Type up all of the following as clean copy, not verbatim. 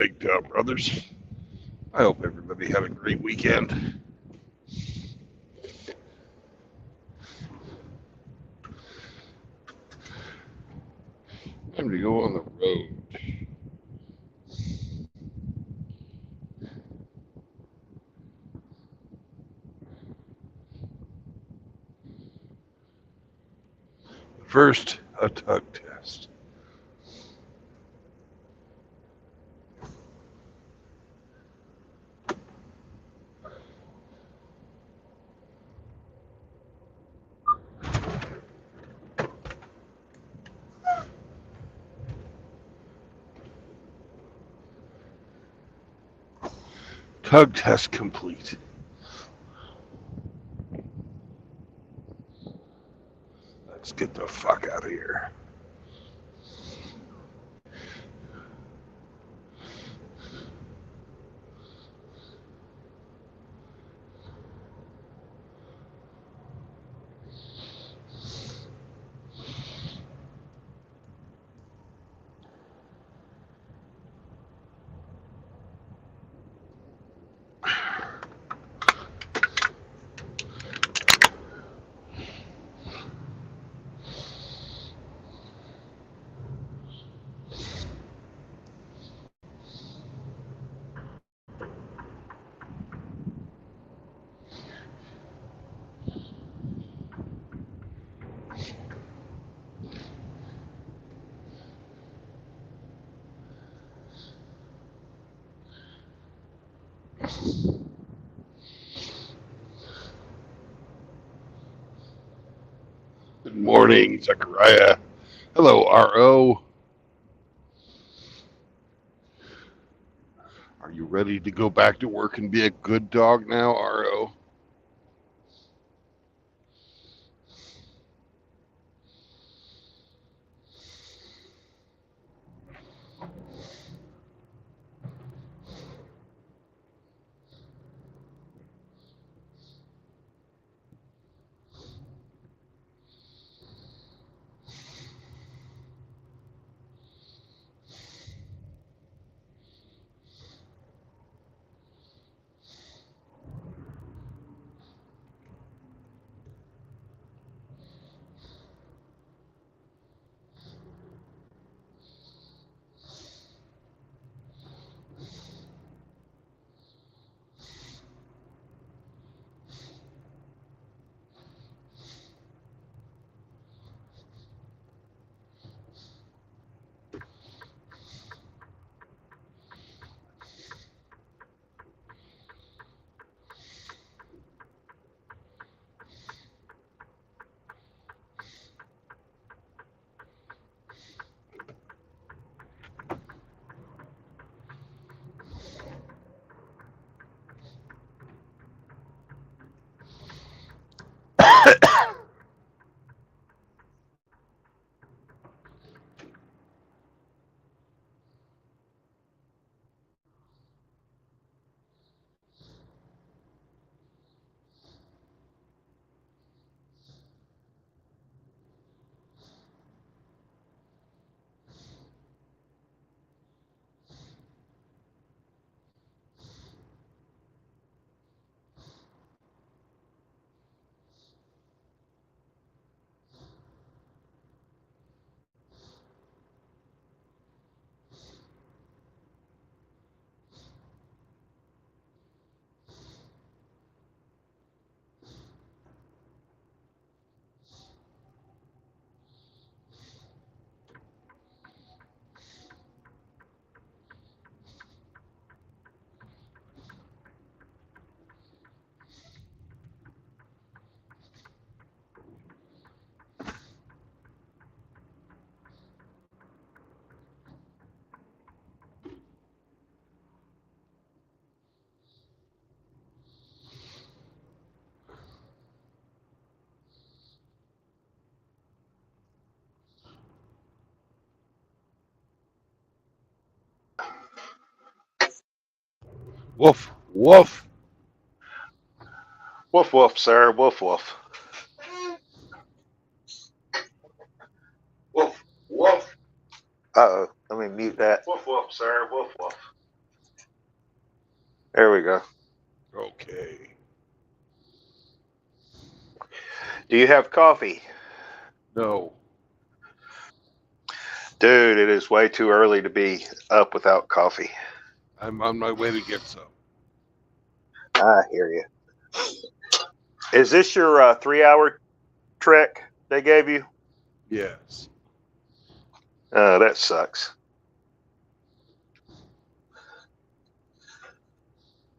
MGTOW brothers. I hope everybody had a great weekend. Time to go on the road. First, a tug test. Tug test complete. Let's get the fuck out of here. Good morning, Zachariah. Hello, RO. Are you ready to go back to work and be a good dog now, RO? Woof, woof. Woof woof, sir. Woof woof. Woof, woof. Uh oh. Let me mute that. Woof, woof, sir. Woof, woof. There we go. Okay. Do you have coffee? No. Dude, it is way too early to be up without coffee. I'm on my way to get some. I hear you. Is this your 3-hour trek they gave you? Yes. That sucks.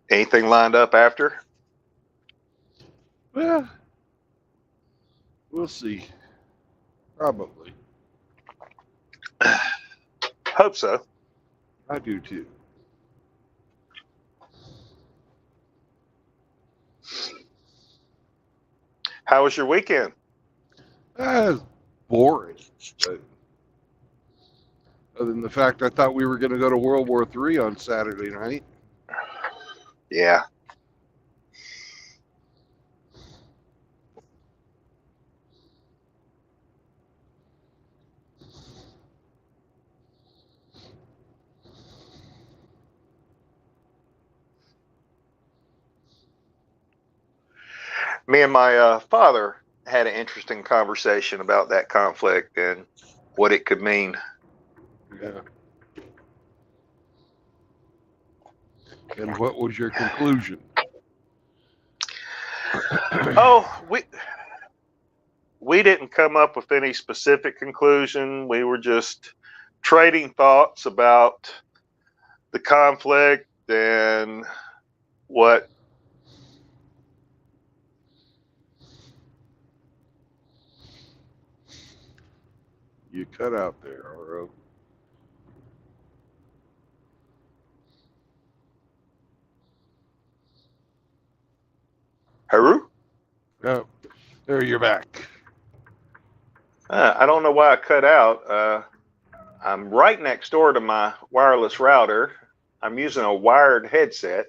Anything lined up after? Well, we'll see. Probably. Hope so. I do too. How was your weekend? It's boring. But other than the fact I thought we were going to go to World War III on Saturday night. Yeah. Me and my father had an interesting conversation about that conflict and what it could mean. Yeah. And what was your conclusion? Oh, we didn't come up with any specific conclusion. We were just trading thoughts about the conflict and what You cut out there, Oro. Haru? Oh, there you're back. I don't know why I cut out. I'm right next door to my wireless router. I'm using a wired headset.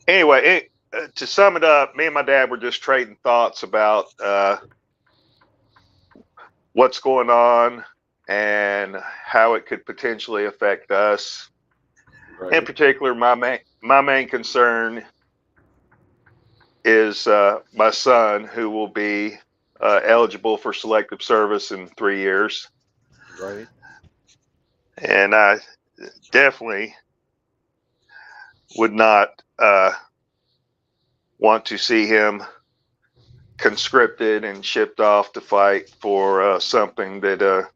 Anyway, to sum it up, me and my dad were just trading thoughts about what's going on and how it could potentially affect us. Right. In particular, my main concern is my son, who will be eligible for selective service in 3 years. Right. And I definitely would not want to see him conscripted and shipped off to fight for something that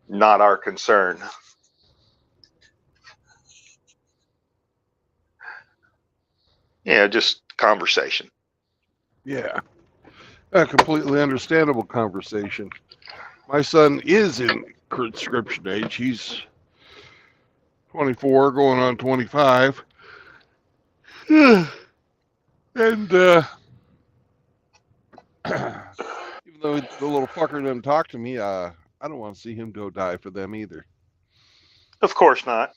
not our concern. Yeah, just conversation. Yeah. A completely understandable conversation. My son is in conscription age. He's 24, going on 25. And even though the little fucker doesn't talk to me, I don't want to see him go die for them either. Of course not.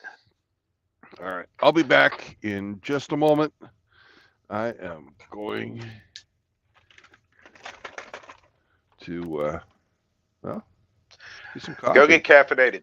All right. I'll be back in just a moment. I am going to, well, get some coffee. Go get caffeinated.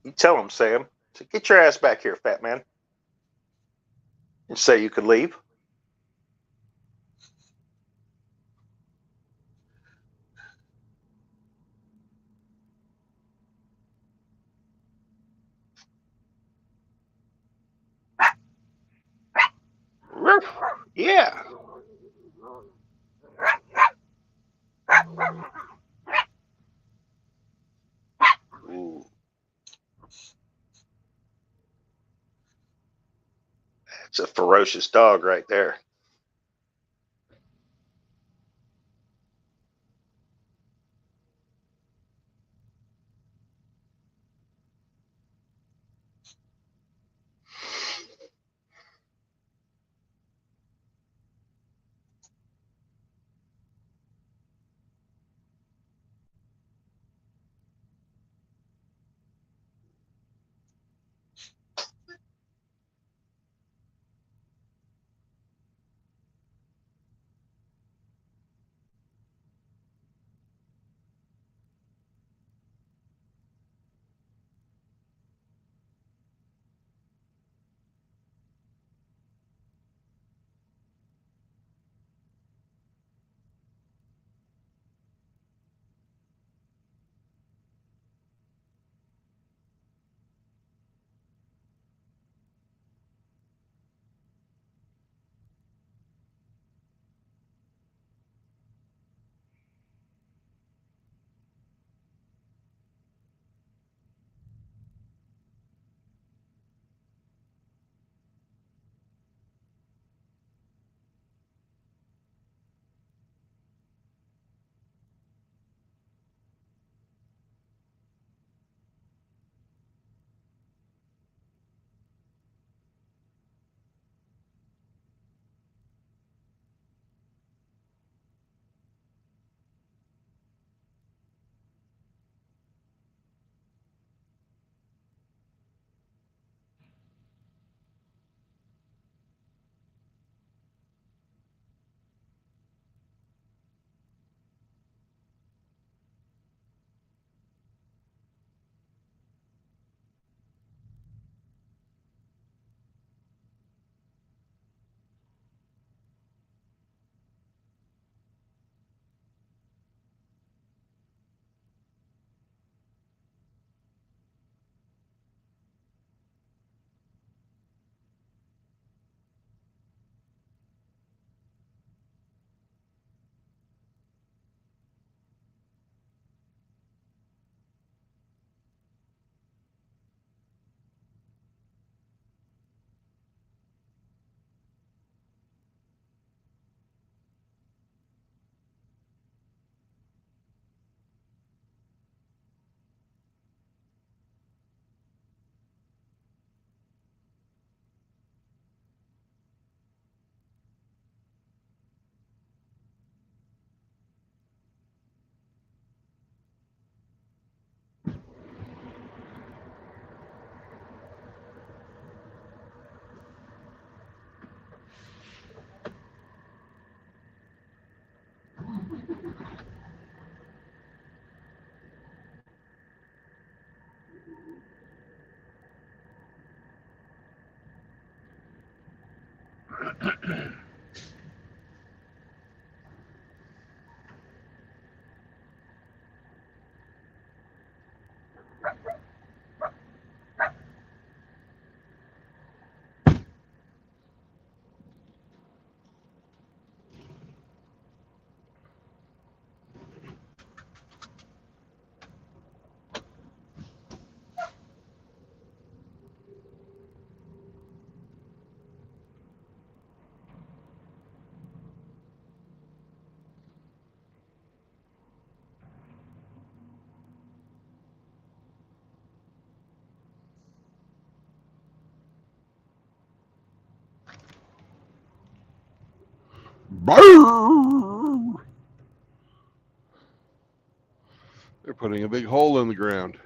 You tell him, Sam. So get your ass back here, fat man. And say you could leave. Yeah. Ooh. It's a ferocious dog right there. Brrr. They're putting a big hole in the ground.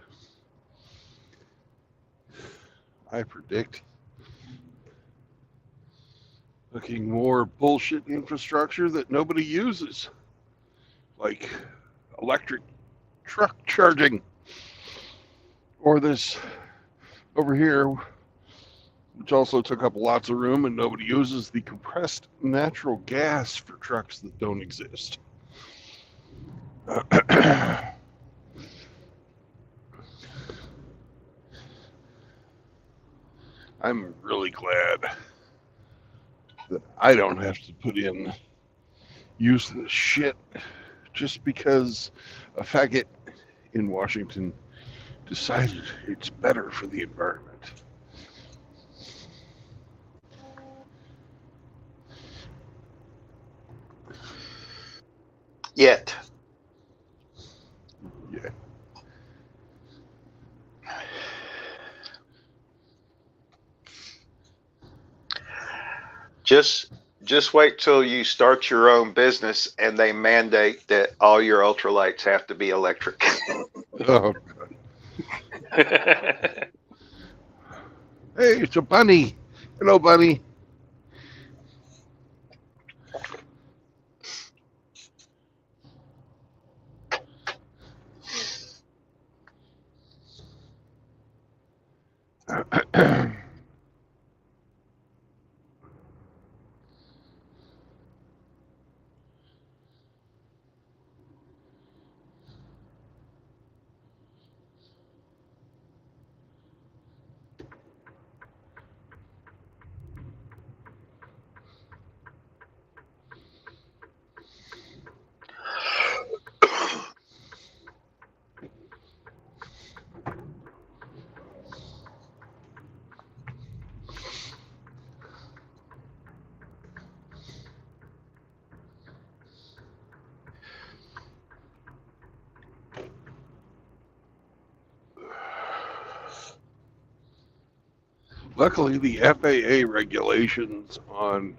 I predict looking more bullshit infrastructure that nobody uses, like electric truck charging, or this over here, which also took up lots of room and nobody uses, the compressed natural gas for trucks that don't exist. I'm really glad that I don't have to put in useless shit just because a faggot in Washington decided it's better for the environment. Yet. Yeah. Just wait till you start your own business and they mandate that all your ultralights have to be electric. Oh, God. Hey, it's a bunny. Hello, bunny. Luckily, the FAA regulations on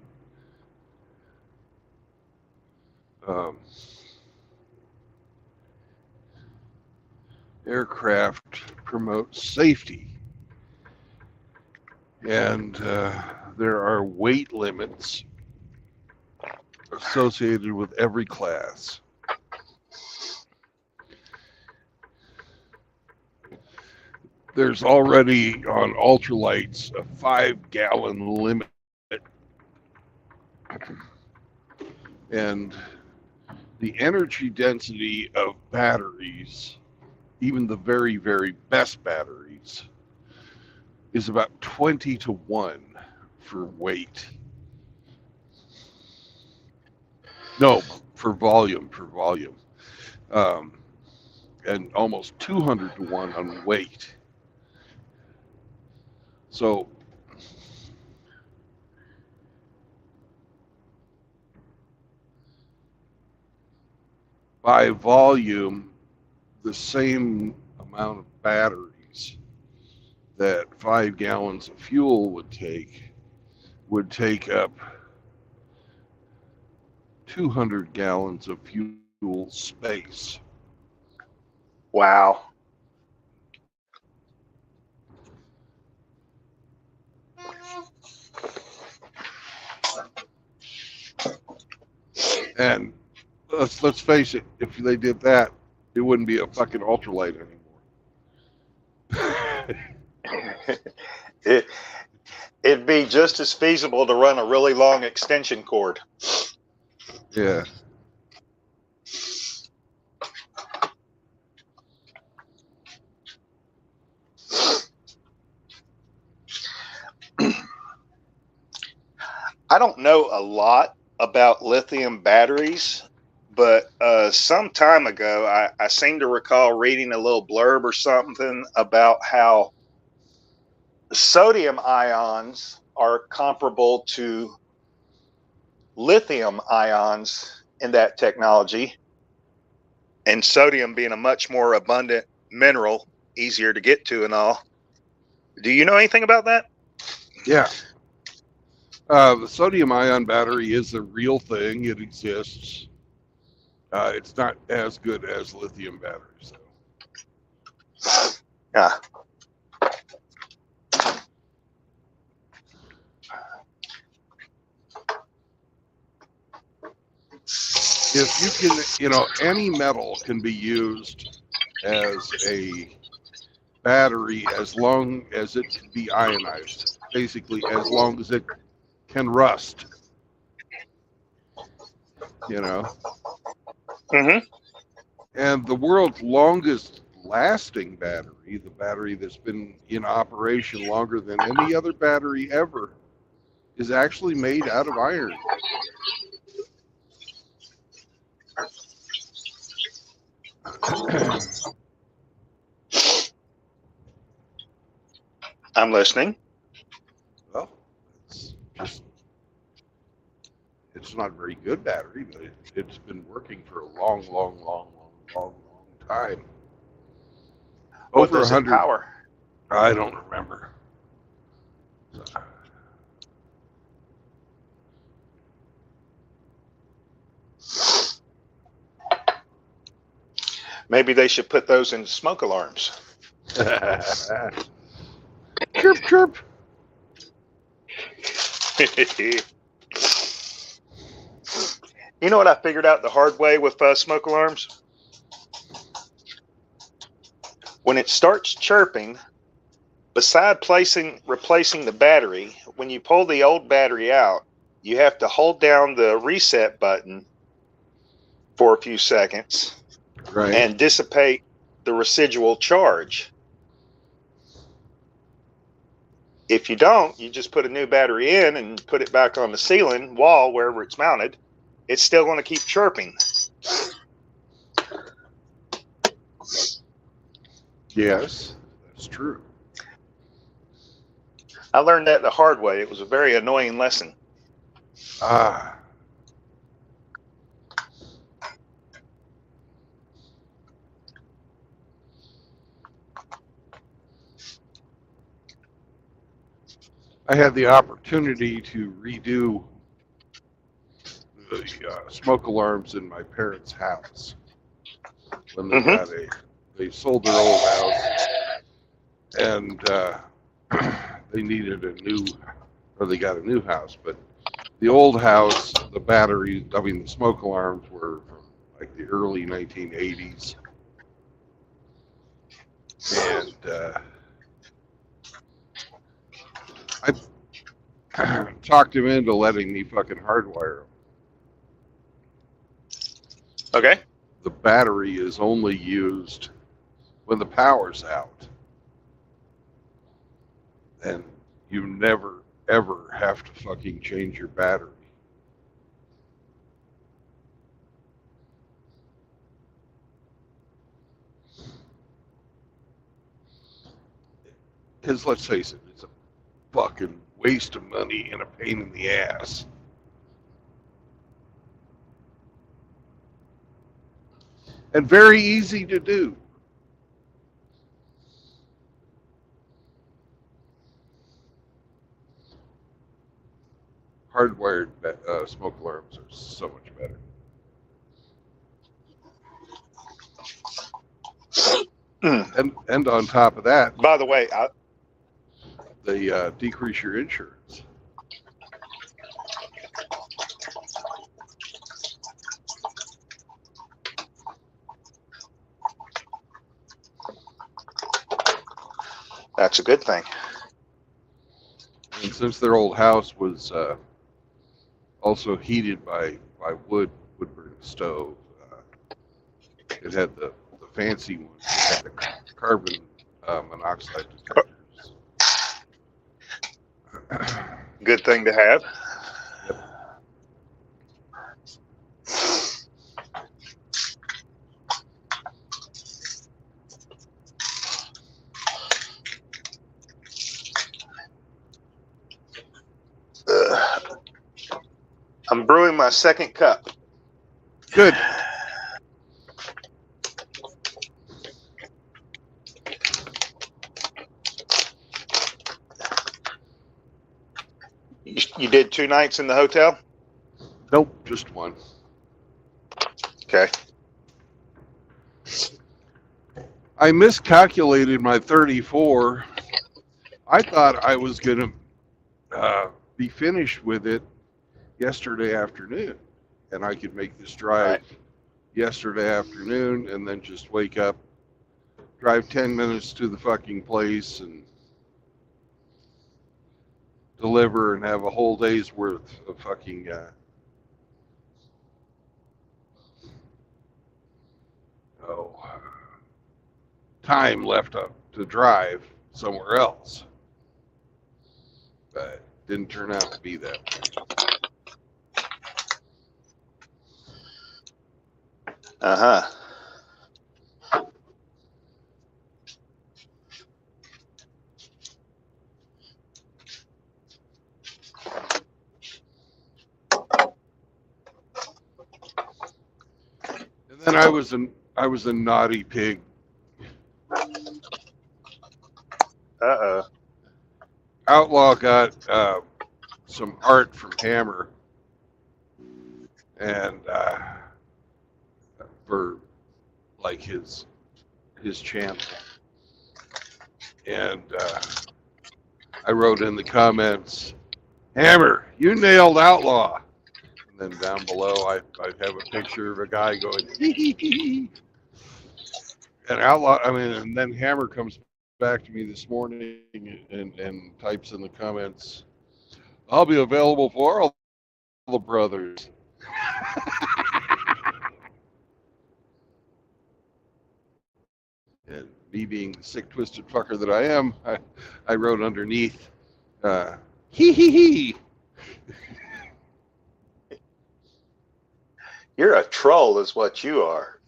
aircraft promote safety, and there are weight limits associated with every class. There's already on ultralights a 5-gallon limit, and the energy density of batteries, even the very, very best batteries, is about 20-1 for weight. No, for volume, and almost 200-1 on weight. So by volume, the same amount of batteries that 5 gallons of fuel would take up 200 gallons of fuel space. Wow. And let's face it, if they did that, it wouldn't be a fucking ultralight anymore. It'd be just as feasible to run a really long extension cord. Yeah. I don't know a lot about lithium batteries, but some time ago, I seem to recall reading a little blurb or something about how sodium ions are comparable to lithium ions in that technology, and sodium being a much more abundant mineral, easier to get to and all. Do you know anything about that? Yeah. The sodium ion battery is a real thing. It exists. It's not as good as lithium batteries, though. Yeah. If you can, any metal can be used as a battery as long as it can be ionized. Basically, as long as it can rust. Mm-hmm. And the world's longest lasting battery, the battery that's been in operation longer than any other battery ever, is actually made out of iron. I'm listening. Well, it's not a very good battery, but it's been working for a long time. What Over does it 100. power? I don't remember. Maybe they should put those in smoke alarms. Chirp, chirp. You know what I figured out the hard way with smoke alarms? When it starts chirping, beside replacing the battery, when you pull the old battery out, you have to hold down the reset button for a few seconds, Right. and dissipate the residual charge. If you don't, you just put a new battery in and put it back on the ceiling wall, wherever it's mounted. It's still going to keep chirping. Yes, that's true. I learned that the hard way. It was a very annoying lesson. Ah. I had the opportunity to redo the smoke alarms in my parents' house when they sold their old house, and they needed they got a new house. But the old house, the smoke alarms were from like the early 1980s, and I talked him into letting me fucking hardwire them. Okay. The battery is only used when the power's out, and you never ever have to fucking change your battery. Because let's face it, it's a fucking waste of money and a pain in the ass. And very easy to do. Hardwired smoke alarms are so much better. And on top of that, By the way, they decrease your insurance. that's a good thing. And since their old house was also heated by wood burning stove, it had the fancy one. It had the carbon monoxide detectors. Good thing to have. I'm brewing my second cup. Good. You You did 2 nights in the hotel? Nope, just one. Okay. I miscalculated my 34. I thought I was going to be finished with it yesterday afternoon, and I could make this drive yesterday afternoon and then just wake up, drive 10 minutes to the fucking place and deliver and have a whole day's worth of fucking time left up to drive somewhere else. But it didn't turn out to be that way. Uh-huh. And then I was a naughty pig. Uh-oh. Outlaw got some art from Hammer, and for like his channel, and I wrote in the comments, "Hammer, you nailed Outlaw." And then down below, I have a picture of a guy going, hee hee hee. And Outlaw, and then Hammer comes back to me this morning and types in the comments, "I'll be available for all the brothers." And me being the sick, twisted fucker that I am, I wrote underneath, hee hee hee. You're a troll is what you are.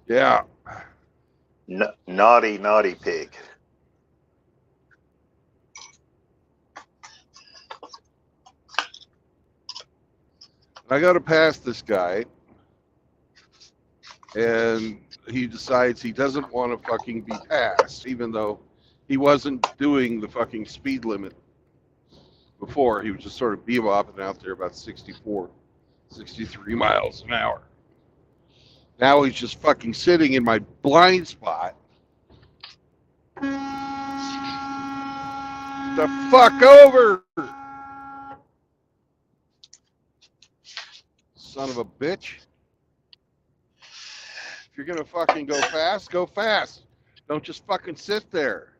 Yeah. Naughty, naughty pig. I got to pass this guy, and he decides he doesn't want to fucking be passed, even though he wasn't doing the fucking speed limit before. He was just sort of bebopping out there about 64, 63 miles an hour. Now he's just fucking sitting in my blind spot. The fuck over! Son of a bitch. If you're gonna fucking go fast, go fast. Don't just fucking sit there.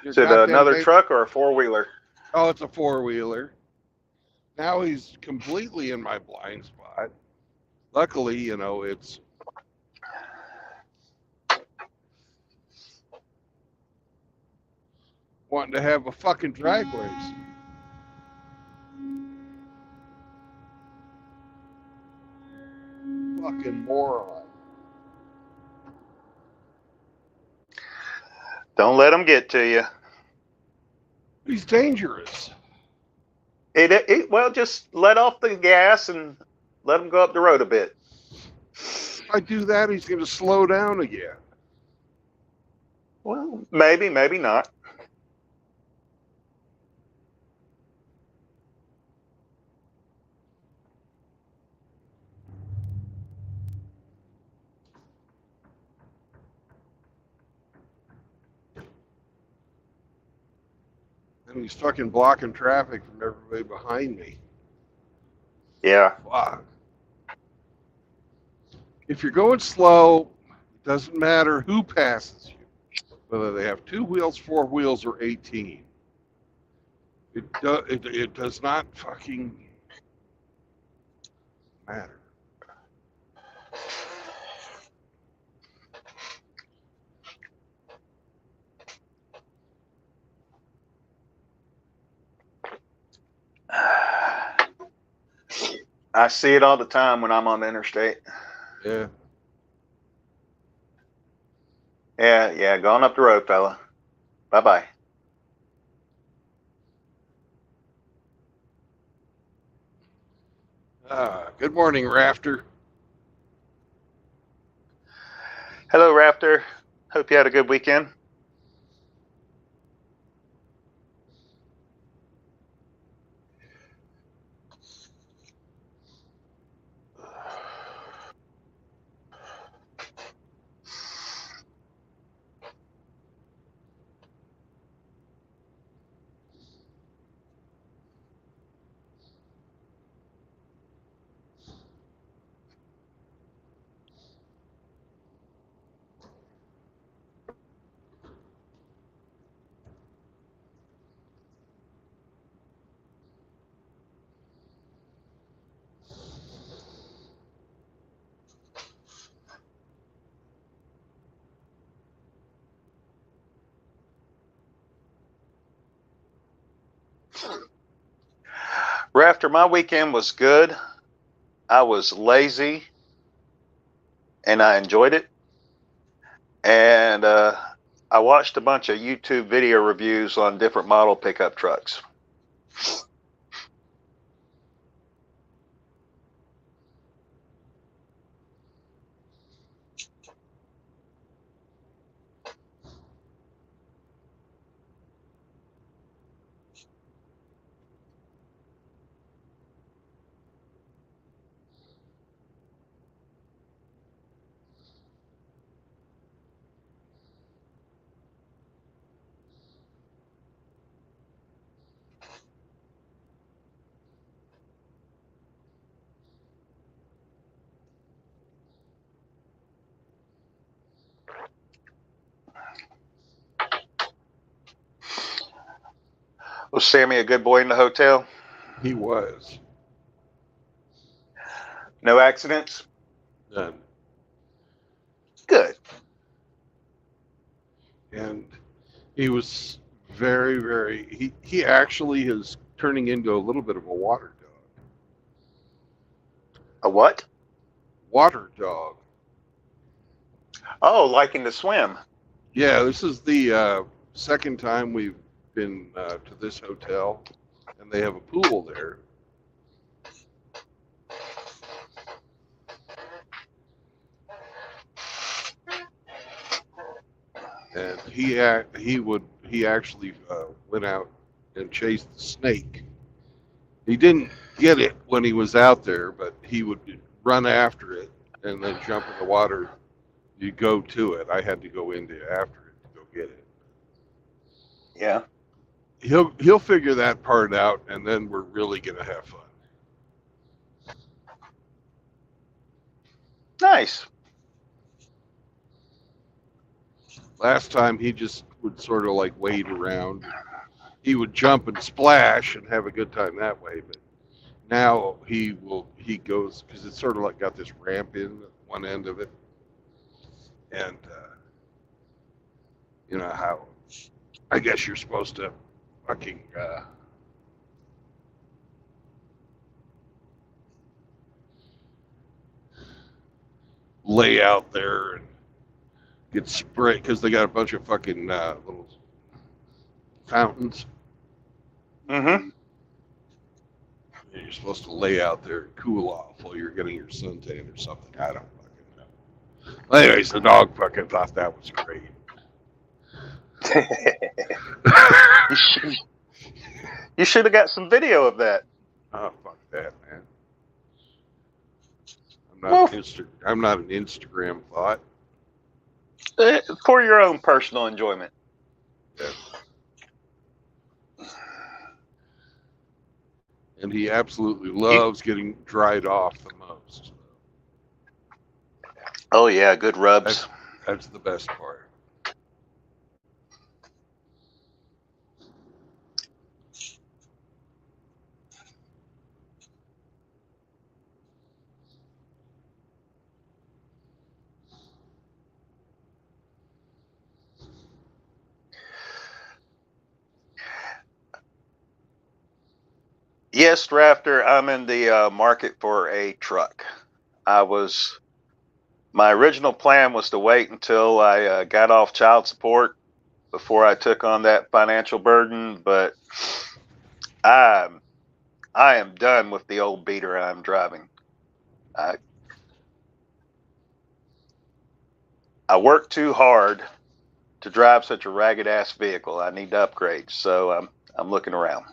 Is it another truck or a 4-wheeler? Oh, it's a 4-wheeler. Now he's completely in my blind spot. Luckily, it's wanting to have a fucking drag race. Fucking moron. Don't let him get to you. He's dangerous. Well, just let off the gas and let him go up the road a bit. If I do that, he's going to slow down again. Well, maybe not. And he's fucking blocking traffic from everybody behind me. Yeah. Fuck. If you're going slow, it doesn't matter who passes you, whether they have 2 wheels, 4 wheels, or 18. It does not fucking matter. I see it all the time when I'm on the interstate. Yeah. Yeah, going up the road, fella. Bye-bye. Good morning, Rafter. Hello, Raptor. Hope you had a good weekend. Rafter, my weekend was good. I was lazy and I enjoyed it. And I watched a bunch of YouTube video reviews on different model pickup trucks. Was Sammy a good boy in the hotel? He was. No accidents? None. Good. And he was very, very. He actually is turning into a little bit of a water dog. A what? Water dog. Oh, liking to swim. Yeah, this is the second time we've been to this hotel, and they have a pool there. And he actually went out and chased the snake. He didn't get it when he was out there, but he would run after it and then jump in the water. You go to it. I had to go into after it to go get it. Yeah. He'll figure that part out, and then we're really gonna have fun. Nice. Last time he just would sort of like wade around. He would jump and splash and have a good time that way, but now he goes because it's sort of like got this ramp in one end of it, and you know how I guess you're supposed to fucking lay out there and get sprayed because they got a bunch of fucking little fountains. Mm-hmm. And you're supposed to lay out there and cool off while you're getting your suntan or something. I don't fucking know. Well, anyways, the dog fucking thought that was great. You should have got some video of that. Oh, fuck that, man. Well, I'm not an Instagram thought. For your own personal enjoyment. Yeah. And he absolutely loves getting dried off the most. Oh yeah, good rubs. That's the best part. Yes, Rafter, I'm in the market for a truck. My original plan was to wait until I got off child support before I took on that financial burden, but I am done with the old beater I'm driving. I work too hard to drive such a ragged ass vehicle. I need to upgrade, so I'm looking around.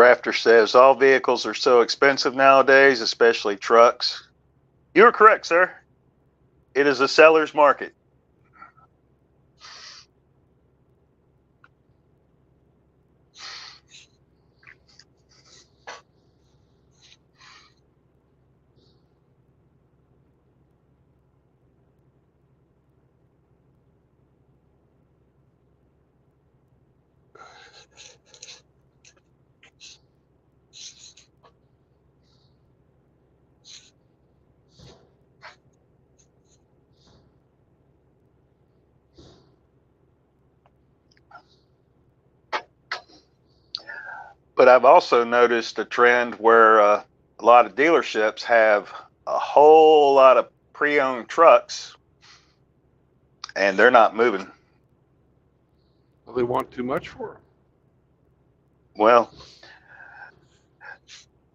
Rafter says all vehicles are so expensive nowadays, especially trucks. You are correct, sir. It is a seller's market. But I've also noticed a trend where a lot of dealerships have a whole lot of pre-owned trucks, and they're not moving. Well, they want too much for them. Well,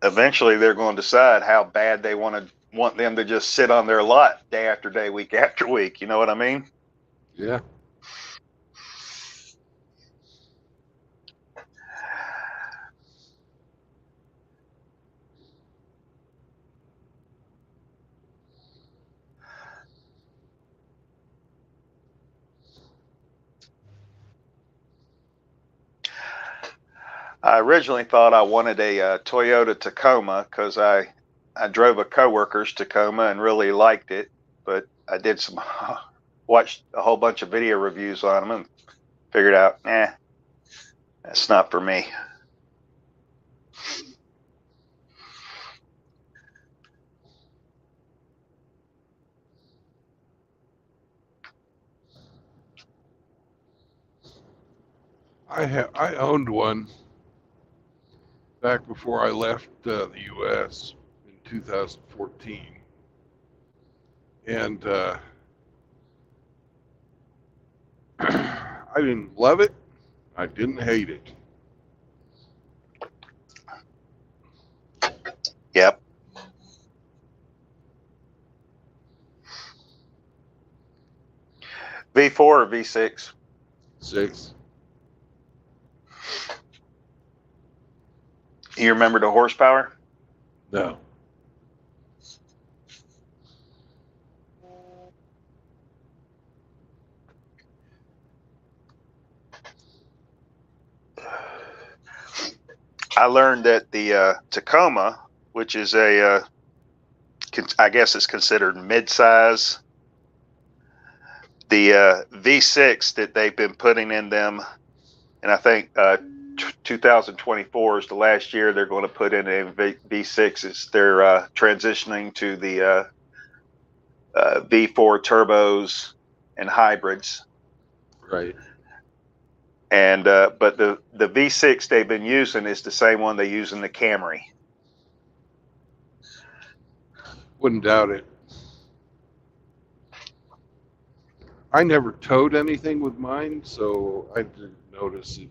eventually they're going to decide how bad they want them to just sit on their lot day after day, week after week. You know what I mean? Yeah. I originally thought I wanted a Toyota Tacoma because I drove a coworker's Tacoma and really liked it, but I did some watched a whole bunch of video reviews on them and figured out, that's not for me. I owned one back before I left the U.S. in 2014, and I didn't love it. I didn't hate it. Yep. V4 or V6? 6. You remember the horsepower? No. I learned that the Tacoma, which is I guess it's considered mid-size, the V6 that they've been putting in them, and I think 2024 is the last year they're going to put in a V6s. They're transitioning to the V4 turbos and hybrids. Right. And but the V6 they've been using is the same one they use in the Camry. Wouldn't doubt it. I never towed anything with mine, so I didn't notice it.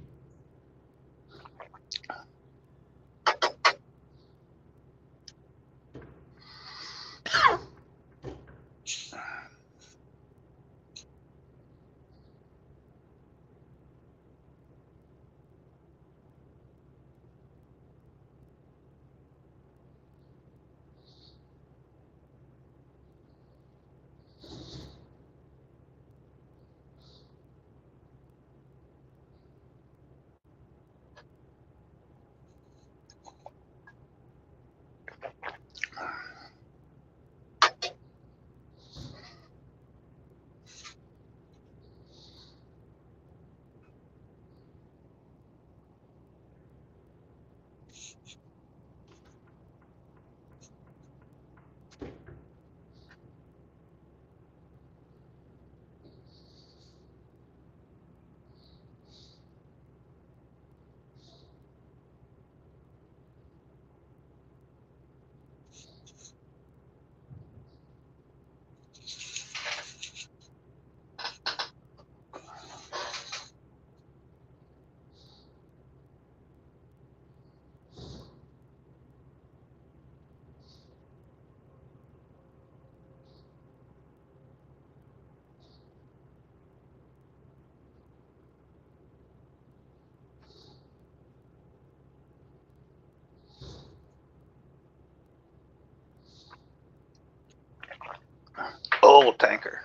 Oil tanker.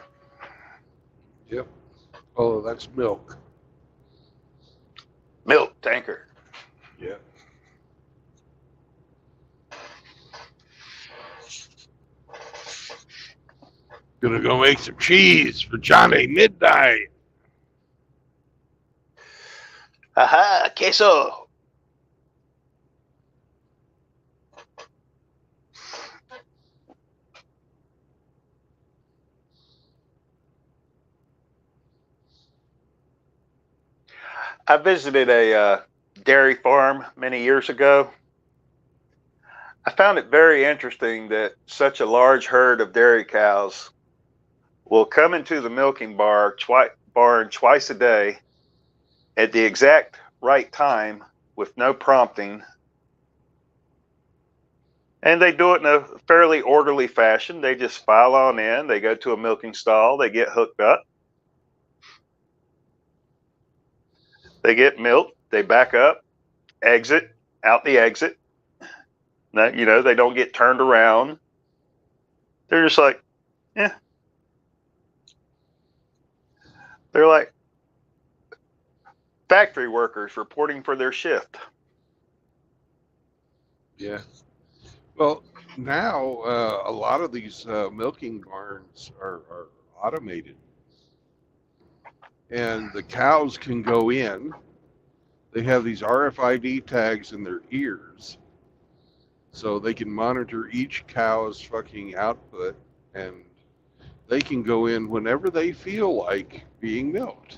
Yep. Oh, that's milk. Milk tanker. Yeah. Gonna go make some cheese for Johnny midnight. Aha, queso. I visited a dairy farm many years ago. I found it very interesting that such a large herd of dairy cows will come into the milking barn twice a day at the exact right time with no prompting. And they do it in a fairly orderly fashion. They just file on in, they go to a milking stall, they get hooked up, they get milked, they back up, exit, out the exit. No, you know, they don't get turned around. They're just like, yeah. They're like factory workers reporting for their shift. Yeah. Well, now a lot of these milking barns are automated, and the cows can go in. They have these RFID tags in their ears, so they can monitor each cow's fucking output, and they can go in whenever they feel like being milked.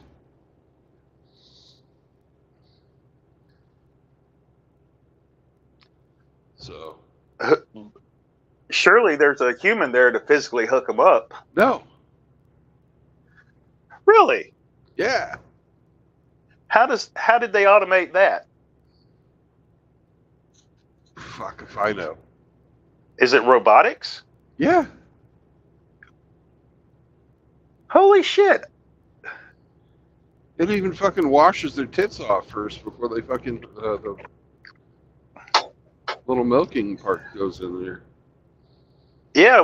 So Surely there's a human there to physically hook them up. no, Really? yeah, How did they automate that? fuck if I know. Is it robotics? Yeah, Holy shit. it even fucking washes their tits off first before they fucking the little milking part goes in there. Yeah,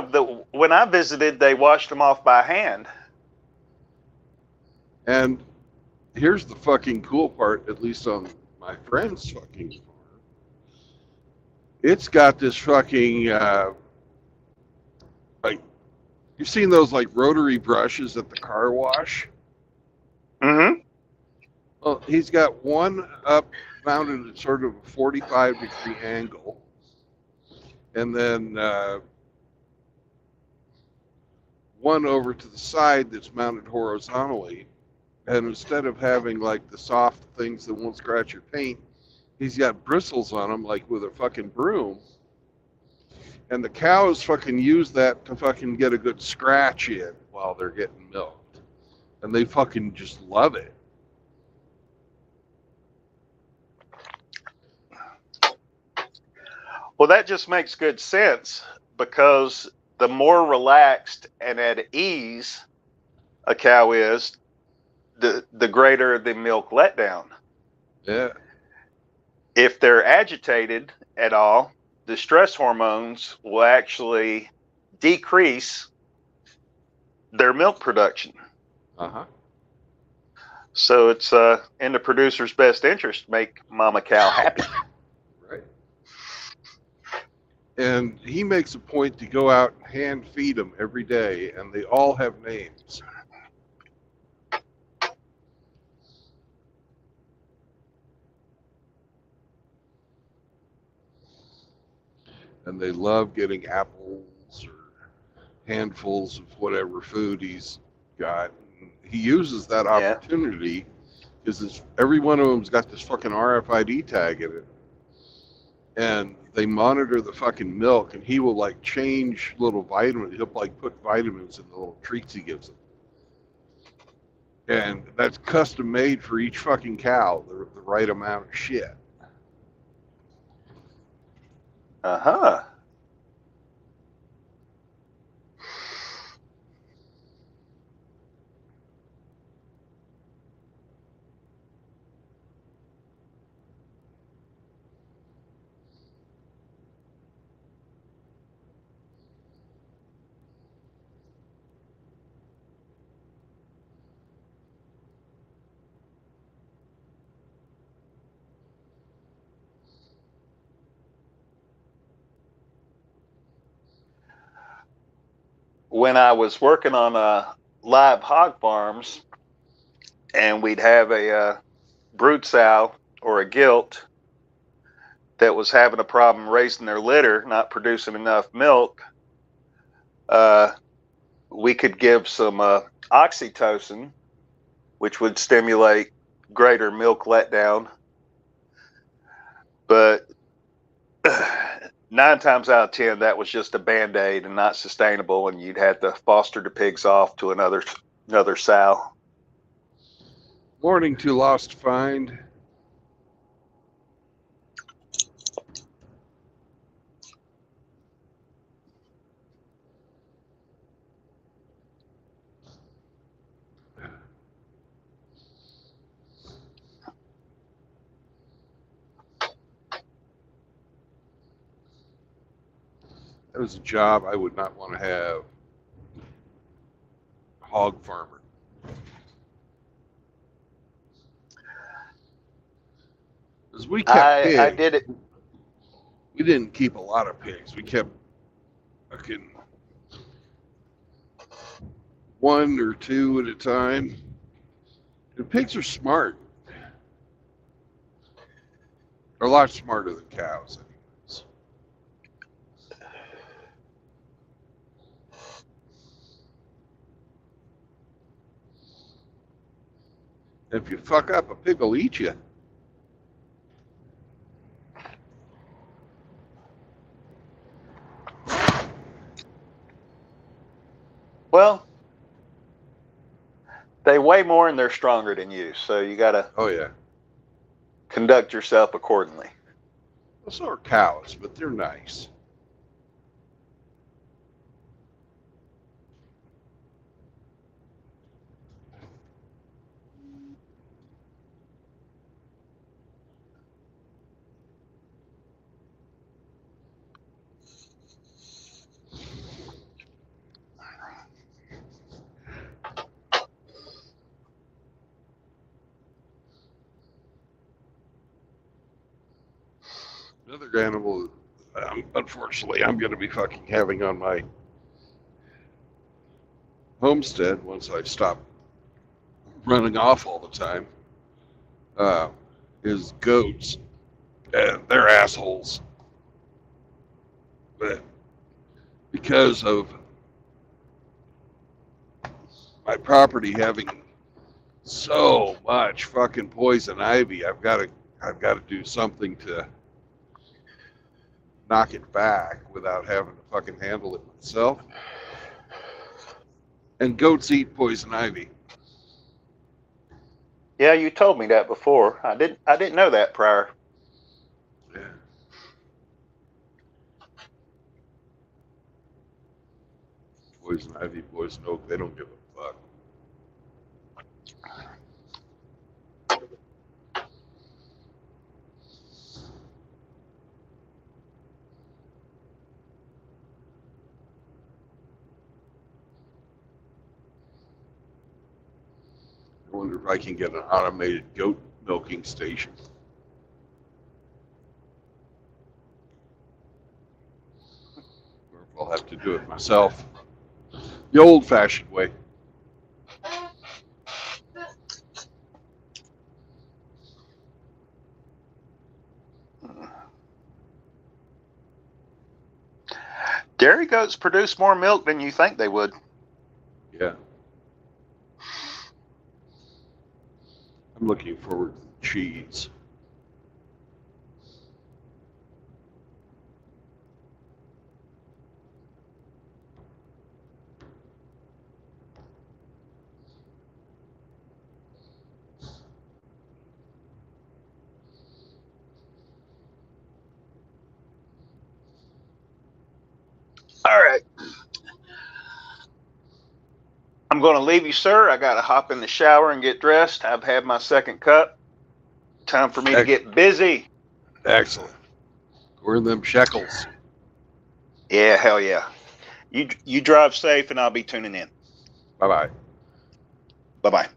when I visited, they washed them off by hand. And here's the fucking cool part, at least on my friend's fucking farm. It's got this fucking like, you've seen those like rotary brushes at the car wash? Mm-hmm. Well, he's got one up mounted at sort of a 45-degree angle, and then one over to the side that's mounted horizontally. And instead of having like the soft things that won't scratch your paint, he's got bristles on them like with a fucking broom. And the cows fucking use that to fucking get a good scratch in while they're getting milked. And they fucking just love it. Well, that just makes good sense because the more relaxed and at ease a cow is, the greater the milk letdown. Yeah. If they're agitated at all, the stress hormones will actually decrease their milk production. Uh-huh. So it's in the producer's best interest to make mama cow happy. Right. And he makes a point to go out and hand feed them every day, and they all have names. And they love getting apples or handfuls of whatever food he's got. And he uses that opportunity because every one of them's got this fucking RFID tag in it. And they monitor the fucking milk, and he will like change little vitamins. He'll like put vitamins in the little treats he gives them. And that's custom made for each fucking cow, the right amount of shit. Uh-huh. when I was working on live hog farms, and we'd have a brood sow or a gilt that was having a problem raising their litter, not producing enough milk, we could give some oxytocin, which would stimulate greater milk letdown. But 9 times out of 10, that was just a band-aid and not sustainable, and you'd have to foster the pigs off to another sow. Morning to Lost Find. That was a job I would not want to have. Hog farmer. Because we kept pigs. I did it. We didn't keep a lot of pigs. We kept fucking 1 or 2 at a time. And pigs are smart. They're a lot smarter than cows, anyways. If you fuck up, a pig will eat you. Well, they weigh more and they're stronger than you, so you got to conduct yourself accordingly. Well, so are cows, but they're nice. Another animal, unfortunately, I'm going to be fucking having on my homestead once I stop running off all the time, is goats. And they're assholes. But because of my property having so much fucking poison ivy, I've got to do something to knock it back without having to fucking handle it myself. And goats eat poison ivy. Yeah, you told me that before. I didn't know that prior. Yeah. Poison ivy, poison oak, they don't give a fuck. I wonder if I can get an automated goat milking station. Or if I'll have to do it myself. The old-fashioned way. Dairy goats produce more milk than you think they would. Yeah. I'm looking forward to the cheese. All right. I'm going to leave you, sir. I got to hop in the shower and get dressed. I've had my second cup. Time for me to get busy. Excellent. Earn them shekels. Yeah, hell yeah. You drive safe, and I'll be tuning in. Bye-bye. Bye-bye.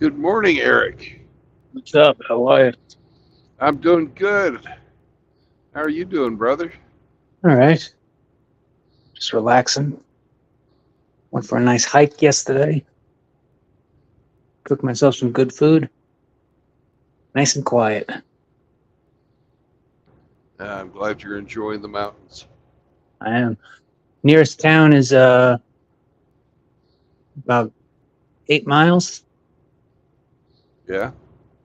Good morning, Eric. What's up? How are you? I'm doing good. How are you doing, brother? All right. Just relaxing. Went for a nice hike yesterday. Cooked myself some good food. Nice and quiet. I'm glad you're enjoying the mountains. I am. Nearest town is about 8 miles. Yeah?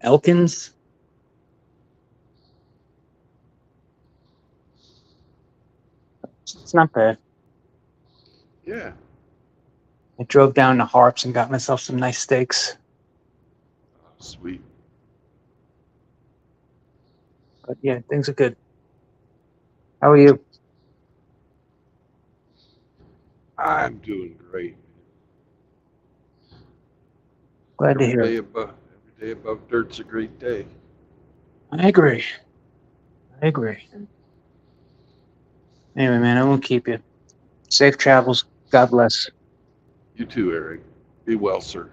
Elkins. It's not bad. Yeah. I drove down to Harps and got myself some nice steaks. Oh, sweet. But yeah, things are good. How are you? I'm doing great. Glad to hear it. Every day above dirt's a great day. I agree. I agree. Anyway, man, I won't keep you. Safe travels. God bless. You too, Eric. Be well, sir.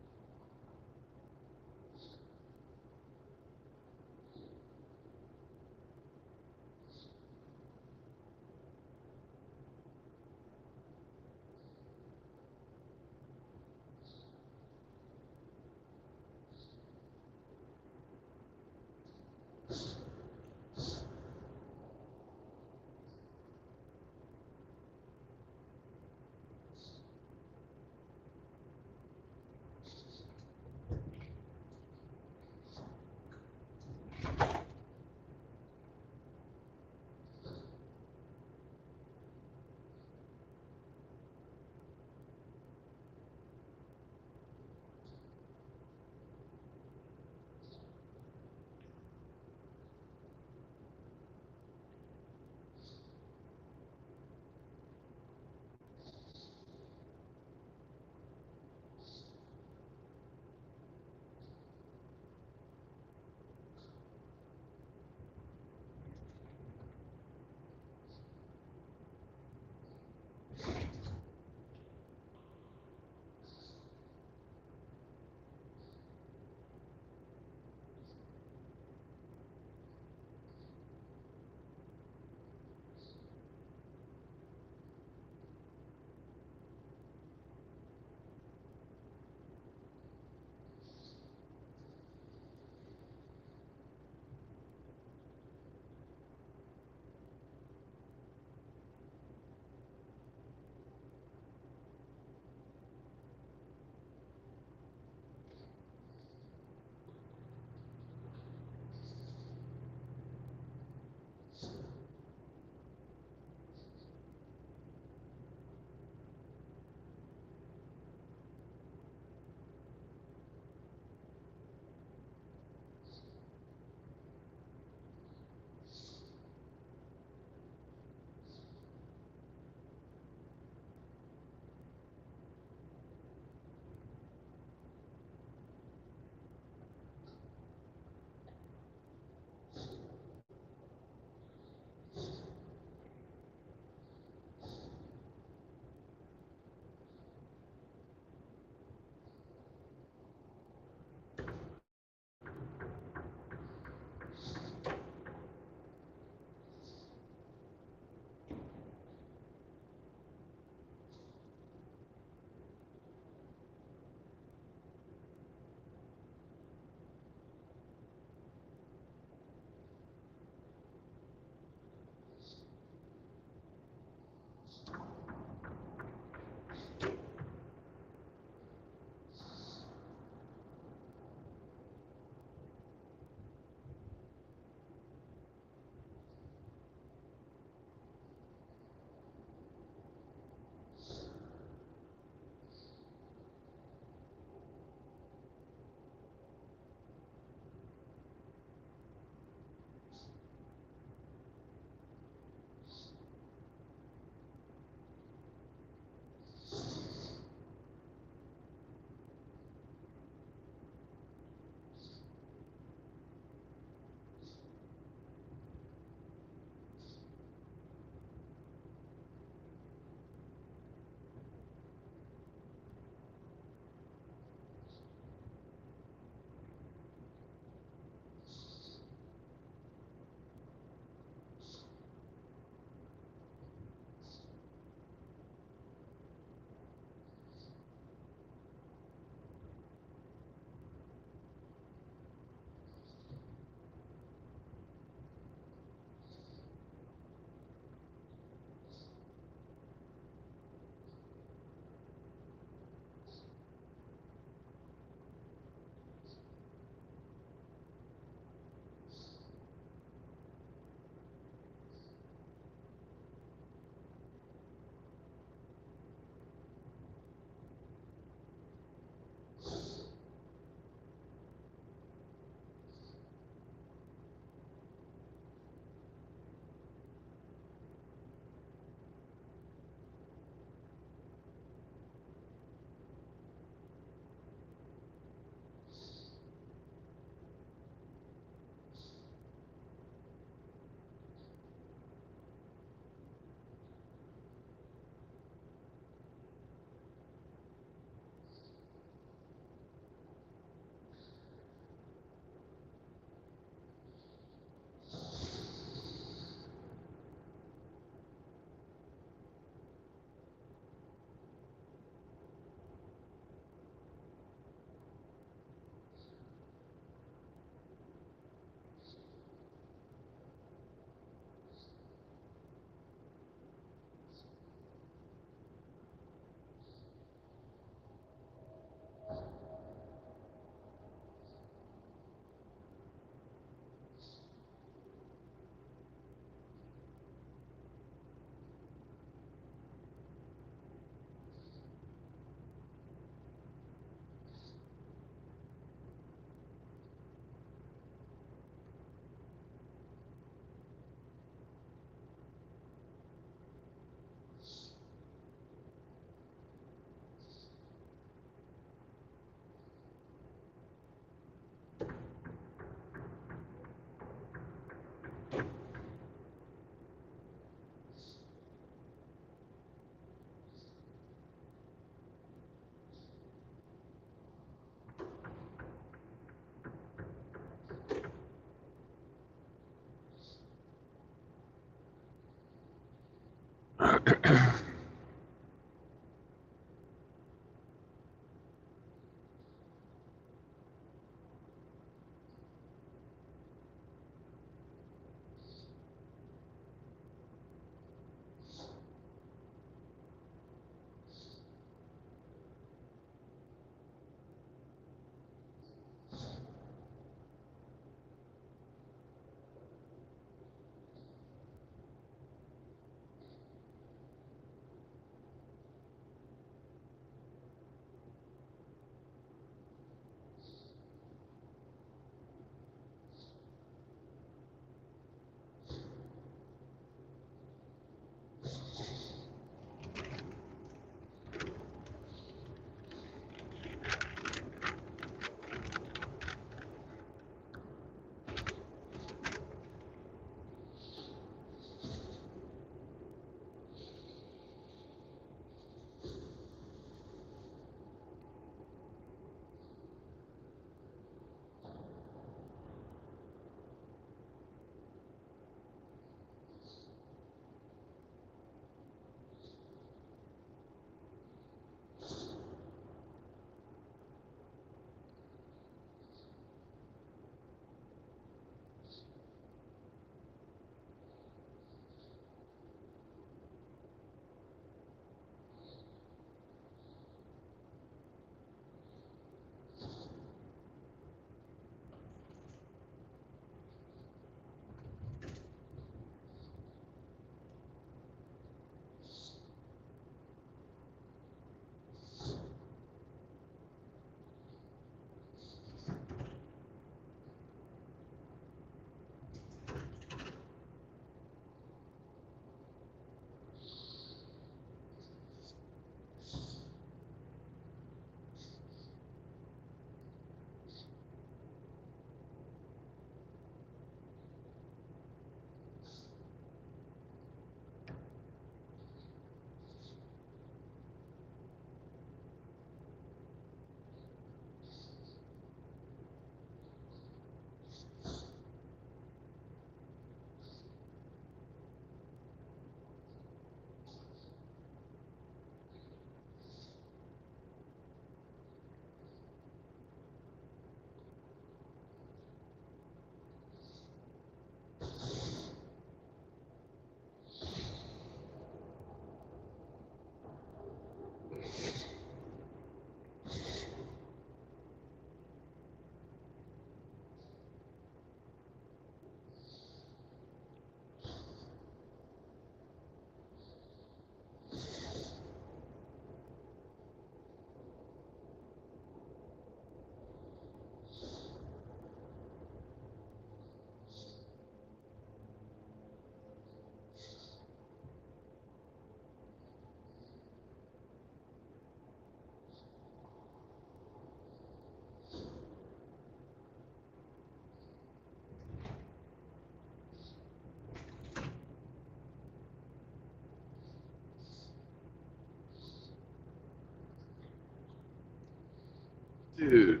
Dude.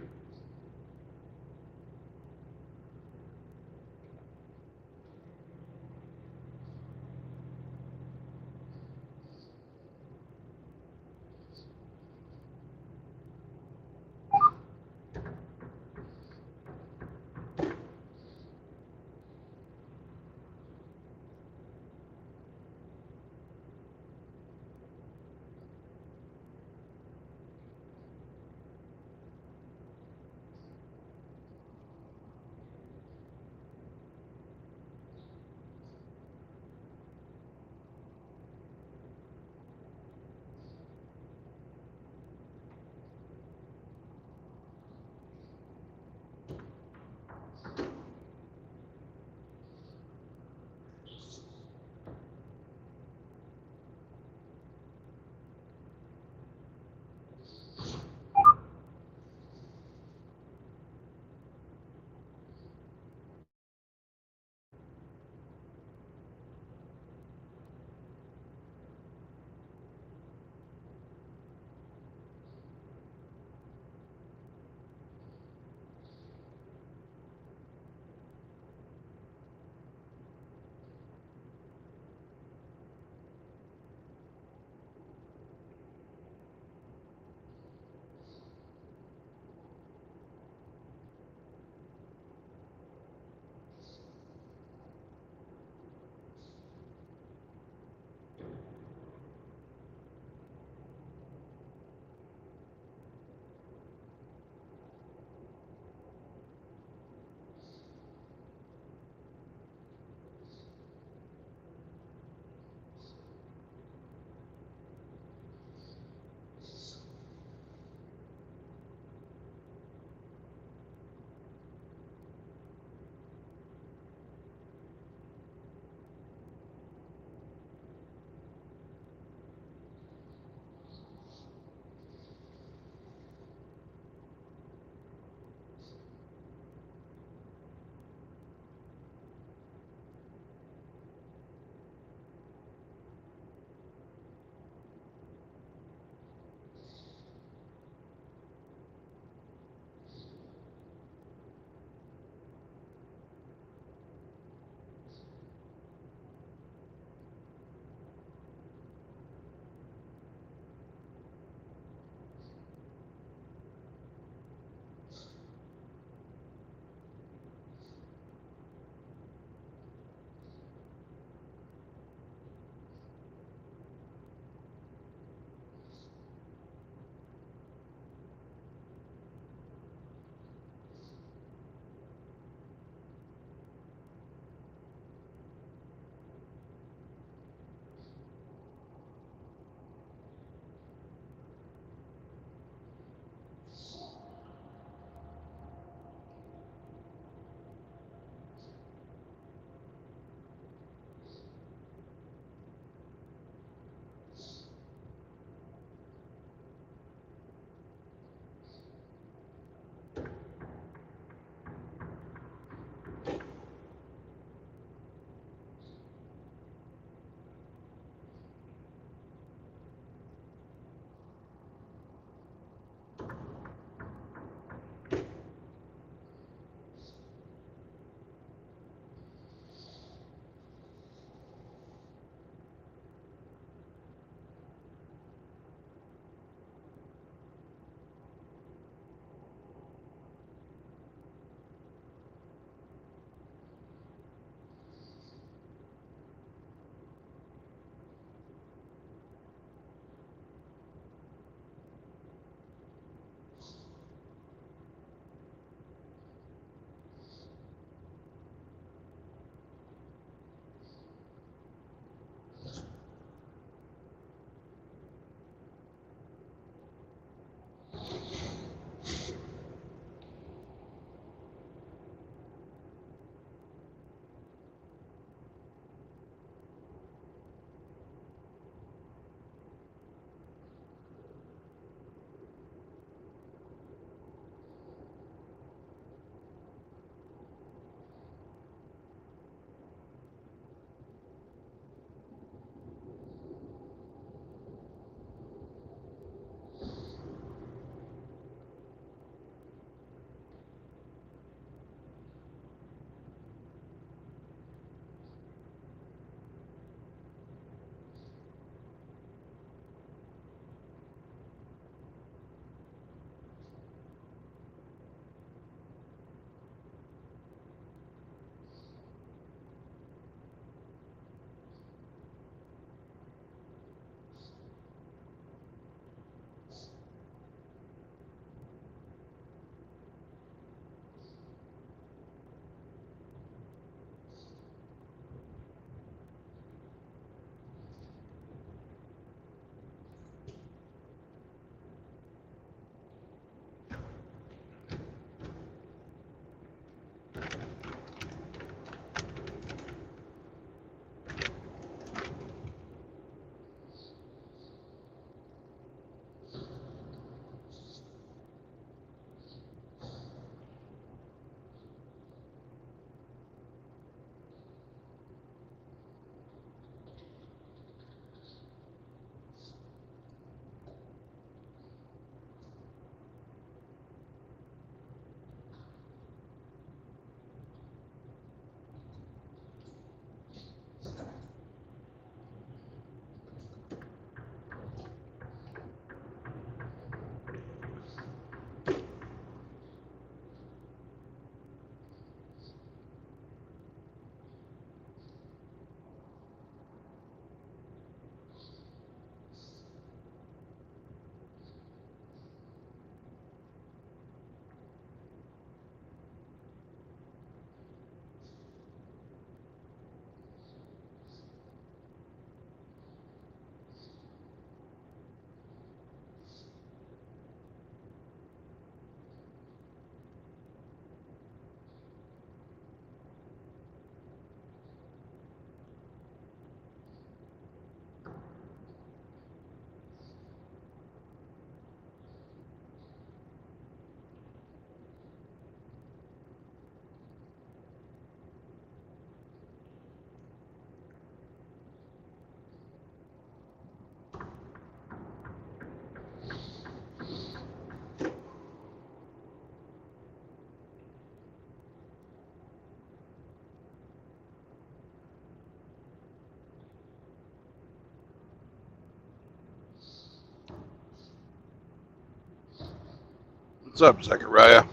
What's up, Zechariah?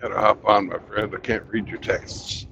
Gotta hop on, my friend. I can't read your texts.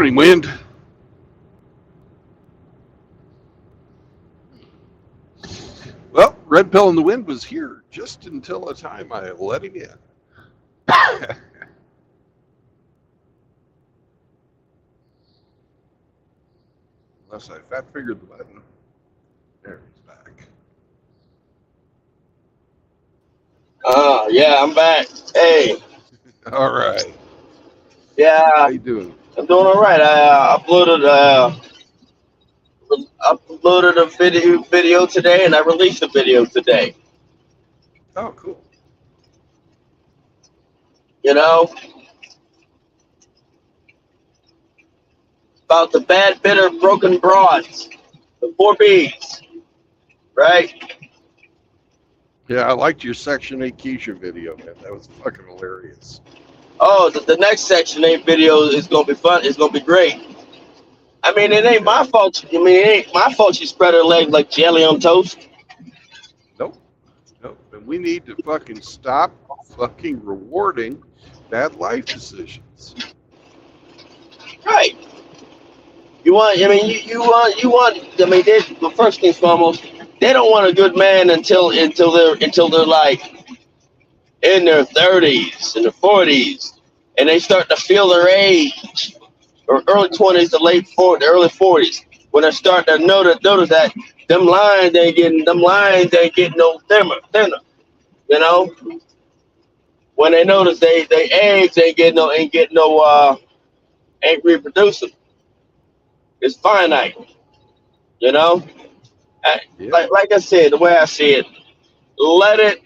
Morning, wind. Well, Red Pill in the Wind was here just until the time I let him in. Unless I fat fingered the button. There, he's back. Yeah, I'm back. Hey, All right. How yeah, you doing? I'm doing all right. I uploaded a video today, and I released a video today. Oh, cool. You know, about the bad, bitter, broken broads, the 4 Bs, right? Yeah, I liked your Section 8 Keisha video, man. That was fucking hilarious. Oh, the next Section 8 video is gonna be fun. It's gonna be great. I mean, it ain't my fault. I mean, it ain't my fault she spread her legs like jelly on toast. Nope. Nope. And we need to fucking stop fucking rewarding bad life decisions. Right. You want? I mean, you want. I mean, the first thing foremost, they don't want a good man until they're like in their 30s, in their 40s, and they start to feel their age, or early 20s to late 40s, early 40s, when they start to notice that them lines ain't getting no thinner. You know, when they notice they eggs ain't reproducing. It's finite. You know. Yeah. Like I said, the way I see it, let it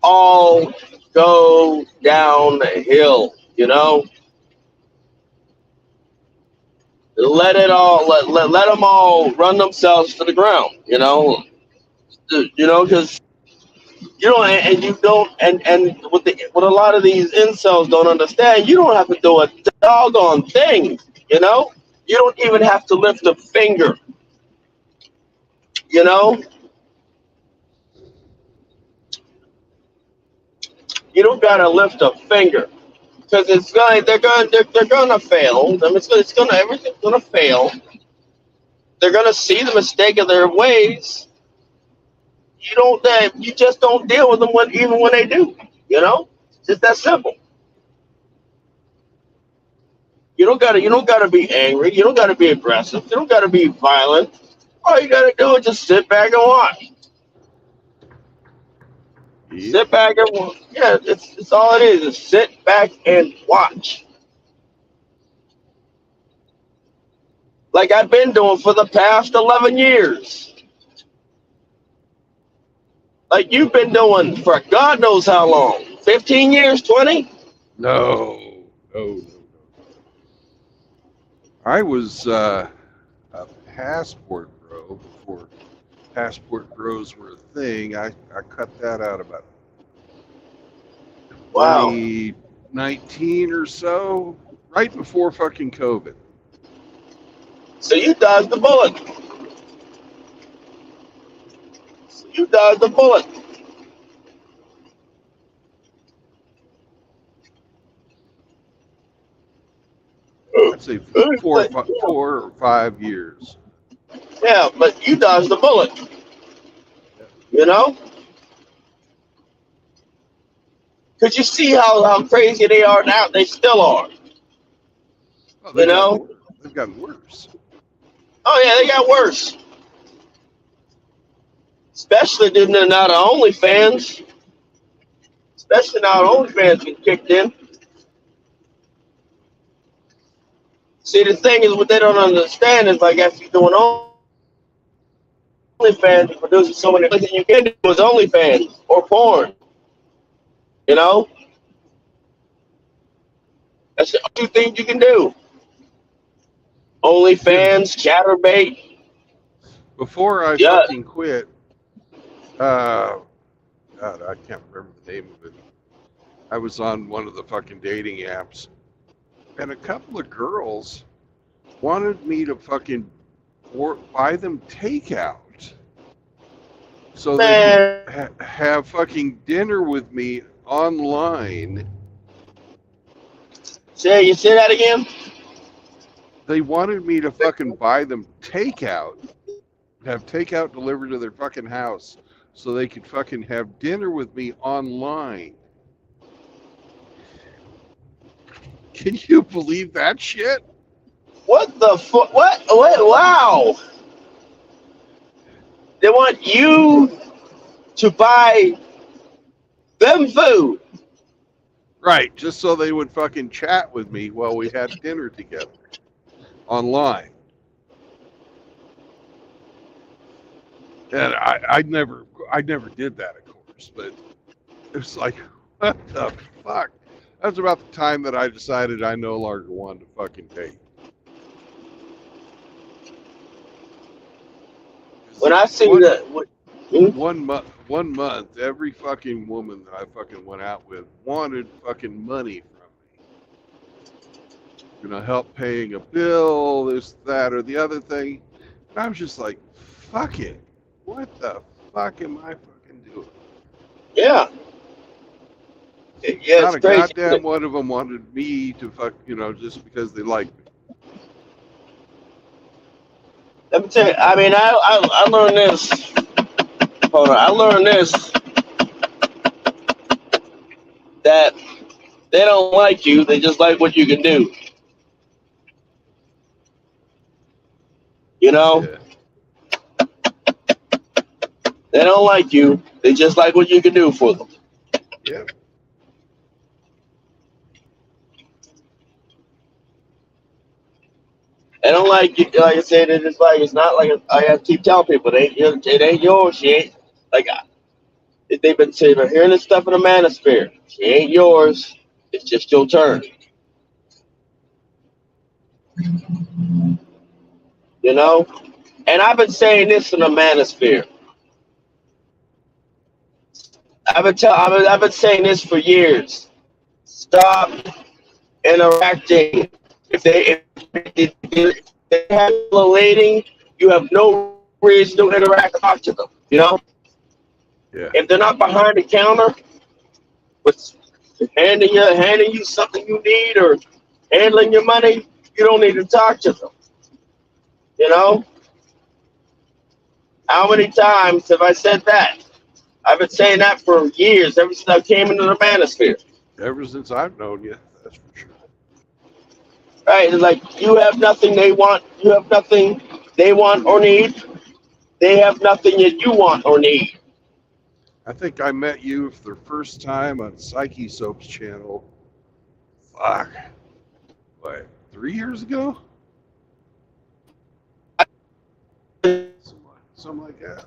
all go down the hill, you know? Let it all, let them all run themselves to the ground, you know? Because you don't, and you don't, and what a lot of these incels don't understand, you don't have to do a doggone thing, you know? You don't even have to lift a finger, you know? You don't gotta lift a finger. Because they're gonna fail. I mean, everything's gonna fail. They're gonna see the mistake of their ways. You just don't deal with them even when they do. You know, it's just that simple. You don't gotta be angry. You don't gotta be aggressive. You don't gotta be violent. All you gotta do is just sit back and watch. Yep. Sit back and watch. Yeah, it's all it is. Is sit back and watch. Like I've been doing for the past 11 years. Like you've been doing for God knows how long. 15 years, 20? No. I was a passport bro before passport bros were a thing. I cut that out about Wow. 2019 or so, right before fucking COVID. So you dodged the bullet. I'd say 4 or 5 years. Yeah, but you dodged the bullet. You know? Because you see how crazy they are now. They still are. Oh, You know? they've gotten worse. Oh, yeah, they got worse. Especially now the OnlyFans. Especially now the OnlyFans get kicked in. See, the thing is, what they don't understand is, like, after you're doing OnlyFans, you're producing so many things, you can do is OnlyFans or porn. You know? That's the two things you can do. OnlyFans, Chatterbait. Before I Yeah. fucking quit, God, I can't remember the name of it. I was on one of the fucking dating apps, and a couple of girls wanted me to fucking buy them takeout so they could have fucking dinner with me online. You say that again? They wanted me to fucking buy them takeout, have takeout delivered to their fucking house, so they could fucking have dinner with me online. Can you believe that shit? What the fuck? What? Wow. They want you to buy them food. Right, just so they would fucking chat with me while we had dinner together online. And I never did that, of course, but it's like, what the fuck? That's about the time that I decided I no longer wanted to fucking date. When I see One- that, one month, every fucking woman that I fucking went out with wanted fucking money from me. Help paying a bill, this, that, or the other thing. And I was just like, fuck it. What the fuck am I fucking doing? yeah, yeah, Not it's a crazy. goddamn one of them wanted me to fuck, just because they like me. Let me tell you. I mean, I learned this. Hold on, I learned this that they don't like you. They just like what you can do. You know, Yeah. they don't like you. They just like what you can do for them. Yep. They don't like you. Like I said, it's not like I have to keep telling people it ain't yours. She ain't like they've been saying. They're hearing this stuff in the manosphere. She ain't yours. It's just your turn. You know, and I've been saying this in the manosphere. I've been saying this for years. Stop interacting. If they have a lady, you have no reason to interact or talk to them. You know, Yeah. if they're not behind the counter with handing you something you need or handling your money, you don't need to talk to them. You know, how many times have I said that? I've been saying that for years, ever since I came into the manosphere. Ever since I've known you, that's for sure. Right? It's like you have nothing they want, you have nothing they want or need. They have nothing that you want or need. I think I met you for the first time on Psyche Soap's channel. Fuck. What, 3 years ago? Something like that.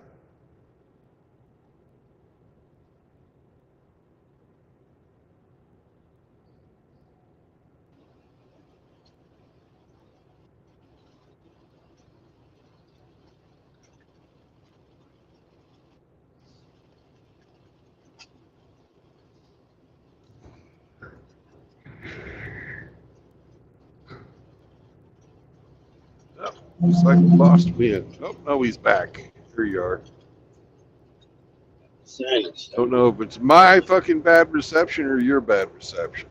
Oh, looks like we lost Win. Oh, no, he's back. Here you are. Don't know if it's my fucking bad reception or your bad reception.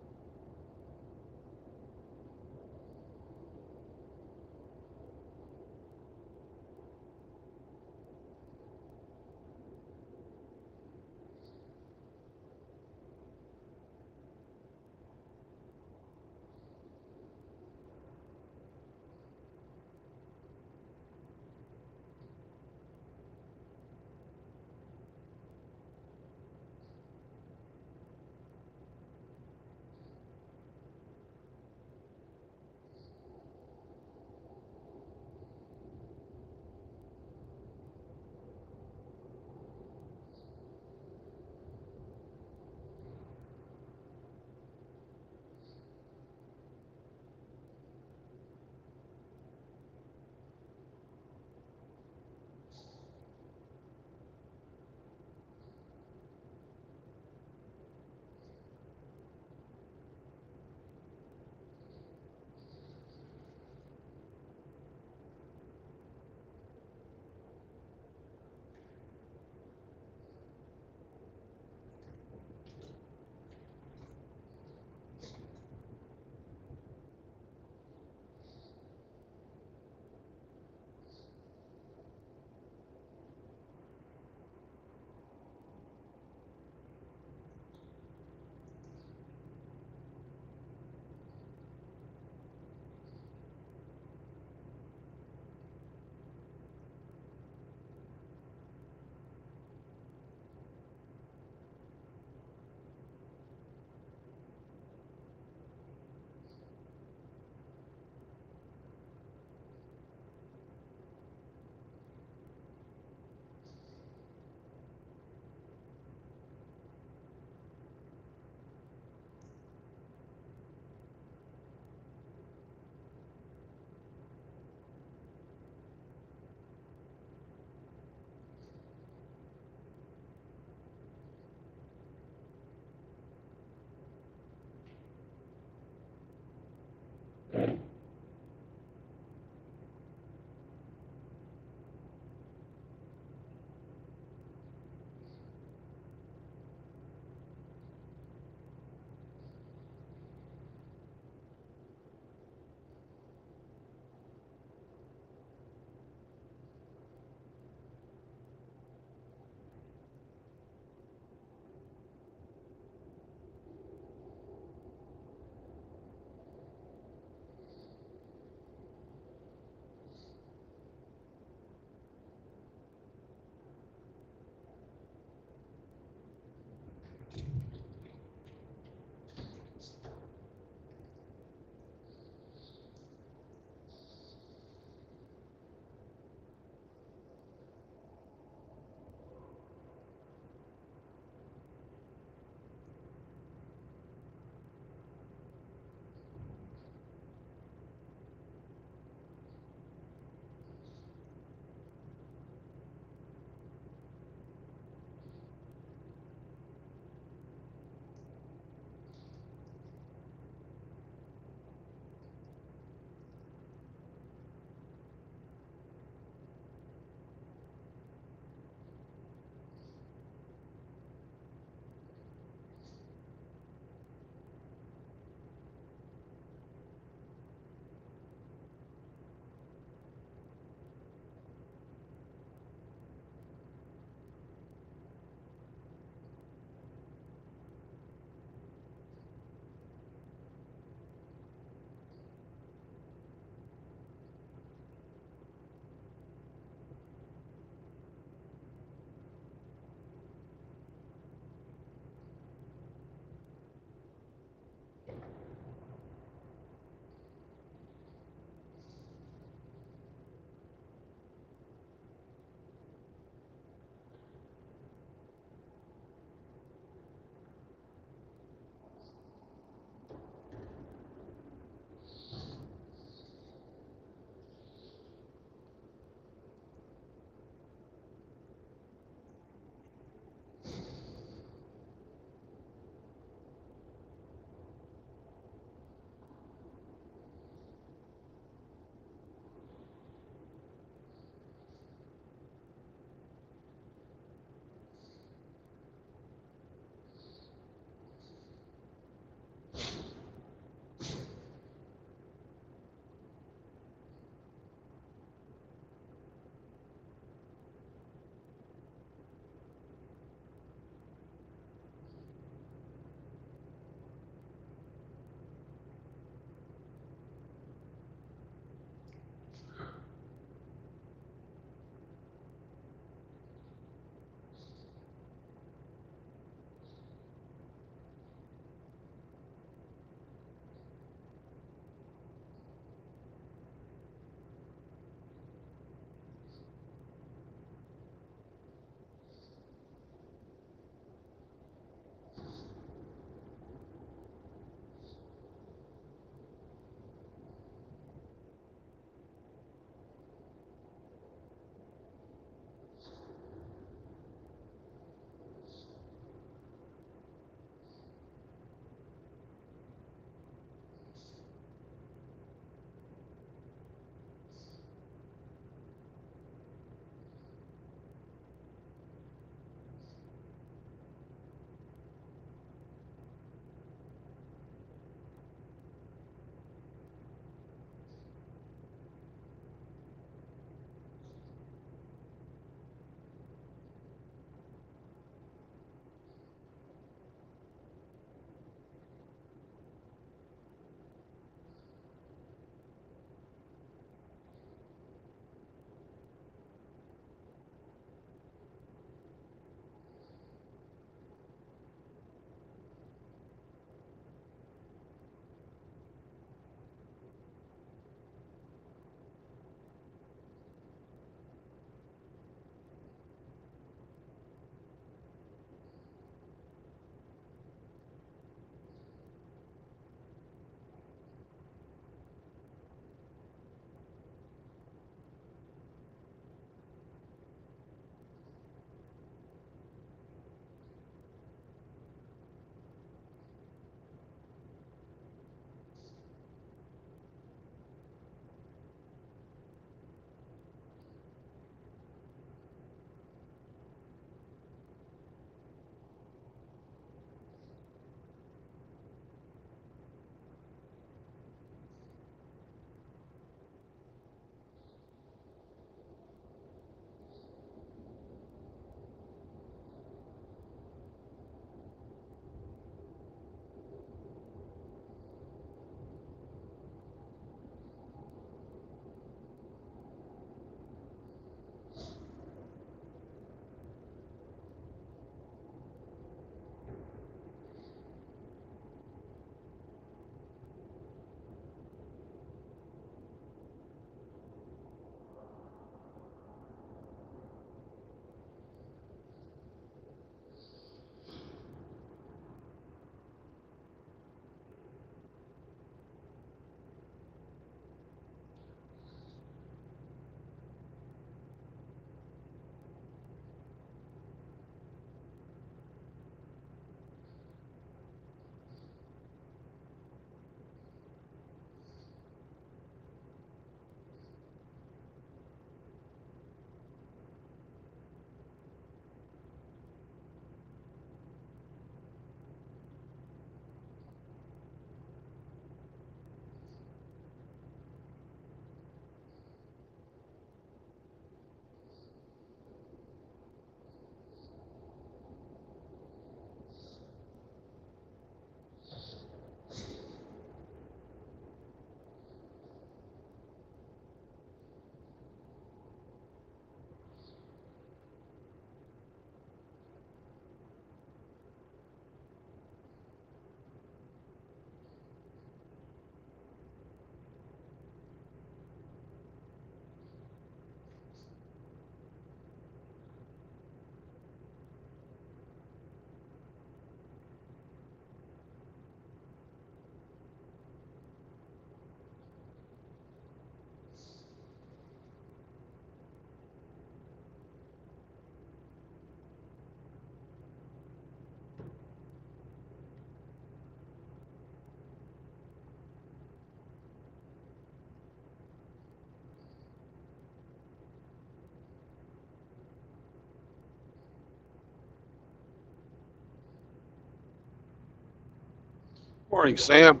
Morning, Sam.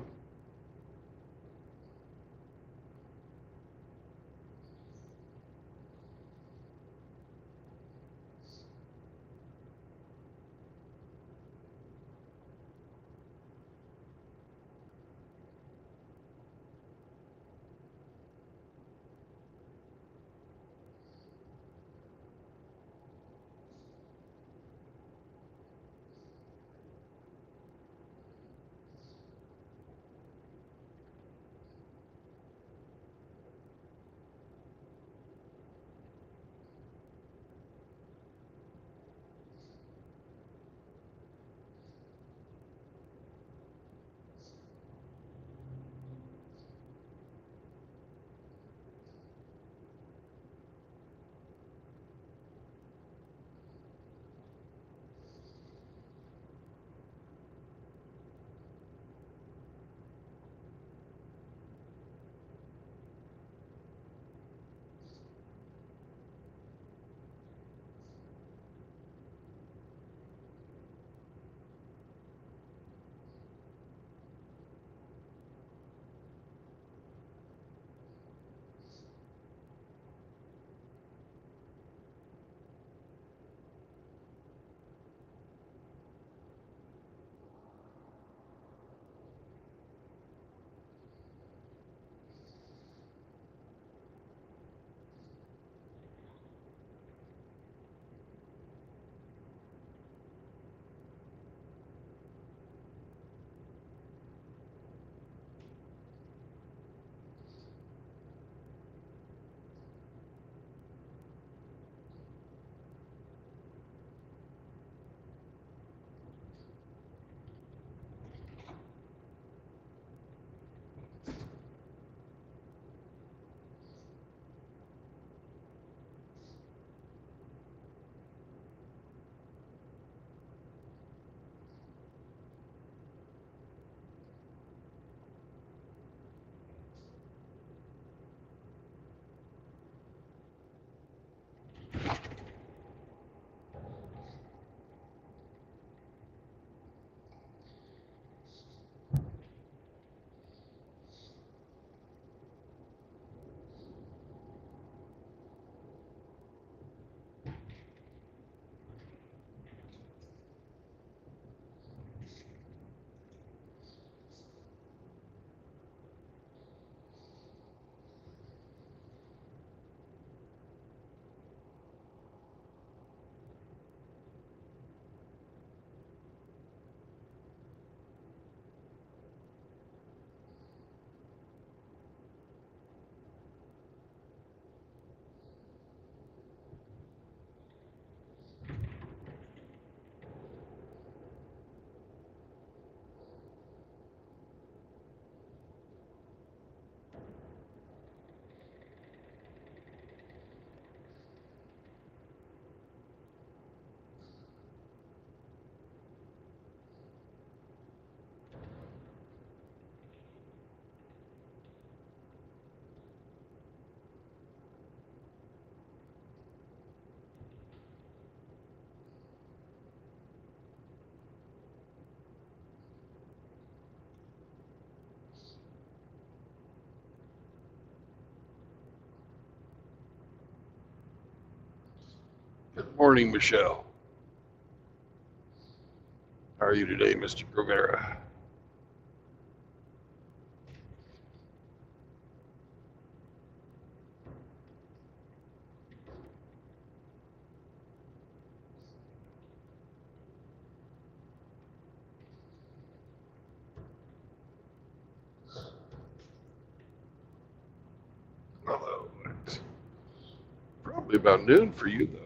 Good morning, Michelle. How are you today, Mr. Provera? Hello. It's probably about noon for you, though.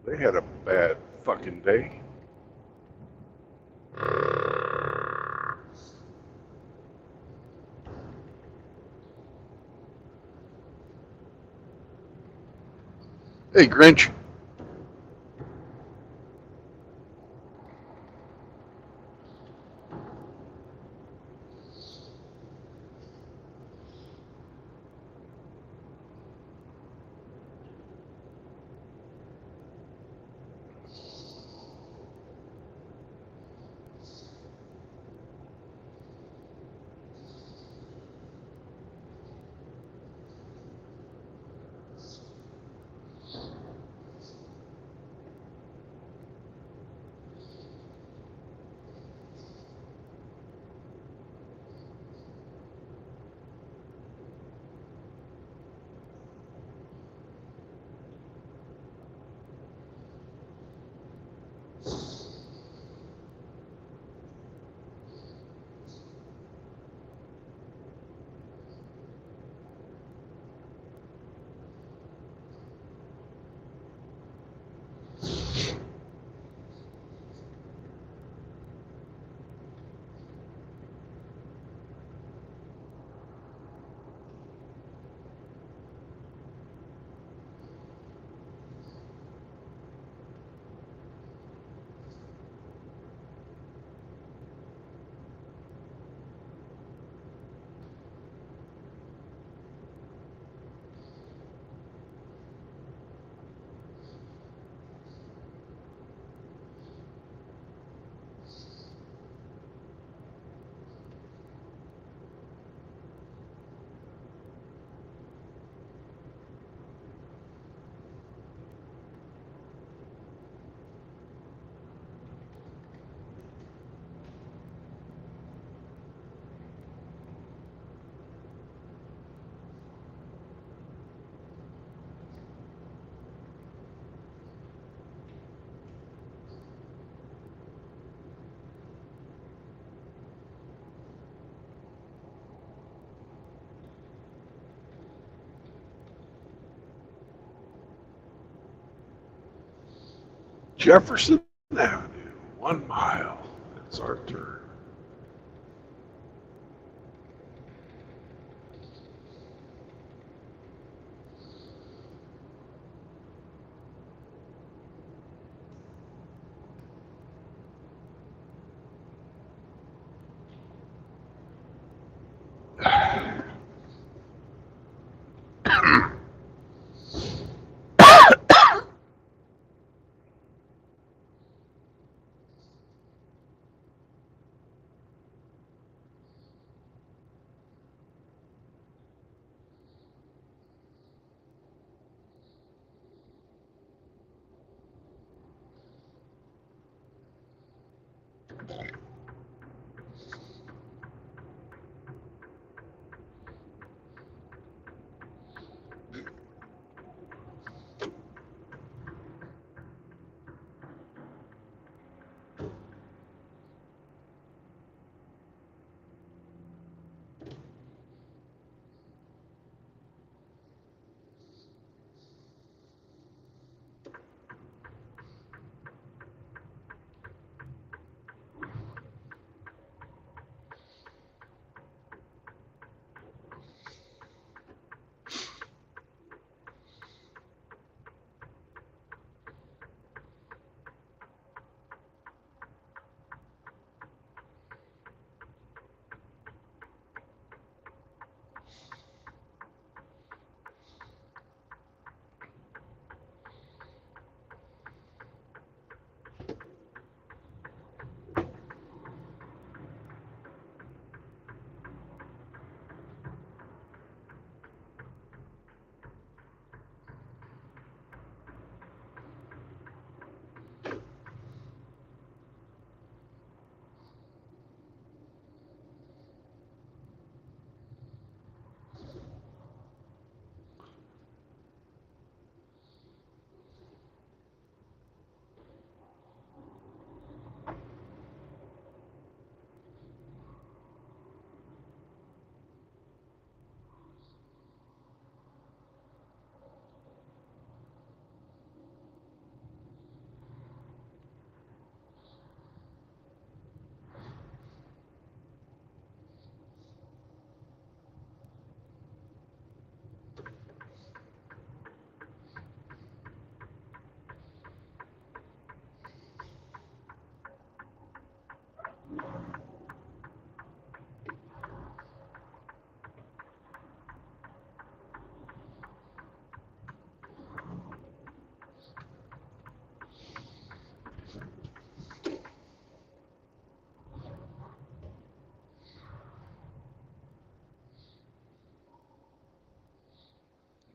They had a bad fucking day. Hey, Grinch. Jefferson Avenue, 1 mile. It's our turn.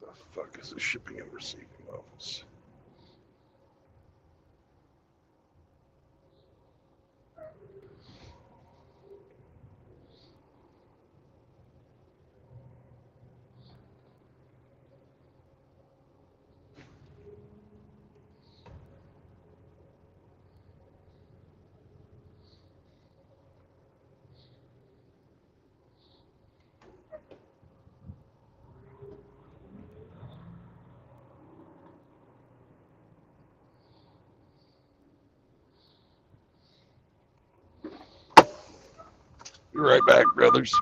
The fuck is the shipping and receiving office? Be right back, brothers.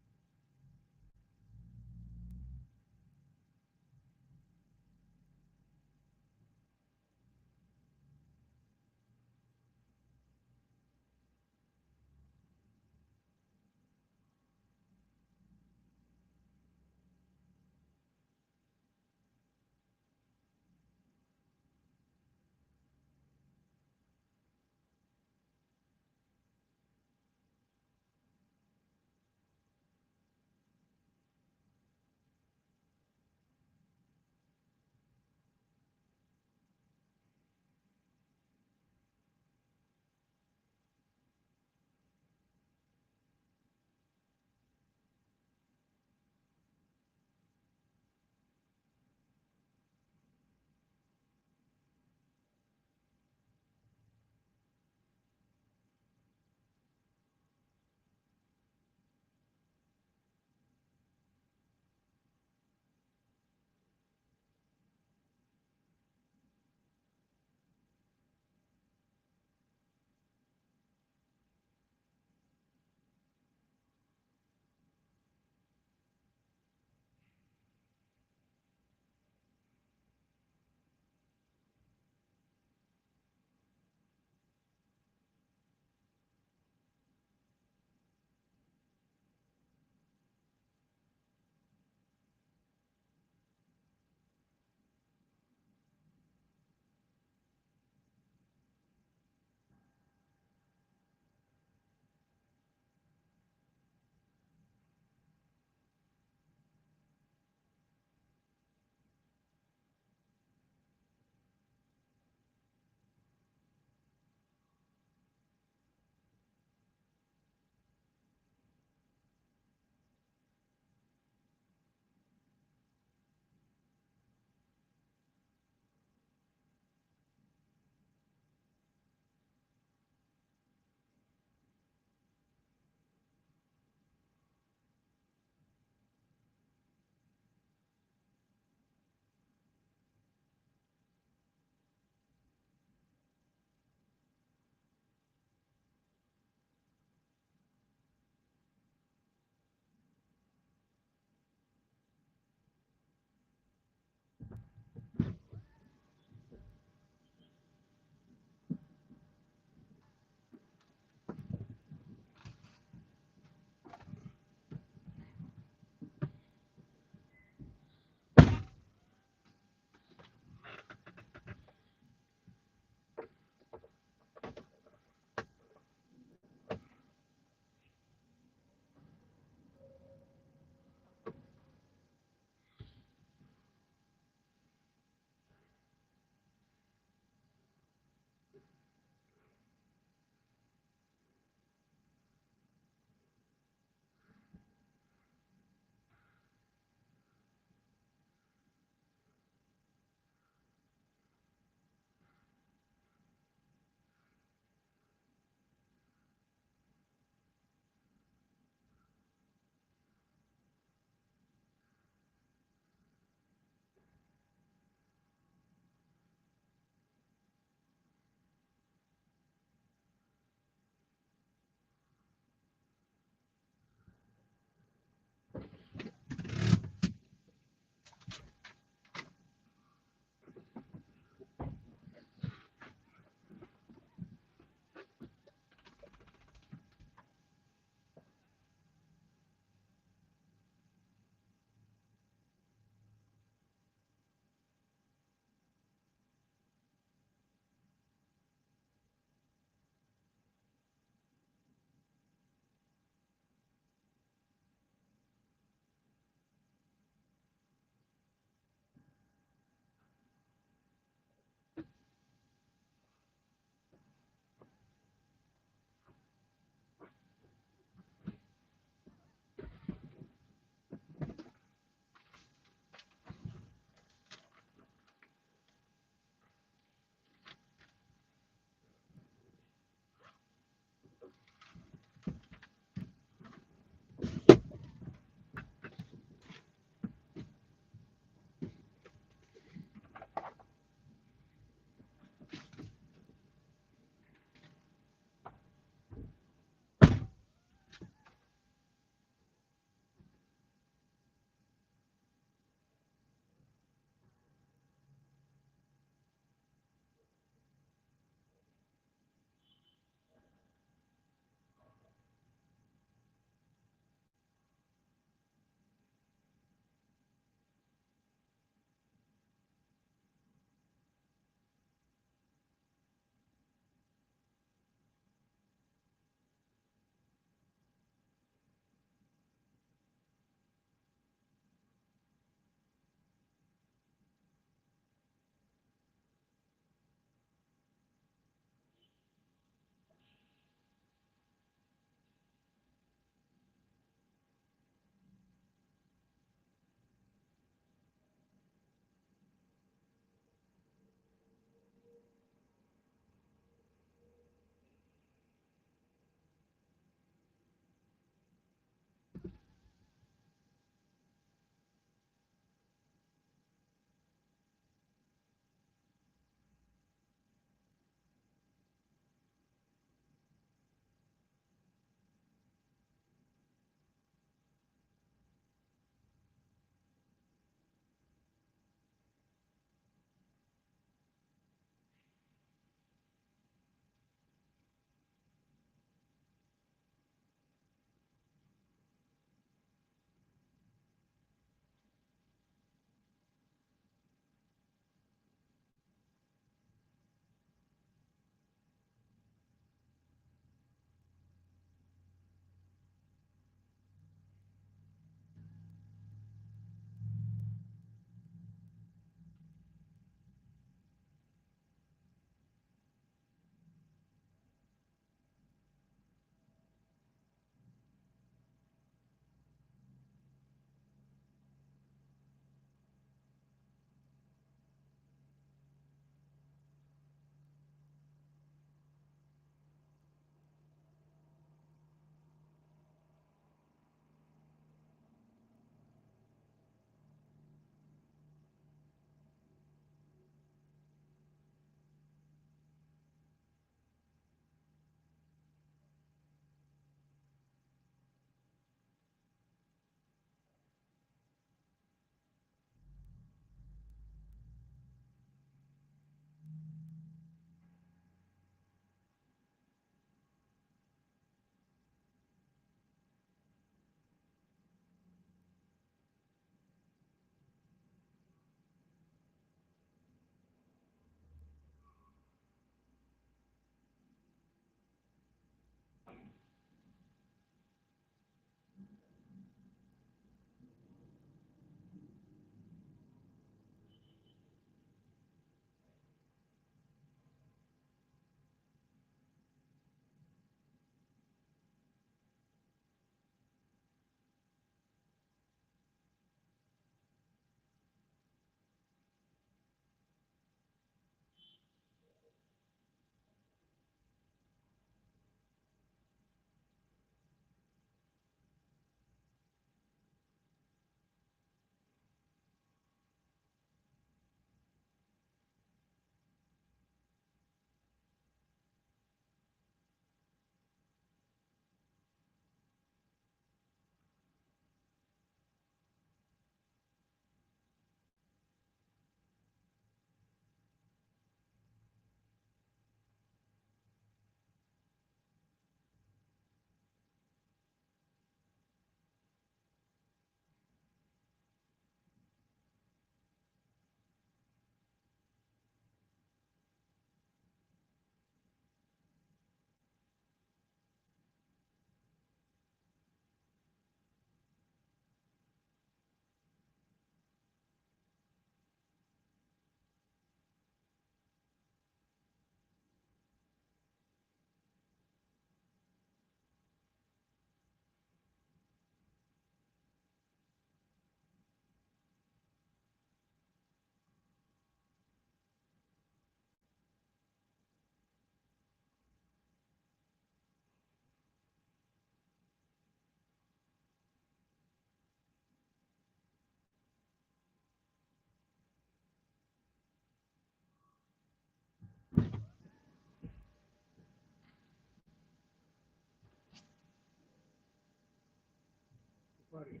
buddy.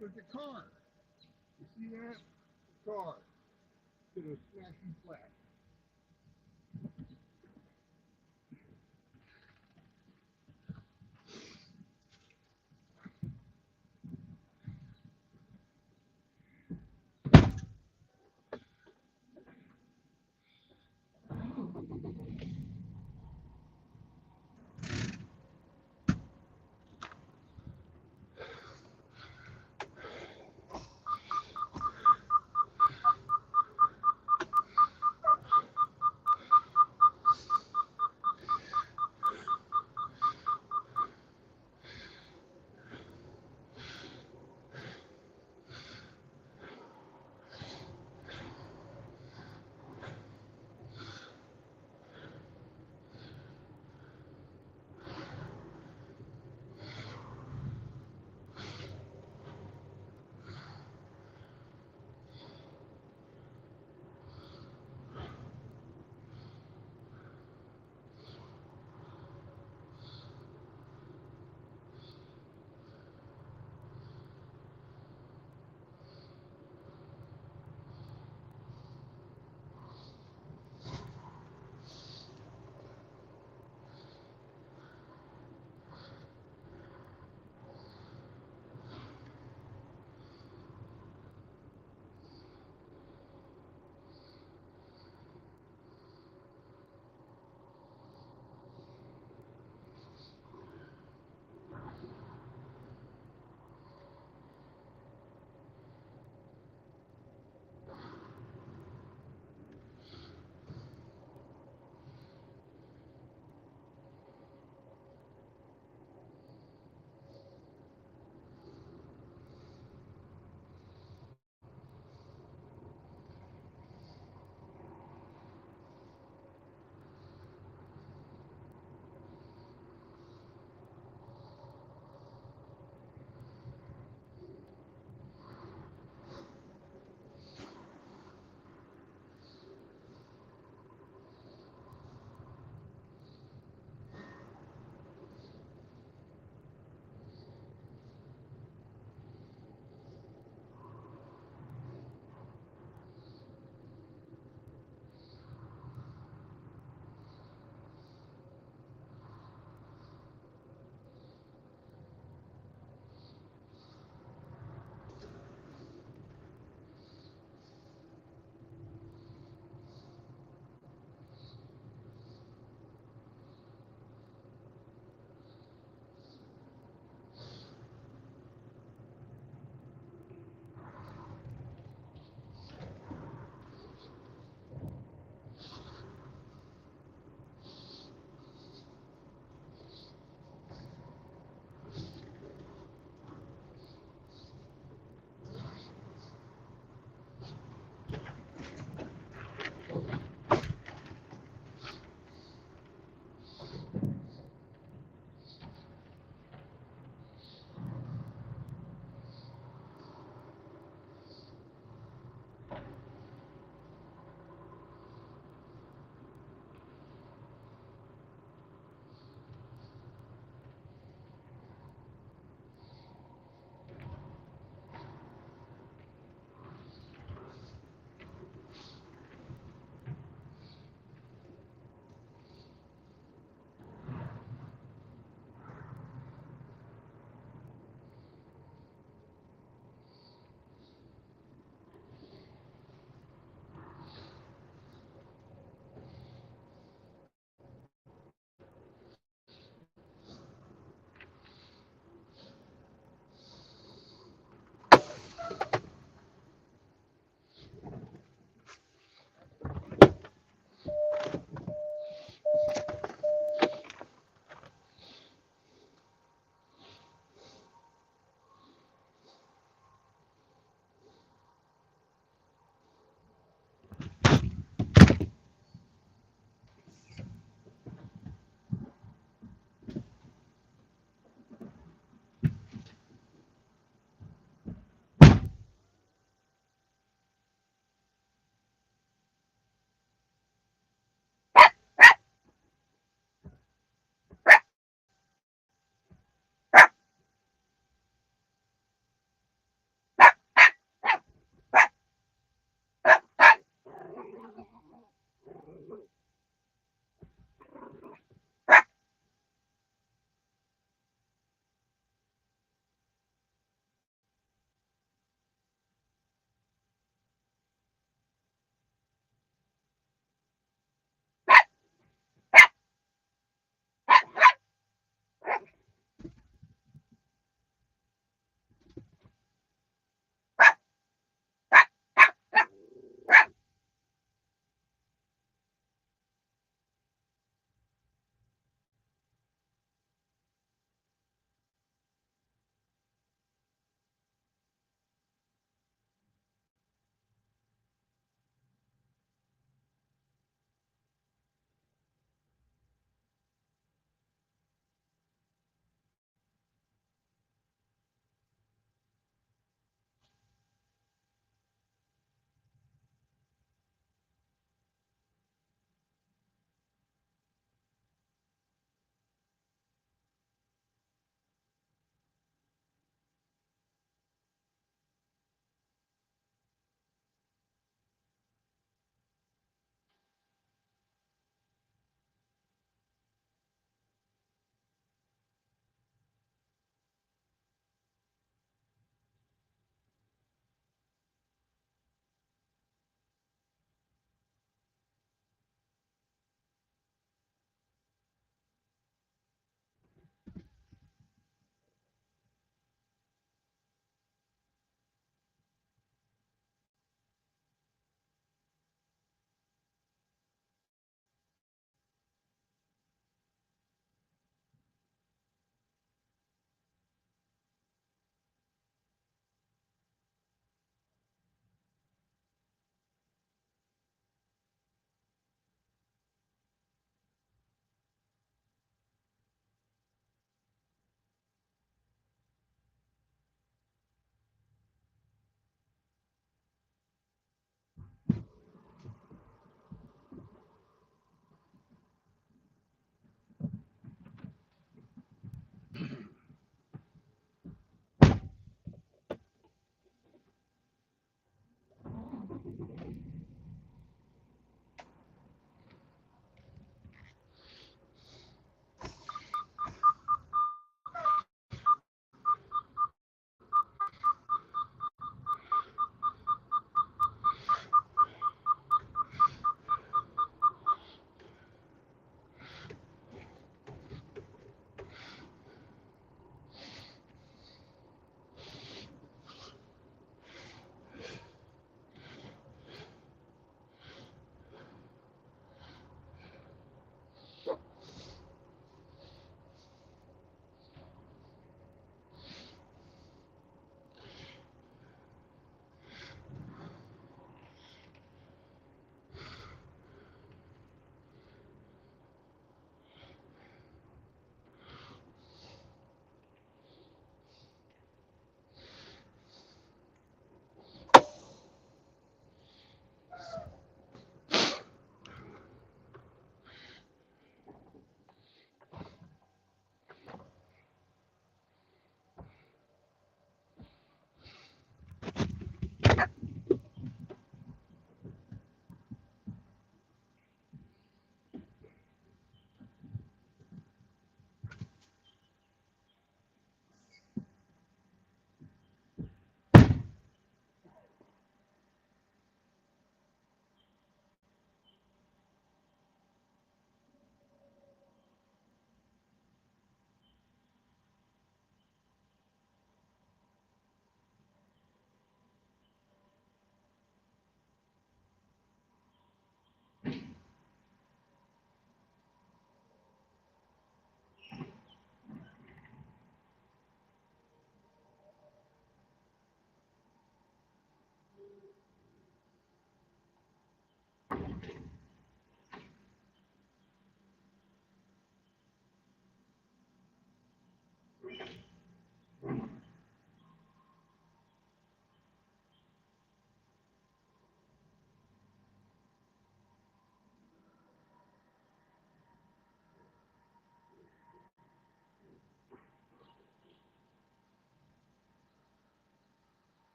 There's a car. You see that? The car. It's gonna smash you flat.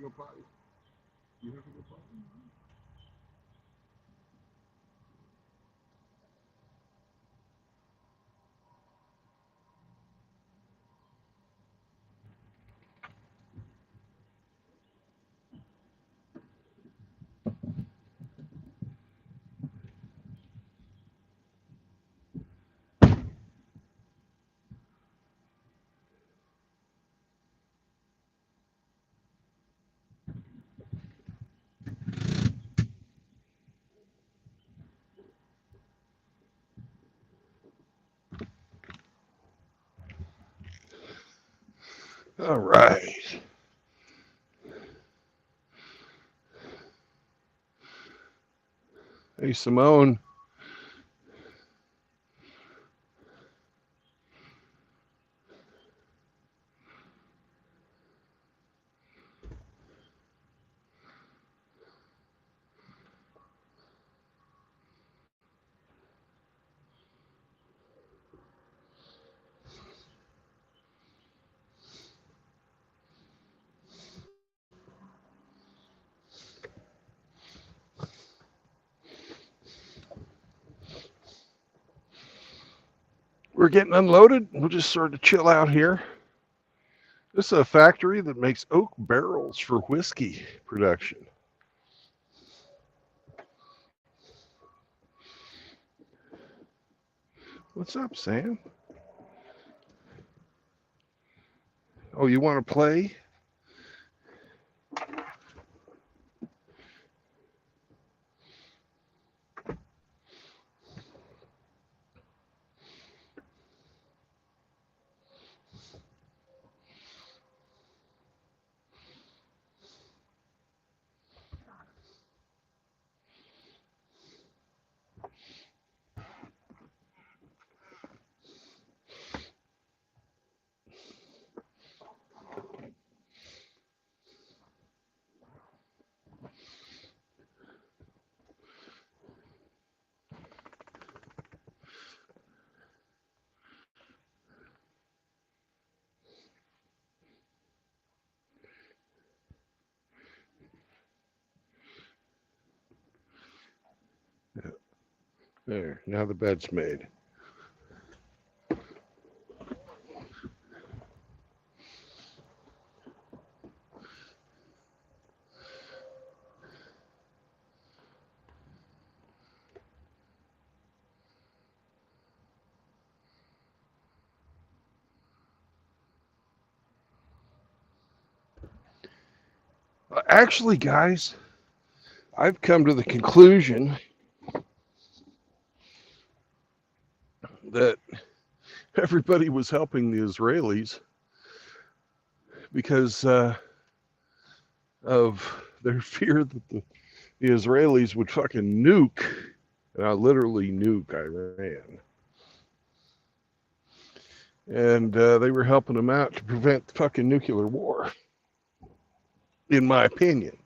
go potty? You have to go potty? All right. Hey, Simone. We're getting unloaded. We'll just sort of chill out here. This is a factory that makes oak barrels for whiskey production. What's up, Sam? Oh, you want to play? Yeah. There, now the bed's made. Actually, guys, I've come to the conclusion that everybody was helping the Israelis because of their fear that the Israelis would fucking nuke, literally nuke Iran. And they were helping them out to prevent the fucking nuclear war, in my opinion.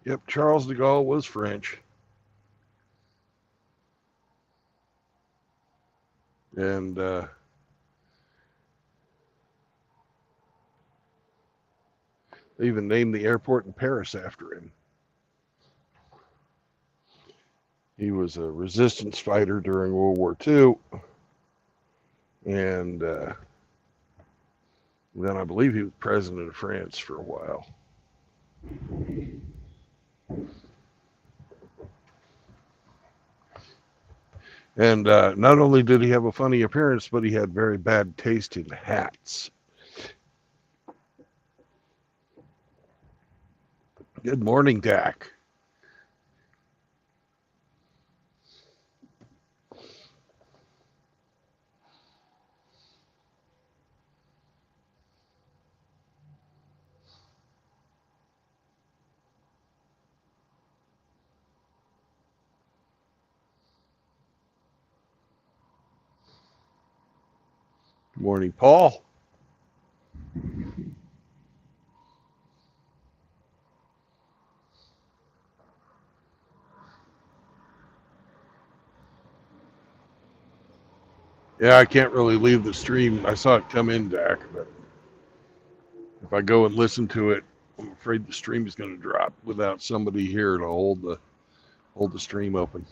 Yep, Charles de Gaulle was French. And they even named the airport in Paris after him. He was a resistance fighter during World War II. And then I believe he was president of France for a while. And not only did he have a funny appearance, but he had very bad taste in hats. Good morning, Dak. Good morning, Paul. Yeah, I can't really leave the stream. I saw it come in, Dak, but if I go and listen to it, I'm afraid the stream is going to drop without somebody here to hold the stream open.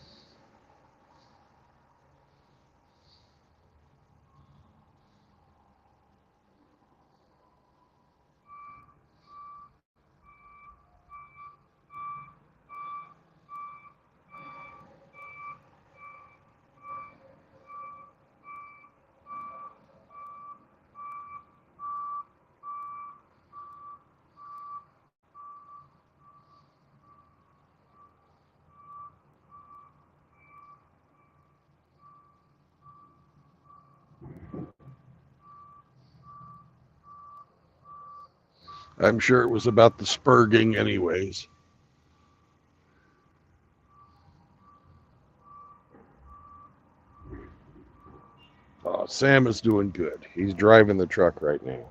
I'm sure it was about the spurging anyways. Sam is doing good. He's driving the truck right now.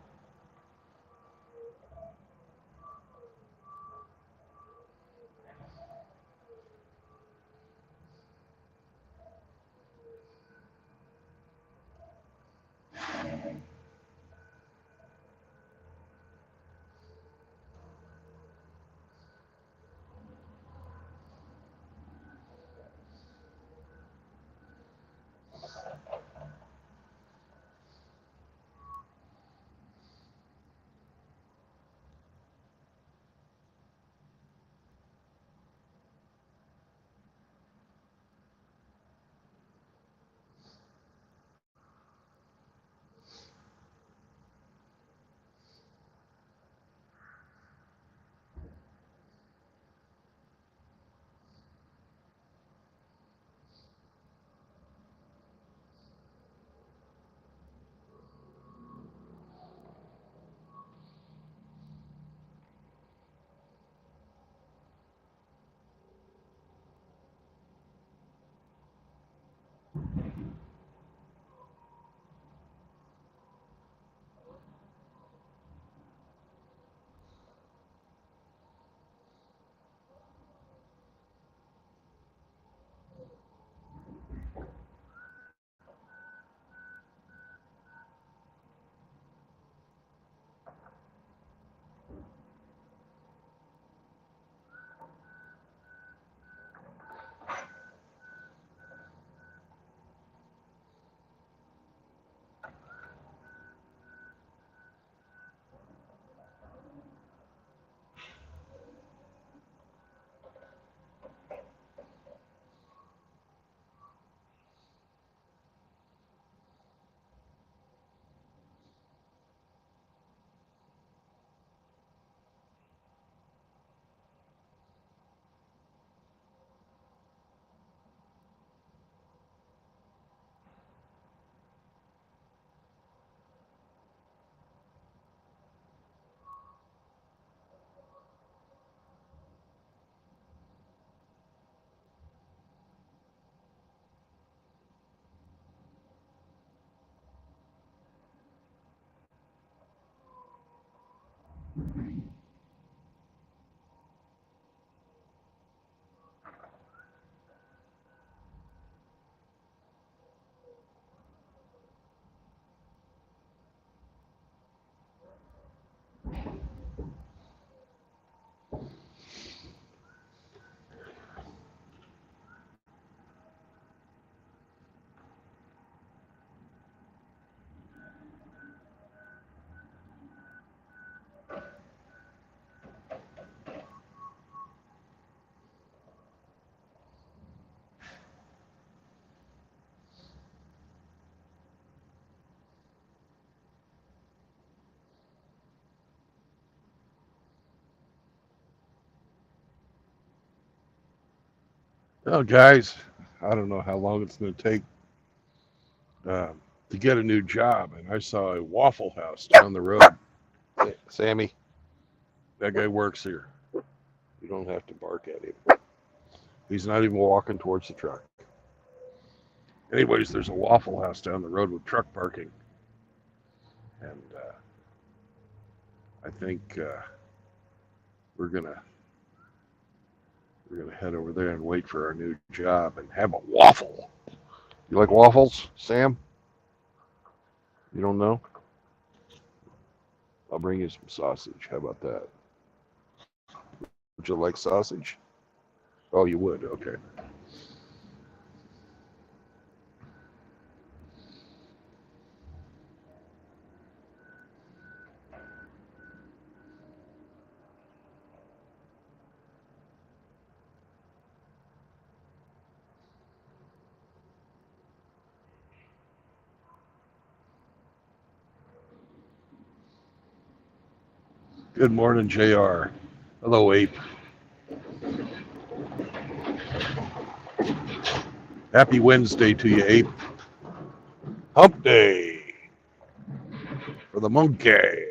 Oh, guys, I don't know how long it's going to take to get a new job, and I saw a Waffle House down the road. Sammy, that guy works here. You don't have to bark at him. He's not even walking towards the truck. Anyways, there's a Waffle House down the road with truck parking, and I think we're gonna head over there and wait for our new job and have a waffle. You like waffles, Sam? You don't know? I'll bring you some sausage. How about that? Would you like sausage? Oh, you would? Okay. Good morning, JR. Hello, Ape. Happy Wednesday to you, Ape. Hump Day for the monkey.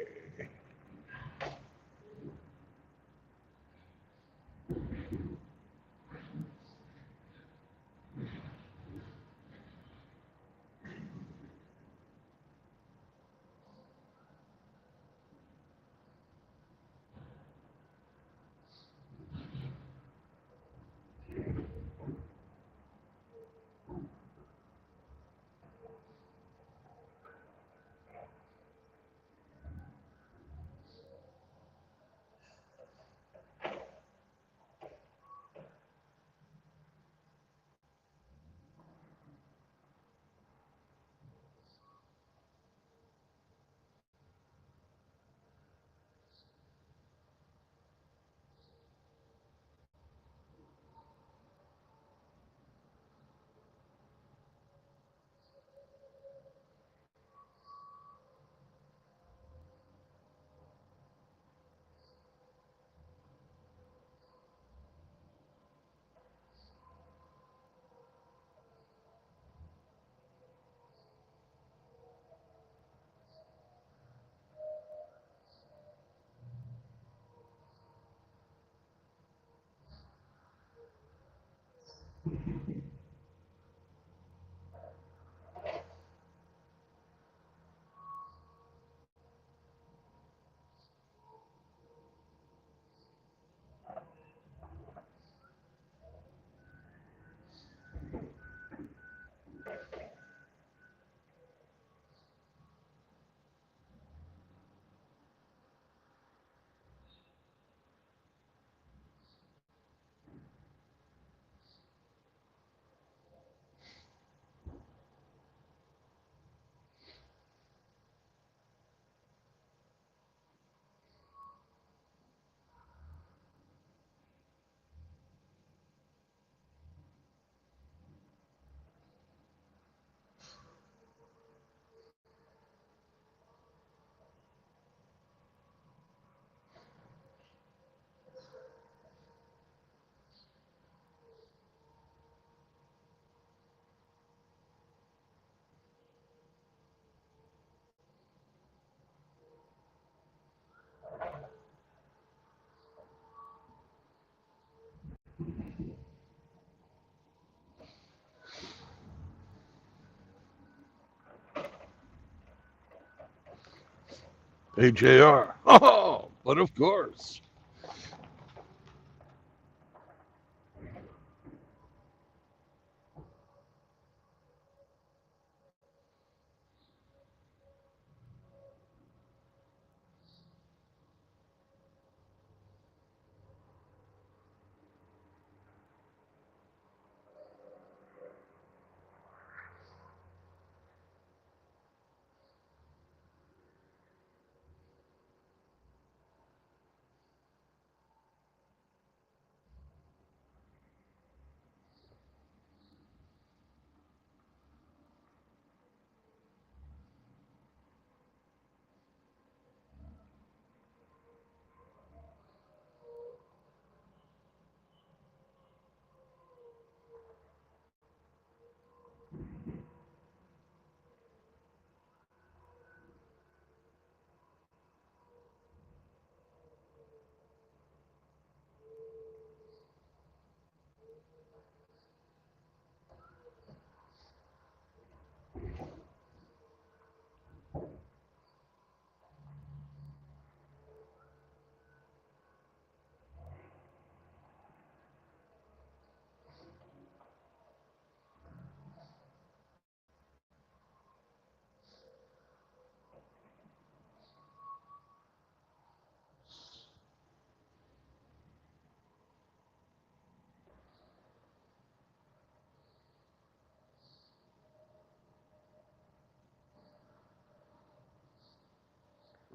Hey, JR. Oh, but of course.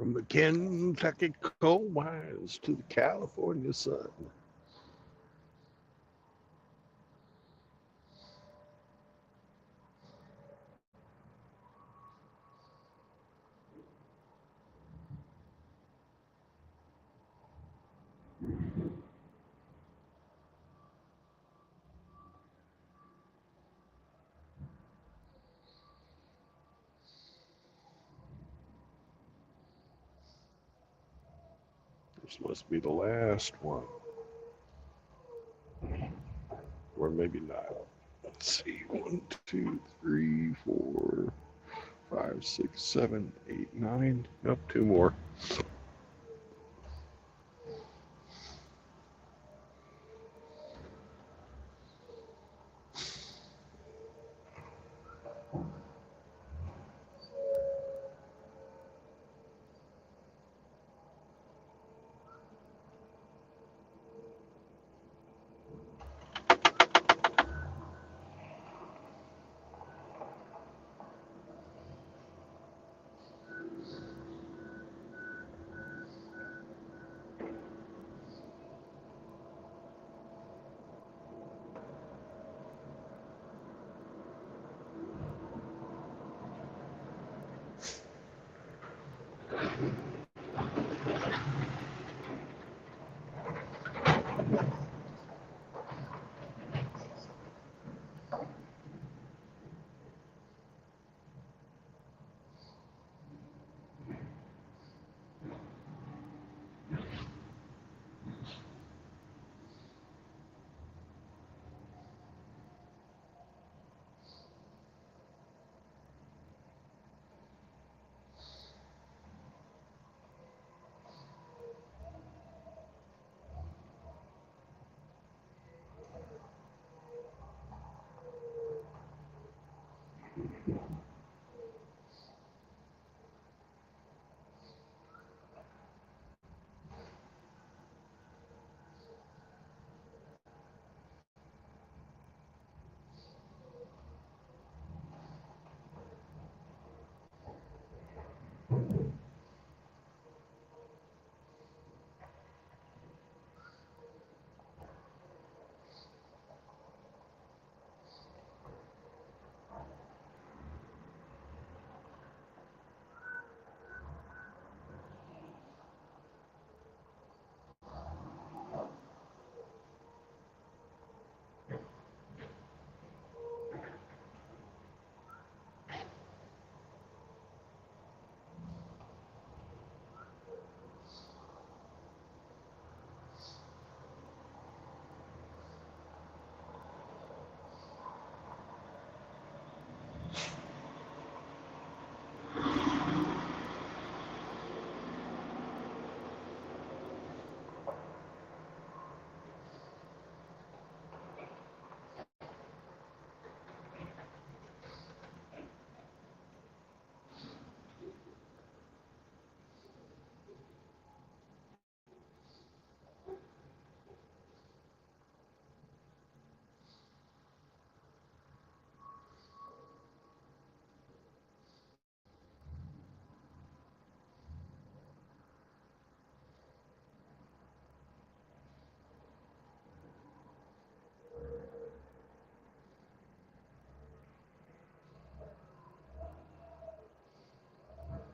From the Kentucky coal mines to the California sun. This must be the last one. Or maybe not. Let's see. 1, 2, 3, 4, 5, 6, 7, 8, 9. Nope, 2 more.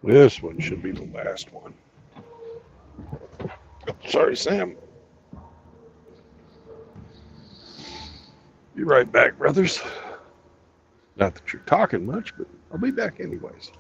This one should be the last one. Oh, sorry, Sam. Be right back, brothers. Not that you're talking much, but I'll be back anyways.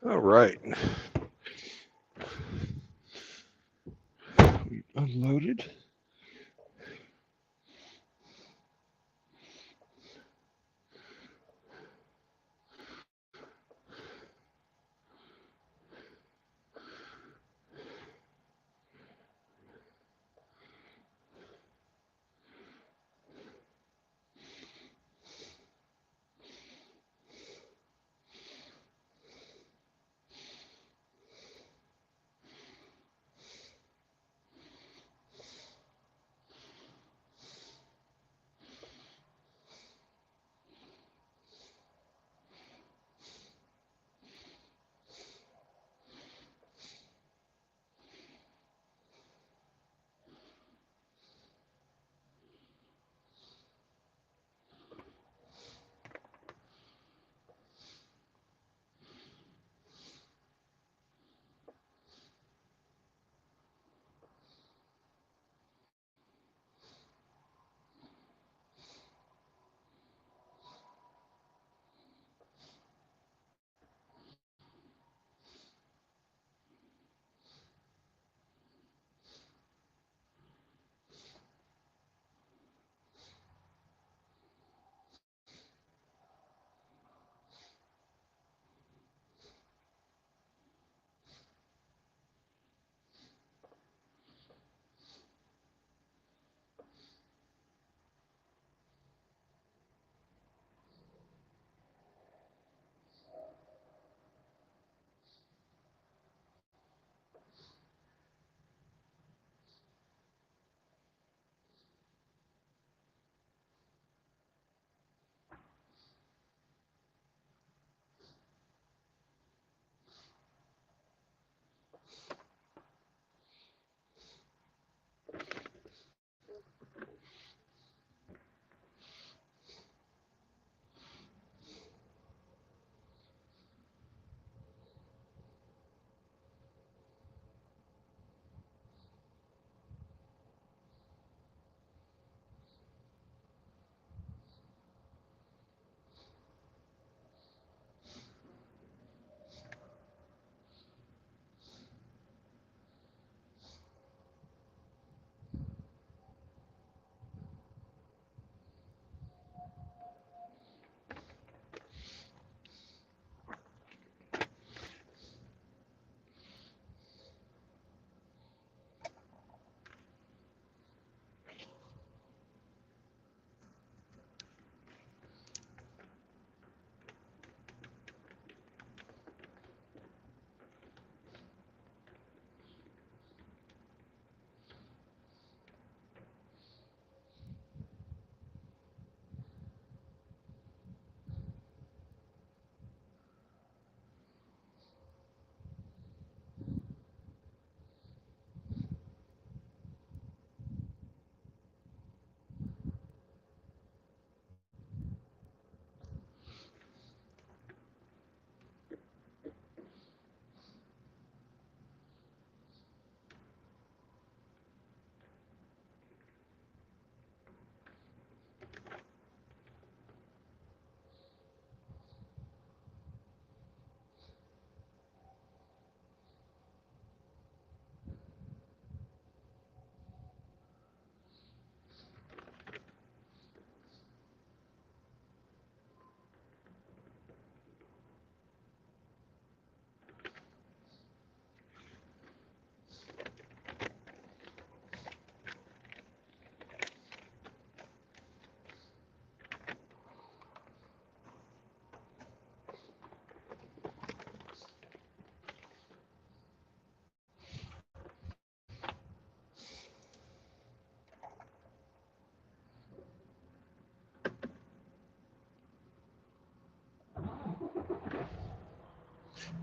All right. We unloaded.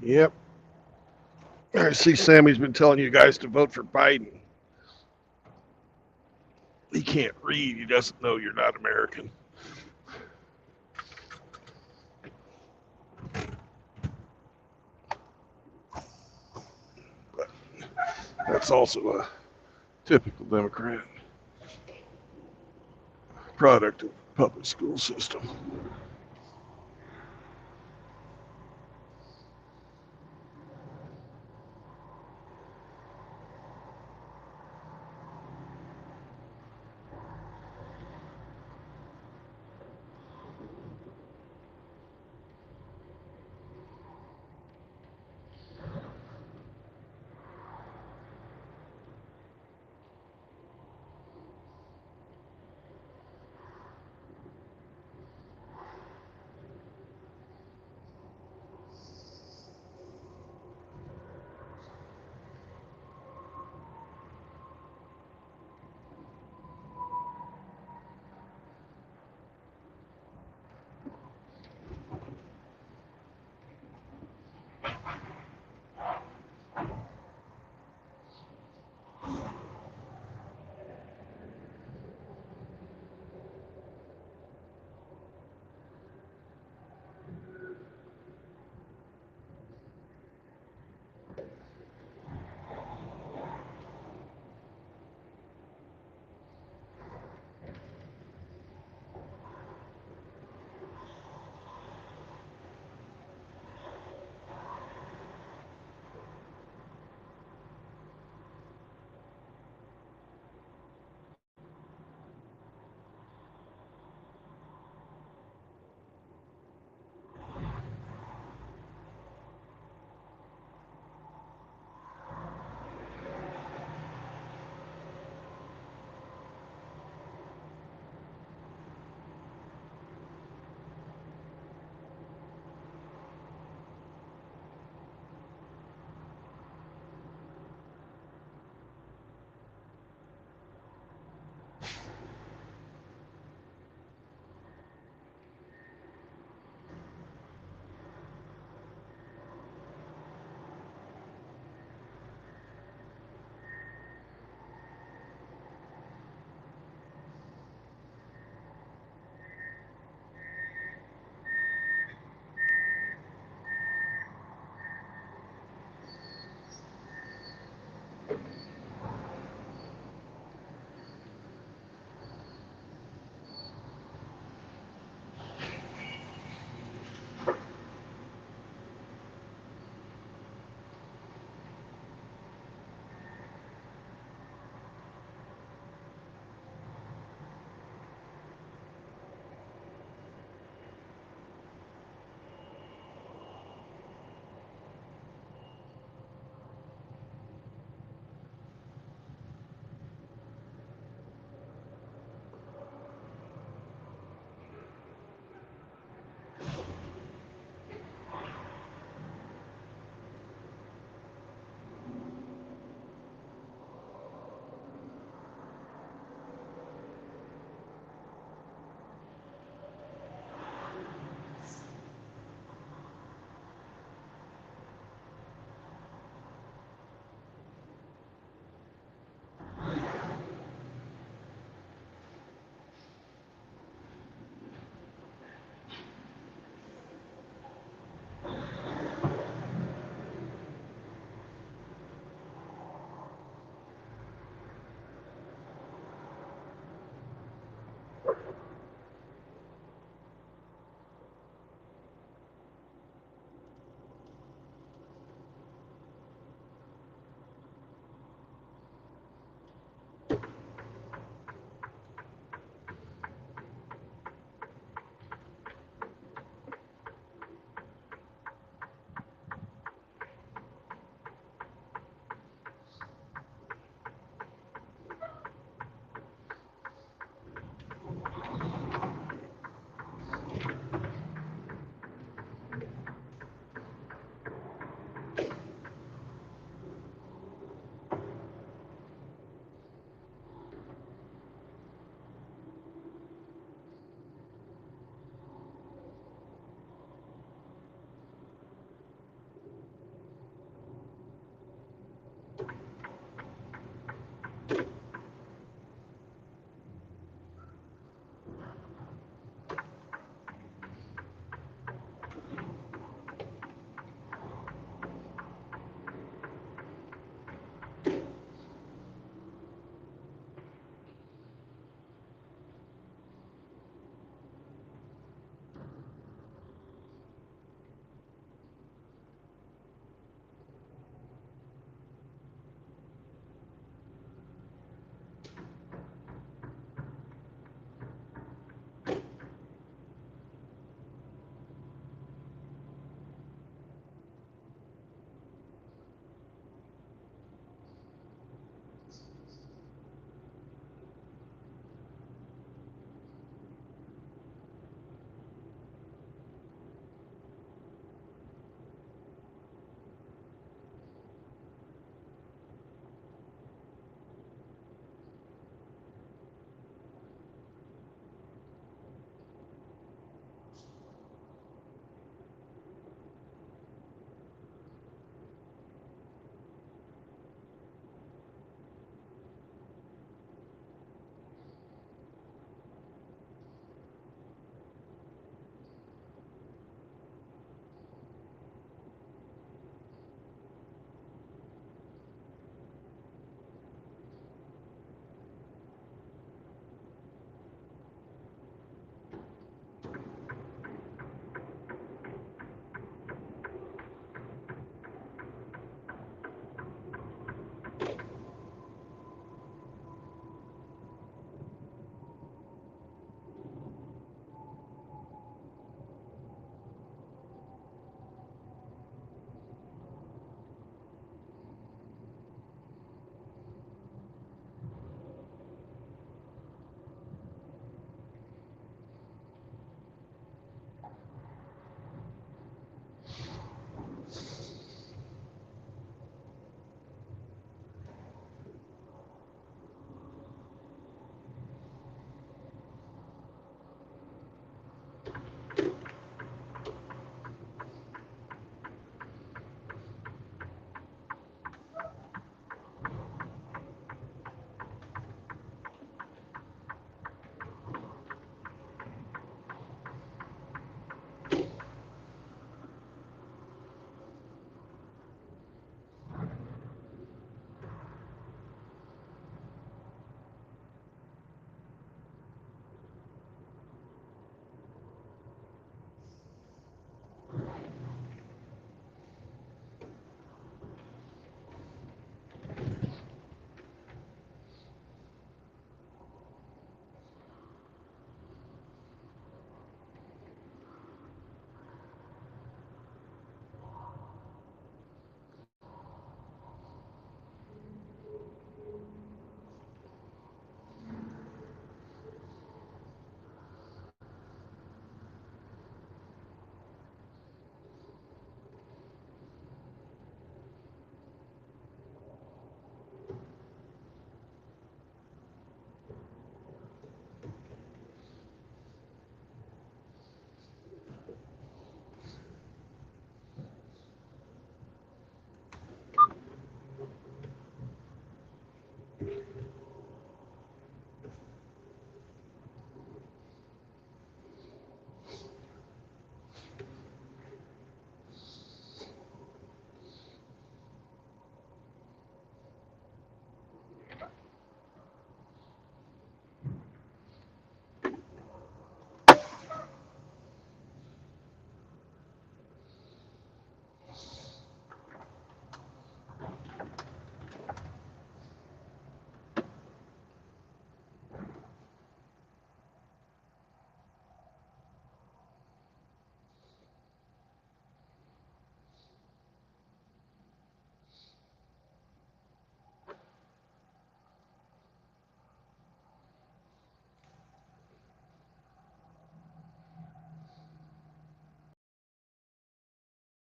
Yep. I see Sammy's been telling you guys to vote for Biden. He can't read. He doesn't know you're not American. But that's also a typical Democrat product of the public school system.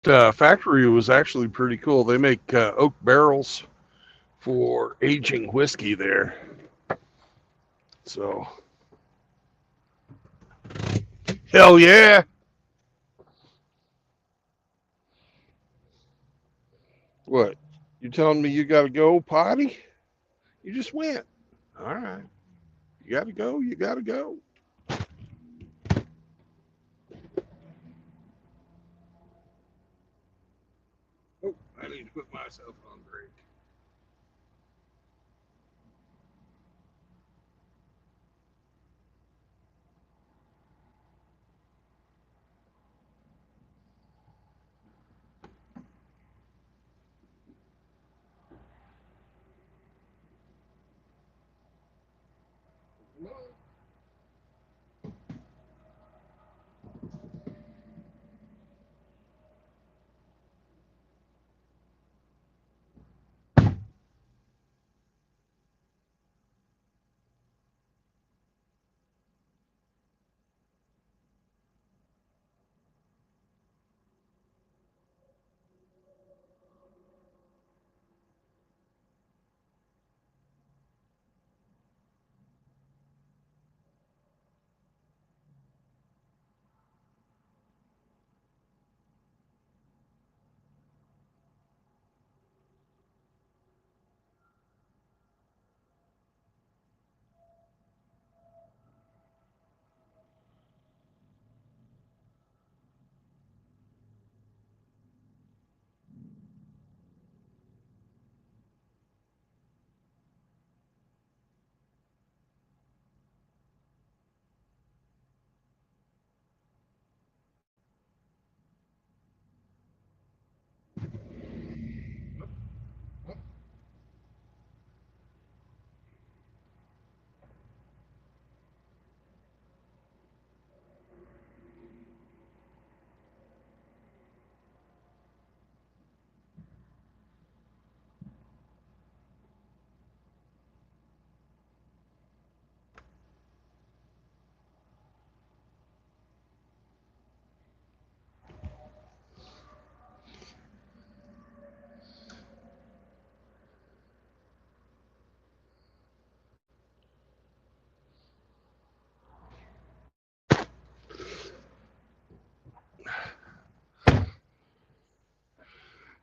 factory was actually pretty cool. They make oak barrels for aging whiskey there. So, hell yeah. What? You telling me you got to go potty? You just went. All right. You got to go. You got to go. Oh, I need to put myself on break.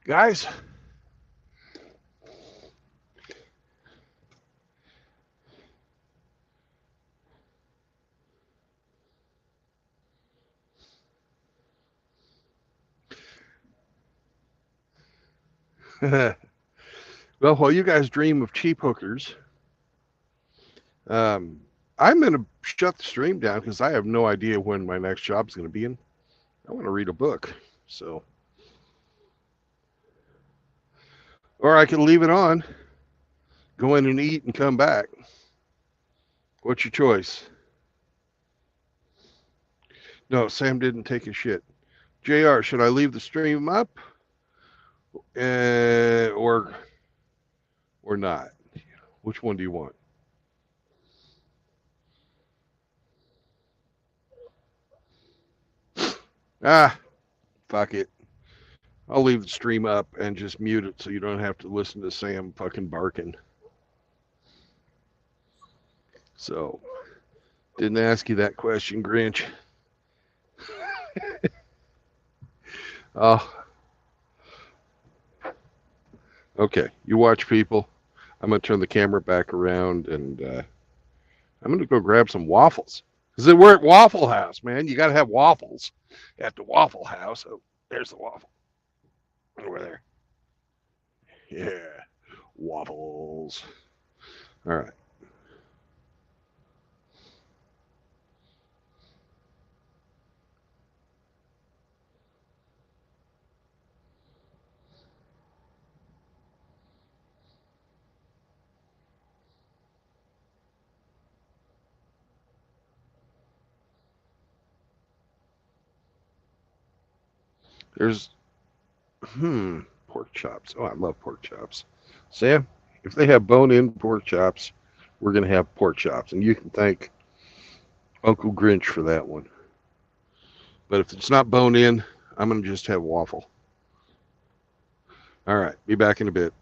Guys, well, while you guys dream of cheap hookers, I'm going to shut the stream down because I have no idea when my next job's going to be in. I want to read a book. So, or I can leave it on, go in and eat and come back. What's your choice? No, Sam didn't take a shit. JR, should I leave the stream up or not? Which one do you want? Ah, fuck it. I'll leave the stream up and just mute it so you don't have to listen to Sam fucking barking. So, didn't ask you that question, Grinch. Oh, okay. You watch, people. I'm going to turn the camera back around and I'm going to go grab some waffles. Because we're at Waffle House, man. You got to have waffles at the Waffle House. Oh, there's the waffle. Over there. Yeah. Waffles. All right. There's pork chops. Oh, I love pork chops. Sam, if they have bone-in pork chops, we're going to have pork chops. And you can thank Uncle Grinch for that one. But if it's not bone-in, I'm going to just have waffle. All right. Be back in a bit.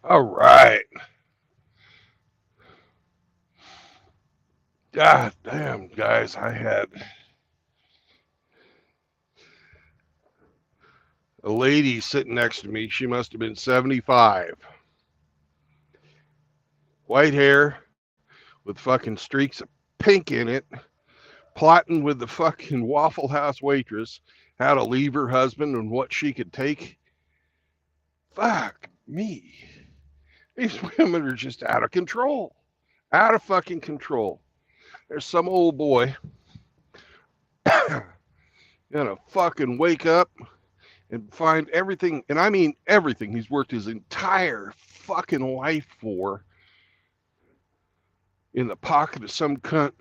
All right. God damn, guys, I had a lady sitting next to me. She must have been 75. White hair with fucking streaks of pink in it, plotting with the fucking Waffle House waitress how to leave her husband and what she could take. Fuck me. These women are just out of control. Out of fucking control. There's some old boy gonna fucking wake up and find everything, and I mean everything he's worked his entire fucking life for in the pocket of some cunt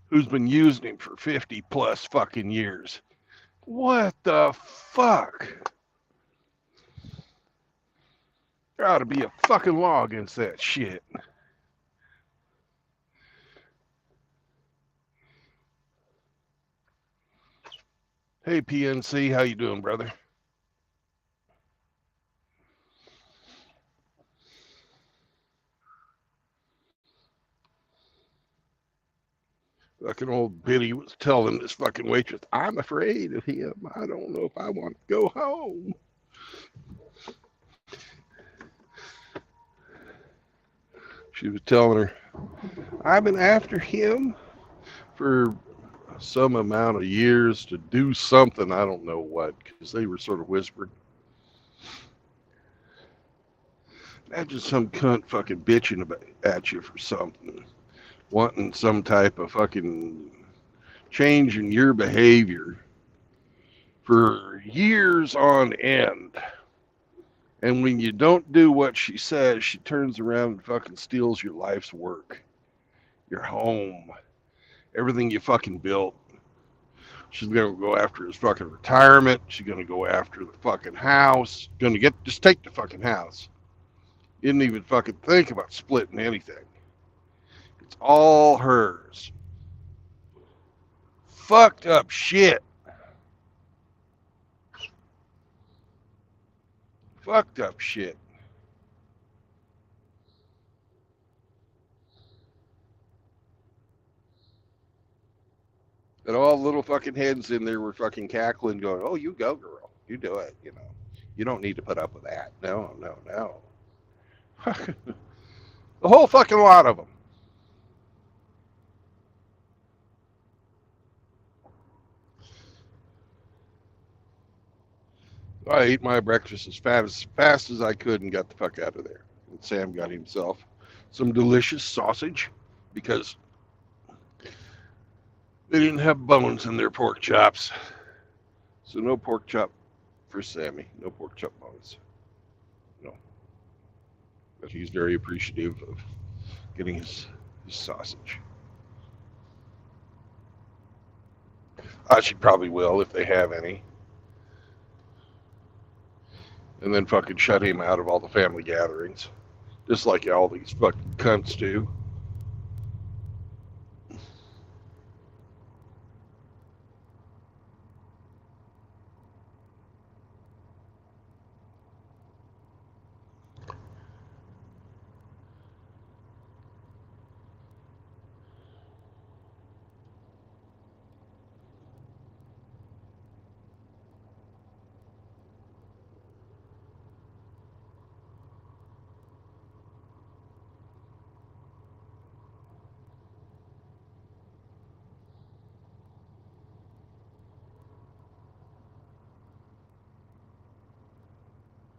who's been using him for 50 plus fucking years. What the fuck? There ought to be a fucking law against that shit. Hey PNC, how you doing, brother? Fucking old Biddy was telling this fucking waitress, I'm afraid of him. I don't know if I want to go home. She was telling her, I've been after him for some amount of years to do something. I don't know what, because they were sort of whispered. Imagine some cunt fucking bitching at you for something, wanting some type of fucking change in your behavior for years on end. And when you don't do what she says, she turns around and fucking steals your life's work, your home, everything you fucking built. She's gonna go after his fucking retirement. She's gonna go after the fucking house. Just take the fucking house. You didn't even fucking think about splitting anything. It's all hers. Fucked up shit. Fucked up shit. And all the little fucking heads in there were fucking cackling, going, oh, you go, girl. You do it, you know. You don't need to put up with that. No, no, no. The whole fucking lot of them. I ate my breakfast as fast as I could and got the fuck out of there. And Sam got himself some delicious sausage because they didn't have bones in their pork chops. So no pork chop for Sammy. No pork chop bones. No. But he's very appreciative of getting his sausage. She probably will if they have any. And then fucking shut him out of all the family gatherings. Just like all these fucking cunts do.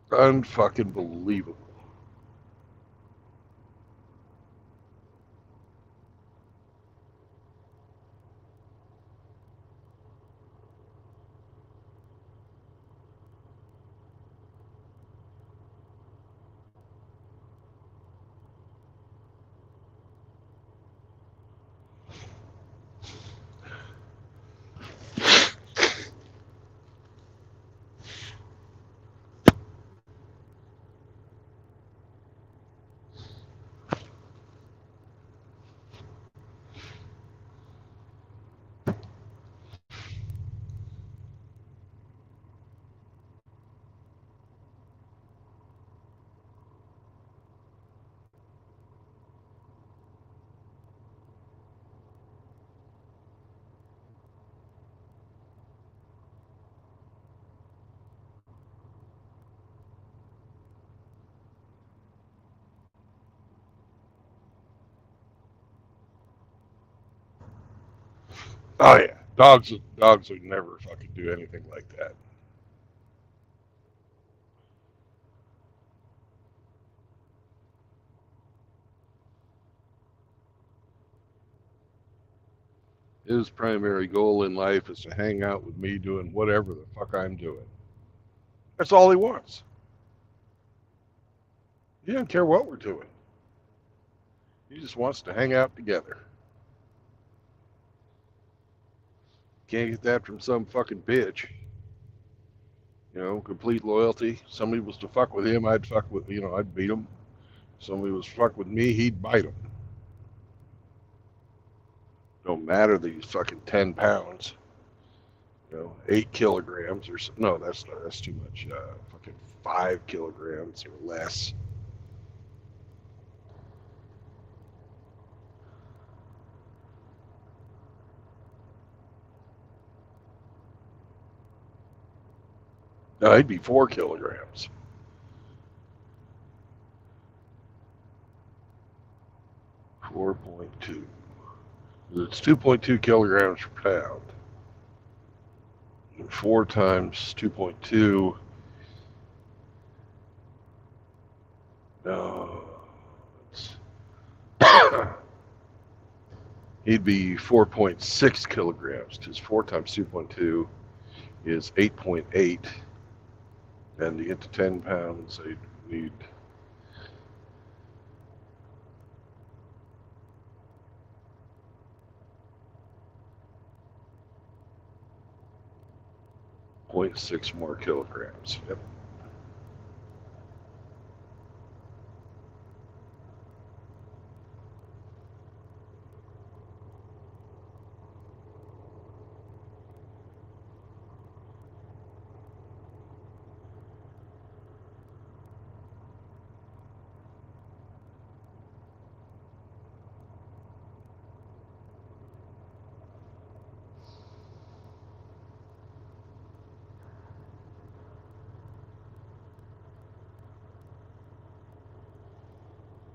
Unfucking believable. Oh yeah, dogs would never fucking do anything like that. His primary goal in life is to hang out with me doing whatever the fuck I'm doing. That's all he wants. He doesn't care what we're doing. He just wants to hang out together. Can't get that from some fucking bitch. You know, complete loyalty. Somebody was to fuck with him, I'd fuck with, I'd beat him. Somebody was to fuck with me, he'd bite him. Don't matter that he's fucking 10 pounds. 8 kilograms or so. No, that's too much. Fucking 5 kilograms or less. No, he'd be 4 kilograms. .2. It's 2.2 kilograms per pound. And 4 times 2.2. No, he'd be 4.6 kilograms because 4 times 2.2 is 8.8. And to get to 10 pounds, I'd need 0.6 more kilograms. Yep.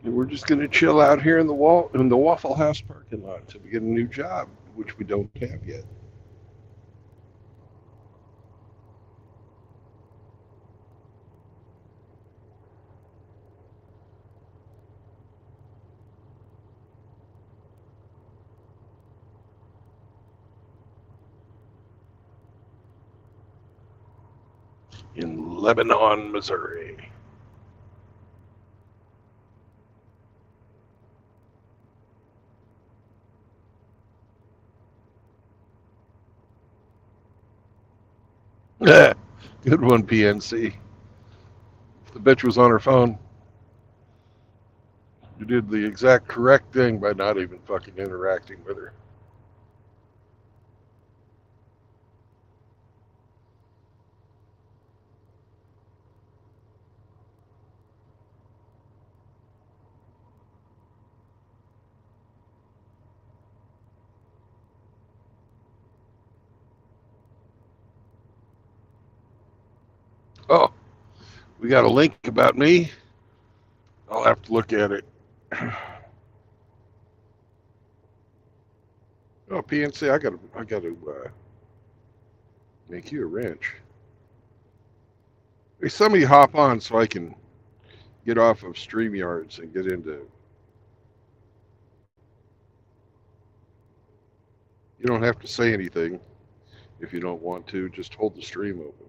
And we're just going to chill out here in the Waffle House parking lot until we get a new job, which we don't have yet. In Lebanon, Missouri. Good one, PNC. The bitch was on her phone. You did the exact correct thing by not even fucking interacting with her. Oh, we got a link about me. I'll have to look at it. Oh, PNC, I gotta make you a wrench. Hey, somebody hop on so I can get off of StreamYards and get into. You don't have to say anything if you don't want to. Just hold the stream open.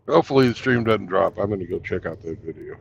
Hopefully the stream doesn't drop. I'm going to go check out that video.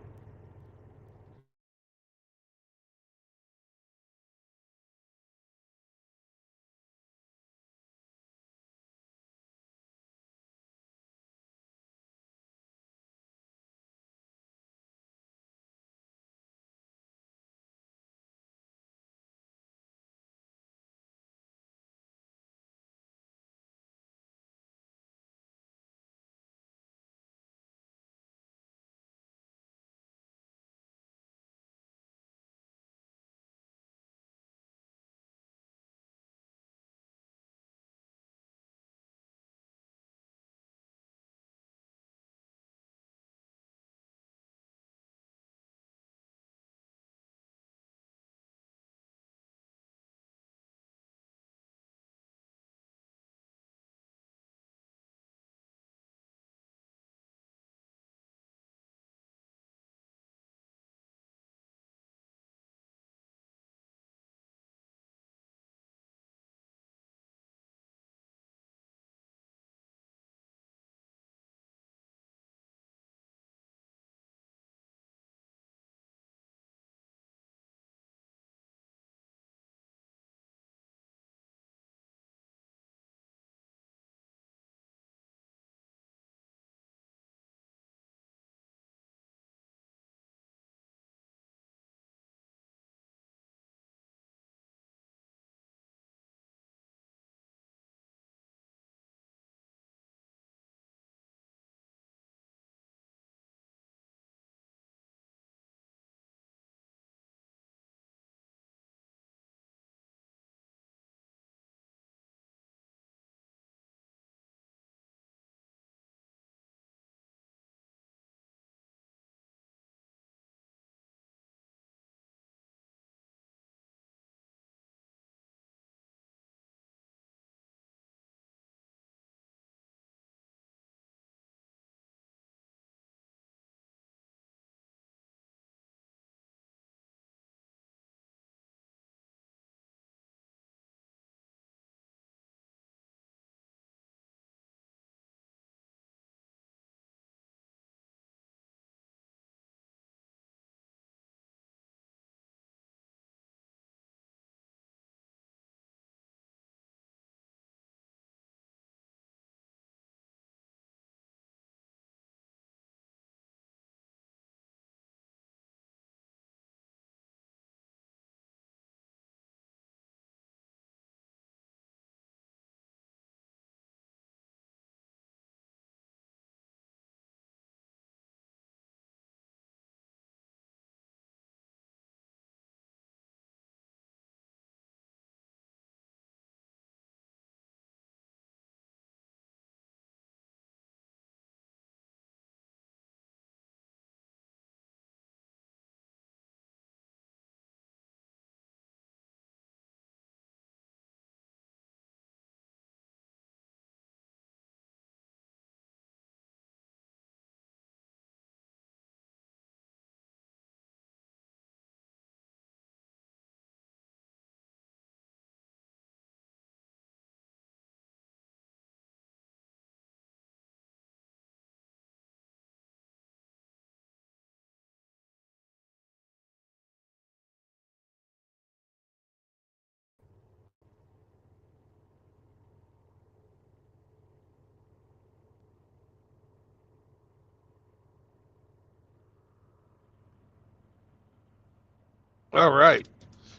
All right.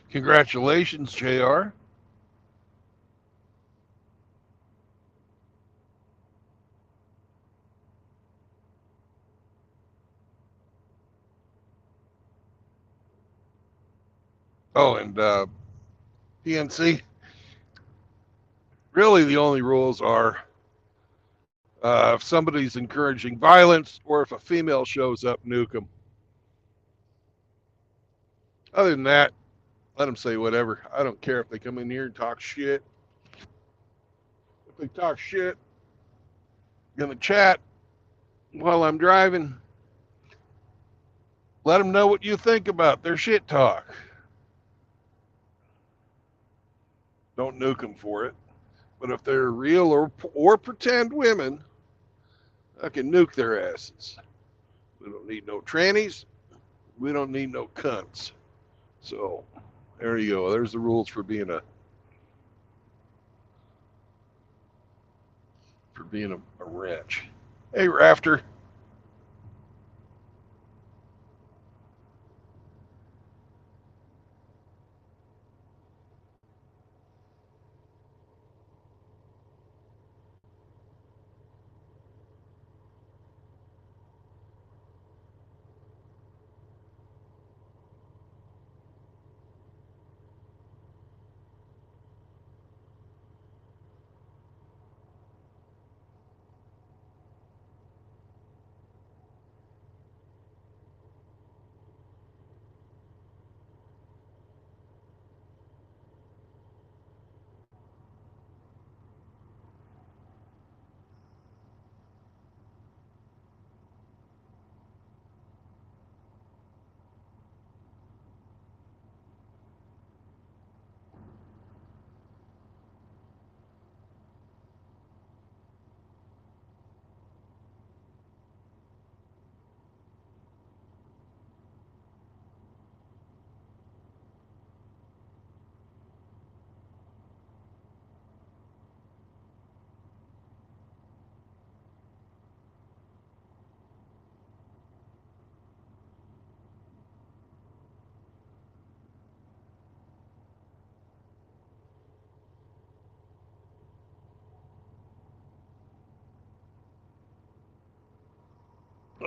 Congratulations, JR. Oh, and PNC, really the only rules are if somebody's encouraging violence or if a female shows up, nuke them. Other than that, let them say whatever. I don't care if they come in here and talk shit. If they talk shit in the chat while I'm driving, let them know what you think about their shit talk. Don't nuke them for it. But if they're real or pretend women, I can nuke their asses. We don't need no trannies. We don't need no cunts. So there you go. There's the rules for being a wrench. Hey, Rafter.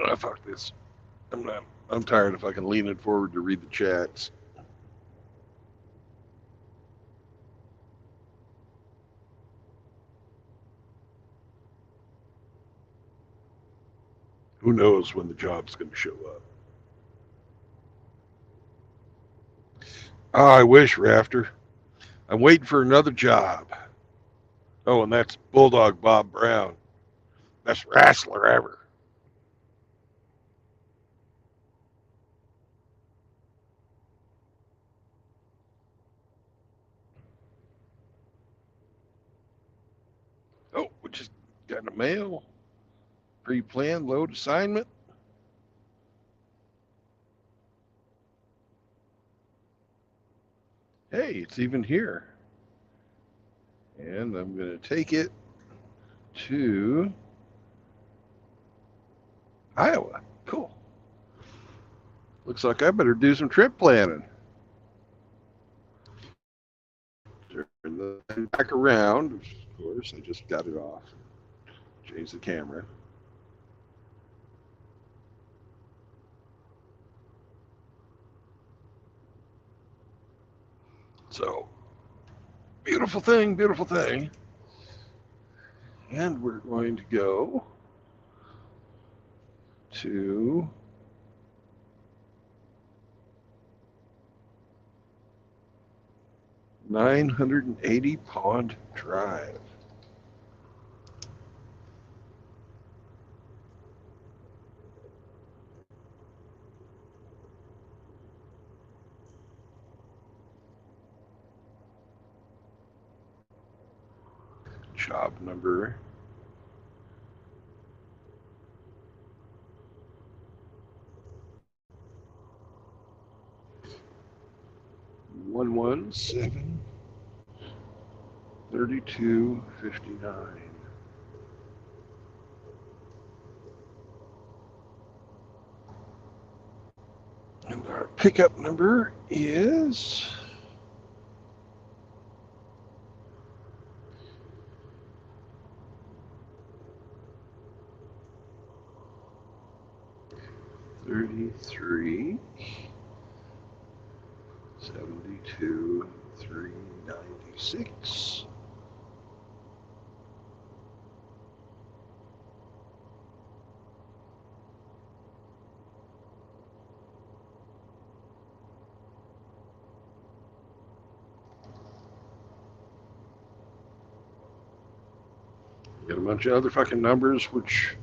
Oh, fuck this. I'm tired if I can lean it forward to read the chats. Who knows when the job's going to show up? Oh, I wish, Rafter. I'm waiting for another job. Oh, and that's Bulldog Bob Brown. Best wrestler ever. Oh, we just got a mail. Pre-planned load assignment. Hey, it's even here. And I'm going to take it to Iowa. Cool. Looks like I better do some trip planning. Turn the thing back around. Of course, I just got it off. Change the camera. So, beautiful thing, beautiful thing. And we're going to go to $980 Pond Drive. Job number 1173259. And Our pickup number is 33 72 396. Got a bunch of other fucking numbers, which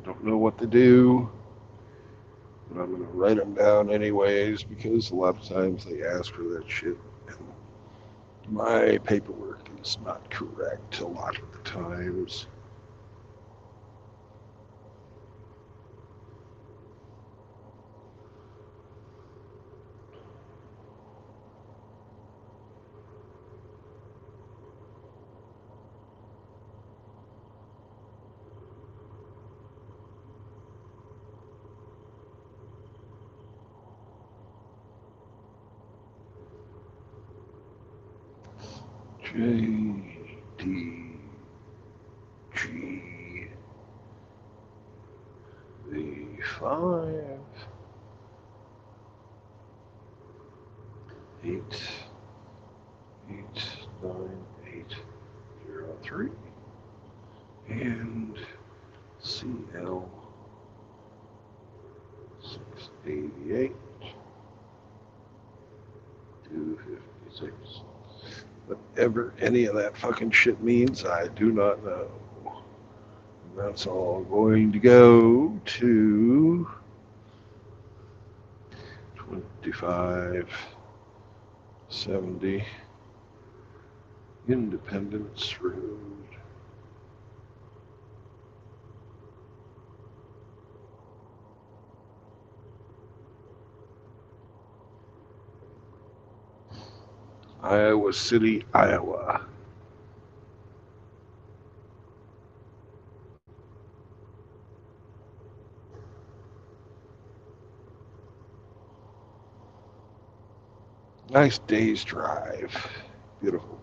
I don't know what to do, but I'm going to write them down anyways because a lot of times they ask for that shit. And my paperwork is not correct a lot of the times. J, D, G, V, 5, 8, 8, 9, 8, 0, 3, and CL 688 256. Whatever any of that fucking shit means, I do not know. And that's all going to go to 2570 Independence Road. Iowa City, Iowa. Nice day's drive. Beautiful.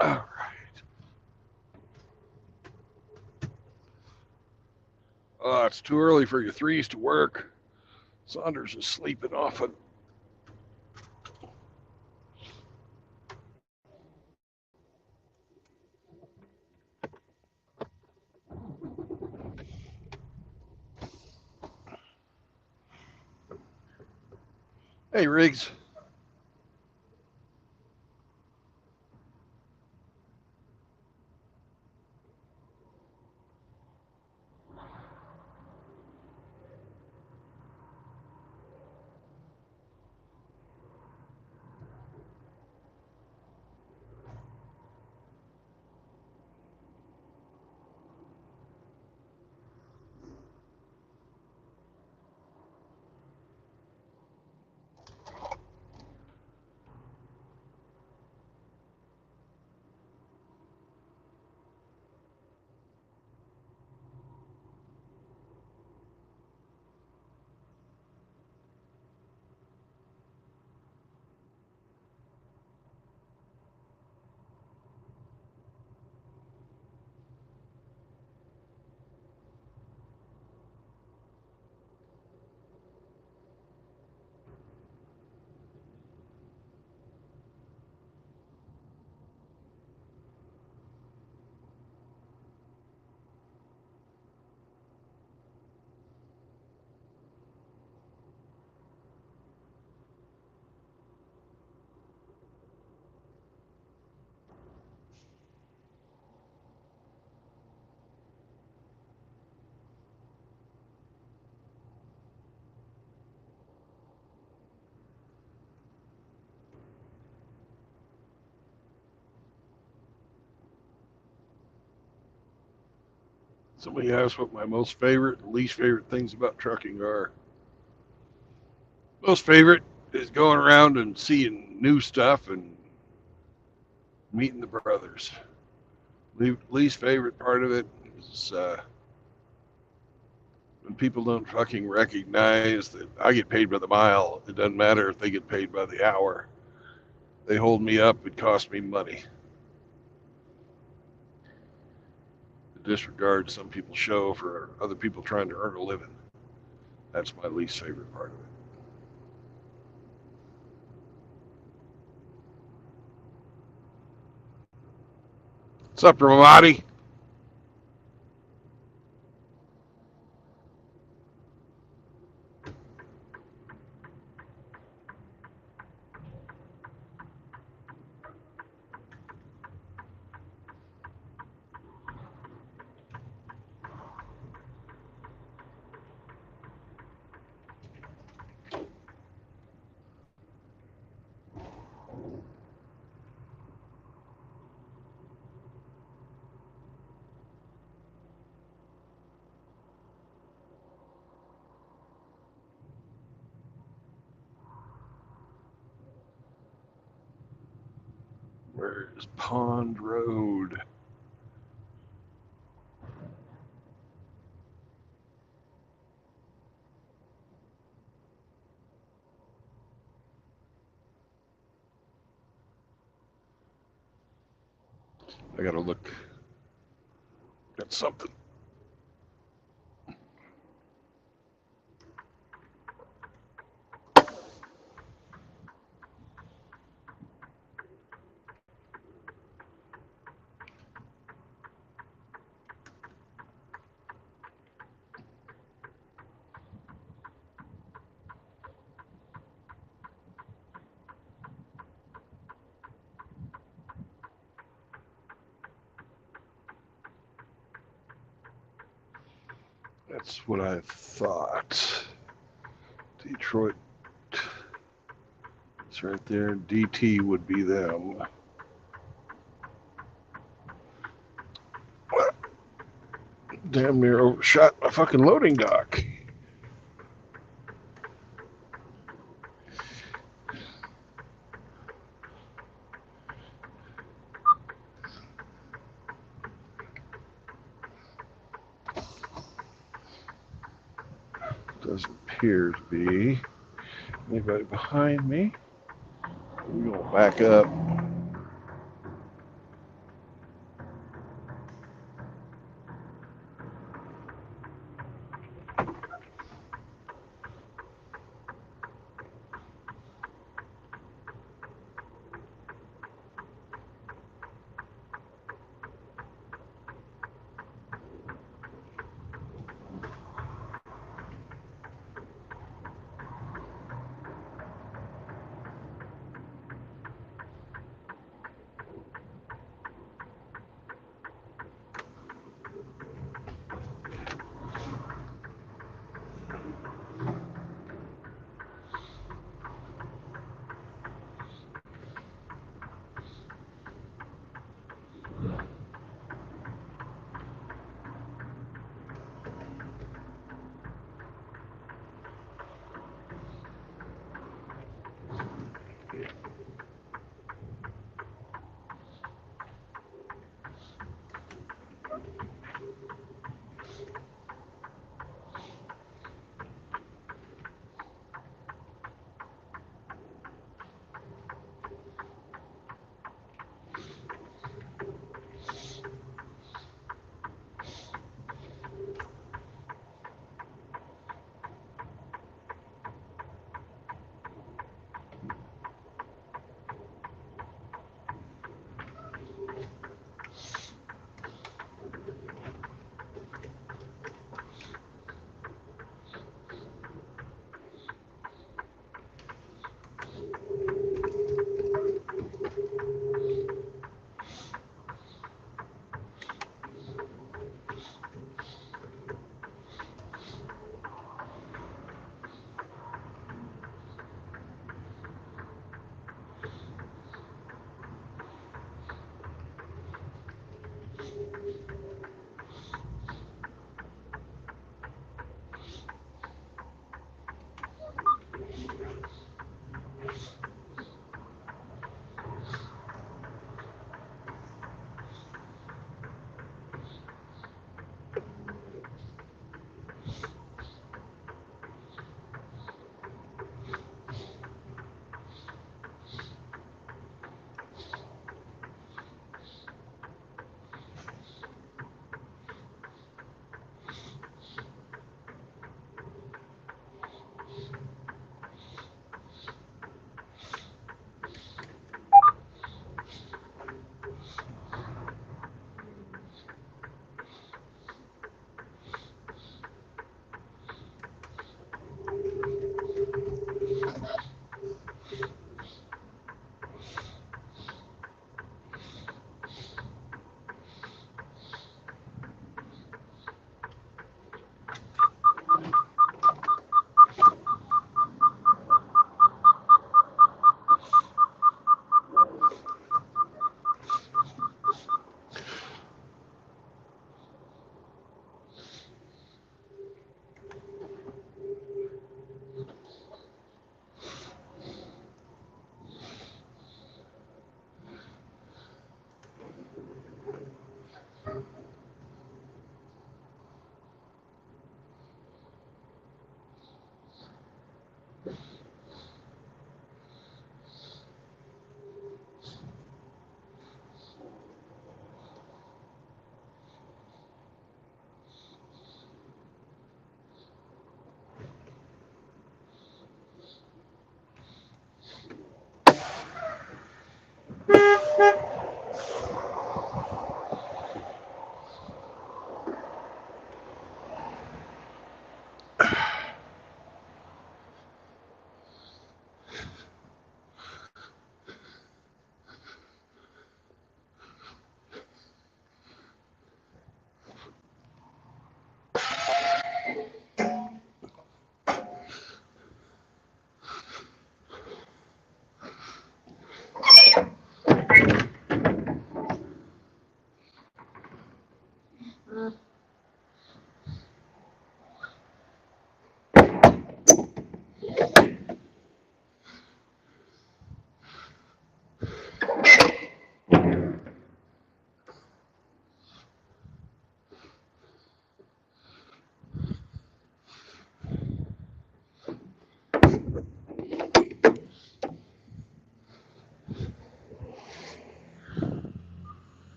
All right. Oh, it's too early for your threes to work. Saunders is sleeping often. Hey, Riggs. Somebody asked what my most favorite and least favorite things about trucking are. Most favorite is going around and seeing new stuff and meeting the brothers. Least favorite part of it is when people don't fucking recognize that I get paid by the mile. It doesn't matter if they get paid by the hour. They hold me up, it costs me money. The disregard some people show for other people trying to earn a living. That's my least favorite part of it. What's up, Ramadi? Where is Pond Road? I gotta look at something. That's what I thought. Detroit. It's right there. DT would be them. Well, damn near overshot my fucking loading dock. Doesn't appear to be anybody behind me. We're going to back up.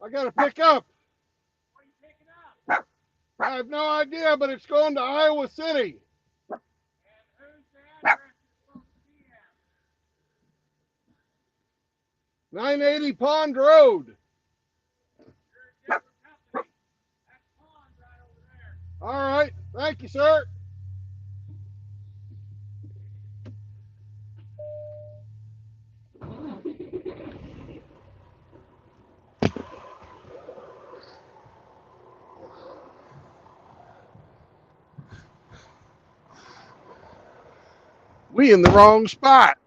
I got to pick up. I have no idea, but it's going to Iowa City. 980 Pond Road. All right. Thank you, sir. We in the wrong spot.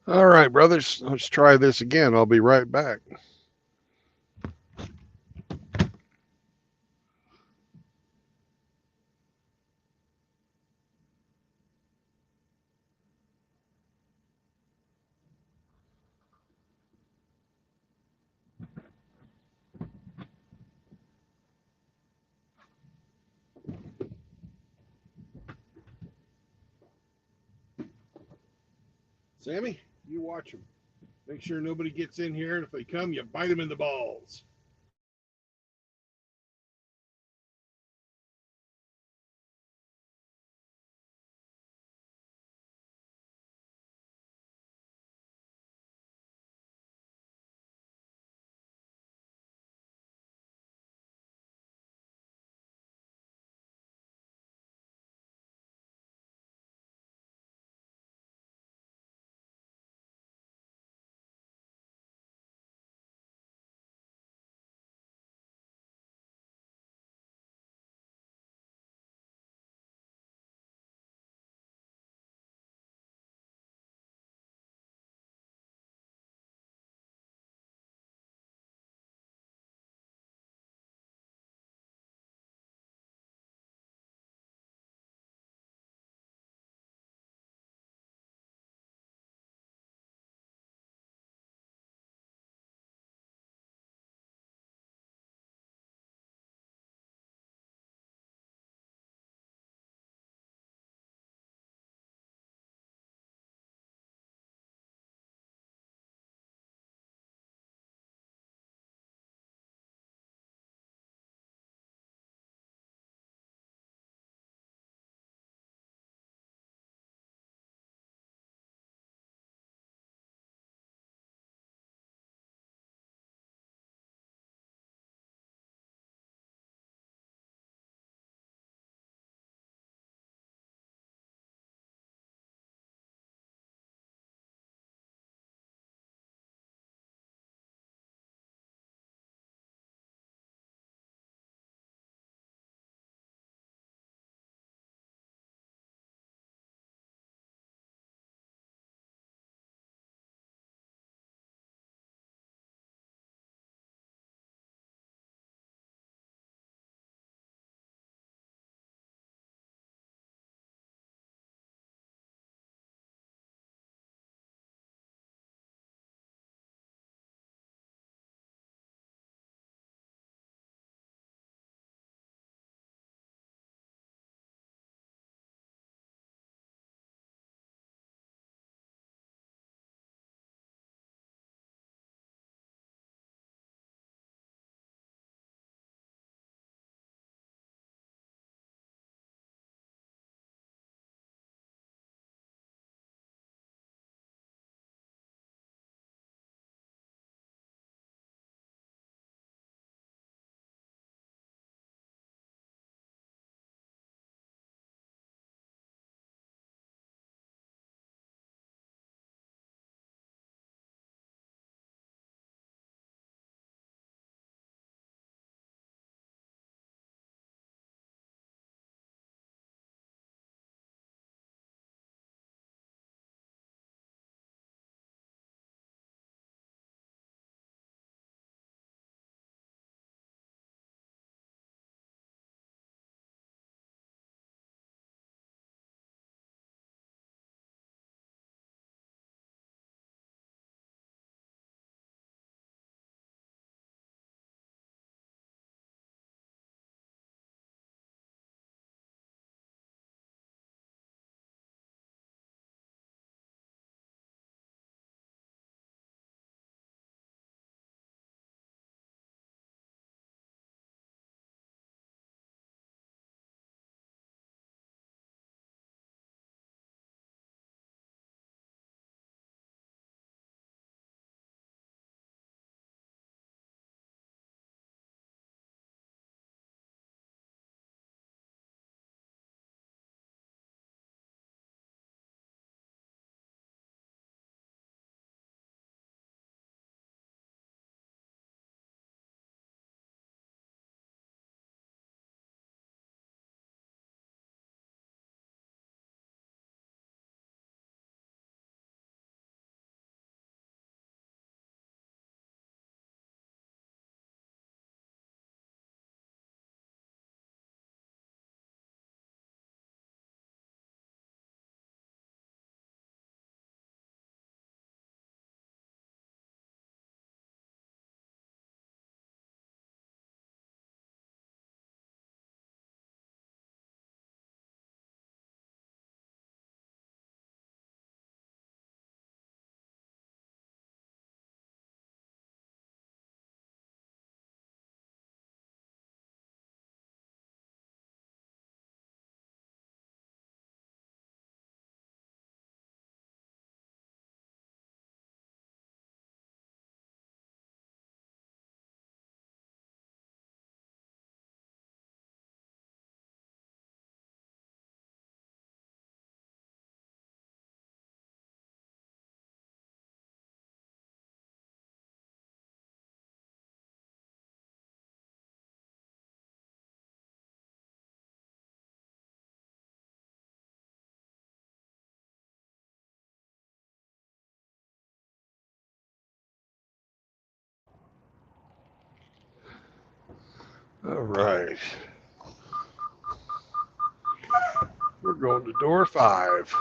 All right, brothers, let's try this again. I'll be right back. Sammy, you watch them. Make sure nobody gets in here, and if they come, you bite them in the balls. All right. We're going to door 5.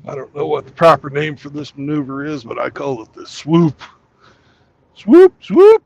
I don't know what the proper name for this maneuver is, but I call it the swoop. Swoop, swoop.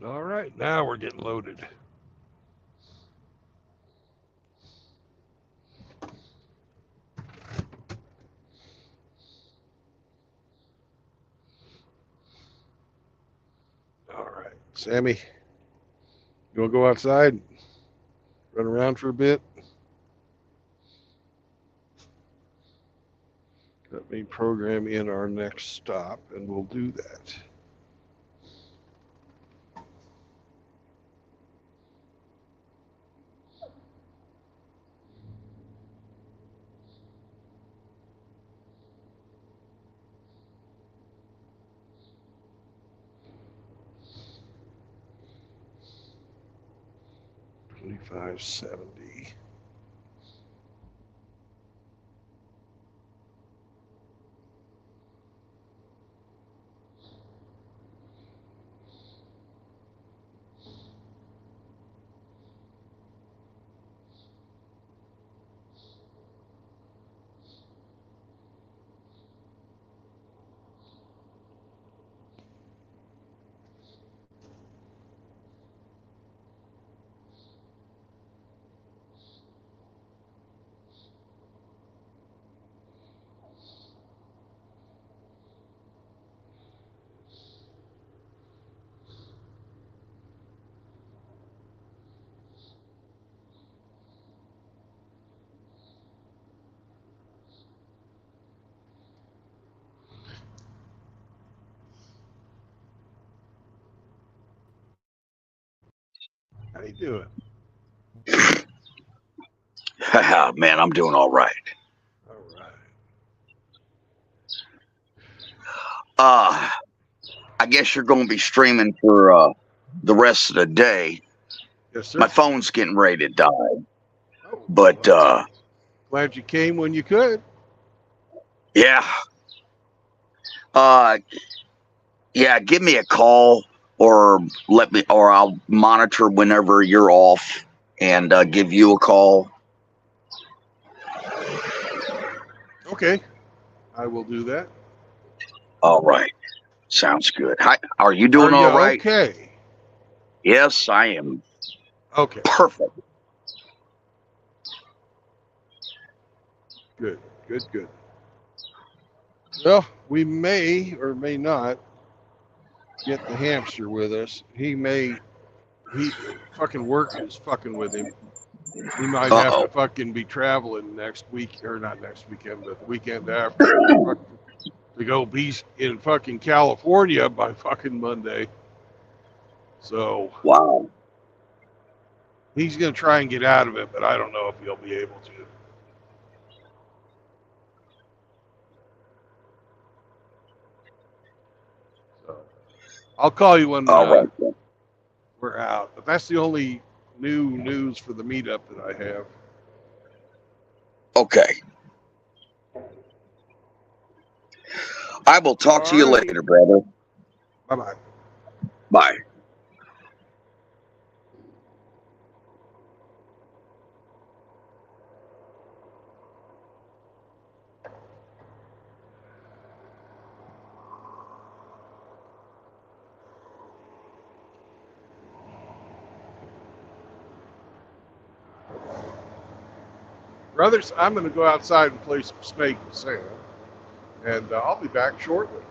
All right, now we're getting loaded. All right, Sammy, you want to go outside, run around for a bit? Let me program in our next stop, and we'll do that. $25.70. How you doing? Man, I'm doing all right. All right. I guess you're going to be streaming for the rest of the day. Yes, sir. My phone's getting ready to die, Oh, but well, glad you came when you could. yeah, yeah. Give me a call or I'll monitor whenever you're off and give you a call. Okay, I will do that. All right, sounds good. Hi, are you Are doing you all right? okay? Yes, I am Okay, perfect. good, good, good. Well, we may or may not get the hamster with us. He fucking work is fucking with him. He might have to Uh-oh. fucking be traveling next week, or not next weekend, but the weekend after, to go be in fucking California by fucking Monday. So Wow. he's gonna try and get out of it, but I don't know if he'll be able to. So I'll call you when All right. Then. we're out. But that's the only new news for the meetup that I have. Okay. I will talk to you All right. later, brother. Bye-bye. Bye. Brothers, I'm going to go outside and play some Snake and Sand, and I'll be back shortly.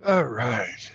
All right.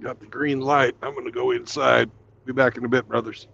Got the green light. I'm going to go inside. Be back in a bit, brothers.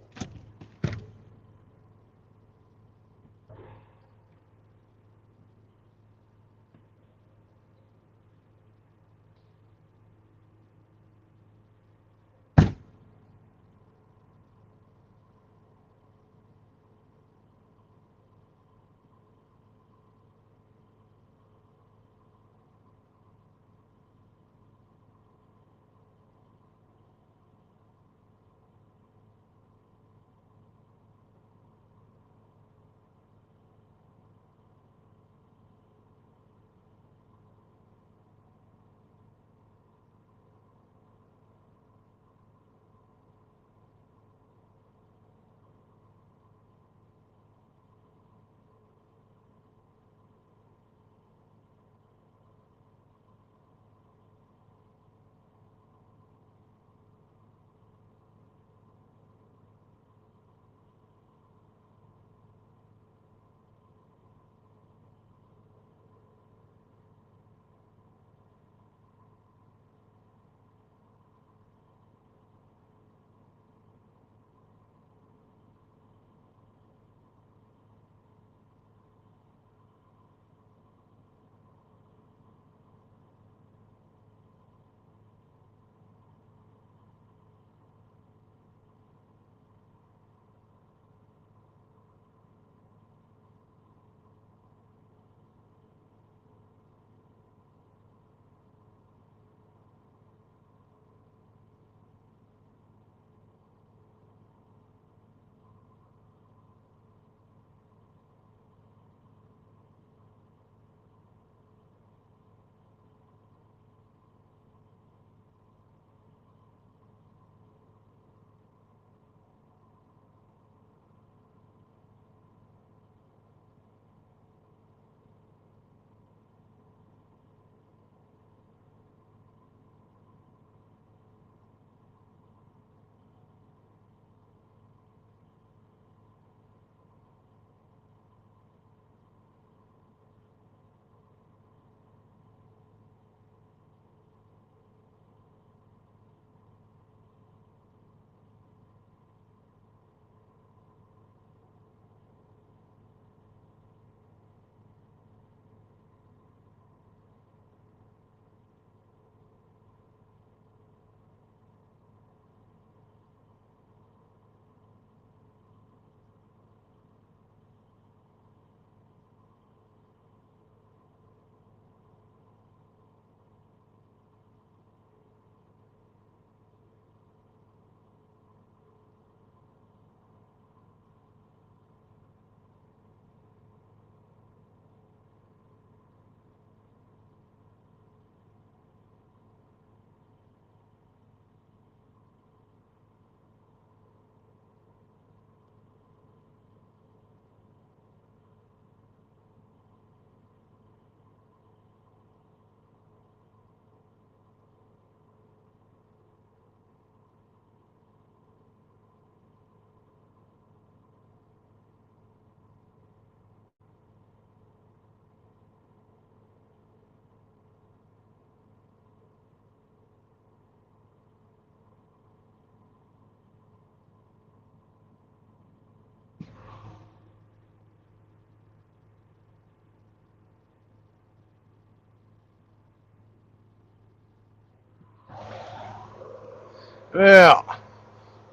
Yeah,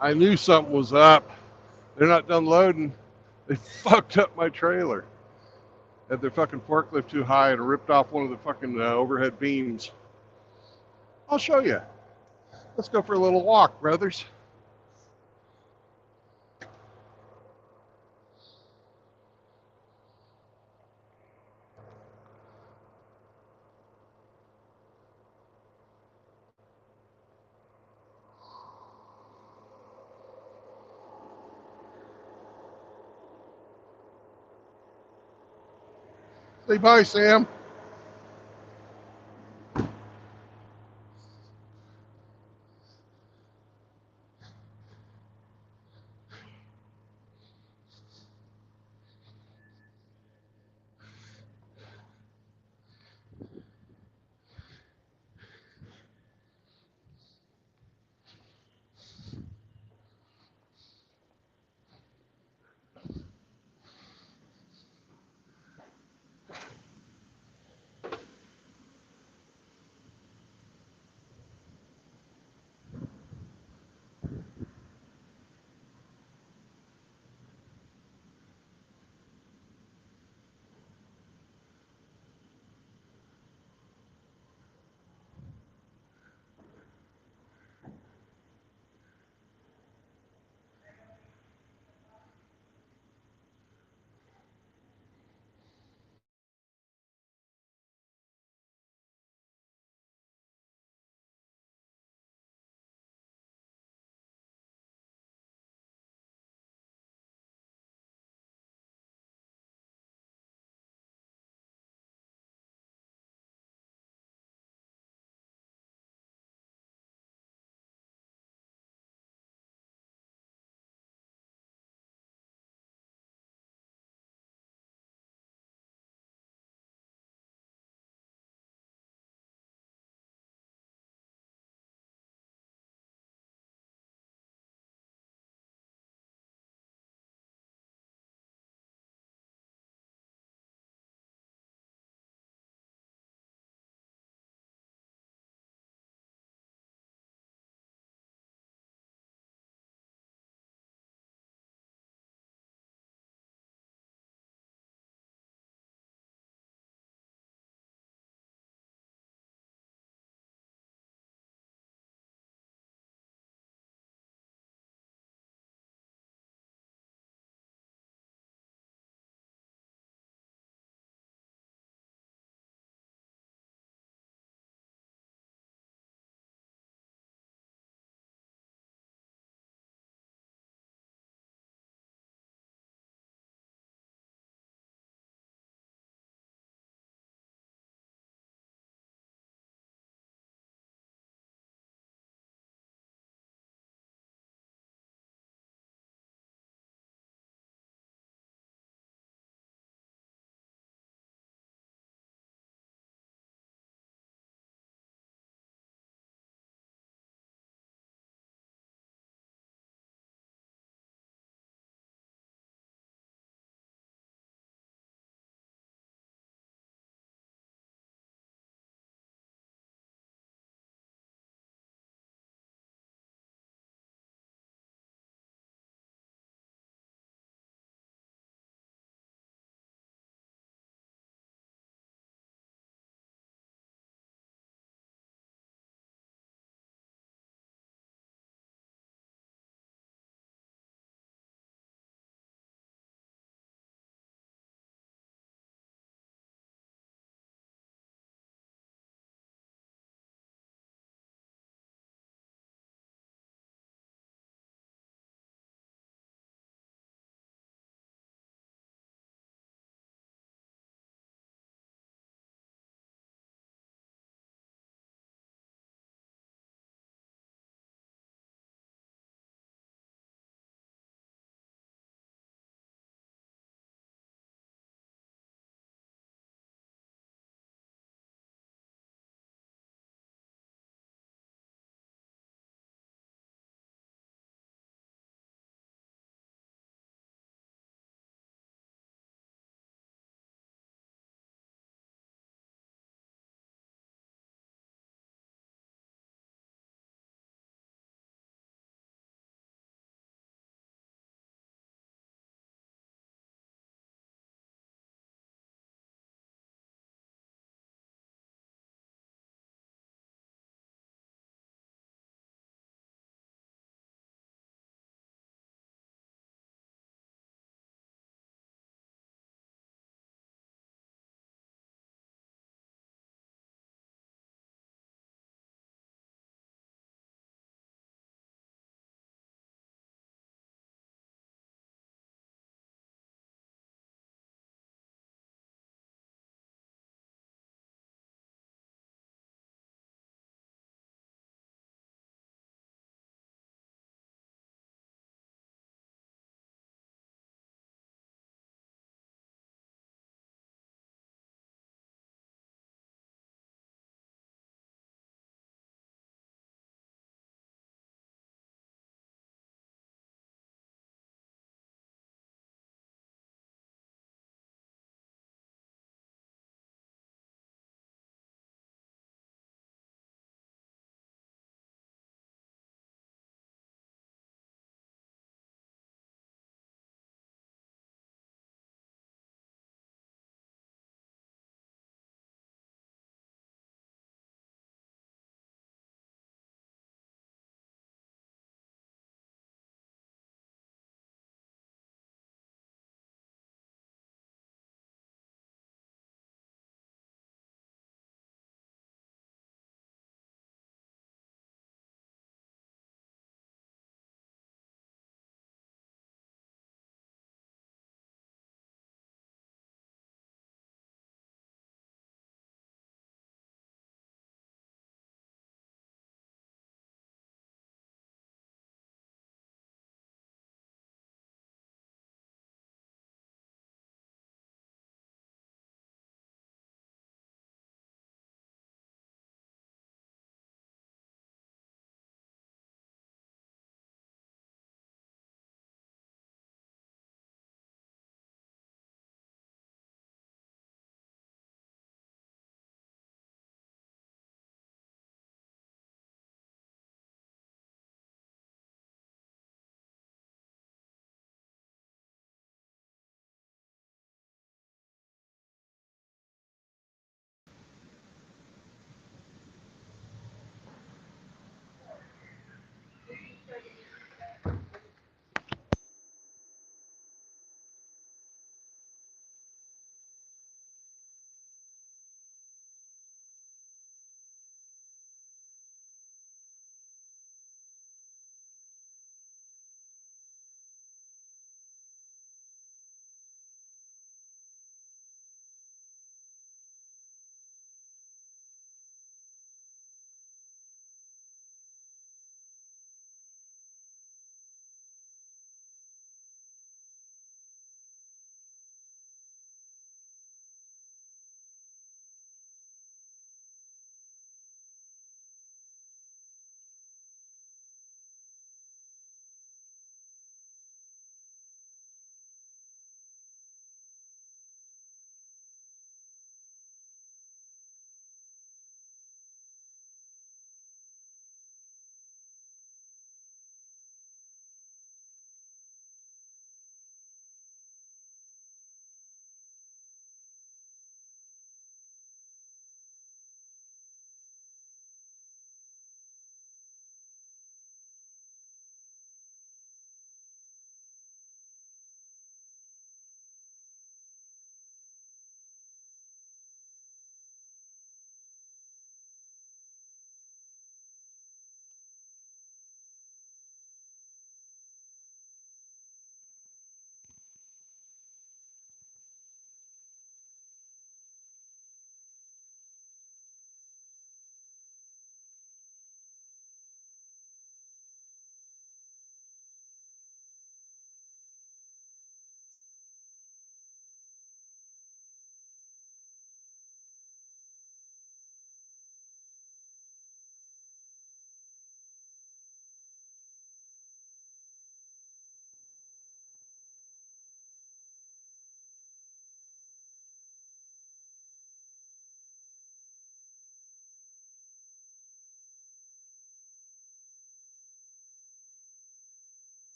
I knew something was up. They're not done loading. They fucked up my trailer. Had their fucking forklift too high and ripped off one of the fucking overhead beams. I'll show you. Let's go for a little walk, brothers. Say bye, Sam.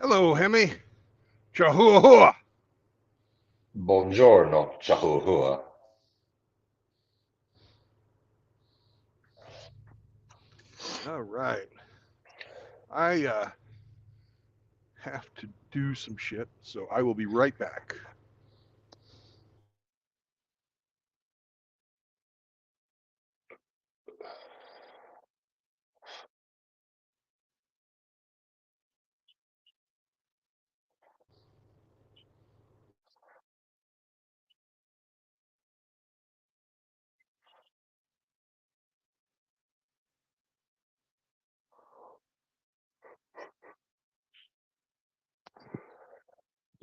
Hello, Hemi. Chahua. Buongiorno, Chahuhua. All right. I have to do some shit, so I will be right back.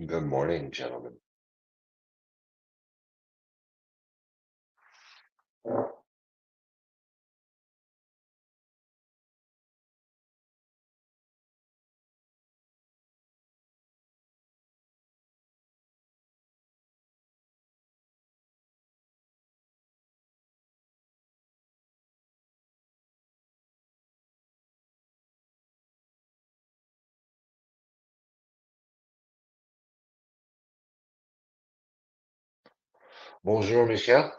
Good morning, gentlemen. Bonjour, Michel.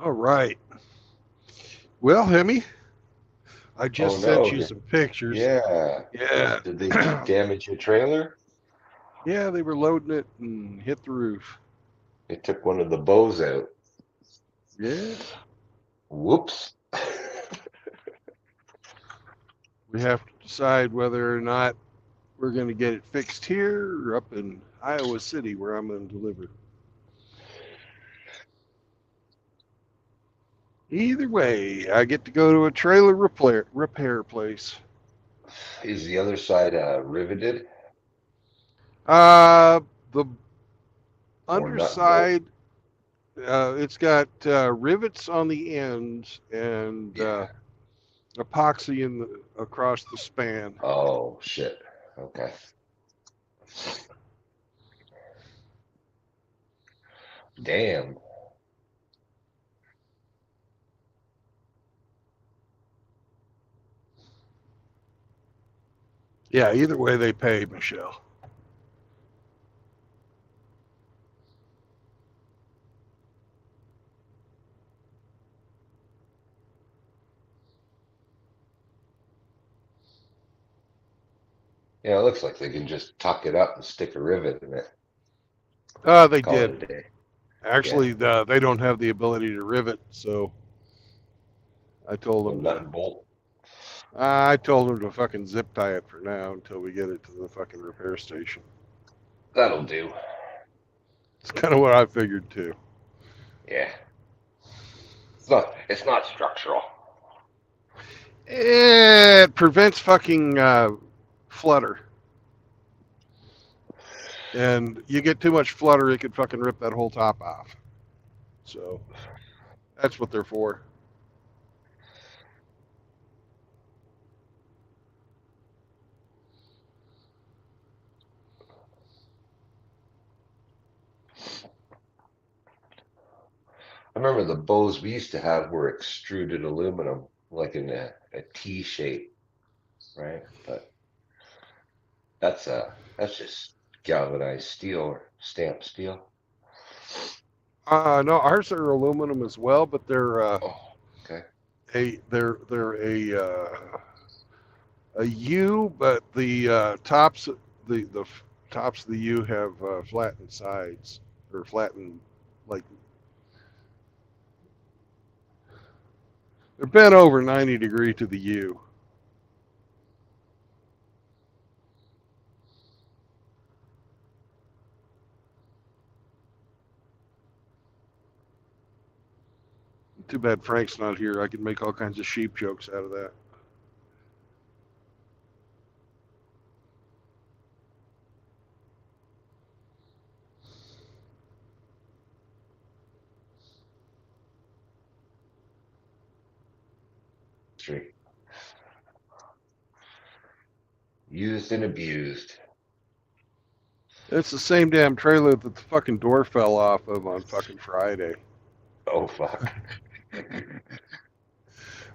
All right. Well, Hemi, I Oh just no, sent you some pictures. yeah. Yeah. Did they damage your trailer? Yeah, they were loading it and hit the roof. They took one of the bows out. Yeah. Whoops. We have to decide whether or not we're going to get it fixed here or up in Iowa City where I'm going to deliver. Either way, I get to go to a trailer repair place. Is the other side riveted? The Or nut bolt. underside, it's got rivets on the ends and Yeah. epoxy across the span. Oh shit. Okay. Damn. Yeah, either way they pay, Michelle. Yeah, it looks like they can just tuck it up and stick a rivet in it. They Call did. it a day. Actually, they don't have the ability to rivet, so I told So them nut and bolt. I told them to fucking zip tie it for now until we get it to the fucking repair station. That'll do. It's kind of what I figured too. Yeah. It's not structural. It prevents fucking flutter. And you get too much flutter, it could fucking rip that whole top off. So that's what they're for. I remember the bows we used to have were extruded aluminum, like in a T shape, right? But that's just galvanized steel or stamped steel. No, ours are aluminum as well, but they're Oh, okay. they're a U, but the tops the tops of the U have flattened sides or flattened like they're bent over 90 degree to the U. Too bad Frank's not here. I could make all kinds of sheep jokes out of that. Street. Used and abused. It's the same damn trailer that the fucking door fell off of on fucking Friday. Oh fuck.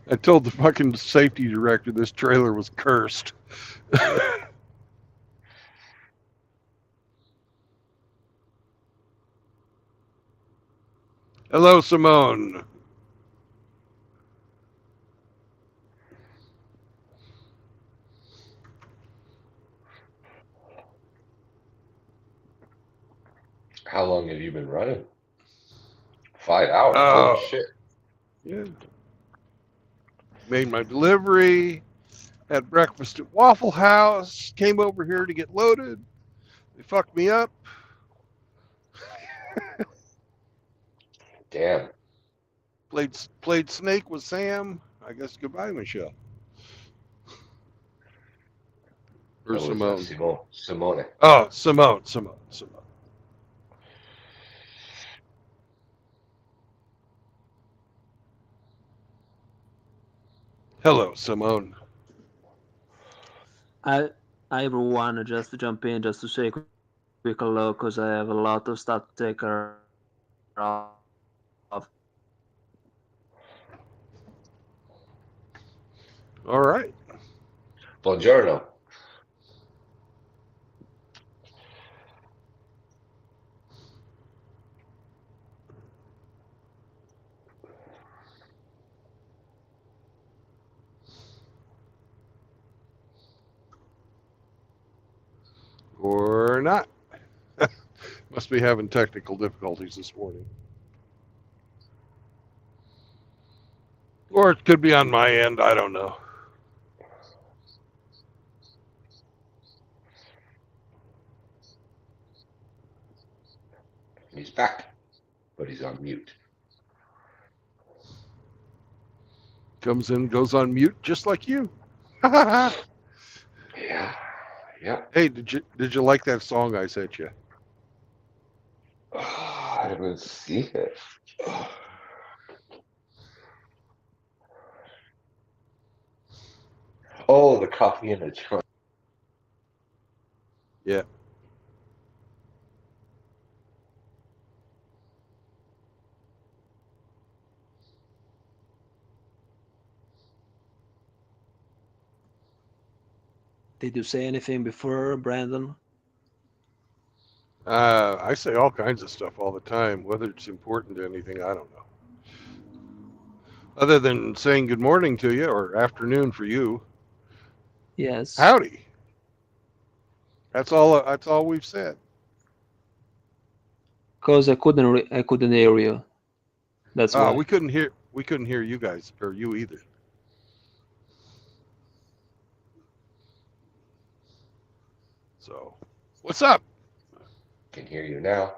I told the fucking safety director this trailer was cursed. Hello, Simone. How long have you been running? 5 hours. Oh, Holy shit. yeah. Made my delivery, had breakfast at Waffle House, came over here to get loaded. They fucked me up. Damn. Played Snake with Sam. I guess goodbye, Michelle. Or That Simone. was, Simone. Oh, Simone. Hello, Simone. I everyone just to jump in just to say a quick hello because I have a lot of stuff to take care of. All right. Buongiorno. Or not. Must be having technical difficulties this morning. Or it could be on my end. I don't know. He's back, but he's on mute. Comes in, goes on mute, just like you. Yeah. Hey, did you like that song I sent you? I haven't seen it. Oh, the coffee in the trunk. Yeah. Did you say anything before, Brandon? I say all kinds of stuff all the time. Whether it's important to anything, I don't know. Other than saying good morning to you or afternoon for you. Yes. Howdy. That's all. That's all we've said. Because I couldn't hear you. That's why. We couldn't hear. We couldn't hear you guys or you either. So, what's up? Can hear you now.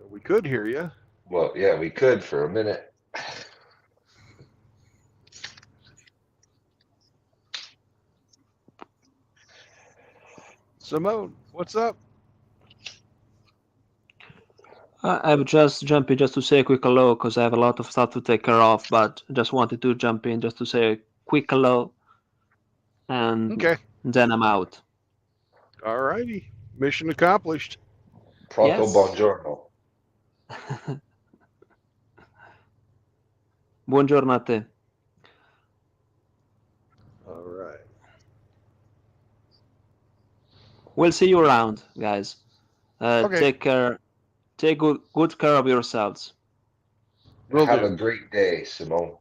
We could hear you. Well, yeah, we could for a minute. Simone, what's up? I'm just jumping just to say a quick hello because I have a lot of stuff to take care of, but I just wanted to jump in just to say a quick hello and Okay. then I'm out. All righty. Mission accomplished. Pronto Yes. buongiorno. Buongiorno a te. All right. We'll see you around, guys. Okay. Take care. Take good care of yourselves. Will Have do. a great day, Simone.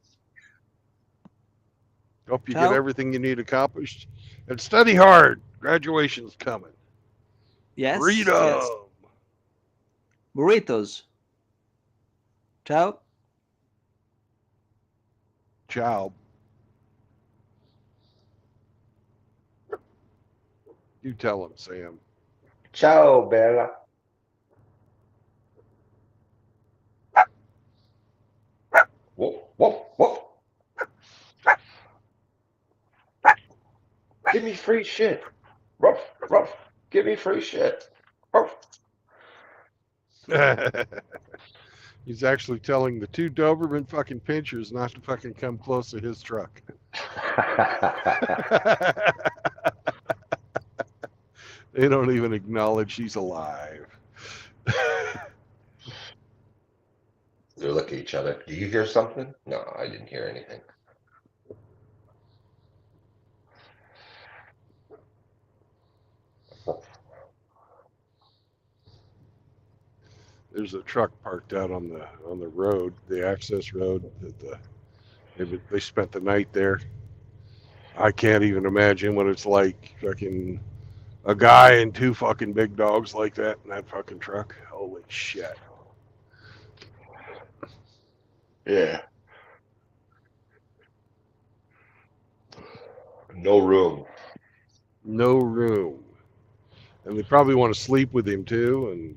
Hope you Ciao. get everything you need accomplished. And study hard. Graduation's coming. Yes. Freedom. Yes. Burritos. Ciao. Ciao. You tell him, Sam. Ciao, Bella. Woof, woof, woof. Give me free shit. Ruff, ruff. Give me free shit. Ruff. He's actually telling the two Doberman fucking pinchers not to fucking come close to his truck. They don't even acknowledge he's alive. They look at each other. Do you hear something? No, I didn't hear anything. There's a truck parked out on the road, the access road. They spent the night there. I can't even imagine what it's like. Fucking a guy and two fucking big dogs like that in that fucking truck. Holy shit. Yeah. No room. No room. And they probably want to sleep with him too. And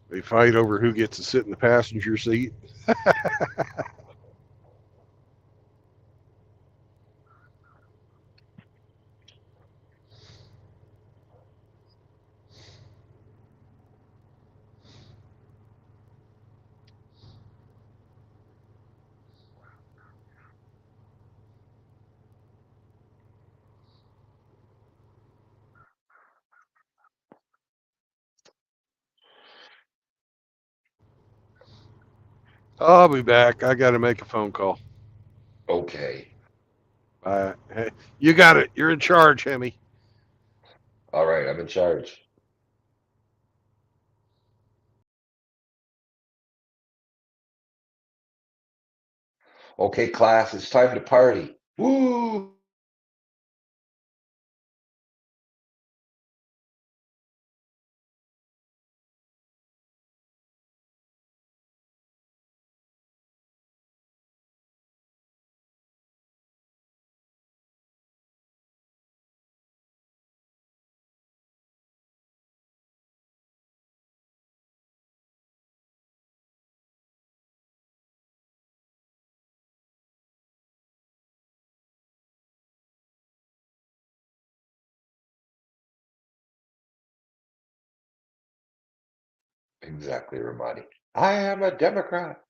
they fight over who gets to sit in the passenger seat. I'll be back. I got to make a phone call. Okay. Hey, you got it. You're in charge, Hemi. All right, I'm in charge. Okay, class, it's time to party. Woo! Exactly, Ramadi. I am a Democrat.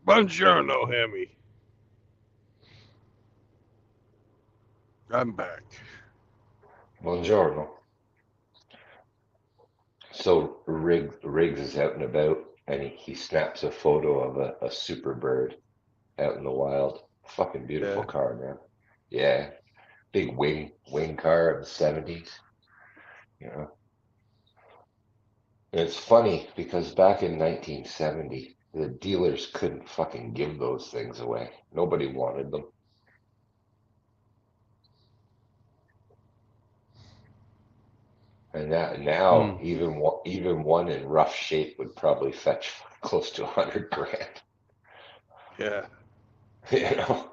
Buongiorno, Hemi. I'm back. Buongiorno. So Riggs is out and about, and he snaps a photo of a super bird out in the wild. Fucking beautiful Yeah. car, man. Yeah, big wing car of the 70s. You know, and it's funny because back in 1970, the dealers couldn't fucking give those things away. Nobody wanted them. And now Hmm. even one in rough shape would probably fetch close to 100 grand. Yeah. You know,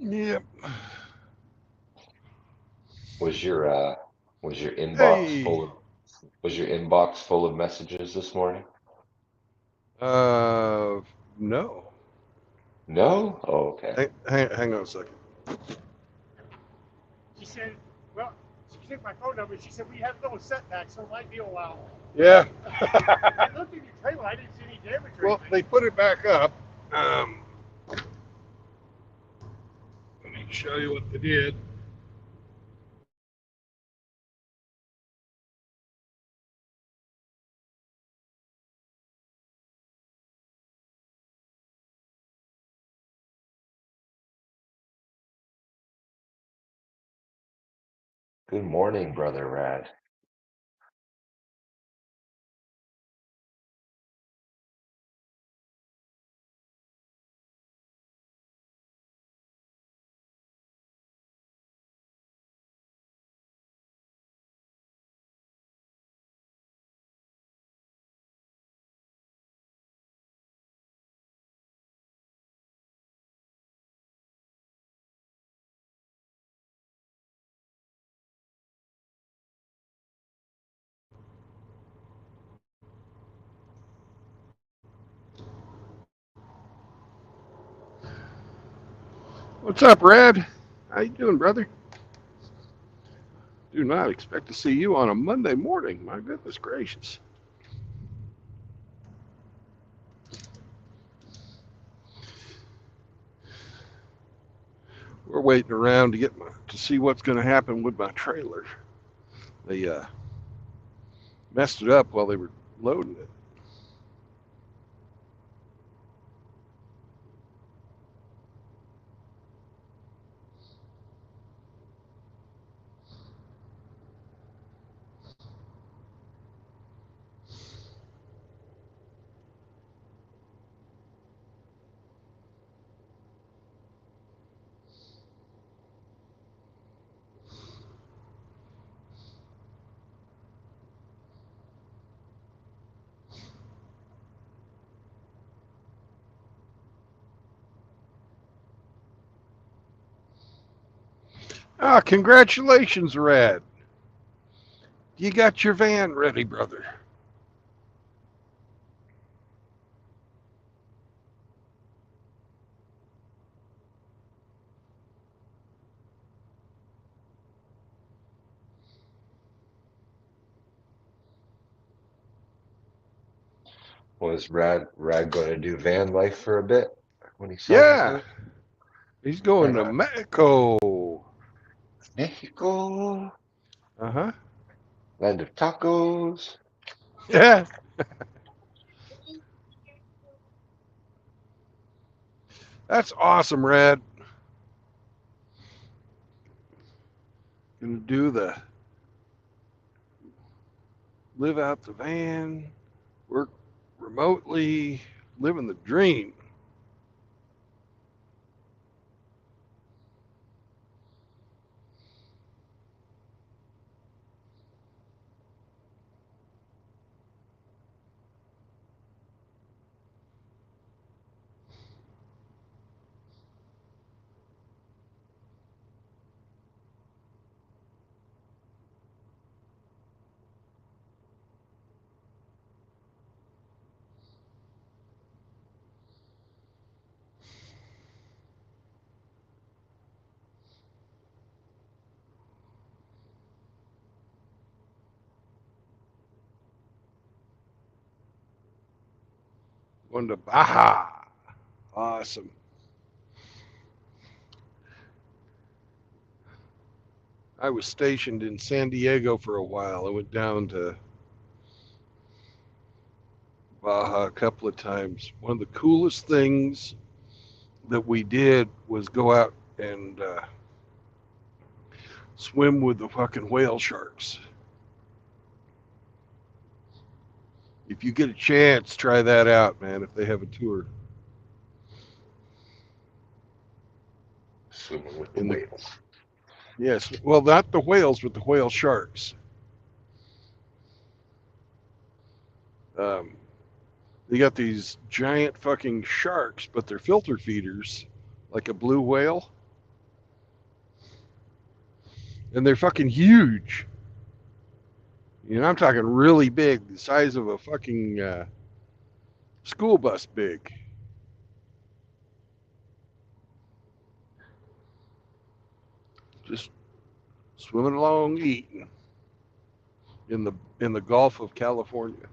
Yep. was your uh was your inbox Hey. full of was your inbox full of messages this morning? Uh, no. No? Oh, okay. Hang on a second. She said, well, she took my phone number. She said, we have little setbacks, so it might be a while. Yeah. I looked in your trailer. I didn't see any damage or Well, anything. they put it back up. Let me show you what they did. Good morning, brother Rad. What's up, Red? How you doing, brother? Do not expect to see you on a Monday morning. My goodness gracious. We're waiting around to see what's going to happen with my trailer. They messed it up while they were loading it. Ah, congratulations, Red. You got your van ready, brother. Was Rad going to do van life for a bit when he sells his Yeah, van? he's going Right to on. Mexico. Mexico, Uh-huh. land of tacos. Yeah. That's awesome, Red. Gonna do the live out the van, work remotely, living the dream. Going to Baja. Awesome. I was stationed in San Diego for a while. I went down to Baja a couple of times. One of the coolest things that we did was go out and swim with the fucking whale sharks. If you get a chance, try that out, man, if they have a tour. Swimming with the In the whales. Yes, well, not the whales, but the whale sharks. They got these giant fucking sharks, but they're filter feeders, like a blue whale. And they're fucking huge. You know, I'm talking really big, the size of a fucking school bus big. Just swimming along, eating in the Gulf of California.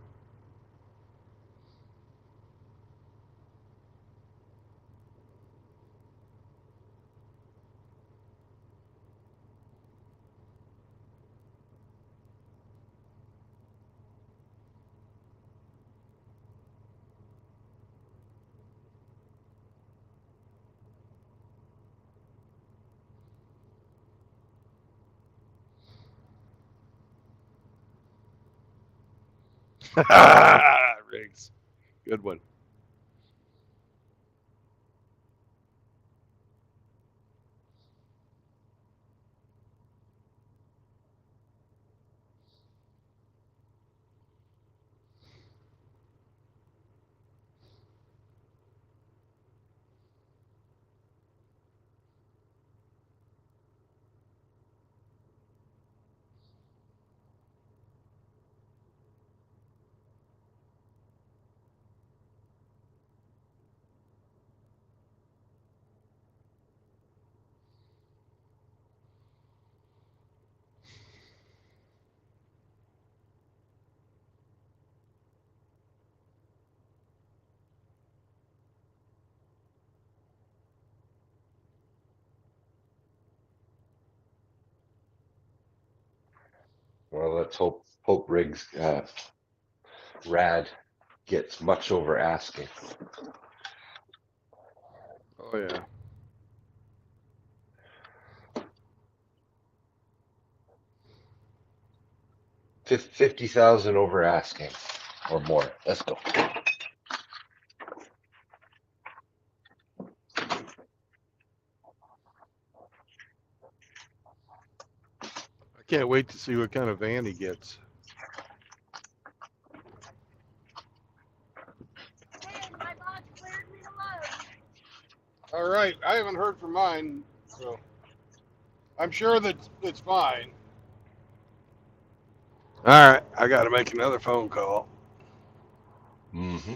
Riggs, good one. Well, let's hope Riggs Rad gets much over asking. Oh yeah. $50,000 over asking or more. Let's go. I can't wait to see what kind of van he gets. All right, I haven't heard from mine, so I'm sure that it's fine. All right, I got to make another phone call. Mm-hmm.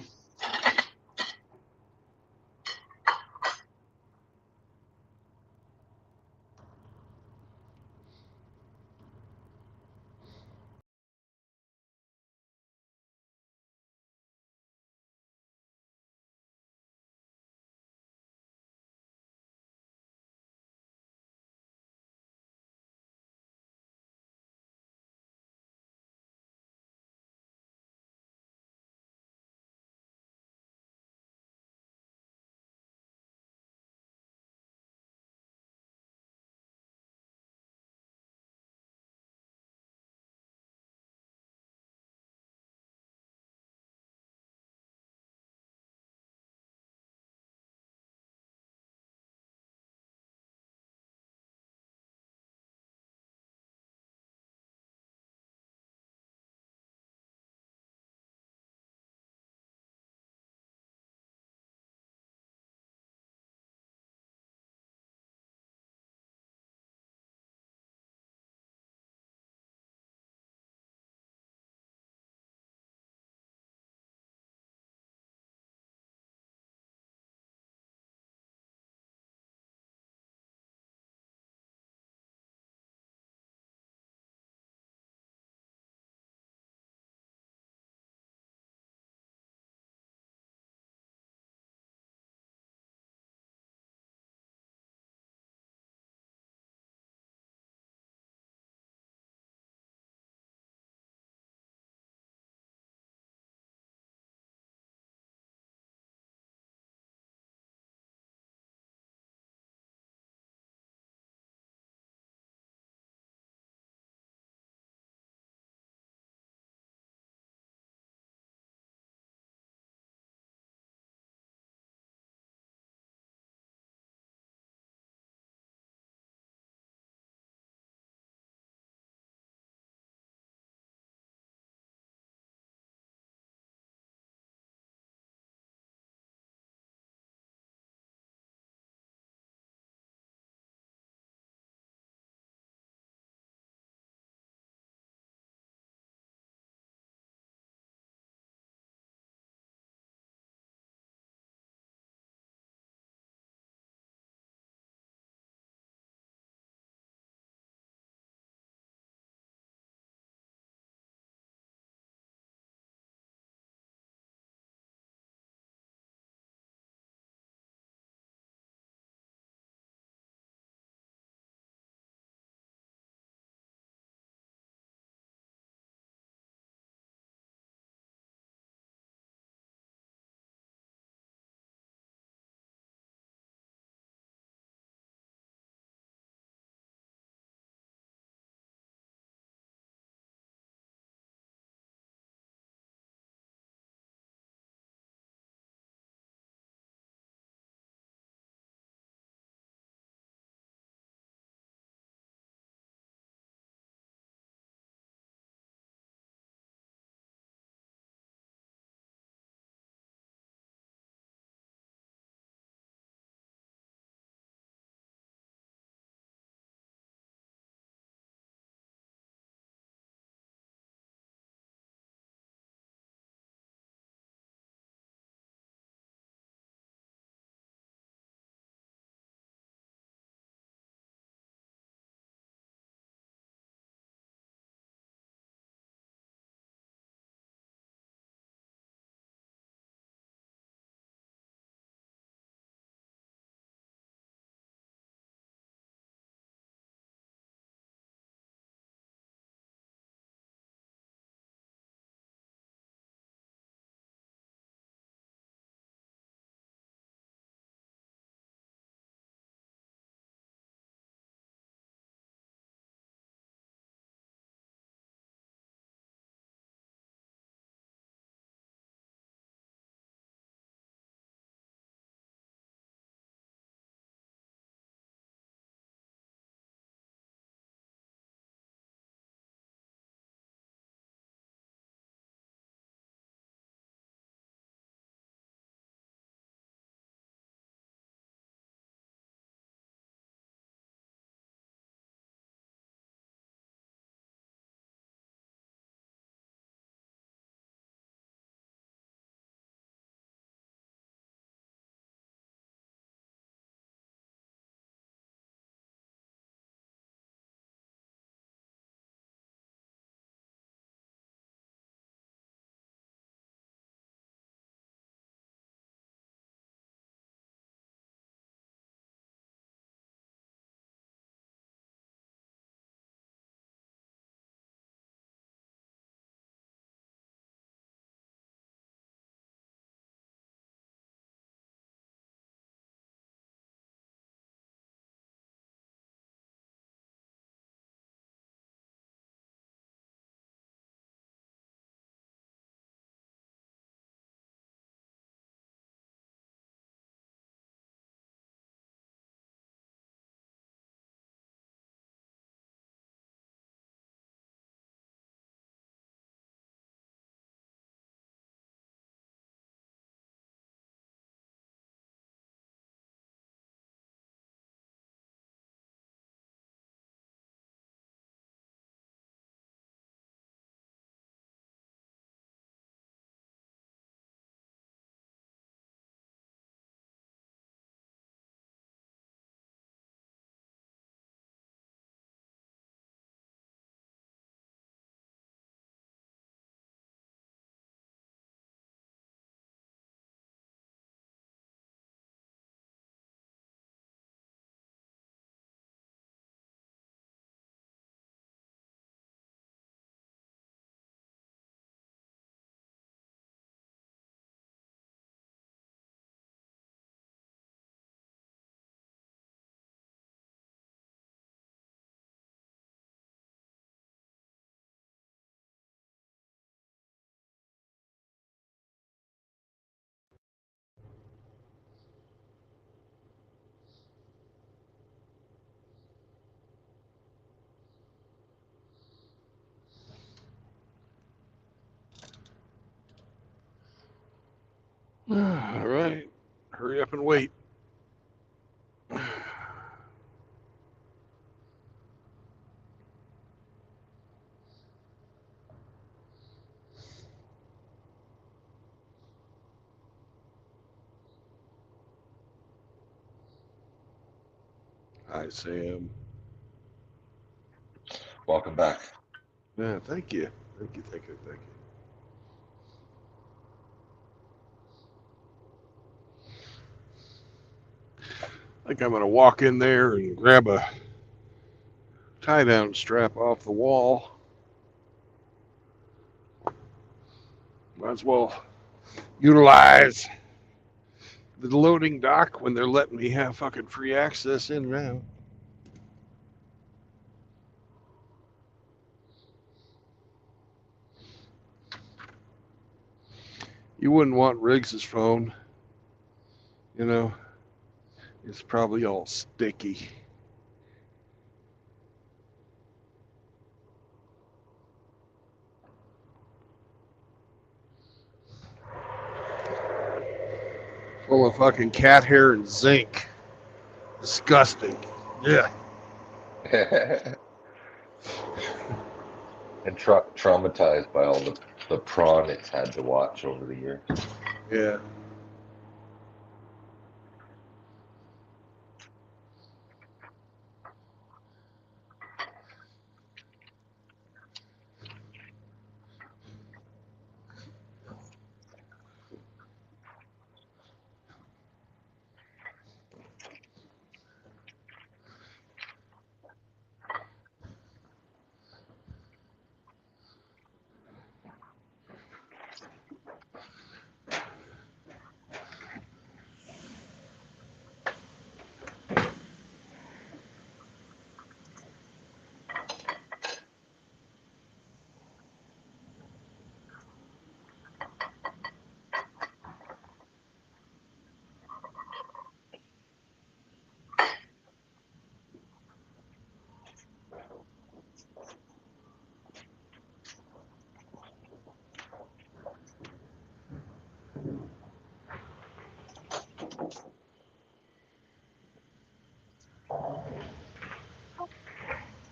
All right. Hurry up and wait. Hi, Sam. Welcome back. Yeah, thank you. Thank you, thank you, thank you. I think I'm going to walk in there and grab a tie-down strap off the wall. Might as well utilize the loading dock when they're letting me have fucking free access in and out. You wouldn't want Riggs's phone. You know, it's probably all sticky. Full of fucking cat hair and zinc. Disgusting. Yeah. And traumatized by all the prawn it's had to watch over the years. Yeah.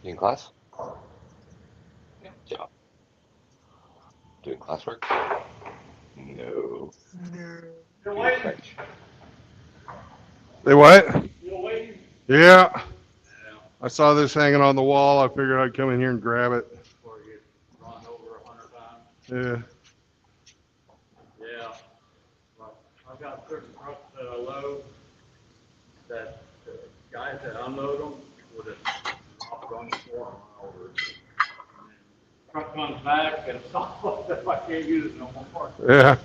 You in class? Yeah. Job. Doing classwork? No. Doing French. They what? You waiting? Yeah. I saw this hanging on the wall. I figured I'd come in here and grab it. Before you get run over 100 times. Yeah. Yeah. Well, I've got certain trucks that I load that the guys that unload them will just drop it on the floor and run over it. And then truck comes back and stops if I can't use it no more. Yeah.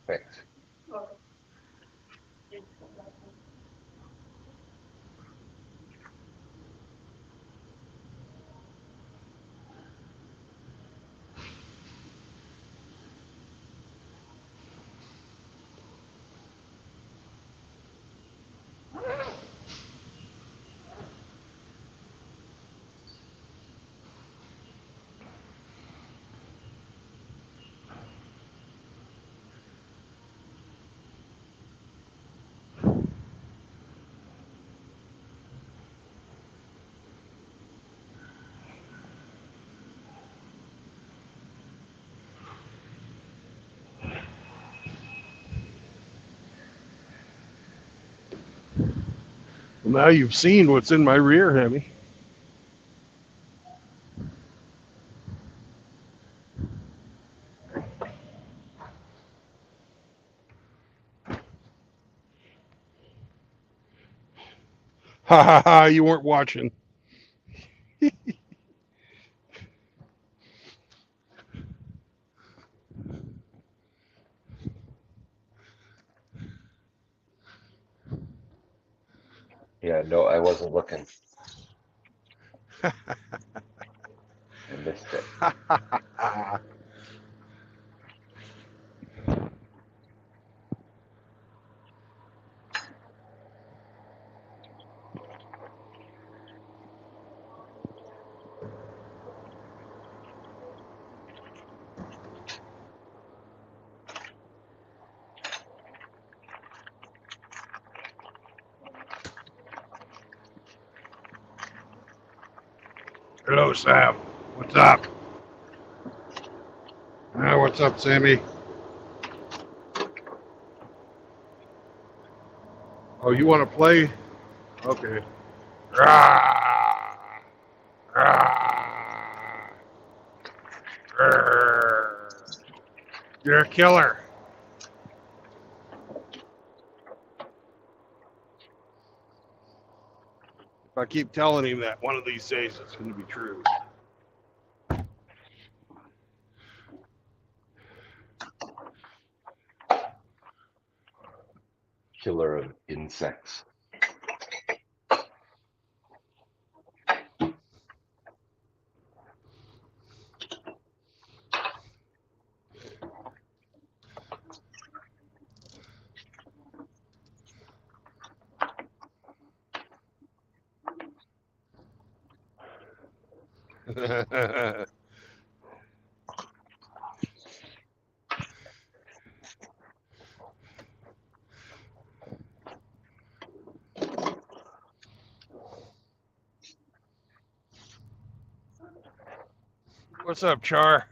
Thanks. Well, now you've seen what's in my rear, Hemi. Ha ha ha, you weren't watching. Yeah, no, I wasn't looking. Hello, Sam. What's up? What's up, Sammy? Oh, you want to play? Okay. Rah! Rah! Grr. You're a killer. If I keep telling him that, one of these days it's going to be true. Killer of insects. What's up, Char?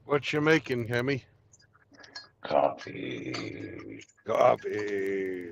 What you making, Hemi? Coffee. Coffee.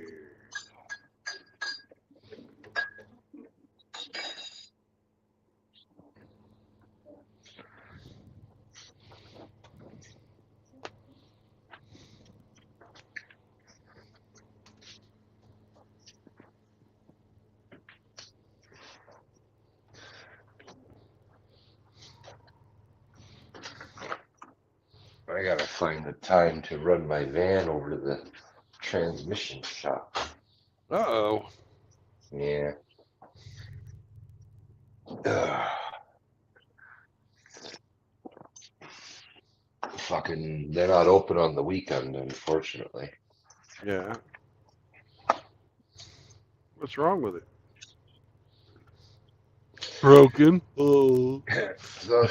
I gotta find the time to run my van over to the transmission shop. Uh-oh. Yeah. Fucking, they're not open on the weekend, unfortunately. Yeah. What's wrong with it? Broken. Oh. So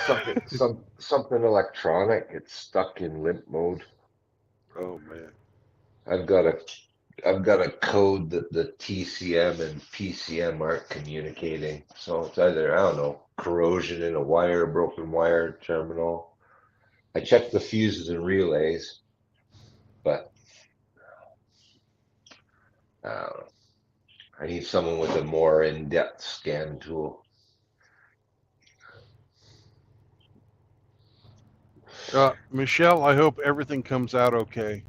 something electronic. It's stuck in limp mode. Oh man. I've got a code that the TCM and PCM aren't communicating. So it's either, I don't know, corrosion in a wire, broken wire terminal. I checked the fuses and relays, but I need someone with a more in-depth scan tool. Michelle, I hope everything comes out okay.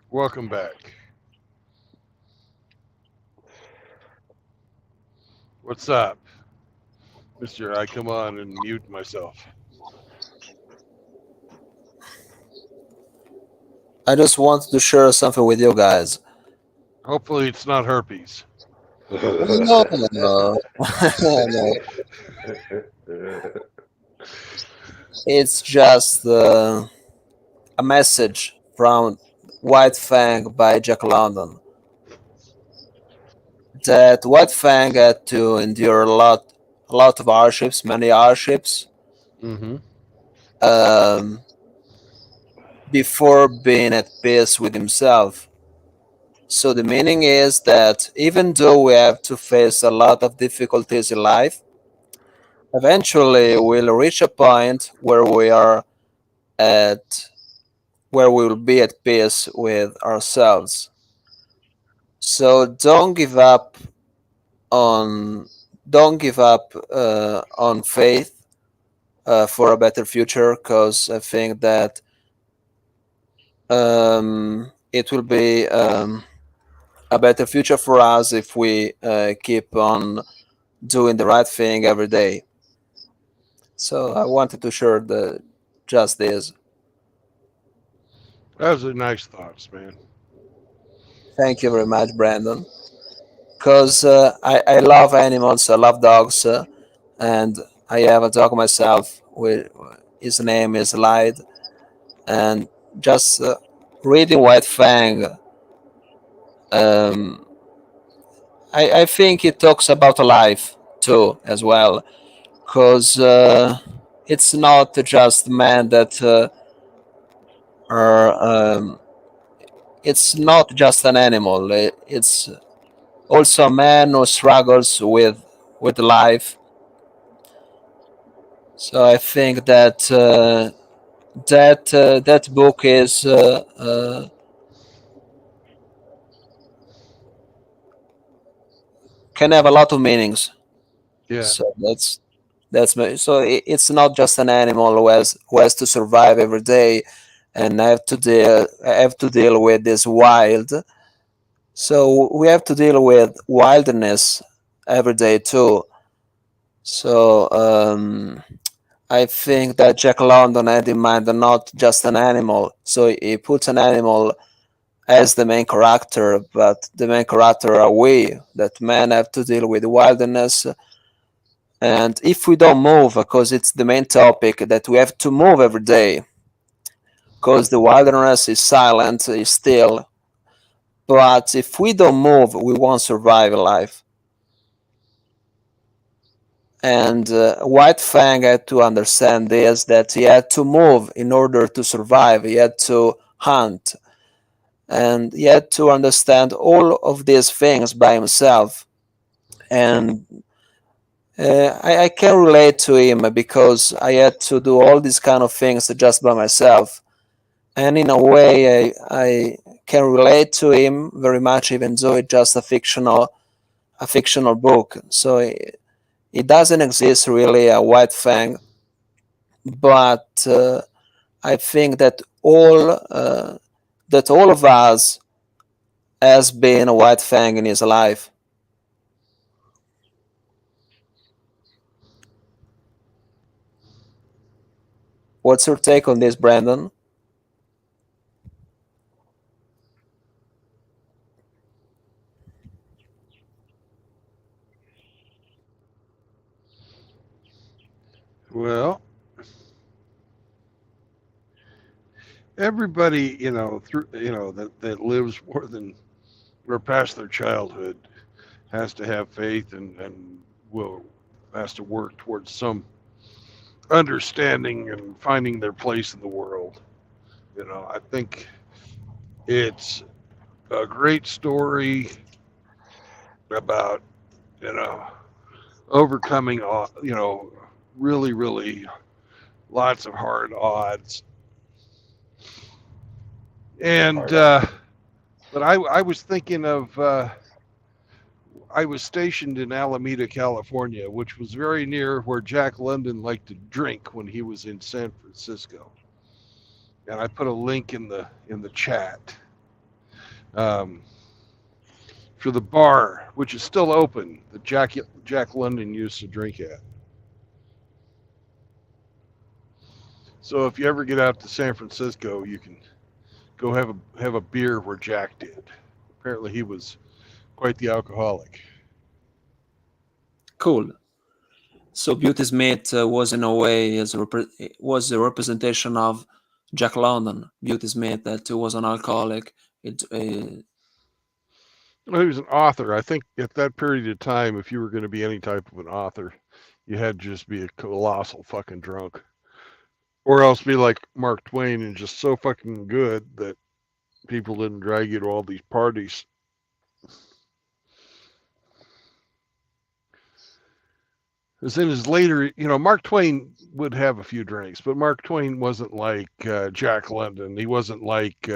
Welcome back. What's up? Mr. I come on and mute myself. I just wanted to share something with you guys. Hopefully it's not herpes. No, no. No. It's just a message from White Fang by Jack London. That White Fang had to endure a lot of hardships, many hardships, Mm-hmm. before being at peace with himself. So the meaning is that even though we have to face a lot of difficulties in life, eventually we'll reach a point where we will be at peace with ourselves. So don't give up on faith for a better future, because I think that it will be a better future for us if we keep on doing the right thing every day. So I wanted to share just this. Those are nice thoughts, man. Thank you very much, Brandon. Because I love animals, I love dogs, and I have a dog myself. His name is Light, and just reading White Fang, I think it talks about life too as well, because it's not just men that are. It's not just an animal. It's also a man who struggles with life. So I think that that book is can have a lot of meanings. Yeah. So so it's not just an animal who has to survive every day and have to deal with this wild. So we have to deal with wilderness every day too. So I think that Jack London had in mind not just an animal. So he puts an animal as the main character, but the main character are we, that men have to deal with wilderness. And if we don't move, because it's the main topic, that we have to move every day, because the wilderness is silent, is still. But if we don't move, we won't survive life. And White Fang had to understand this, that he had to move in order to survive. He had to hunt. And he had to understand all of these things by himself. And I can relate to him because I had to do all these kind of things just by myself. And in a way, I can relate to him very much, even though it's just a fictional book. So it doesn't exist really a White Fang, but I think that all of us has been a white fang in his life. What's your take on this, Brandon? Well, everybody, that lives more than or past their childhood has to have faith and will has to work towards some understanding and finding their place in the world. I think it's a great story about, you know, overcoming, really, really lots of hard odds. And, but I was thinking of, I was stationed in Alameda, California, which was very near where Jack London liked to drink when he was in San Francisco. And I put a link in the chat um, for the bar, which is still open, that Jack London used to drink at. So if you ever get out to San Francisco, you can go have a beer where Jack did. Apparently, he was quite the alcoholic. Cool. So Beauty Smith was in a way was a representation of Jack London. Beauty Smith that was an alcoholic. Well, he was an author. I think at that period of time, if you were going to be any type of an author, you had to just be a colossal fucking drunk, or else be like Mark Twain and just so fucking good that people didn't drag you to all these parties. As in his later, Mark Twain would have a few drinks, but Mark Twain wasn't like Jack London. He wasn't like,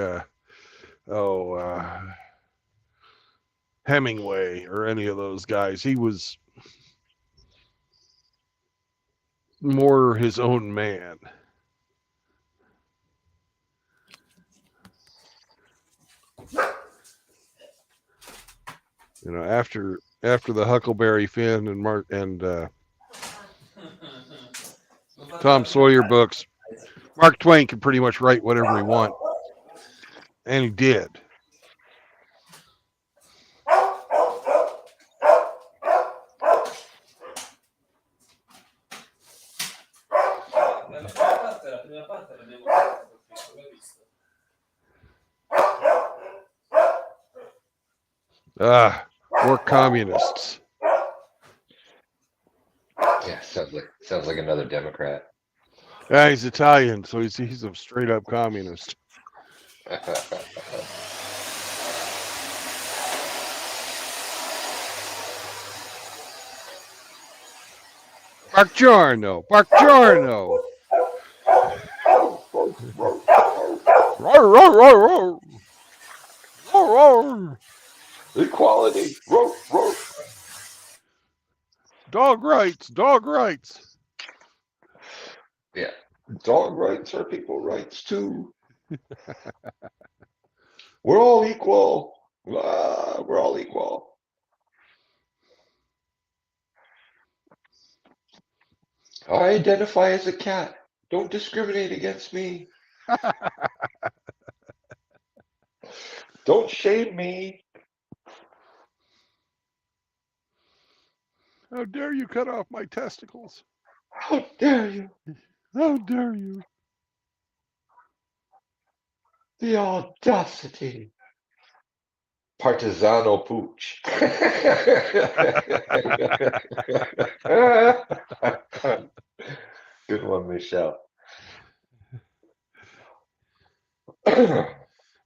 Hemingway or any of those guys. He was more his own man. After the Huckleberry Finn and Tom Sawyer books, Mark Twain could pretty much write whatever he wanted, and he did. More communists. Yeah, sounds like another Democrat. Yeah, he's Italian, so he's a straight up communist. Bargiorno. Equality. Dog rights. Yeah, dog rights are people rights too. We're all equal. We're all equal. I identify as a cat. Don't discriminate against me. Don't shame me. How dare you cut off my testicles? How dare you? How dare you? The audacity. Partisano pooch. Good one, Michelle. Yeah,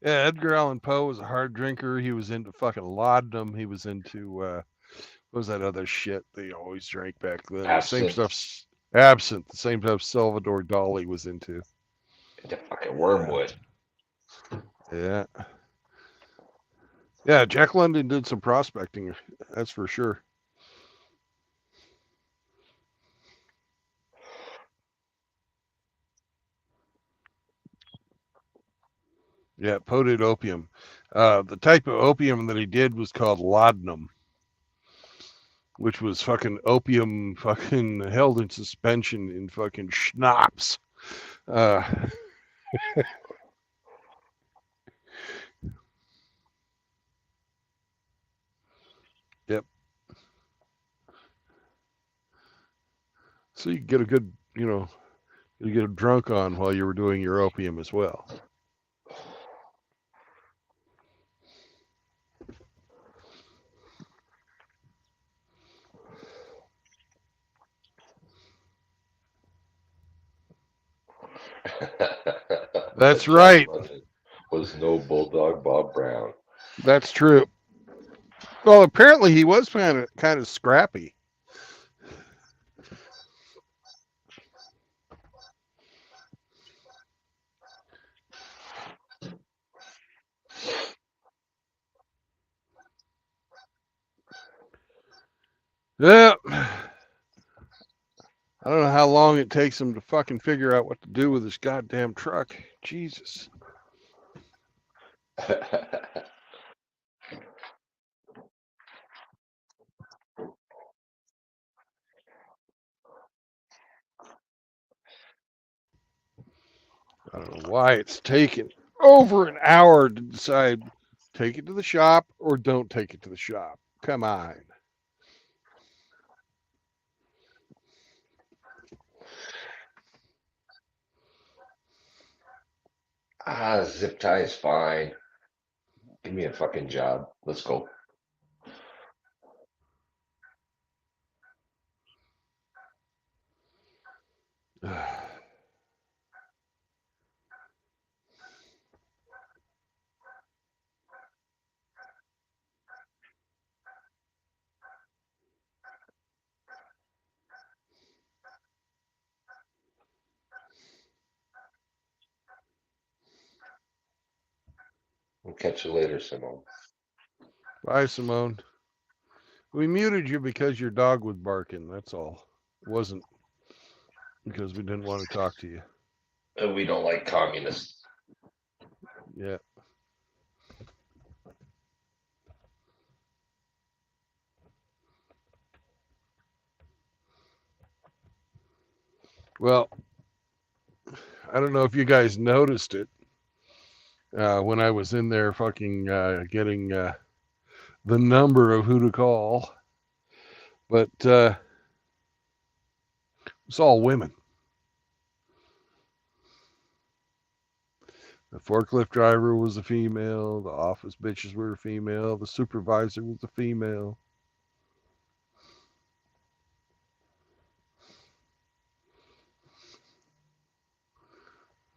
Edgar Allan Poe was a hard drinker. He was into fucking laudanum. He was into what was that other shit they always drank back then? Absinthe. The same stuff. Absinthe. The same stuff Salvador Dali was into. The fucking wormwood. Yeah. Yeah, Jack London did some prospecting. That's for sure. Yeah, potent opium. The type of opium that he did was called laudanum, which was fucking opium fucking held in suspension in fucking schnapps. Uh, yep. So you get a good, you get a drunk on while you were doing your opium as well. That's John right. Lennon was no Bulldog Bob Brown. That's true. Well, apparently he was kind of scrappy. Yeah. I don't know how long it takes him to fucking figure out what to do with his goddamn truck. Jesus. I don't know why it's taken over an hour to decide take it to the shop or don't take it to the shop. Come on. Zip tie is fine. Give me a fucking job. Let's go. We'll catch you later, Simone. Bye, Simone. We muted you because your dog was barking. That's all. It wasn't because we didn't want to talk to you. We don't like communists. Yeah. Well, I don't know if you guys noticed it when I was in there fucking getting the number of who to call, but it's all women. The forklift driver was a female. The office bitches were a female. The supervisor was a female.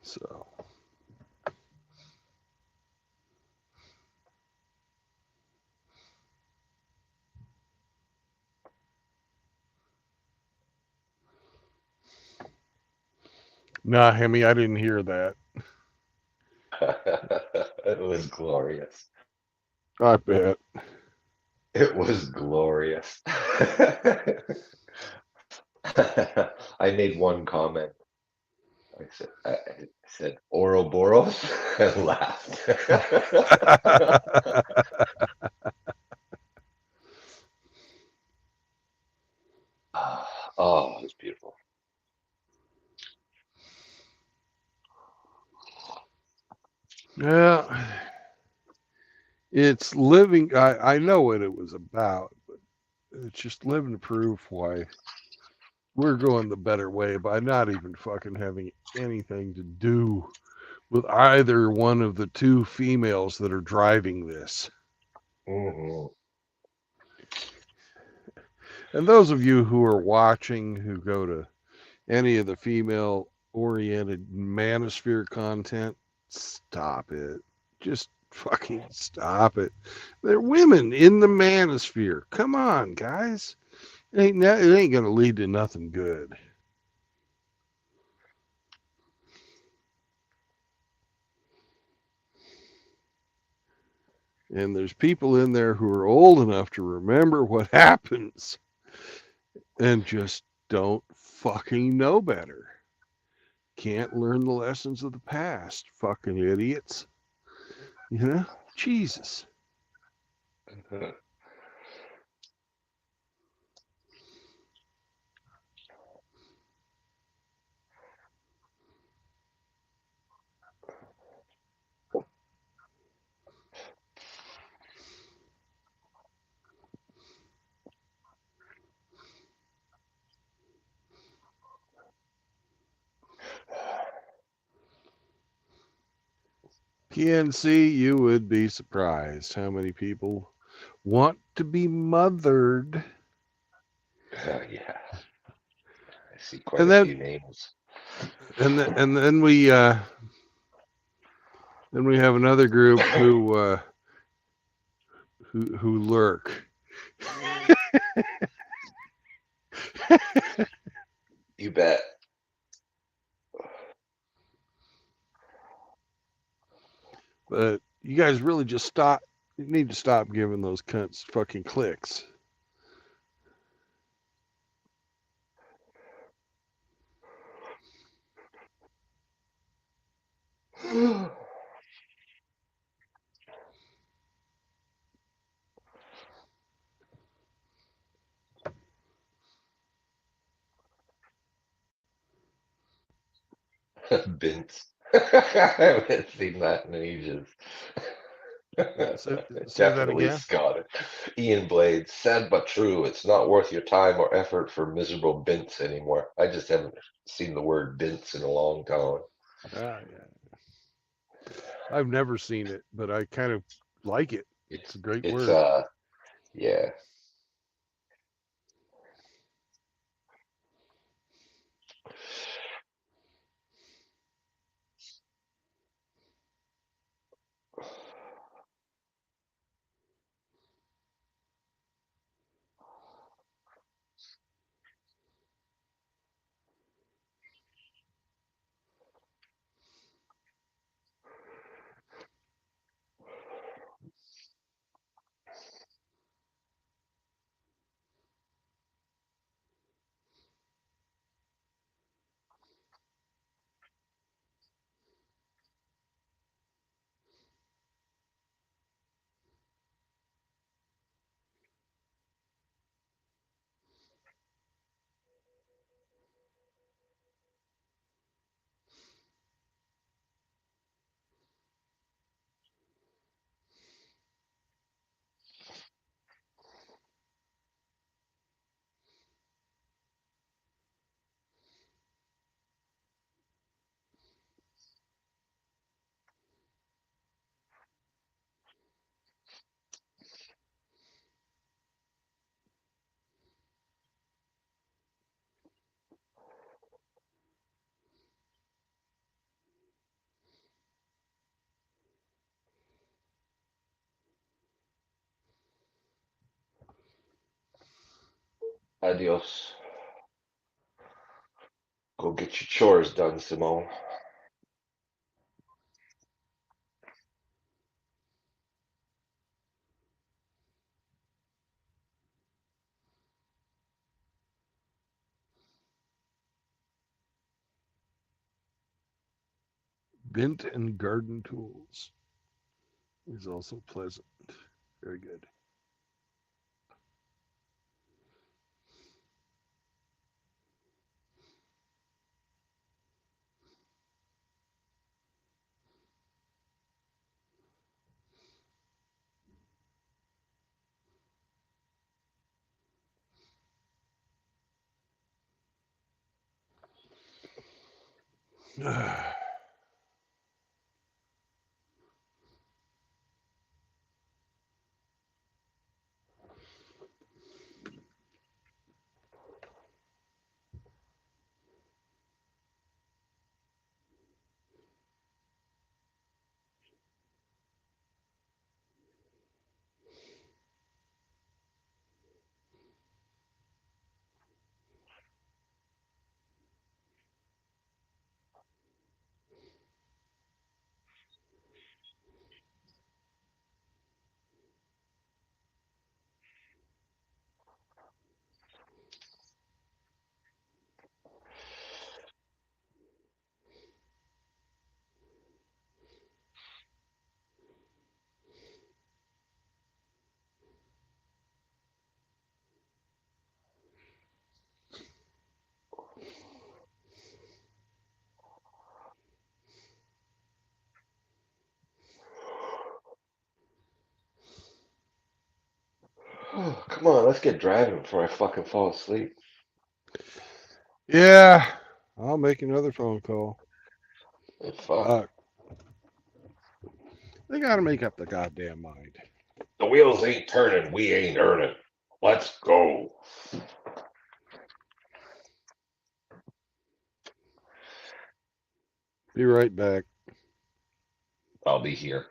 So. Nah, Hemi, I didn't hear that. It was glorious. I bet. It was glorious. I made one comment. I said Ouroboros and laughed. Oh, it was beautiful. Yeah. It's living. I know what it was about, but it's just living to prove why we're going the better way by not even fucking having anything to do with either one of the two females that are driving this. Mm-hmm. And those of you who are watching who go to any of the female oriented manosphere content, stop it. Just fucking stop it. They're women in the manosphere. Come on, guys. It ain't going to lead to nothing good. And there's people in there who are old enough to remember what happens and just don't fucking know better. Can't learn the lessons of the past. Fucking idiots. You know, Jesus. PNC, you would be surprised how many people want to be mothered. Yeah, I see quite And a then few names. and then we have another group who lurk. You bet. But you guys really just stop. You need to stop giving those cunts fucking clicks. Bint. I haven't seen that in ages. Say that Definitely again. Scott. Ian Blades, sad but true. It's not worth your time or effort for miserable bints anymore. I just haven't seen the word bints in a long time. Ah, yeah. I've never seen it, but I kind of like it. It's a great It's word. yeah. Adios. Go get your chores done, Simone. Bent and garden tools is also pleasant. Very good. Oh, come on, let's get driving before I fucking fall asleep. Yeah, I'll make another phone call. Oh, fuck. Fuck. They gotta make up the goddamn mind. The wheels ain't turning, we ain't earning. Let's go. Be right back. I'll be here.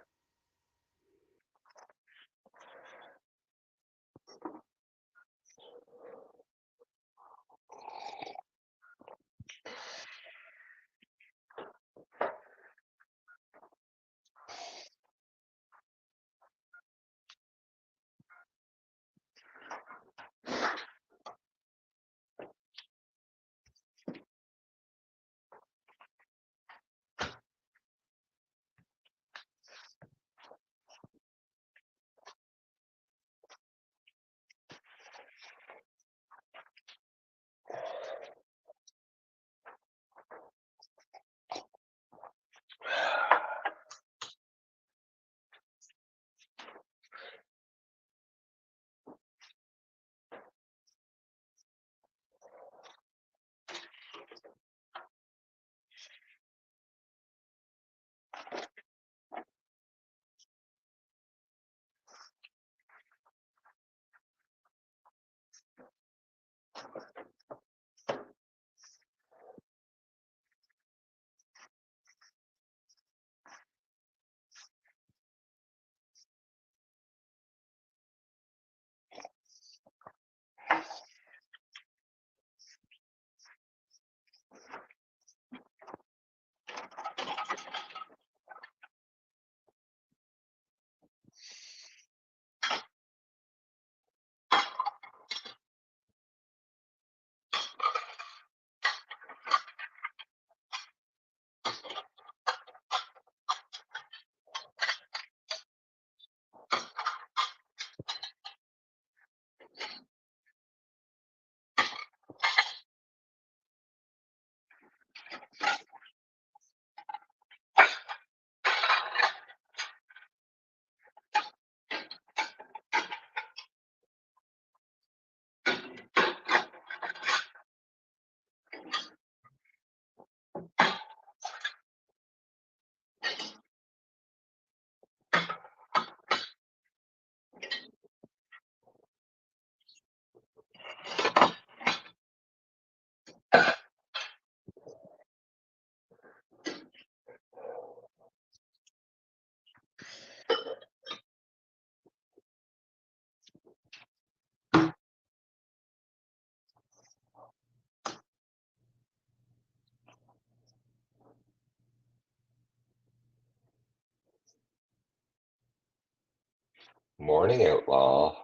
Morning, outlaw.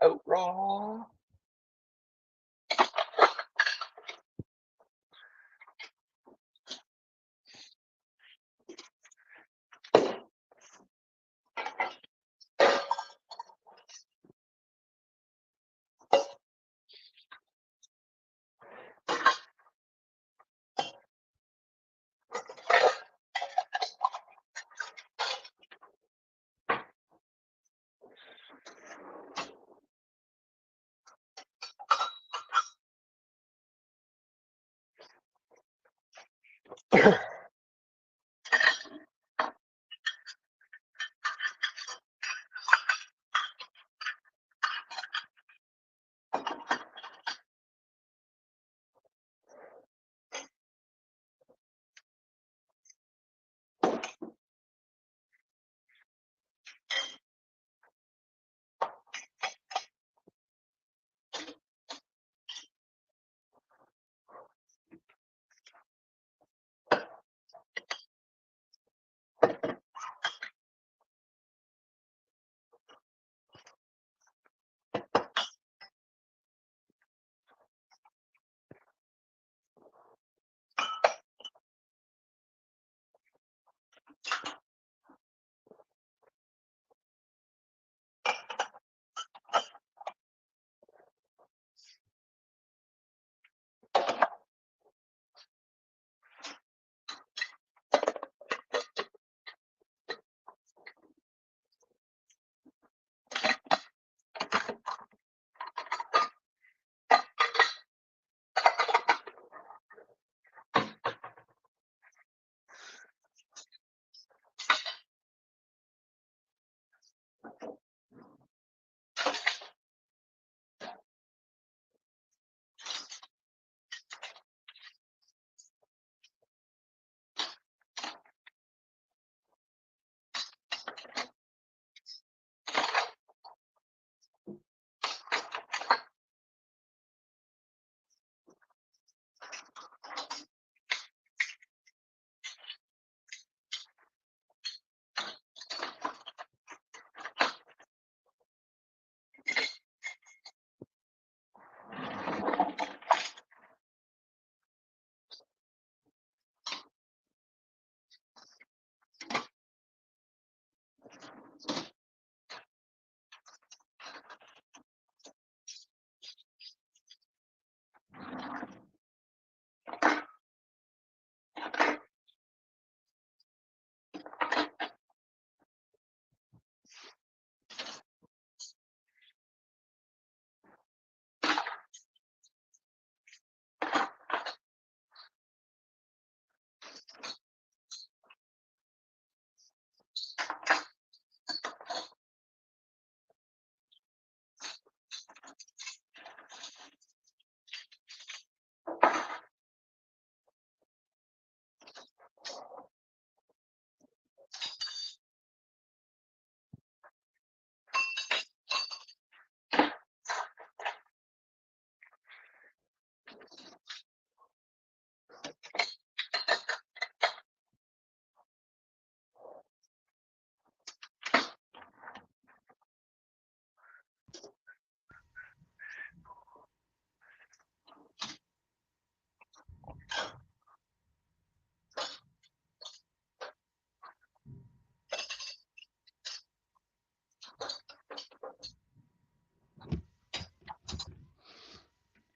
Outlaw.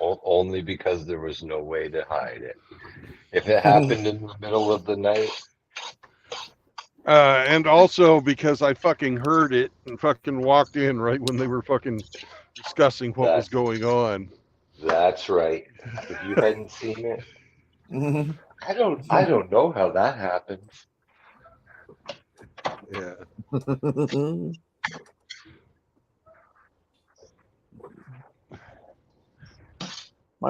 Only because there was no way to hide it. If it happened in the middle of the night, And also because I fucking heard it and fucking walked in right when they were fucking discussing what was going on. that's right. If you hadn't seen it, I don't know how that happens. Yeah. My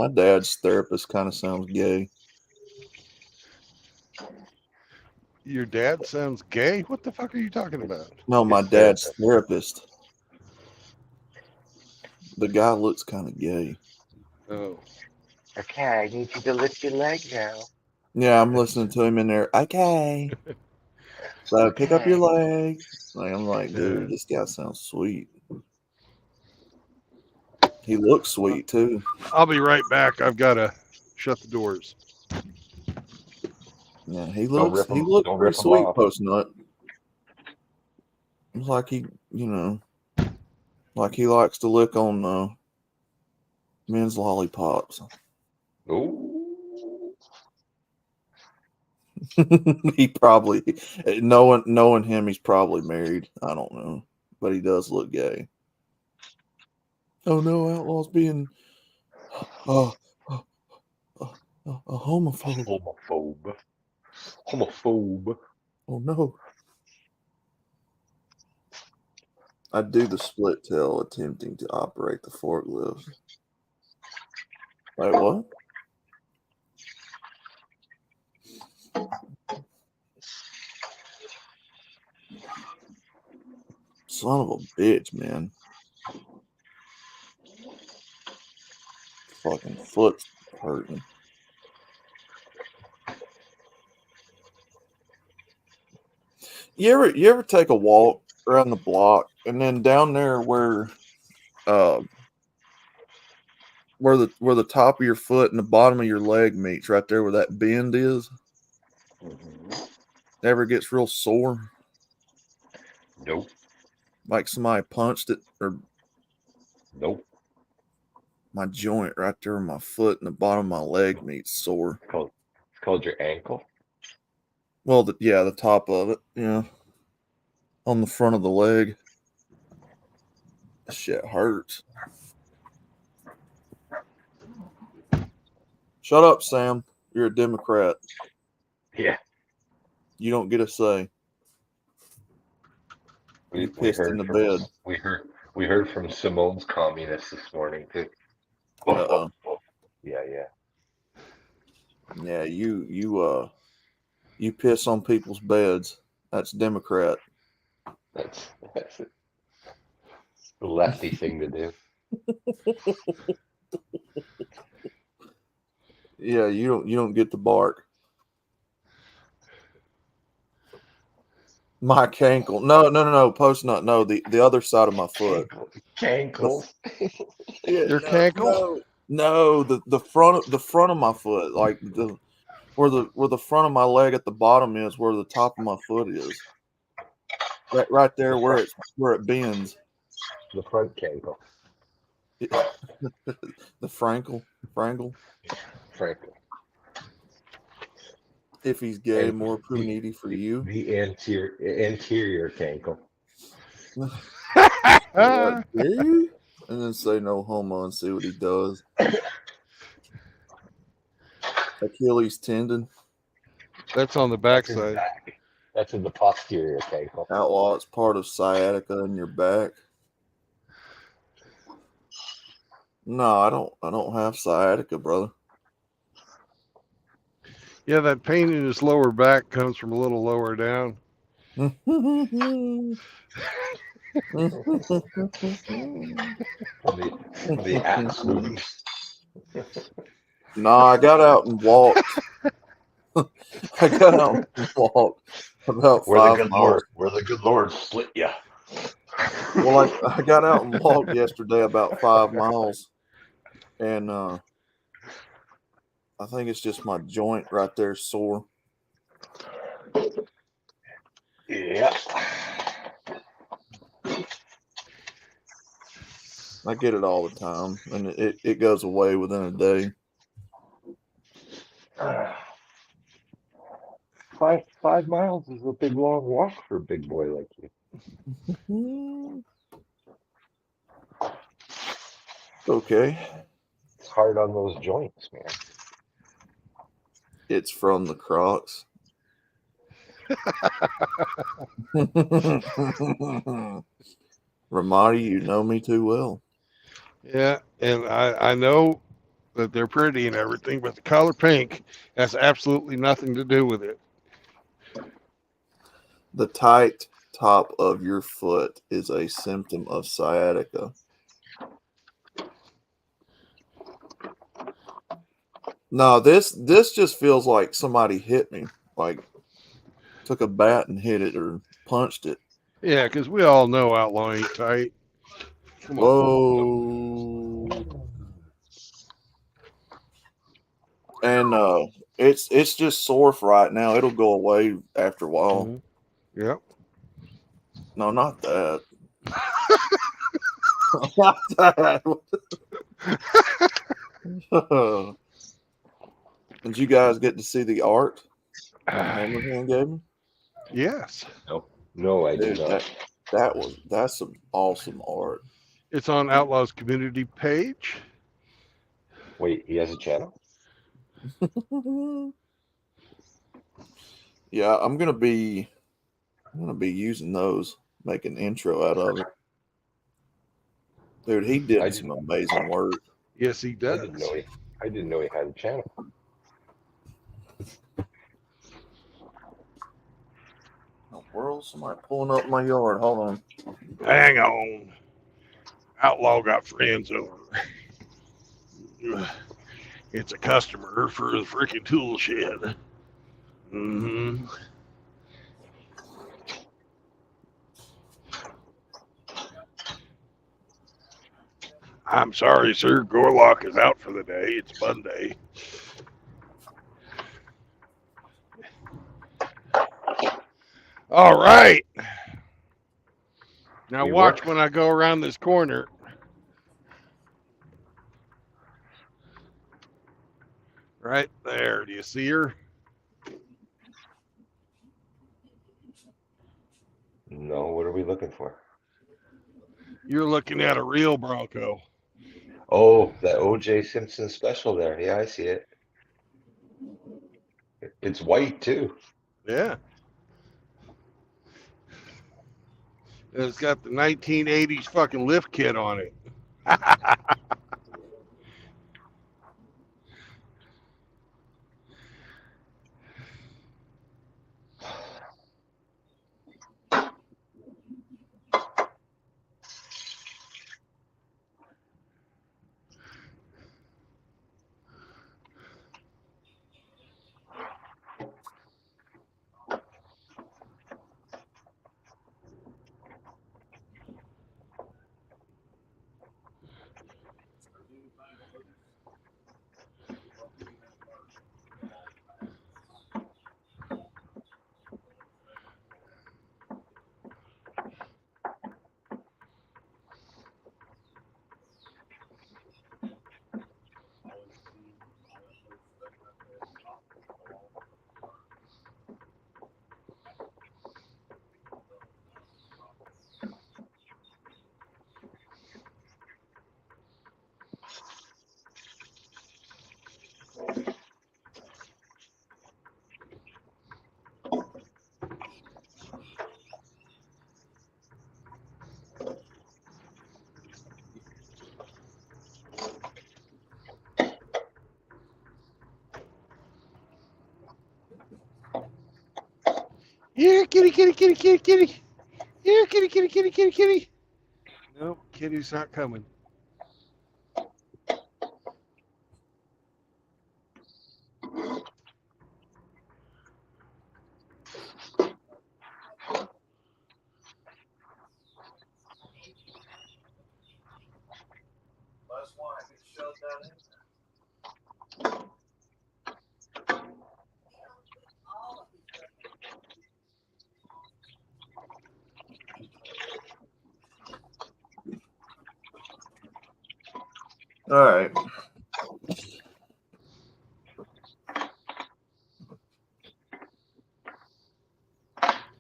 dad's therapist kind of sounds gay. Your dad sounds gay? What the fuck are you talking about? No, my His dad's therapist. The guy looks kind of gay. Oh. Okay, I need you to lift your leg now. Yeah, I'm listening to him in there. Okay. So pick up your leg. Like, I'm like, dude, this guy sounds sweet. He looks sweet too. I'll be right back. I've got to shut the doors. Yeah, he Don't looks rip him pretty sweet, off. Post Nut. It's like he, like he likes to lick on men's lollipops. Ooh. He probably, knowing him, he's probably married. I don't know, but he does look gay. Oh no, Outlaw's being a homophobe. Homophobe. Oh no. I'd do the split tail attempting to operate the forklift. Wait, what? Son of a bitch, man. Fucking foot's hurting. You ever take a walk around the block and then down there where the top of your foot and the bottom of your leg meets, right there where that bend is, never gets real sore? Nope. Like somebody punched it, or nope. My joint right there where my foot and the bottom of my leg meets sore. It's called your ankle? Well, the top of it, yeah. On the front of the leg. That shit hurts. Shut up, Sam. You're a Democrat. Yeah. You don't get a say. You pissed in the bed. We heard from Simone's communists this morning too. Uh-oh. Yeah. Yeah, you piss on people's beds. That's Democrat. That's the lefty thing to do. Yeah, you don't get to bark. My cankle. No. Post Nut. No, the other side of my foot. Cankles. Your cankle? No, the front of my foot, like where the front of my leg at the bottom is, where the top of my foot is. Right there where it bends. The front cankle. The Frankel. If he's gay, more puniti for you. The anterior cankle. And then say no homo and see what he does. Achilles tendon. That's on the backside. That's in the posterior cankle. Outlaw, it's part of sciatica in your back. No, I don't have sciatica, brother. Yeah, that pain in his lower back comes from a little lower down. The axe wound. No, I got out and walked. About 5 miles. Where the good Lord split you. Well, I got out and walked yesterday about 5 miles, and I think it's just my joint right there sore. Yeah. I get it all the time, and it goes away within a day. 5 miles is a big long walk for a big boy like you. Okay. It's hard on those joints, man. It's from the Crocs. Ramadi, you know me too well. Yeah, and I know that they're pretty and everything, but the color pink has absolutely nothing to do with it. The tight top of your foot is a symptom of sciatica. No, this just feels like somebody hit me, like took a bat and hit it or punched it. Yeah, because we all know outlaw ain't tight. Come on. Whoa. And it's just sore for right now. It'll go away after a while. Mm-hmm. Yep. No, not that. Not that. Did you guys get to see the art that Hammerhand gave me? Yes. No, I did Dude, not. that's some awesome art. It's on Outlaws community page. Wait, he has a channel? Yeah, I'm gonna be using those, make an intro out of it. Dude, he did some amazing work. Yes, he does. I didn't know he had a channel. The world, somebody pulling up my yard. Hold on. Hang on. Outlaw got friends over. It's a customer for the freaking tool shed. Mm-hmm. I'm sorry, sir. Gorlock is out for the day. It's Monday. All right. Now watch when I go around this corner. Right there. Do you see her? No, what are we looking for? You're looking at a real Bronco. Oh, that O.J. Simpson special there. Yeah, I see it. It's white too. Yeah. And it's got the 1980s fucking lift kit on it. Here, kitty, kitty, kitty, kitty, kitty. Here, kitty, kitty, kitty, kitty, kitty. Nope, kitty's not coming. All right.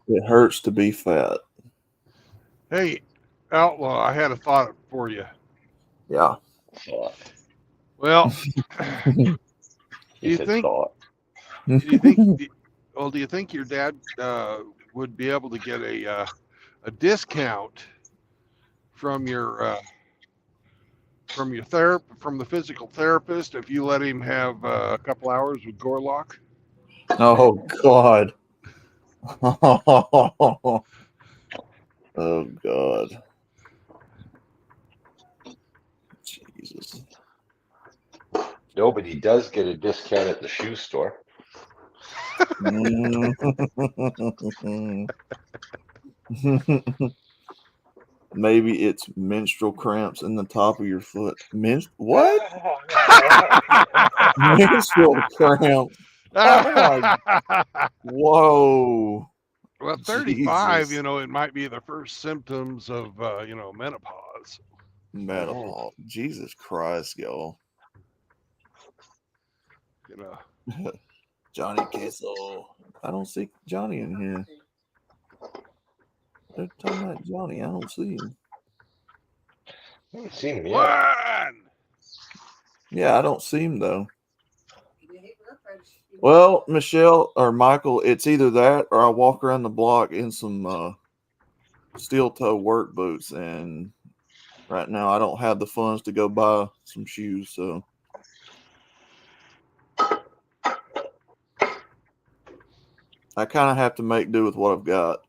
It hurts to be fat. Hey, Outlaw, I had a thought for you. Yeah. Well, He you said think? thought. Do you think? Well, do you think your dad would be able to get a discount from your from the physical therapist if you let him have a couple hours with Gorlock? Oh God. Oh God. Jesus. No, but he does get a discount at the shoe store. Maybe it's menstrual cramps in the top of your foot. What? Menstrual cramps. Oh my. Whoa. Well, 35, Jesus. it might be the first symptoms of menopause. Menopause. Jesus Christ, y'all. Johnny Queso. I don't see Johnny in here. They're talking about Johnny. I don't see him. I haven't seen him yet. One. Yeah, I don't see him though. Well, Michelle or Michael, it's either that or I walk around the block in some steel toe work boots, and right now I don't have the funds to go buy some shoes, so I kind of have to make do with what I've got.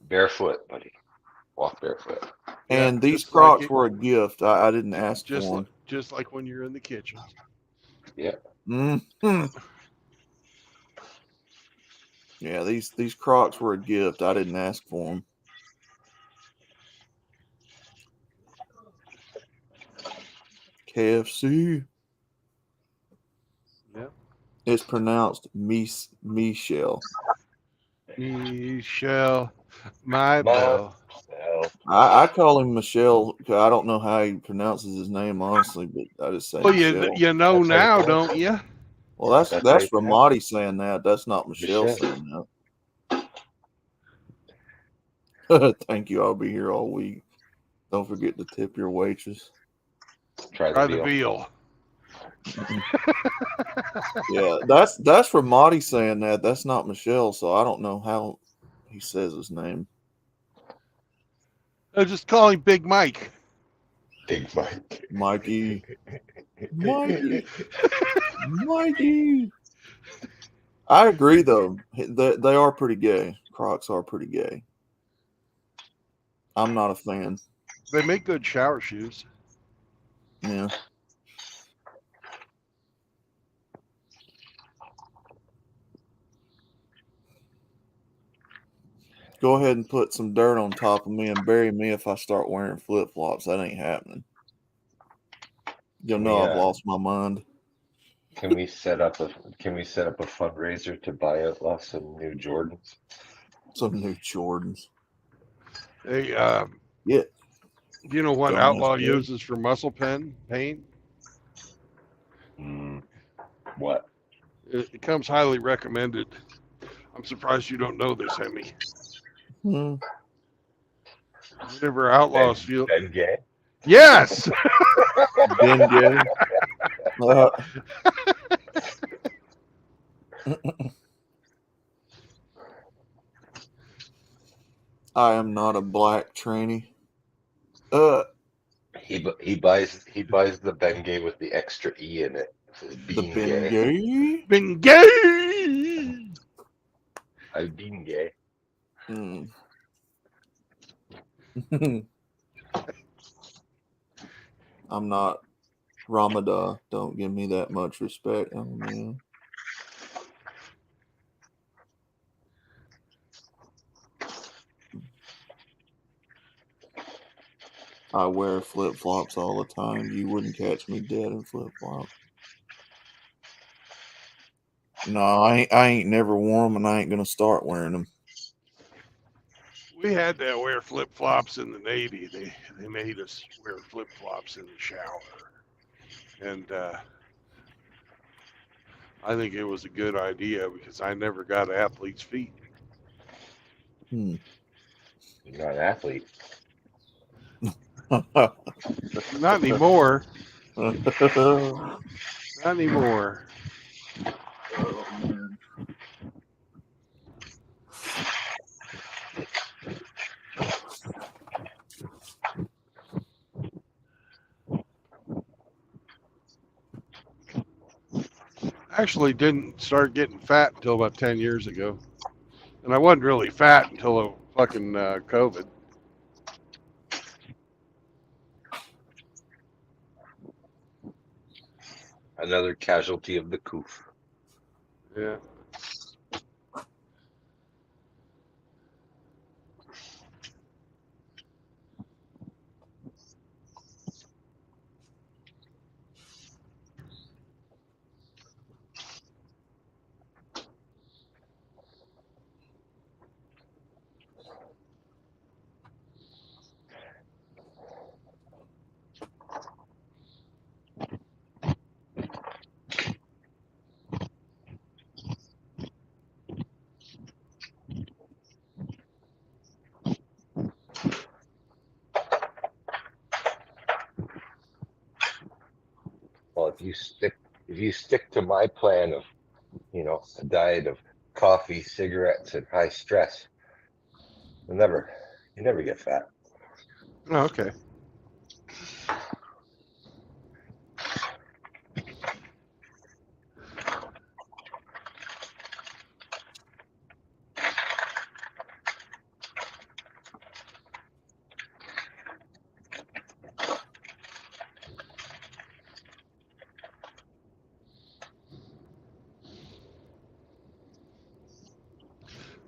Barefoot, buddy. Walk barefoot. And Yeah, these just like Crocs were a gift. I didn't ask for them. Just like when you're in the kitchen. Yeah. Mm-hmm. Yeah, these Crocs were a gift. I didn't ask for them. KFC. Yeah. It's pronounced Michelle. Michelle, my belle. I call him Michelle because I don't know how he pronounces his name, honestly, but I just say Well, Michelle. you know now, don't you? Well, that's Ramadi saying that. That's not Michelle saying that. Thank you. I'll be here all week. Don't forget to tip your waitress. Try the veal. Yeah, that's Ramadi saying that. That's not Michelle, so I don't know how he says his name. I just call him Big Mike. Big Mike. Mikey. Mikey. Mikey. I agree, though. They are pretty gay. Crocs are pretty gay. I'm not a fan. They make good shower shoes. Yeah. Go ahead and put some dirt on top of me and bury me if I start wearing flip-flops. That ain't happening. You'll know I've lost my mind. Can we set up a fundraiser to buy Outlaw some new Jordans? Some new Jordans. Hey, yeah. Do you know what Outlaw uses for muscle pain? What? It comes highly recommended. I'm surprised you don't know this, Hemi. Whenever Outlaws feel Bengay? Yes. Bengay. I am not a black tranny. He buys the Bengay with the extra E in it. The Bengay. Bengay. I've been gay. I'm not Ramadan. Don't give me that much respect. Oh man. I wear flip-flops all the time. You wouldn't catch me dead in flip-flops. No, I ain't never worn them, and I ain't gonna start wearing them. We had to wear flip flops in the Navy. They made us wear flip flops in the shower, and I think it was a good idea because I never got athlete's feet. Hmm. You're not an athlete. Not anymore. Not anymore. Actually, didn't start getting fat until about 10 years ago, and I wasn't really fat until fucking COVID. Another casualty of the coof. Yeah. Well, if you stick to my plan of, a diet of coffee, cigarettes, and high stress, you never get fat. Oh, okay.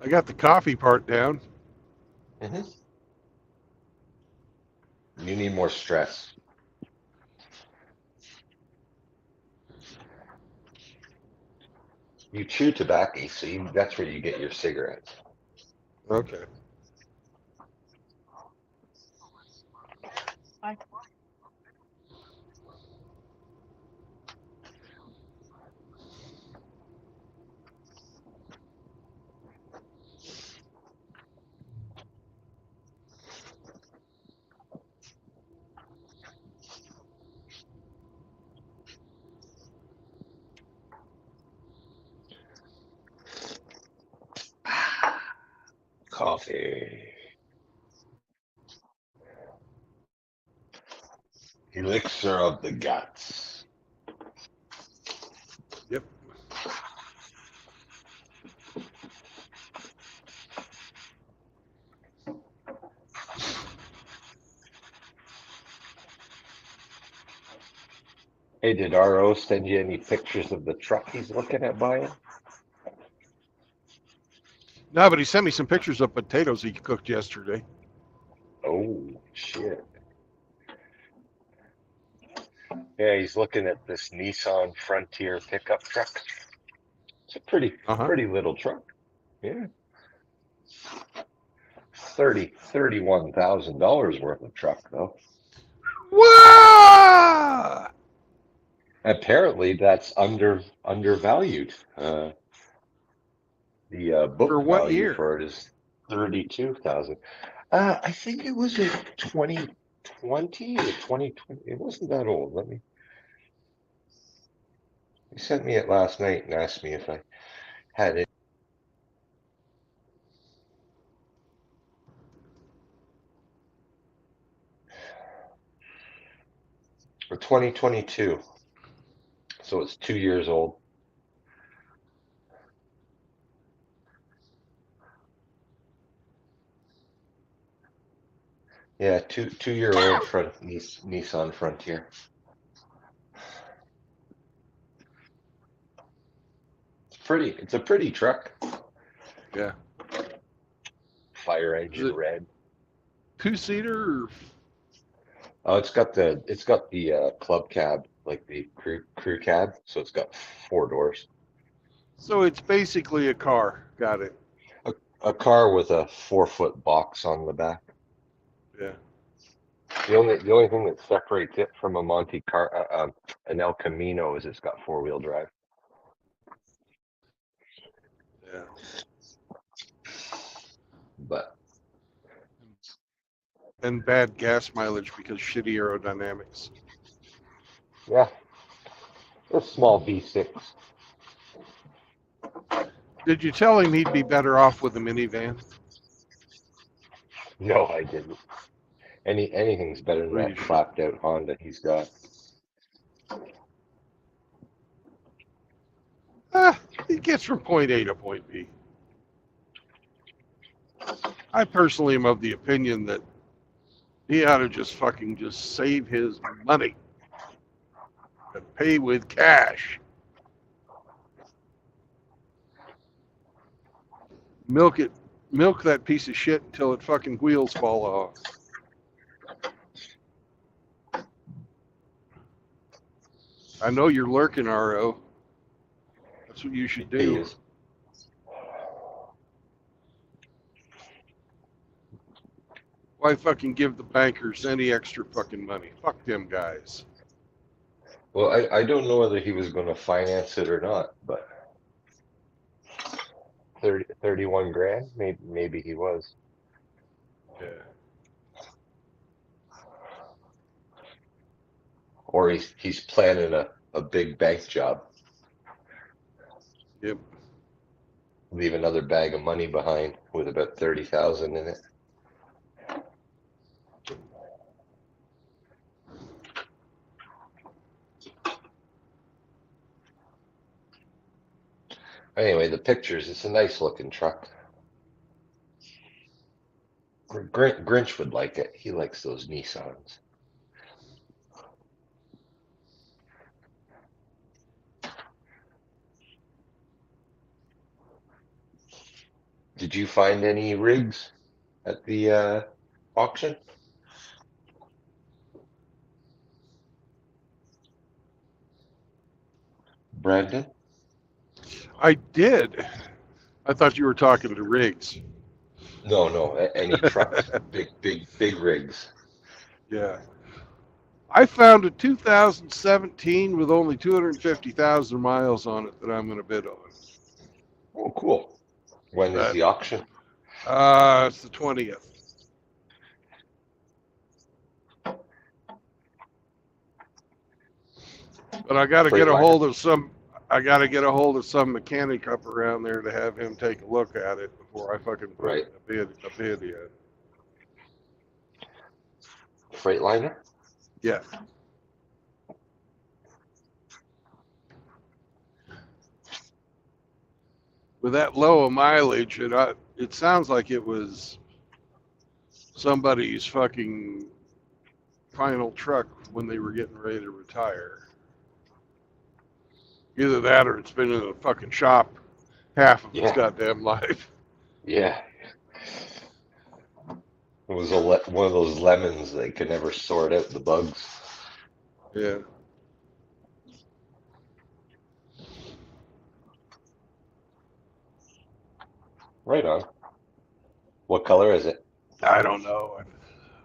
I got the coffee part down. Mm-hmm. You need more stress. You chew tobacco, so that's where you get your cigarettes. Okay. Coffee. Elixir of the guts. Yep. Hey, did RO send you any pictures of the truck he's looking at buying? No, but he sent me some pictures of potatoes he cooked yesterday. Oh, shit. Yeah, he's looking at this Nissan Frontier pickup truck. It's a pretty little truck. Yeah. $31,000 worth of truck, though. What? Apparently, that's undervalued. The book For what value year? for it is 32,000. I think it was in 2020 or 2020. It wasn't that old. He sent me it last night and asked me if I had it. For 2022. So it's 2 years old. Yeah, two-year-old Nissan Frontier. It's a pretty truck. Yeah. Fire engine red. 2-seater? Oh, it's got the club cab, like the crew cab, so it's got 4 doors. So it's basically a car. Got it. A car with a 4-foot box on the back. Yeah. The only thing that separates it from a Monte Car an El Camino is it's got 4-wheel drive. Yeah. But And bad gas mileage because shitty aerodynamics. yeah, a small V6. Did you tell him he'd be better off with a minivan? No, I didn't. Anything's better than Well, you that should. clapped out Honda he's got. He gets from point A to point B. I personally am of the opinion that he ought to just fucking just save his money and pay with cash. Milk that piece of shit until it fucking wheels fall off. I know you're lurking, RO. That's what you should He do. is. Why fucking give the bankers any extra fucking money? Fuck them guys. Well, I don't know whether he was going to finance it or not, but 31 grand, maybe he was. Yeah. Or he's planning a big bank job. Yep. Leave another bag of money behind with about 30,000 in it. Anyway, the pictures, it's a nice looking truck. Grinch would like it. He likes those Nissans. Did you find any rigs at the auction? Brandon? I did. I thought you were talking to Riggs. No, any trucks, big rigs. Yeah. I found a 2017 with only 250,000 miles on it that I'm going to bid on. Oh, cool. When is the auction? It's the 20th. But I got to get a hold of some. I got to get a hold of some mechanic up around there to have him take a look at it before I fucking put Right. a bid in. Freightliner? Yeah. With that low of mileage, it sounds like it was somebody's fucking final truck when they were getting ready to retire. Either that or it's been in a fucking shop half of its goddamn life. Yeah. It was one of those lemons they could never sort out the bugs. Yeah. Right on. What color is it? I don't know.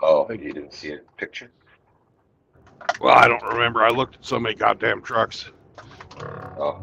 Oh, you didn't see a picture? Well, I don't remember. I looked at so many goddamn trucks. Oh.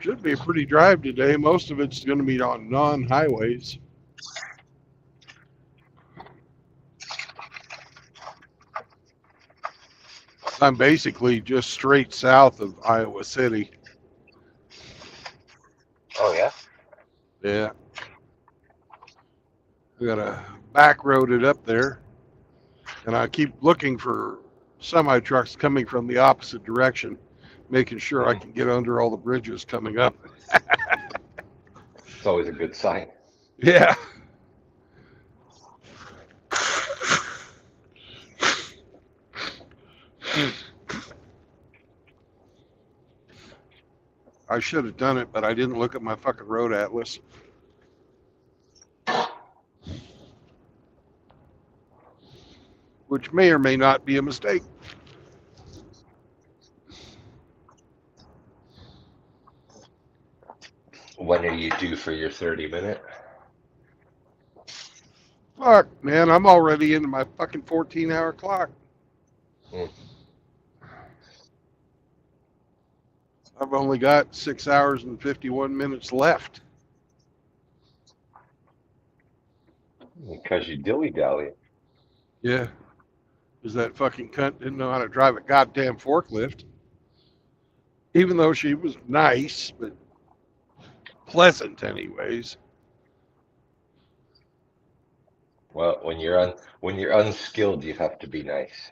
Should be a pretty drive today. Most of it's going to be on non-highways. I'm basically just straight south of Iowa City. Oh yeah. Yeah. We got a back roaded up there, and I keep looking for semi trucks coming from the opposite direction, making sure I can get under all the bridges coming up. It's always a good sign. Yeah. I should have done it, but I didn't look at my fucking road atlas. Which may or may not be a mistake. When are you due for your 30-minute? Fuck, man, I'm already into my fucking 14-hour clock. Hmm. I've only got 6 hours and 51 minutes left. Because you dilly-dally. Yeah. Because that fucking cunt didn't know how to drive a goddamn forklift. Even though she was nice, but pleasant anyways. Well, when you're unskilled, you have to be nice.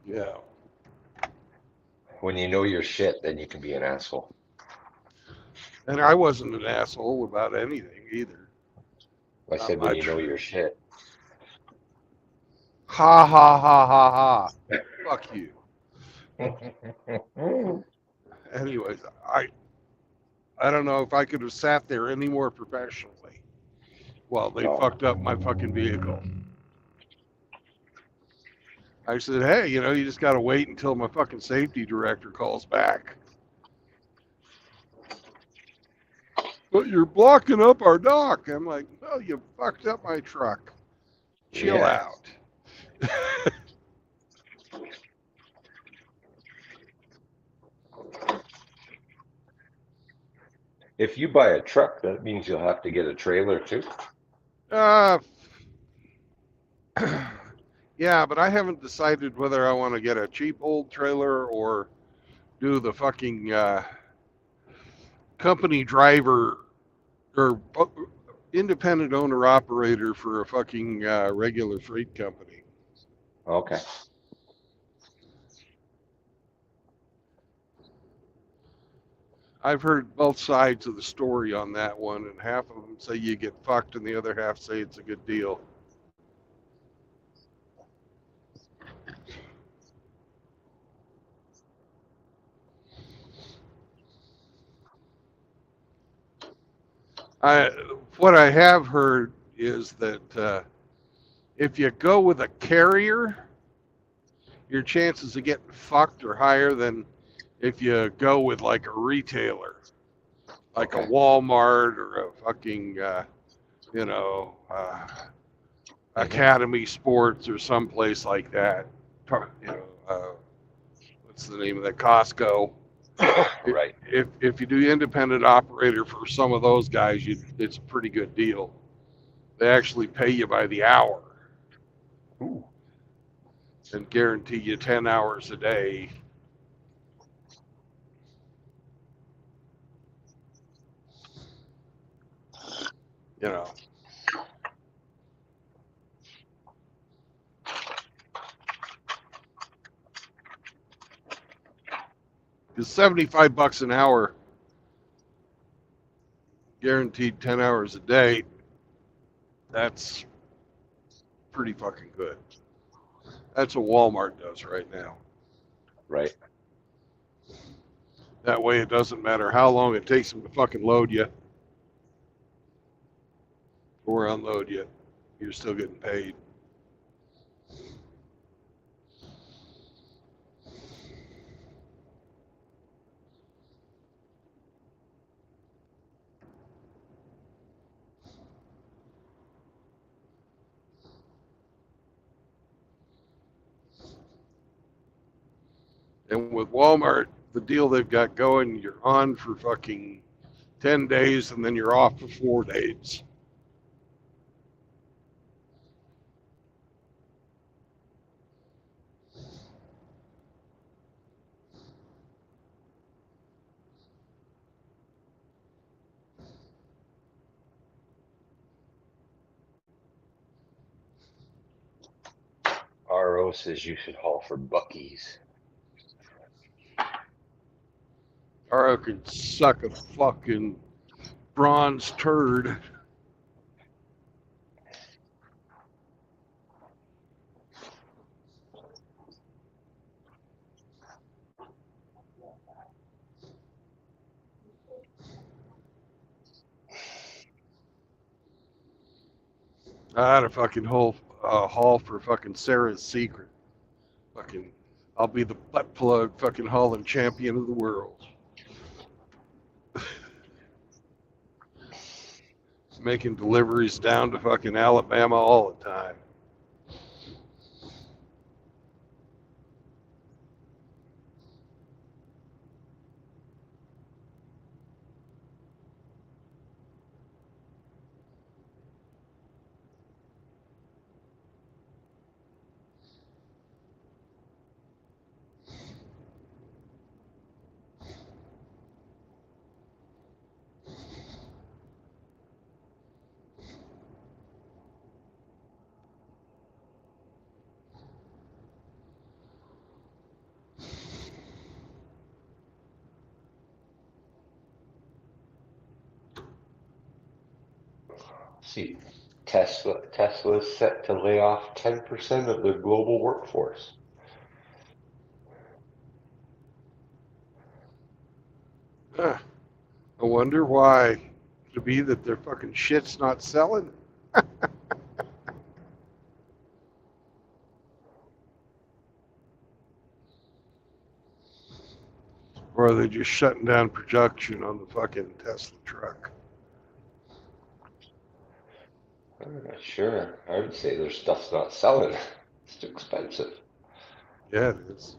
Yeah. When you know your shit, then you can be an asshole. And I wasn't an asshole about anything either. I said when you know your shit. Ha ha ha ha ha. Fuck you. Anyways, I don't know if I could have sat there any more professionally while they fucked up my fucking vehicle. I said, hey, you just got to wait until my fucking safety director calls back. But you're blocking up our dock. I'm like, no, you fucked up my truck. Chill out. If you buy a truck, that means you'll have to get a trailer too. Yeah, but I haven't decided whether I want to get a cheap old trailer or do the fucking company driver or independent owner operator for a fucking regular freight company. Okay. I've heard both sides of the story on that one, and half of them say you get fucked and the other half say it's a good deal. What I have heard is that if you go with a carrier, your chances of getting fucked are higher than if you go with like a retailer, like a Walmart or a fucking, Academy Sports or someplace like that. What's the name of that? Costco. Right. If you do independent operator for some of those guys, it's a pretty good deal. They actually pay you by the hour. Ooh. And guarantee you 10 hours a day. Because $75 an hour, guaranteed 10 hours a day, that's pretty fucking good. That's what Walmart does right now. Right. That way it doesn't matter how long it takes them to fucking load you or unload you. You're still getting paid. And with Walmart, the deal they've got going, you're on for fucking 10 days and then you're off for 4 days. RO says you should haul for Bucky's. Or I could suck a fucking bronze turd. I had a fucking haul for fucking Sarah's Secret. Fucking, I'll be the butt plug fucking hauling champion of the world. Making deliveries down to fucking Alabama all the time. See, Tesla is set to lay off 10% of their global workforce. Huh. I wonder why. Could it be that their fucking shit's not selling? Or are they just shutting down production on the fucking Tesla truck? I'm not sure. I would say their stuff's not selling. It's too expensive. Yeah, it is.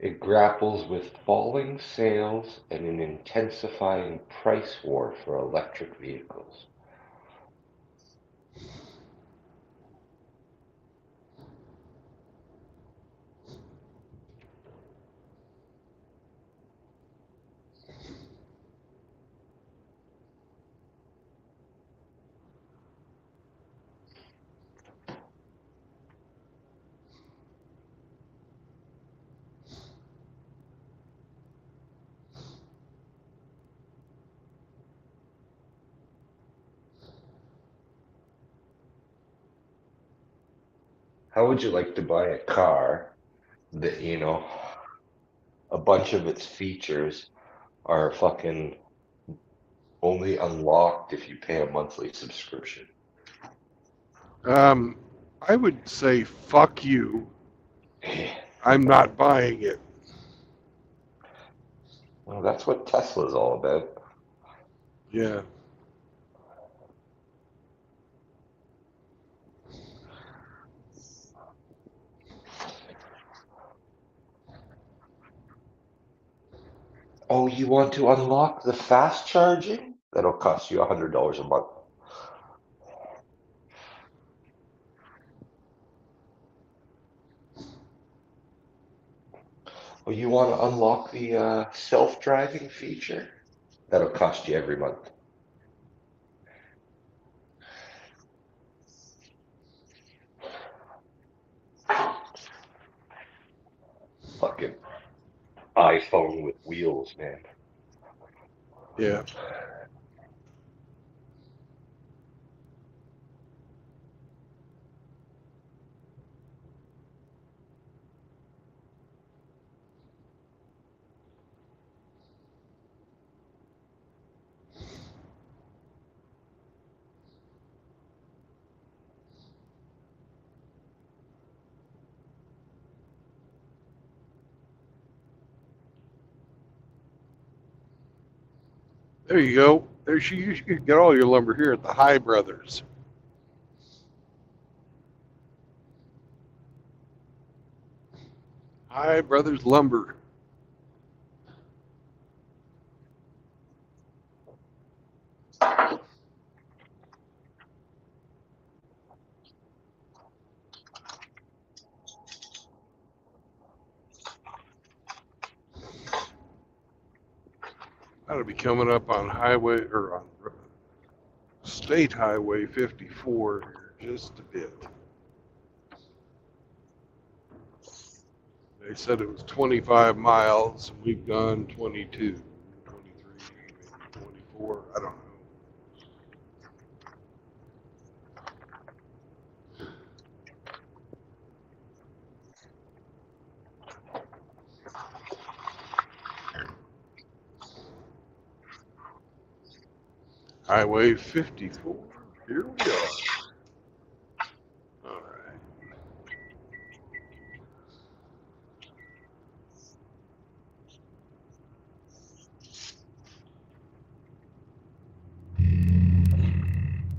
It grapples with falling sales and an intensifying price war for electric vehicles. How would you like to buy a car that, a bunch of its features are fucking only unlocked if you pay a monthly subscription? I would say fuck you. I'm not buying it. Well, that's what Tesla's all about. Yeah. Oh, you want to unlock the fast charging? That'll cost you $100 a month. Oh, you want to unlock the self-driving feature? That'll cost you every month. Fucking iPhone with wheels, man. Yeah. There you go. You can get all your lumber here at the High Brothers. High Brothers Lumber. That'll be coming up on highway or on State Highway 54 here just a bit. They said it was 25 miles. We've done 22, 23, maybe 24. I don't know. Highway 54. Here we are. All right.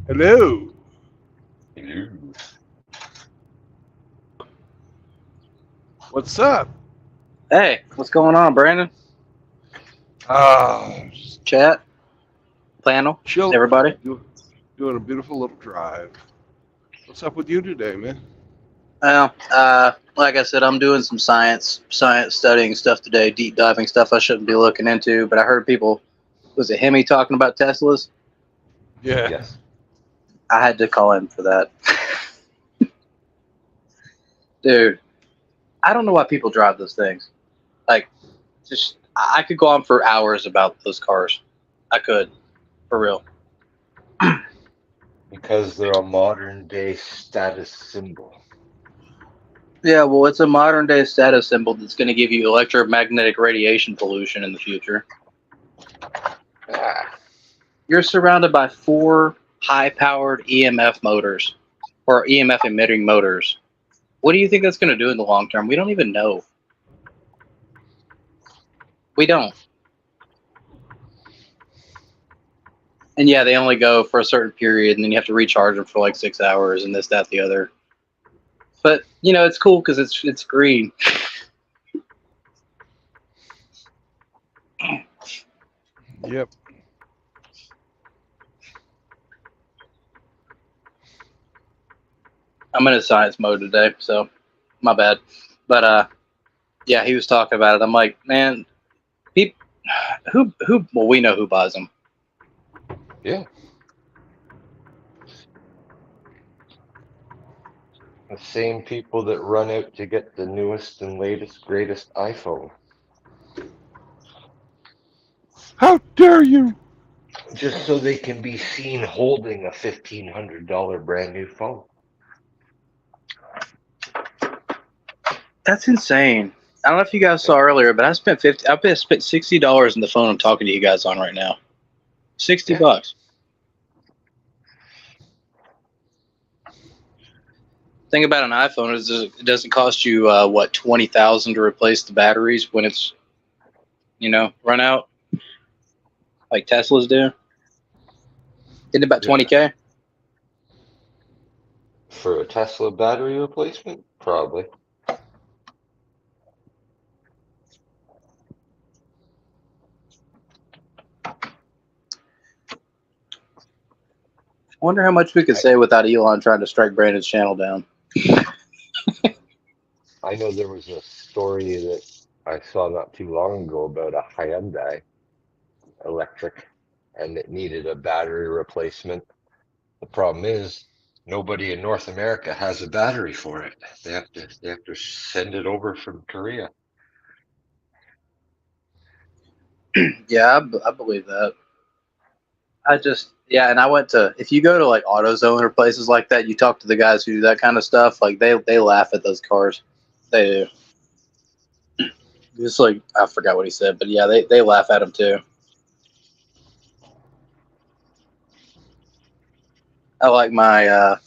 Hello. Hello. What's up? Hey, what's going on, Brandon? Chat, panel, Chill. everybody. Doing a beautiful little drive. What's up with you today, man? Well, like I said, I'm doing some science studying stuff today, deep diving stuff I shouldn't be looking into. But I heard people, was it Hemi talking about Teslas? Yeah. Yes. I had to call in for that. Dude, I don't know why people drive those things. Like, just I could go on for hours about those cars. I could, for real. Because they're a modern day status symbol. Yeah, well, it's a modern day status symbol that's going to give you electromagnetic radiation pollution in the future. You're surrounded by 4 high-powered EMF motors, or EMF emitting motors. What do you think that's going to do in the long term? We don't even know. We don't. And yeah, they only go for a certain period, and then you have to recharge them for like 6 hours, and this, that, the other. But you know, it's cool because it's green. Yep. I'm in a science mode today, so my bad. But yeah, he was talking about it. I'm like, man, who? Well, we know who buys them. Yeah. The same people that run out to get the newest and latest, greatest iPhone. How dare you? Just so they can be seen holding a $1,500 brand new phone. That's insane. I don't know if you guys saw earlier, but I spent spent $60 on the phone I'm talking to you guys on right now. $60. Thing about an iPhone is it doesn't cost you what, $20,000 to replace the batteries when it's, you know, run out, like Teslas do. Isn't it about $20K? For a Tesla battery replacement? Probably. I wonder how much we could say without Elon trying to strike Brandon's channel down. I know there was a story that I saw not too long ago about a Hyundai electric, and it needed a battery replacement. The problem is nobody in North America has a battery for it. They have to send it over from Korea. Yeah, I believe that. And I went to, if you go to like AutoZone or places like that, you talk to the guys who do that kind of stuff, like they laugh at those cars. They do. Just like, I forgot what he said, but yeah, they laugh at them too. I like my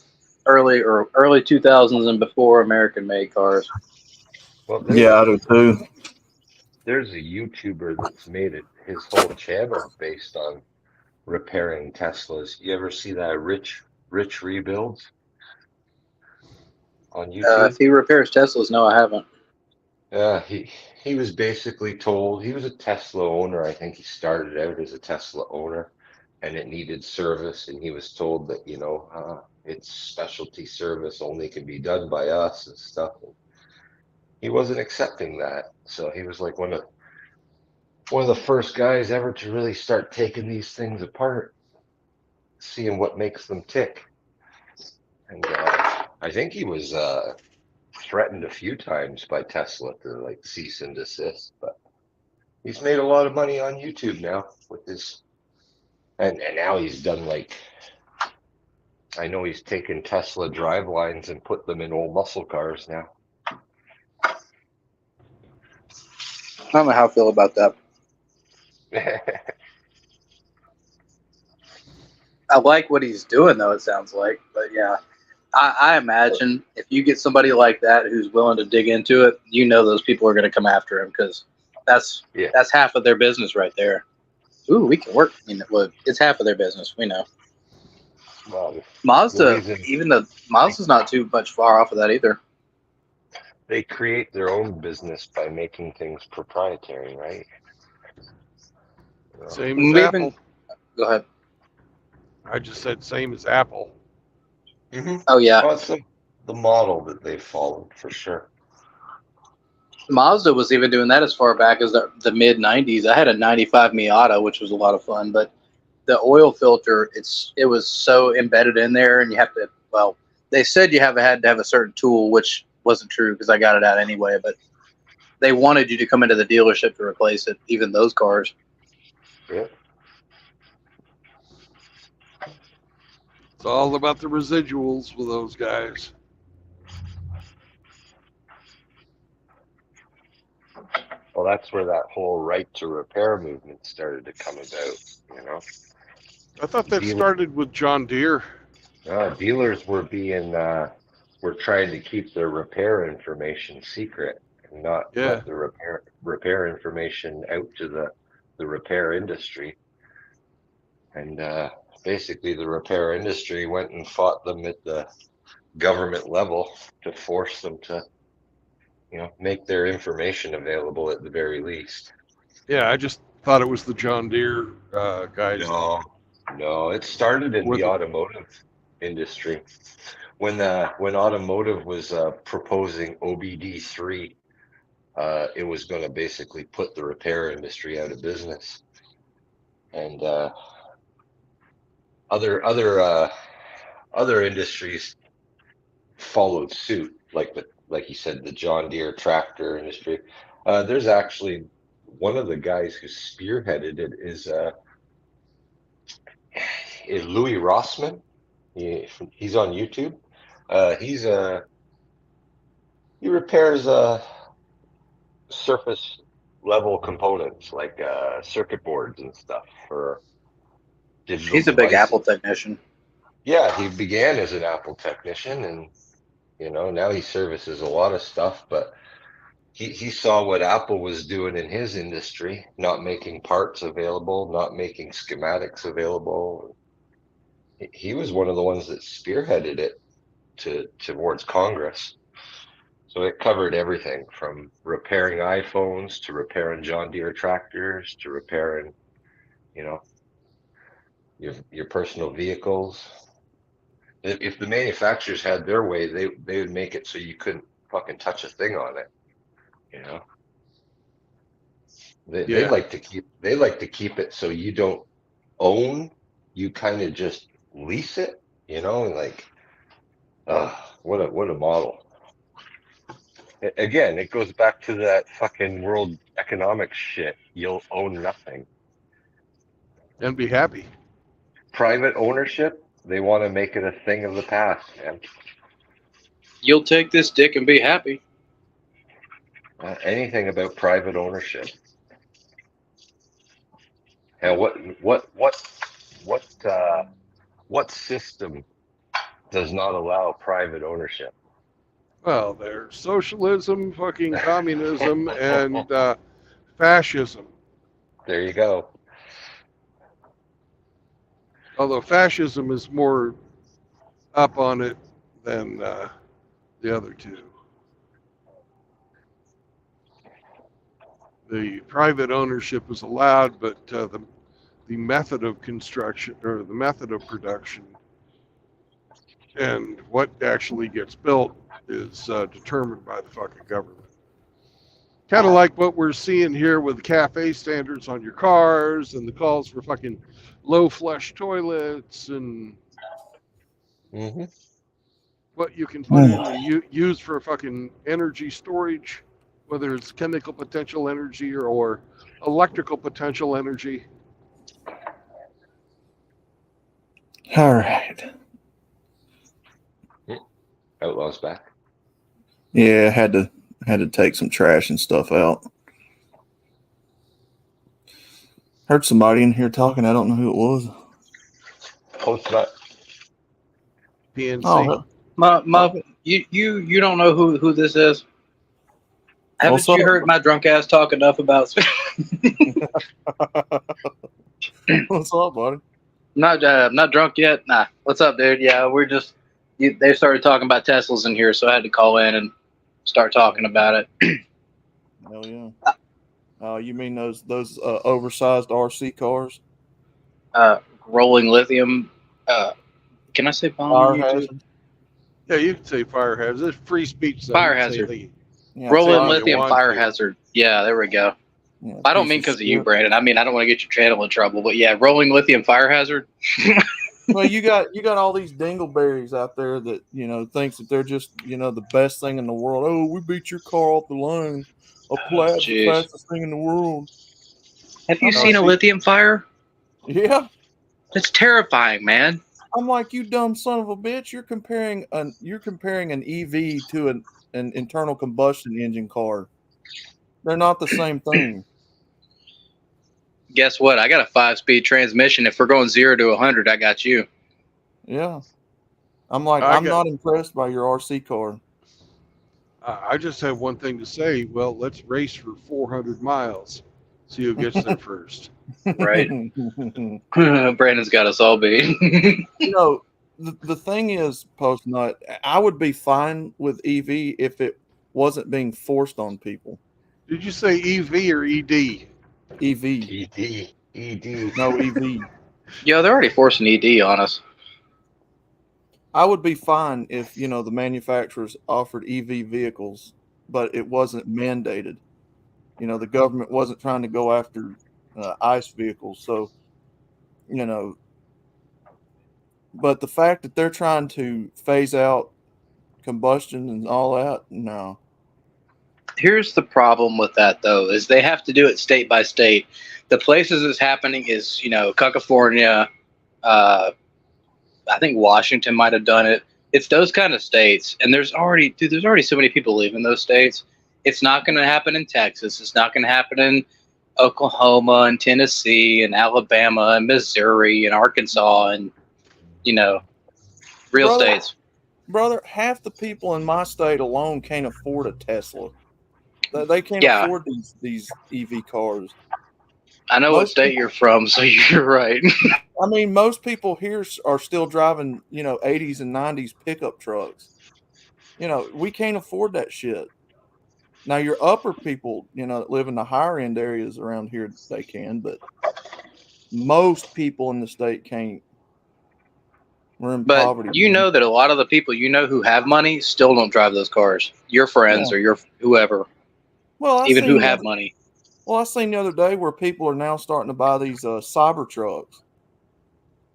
early 2000s and before American made cars. Well, Yeah, I do too. There's a YouTuber that's made it his whole channel based on repairing Teslas. You ever see that Rich Rebuilds on YouTube? If he repairs Teslas, no, I haven't. Yeah, he was basically told, he was a Tesla owner. I think he started out as a Tesla owner, and it needed service, and he was told that, you know, it's specialty service, only can be done by us and stuff. And he wasn't accepting that, so he was like one of the first guys ever to really start taking these things apart, seeing what makes them tick. And I think he was threatened a few times by Tesla to like cease and desist, but he's made a lot of money on YouTube now with his, and now he's done like, I know he's taken Tesla drive lines and put them in old muscle cars now. I don't know how I feel about that. I like what he's doing, though, it sounds like. But yeah, I imagine if you get somebody like that who's willing to dig into it, you know those people are going to come after him because that's half of their business right there. Ooh, we can work. You know, well, it's half of their business. We know. Well, Mazda, even though Mazda's not too much far off of that either. They create their own business by making things proprietary, right? Same as Apple. Go ahead. I just said same as Apple. Mm-hmm. Oh yeah, well, it's the model that they followed for sure. Mazda was even doing that as far back as the mid '90s. I had a '95 Miata, which was a lot of fun, but the oil filter, it was so embedded in there, and you have to. Well, they said you had to have a certain tool, which wasn't true because I got it out anyway. But they wanted you to come into the dealership to replace it, even those cars. Yeah. It's all about the residuals with those guys. Well, that's where that whole right to repair movement started to come about, you know. I thought that started with John Deere. Dealers were were trying to keep their repair information secret and not let the repair information out to the repair industry. And basically the repair industry went and fought them at the government level to force them to, you know, make their information available at the very least. Yeah, I just thought it was the John Deere guys. No, it started in the automotive industry. When automotive was proposing OBD3, it was going to basically put the repair industry out of business, and other industries followed suit, like you said, the John Deere tractor industry. There's actually one of the guys who spearheaded it is Louis Rossmann. He's on YouTube. He repairs surface level components like circuit boards and stuff for digital He's a big Apple technician. Yeah, he began as an Apple technician, and you know, now he services a lot of stuff, but he saw what Apple was doing in his industry, not making parts available, not making schematics available. He was one of the ones that spearheaded it towards Congress. So it covered everything from repairing iPhones to repairing John Deere tractors to repairing, you know, your personal vehicles. If the manufacturers had their way, they would make it so you couldn't fucking touch a thing on it. You know, they like to keep it so you don't own, you kind of just lease it. You know, and like, what a model. Again, it goes back to that fucking world economic shit. You'll own nothing and be happy. Private ownership, they want to make it a thing of the past, man. You'll take this dick and be happy. Anything about private ownership. And what system does not allow private ownership? Well, there's socialism, fucking communism, and fascism. There you go. Although fascism is more up on it than the other two. The private ownership is allowed, but the method of construction or the method of production and what actually gets built is determined by the fucking government. Kind of like what we're seeing here with the cafe standards on your cars and the calls for fucking low flush toilets and what you can put in and use for fucking energy storage, whether it's chemical potential energy or electrical potential energy. All right. Outlaw's back. Yeah, had to take some trash and stuff out. Heard somebody in here talking. I don't know who it was. Post that. PNC. Oh, You don't know who this is? Haven't What's you up? heard my drunk ass talk enough about? What's up, buddy? Not drunk yet. Nah. What's up, dude? Yeah, we're just. They started talking about Teslas in here, so I had to call in and start talking about it. Hell yeah. You mean those oversized RC cars? Rolling lithium. Can I say bomb Fire on YouTube? hazard? Yeah, you can say fire hazard. It's free speech. So Fire you can say hazard. the- Yeah, Rolling all you lithium want fire to. hazard. Yeah, there we go. yeah, I don't piece mean because of you, shit. Brandon. I mean, I don't want to get your channel in trouble. But yeah, rolling lithium fire hazard. Well, you got all these dingleberries out there that thinks that they're just the best thing in the world. Oh, we beat your car off the line. A plaid's the jeez. fastest thing in the world. Have you Oh, seen a see- lithium fire? Yeah, It's terrifying, man. I'm like, you dumb son of a bitch. You're comparing an EV to an internal combustion engine car. They're not the same thing. Guess what? I got a 5-speed transmission. If we're going 0 to 100, I got you. Yeah, I'm like, I I'm got- not impressed by your RC car. I just have one thing to say. Well, let's race for 400 miles. See who gets there first. Right. Brandon's got us all beat. The thing is, Post Nut, I would be fine with EV if it wasn't being forced on people. Did you say EV or ED? EV. ED. No, EV. Yo, they're already forcing ED on us. I would be fine if, the manufacturers offered EV vehicles, but it wasn't mandated. The government wasn't trying to go after ICE vehicles. So, but the fact that they're trying to phase out combustion and all that, no. Here's the problem with that, though, is they have to do it state by state. The places it's happening is, California. I think Washington might have done it. It's those kind of states, and there's already so many people leaving those states. It's not going to happen in Texas. It's not going to happen in Oklahoma and Tennessee and Alabama and Missouri and Arkansas and real Brother, states. Brother, half the people in my state alone can't afford a Tesla. They can't Yeah. afford these EV cars. I know what Most state you're from, so you're right. I mean, most people here are still driving, 80s and 90s pickup trucks. We can't afford that shit. Now, your upper people, that live in the higher end areas around here, they can, but most people in the state can't. We're in But poverty. you know that a lot of the people who have money still don't drive those cars. Your friends or your whoever, Well, even who have money. Well, I seen the other day where people are now starting to buy these cyber trucks.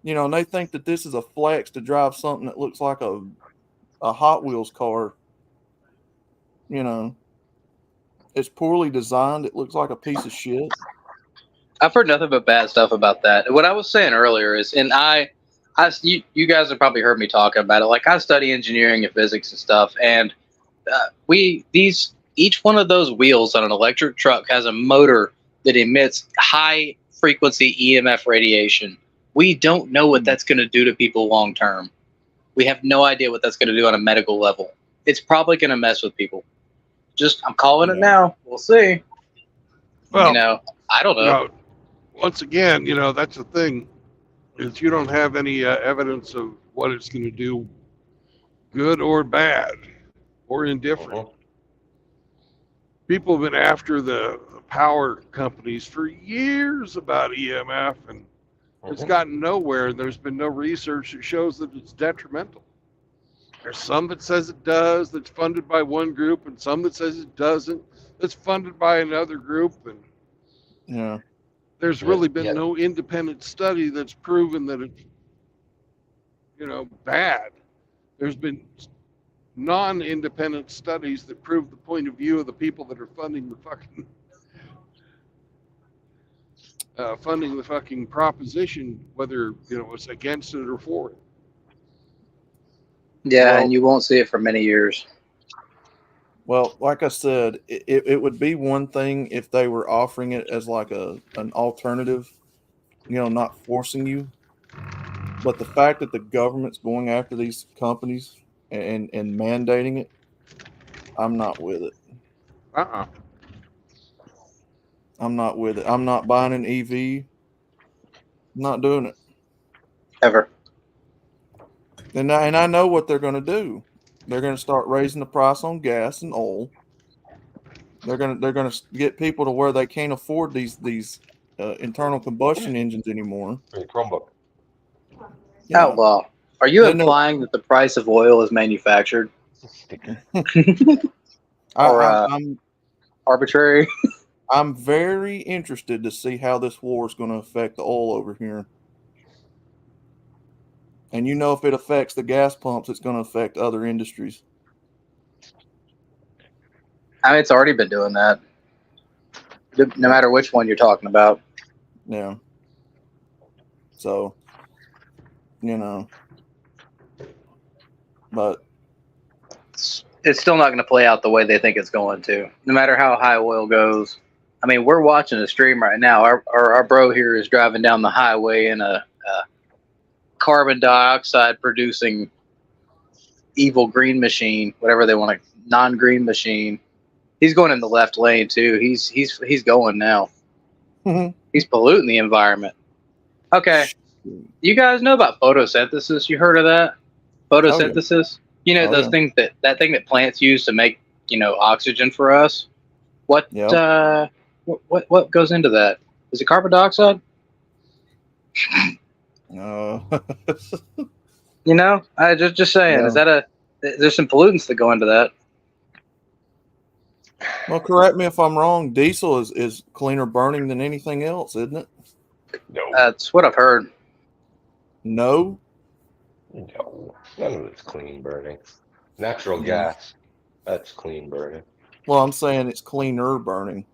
And they think that this is a flex to drive something that looks like a Hot Wheels car. It's poorly designed. It looks like a piece of shit. I've heard nothing but bad stuff about that. What I was saying earlier is, and you guys have probably heard me talk about it. Like, I study engineering and physics and stuff, and each one of those wheels on an electric truck has a motor that emits high frequency EMF radiation. We don't know what that's going to do to people long term. We have no idea what that's going to do on a medical level. It's probably going to mess with people. I'm calling it now. We'll see. Well, I don't know. once again, that's the thing. is you don't have any evidence of what it's going to do, good or bad, or indifferent. Uh-huh. People have been after the power companies for years about EMF, and it's Uh-huh. gotten nowhere. And there's been no research that shows that it's detrimental. There's some that says it does, that's funded by one group, and some that says it doesn't, that's funded by another group. And Yeah. there's Yeah, really been yeah. no independent study that's proven that it's, bad. There's been non-independent studies that prove the point of view of the people that are funding the fucking proposition, whether it's against it or for it. Yeah, Well- and you won't see it for many years. Well, like I said, it would be one thing if they were offering it as like an alternative, not forcing you. But the fact that the government's going after these companies and mandating it, I'm not with it. I'm not with it. I'm not buying an EV. I'm not doing it. Ever. And I know what they're going to do. They're going to start raising the price on gas and oil. They're going to get people to where they can't afford these internal combustion engines anymore. Your Chromebook. Yeah. Outlaw. Are you Then they're- implying that the price of oil is manufactured Sticker. or I'm arbitrary? I'm very interested to see how this war is going to affect the oil over here. And if it affects the gas pumps, it's going to affect other industries. I mean, it's already been doing that. No matter which one you're talking about. Yeah. So, but It's still not going to play out the way they think it's going to. No matter how high oil goes. I mean, we're watching a stream right now. Our bro here is driving down the highway in a carbon dioxide producing evil green machine, whatever they want to, non-green machine. He's going in the left lane too. He's going now. He's polluting the environment. Okay. You guys know about photosynthesis? You heard of that? Photosynthesis? Those things that thing that plants use to make, oxygen for us. What what goes into that? Is it carbon dioxide? No. I just saying, Yeah. is that there's some pollutants that go into that. Well, correct me if I'm wrong. Diesel is cleaner burning than anything else, isn't it? No. That's what I've heard. No. No. None of it's clean burning. Natural Yeah. gas. That's clean burning. Well, I'm saying it's cleaner burning.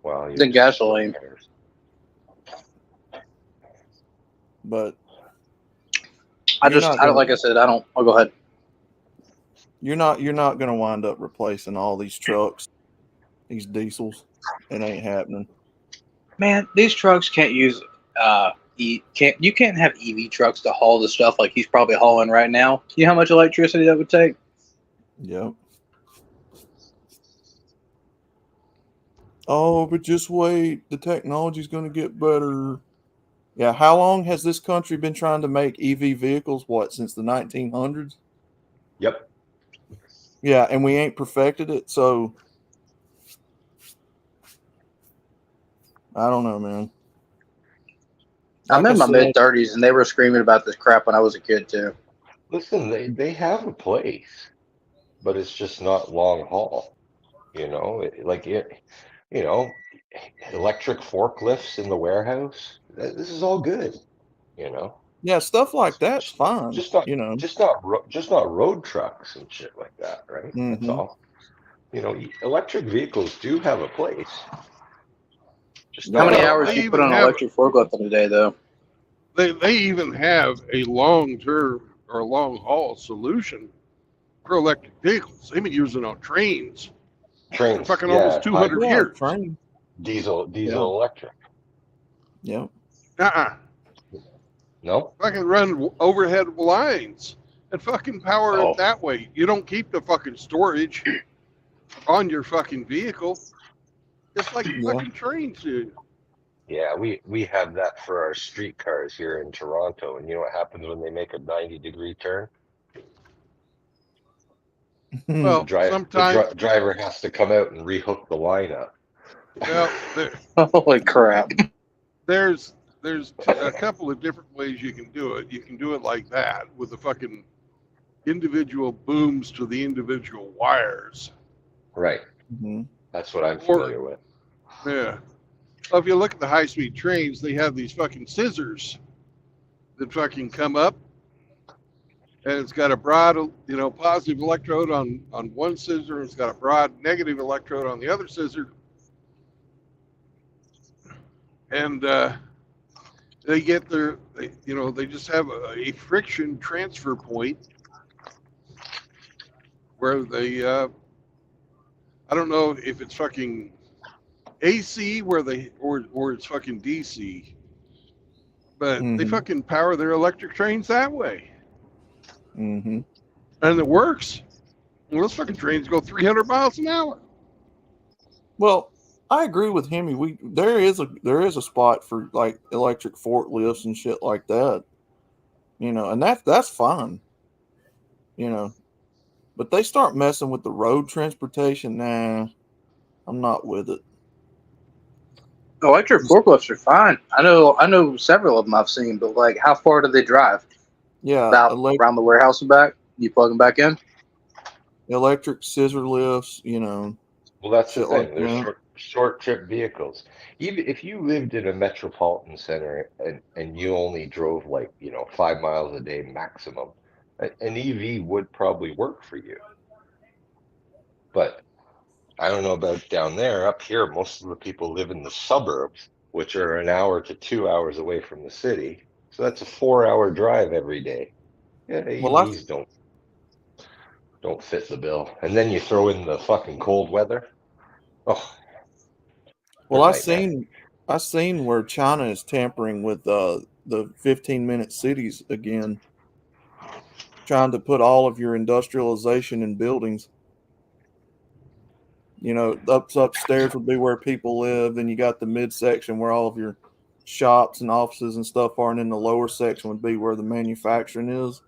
Well, Than gasoline. But like I said, I don't. I'll go ahead. You're not going to wind up replacing all these trucks, these diesels. It ain't happening. Man, these trucks can't use you can't have EV trucks to haul the stuff like he's probably hauling right now. You know how much electricity that would take? Yep. Oh, but just wait. The technology's going to get better. Yeah, how long has this country been trying to make EV vehicles? What, since the 1900s? Yep. Yeah, and we ain't perfected it, so I don't know, man. I'm Like in I my said- mid-30s, and they were screaming about this crap when I was a kid too. Listen, they have a place, but it's just not long haul. Electric forklifts in the warehouse. This is all good. Yeah, stuff like that's fine. Just not just not road trucks and shit like that, right? That's Mhm. all. Electric vehicles do have a place. Just How many Well, hours they do you put even on an have- electric forklift in a day, though? They even have a long-term or long-haul solution for electric vehicles. They've been using on trains for trains, fucking almost 200 Yeah, years. train. diesel Yeah. electric. Yep. No, Fucking run overhead lines and fucking power Oh. it that way. You don't keep the fucking storage on your fucking vehicle. Just like Yeah. fucking trains do. Yeah, we have that for our street cars here in Toronto, and you know what happens when they make a 90-degree turn? The Well, sometimes, driver has to come out and rehook the line up. well, Holy crap! there's a couple of different ways you can do it. You can do it like that with the fucking individual booms to the individual wires. Right. Mm-hmm. That's what I'm familiar with. Yeah. Well, if you look at the high-speed trains, they have these fucking scissors that fucking come up, and it's got a broad, positive electrode on one scissor, and it's got a broad negative electrode on the other scissor, and they get they just have a friction transfer point where they, I don't know if it's fucking AC or it's fucking DC, but they fucking power their electric trains that way. Mm-hmm. And it works. Well, those fucking trains go 300 miles an hour. Well, I agree with Hemi. There is a spot for like electric forklifts and shit like that, and that's fine, But they start messing with the road transportation. Nah, I'm not with it. Electric forklifts are fine. I know several of them I've seen, but like, how far do they drive? Yeah, About around the warehouse and back. You plug them back in. Electric scissor lifts, Well, that's the shit thing. like They're that. short trip vehicles. Even if you lived in a metropolitan center and you only drove 5 miles a day maximum, an EV would probably work for you. But I don't know about down there. Up here, most of the people live in the suburbs, which are an hour to 2 hours away from the city. So that's a 4-hour drive every day. Yeah, Well, EVs don't fit the bill. And then you throw in the fucking cold weather. Oh, I seen where China is tampering with the 15-minute cities again, trying to put all of your industrialization in buildings. Upstairs would be where people live. Then you got the midsection where all of your shops and offices and stuff are, and then the lower section would be where the manufacturing is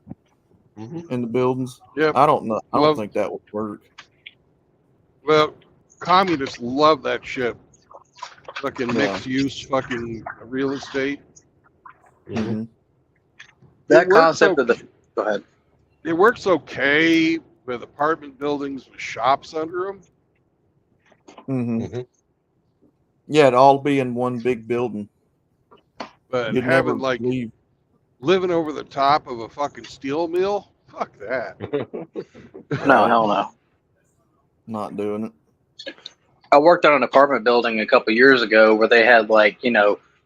in the buildings. Yep. I don't know. I don't think that would work. Well, communists love that shit. Fucking mixed use, fucking real estate. Mm-hmm. That concept of the. Go ahead. It works okay with apartment buildings with shops under them. Mm-hmm. Yeah, it'd all be in one big building. But You'd having never leave. Living over the top of a fucking steel mill, fuck that. No, hell no. Not doing it. I worked on an apartment building a couple years ago where they had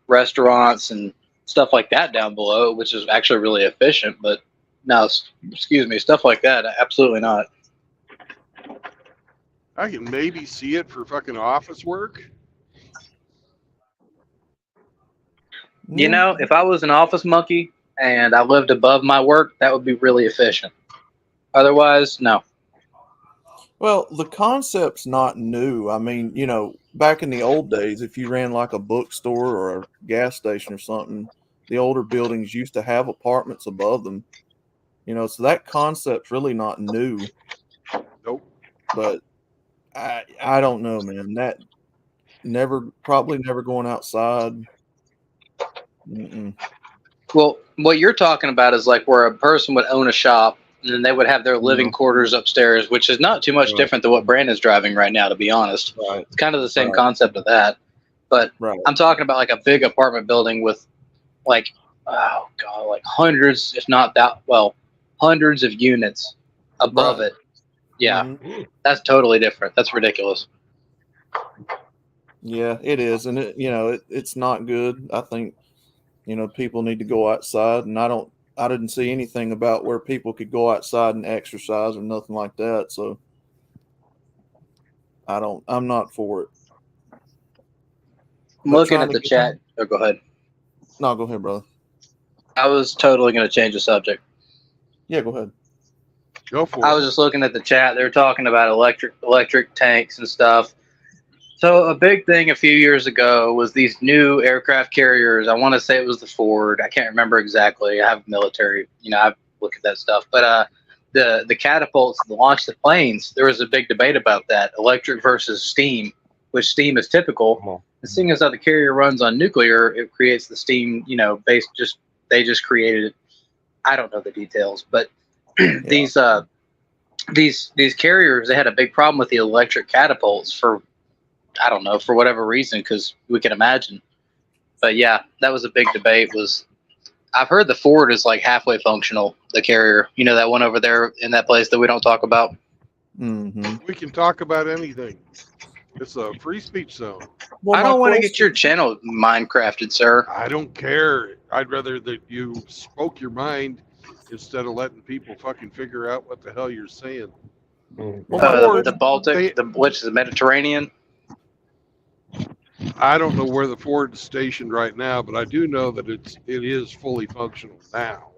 restaurants and stuff like that down below, which is actually really efficient. But no, excuse me, stuff like that, absolutely not. I can maybe see it for fucking office work. If I was an office monkey and I lived above my work, that would be really efficient. Otherwise, no. Well, the concept's not new. I mean, back in the old days, if you ran like a bookstore or a gas station or something, the older buildings used to have apartments above them. So that concept's really not new. Nope. But I don't know, man. That probably never going outside. Mm-mm. Well, what you're talking about is like where a person would own a shop and then they would have their living quarters upstairs, which is not too much different than what Brandon's driving right now, to be honest. Right. It's kind of the same concept of that. But I'm talking about like a big apartment building with hundreds, if not hundreds of units above it. Yeah, That's totally different. That's ridiculous. Yeah, it is. And it's not good. I think, people need to go outside, and I didn't see anything about where people could go outside and exercise or nothing like that. So I'm not for it. I'm looking at the chat. Oh, go ahead. No, go ahead, brother. I was totally going to change the subject. Yeah, go ahead. Go for it. I was just looking at the chat. They were talking about electric tanks and stuff. So a big thing a few years ago was these new aircraft carriers. I want to say it was the Ford. I can't remember exactly. I have military, I've looked at that stuff. But the catapults that launched the planes, there was a big debate about that, electric versus steam, which steam is typical. And seeing as how the carrier runs on nuclear, it creates the steam, they just created it. I don't know the details, but these carriers, they had a big problem with the electric catapults for, I don't know, for whatever reason, because we can imagine. But yeah, that was a big debate. I've heard the Ford is like halfway functional, the carrier. That one over there in that place that we don't talk about. Mm-hmm. We can talk about anything. It's a free speech zone. Well, I don't want to get your channel Minecrafted, sir. I don't care. I'd rather that you spoke your mind instead of letting people fucking figure out what the hell you're saying. Well, the Baltic, which is the Mediterranean. I don't know where the Ford is stationed right now, but I do know that it is fully functional now.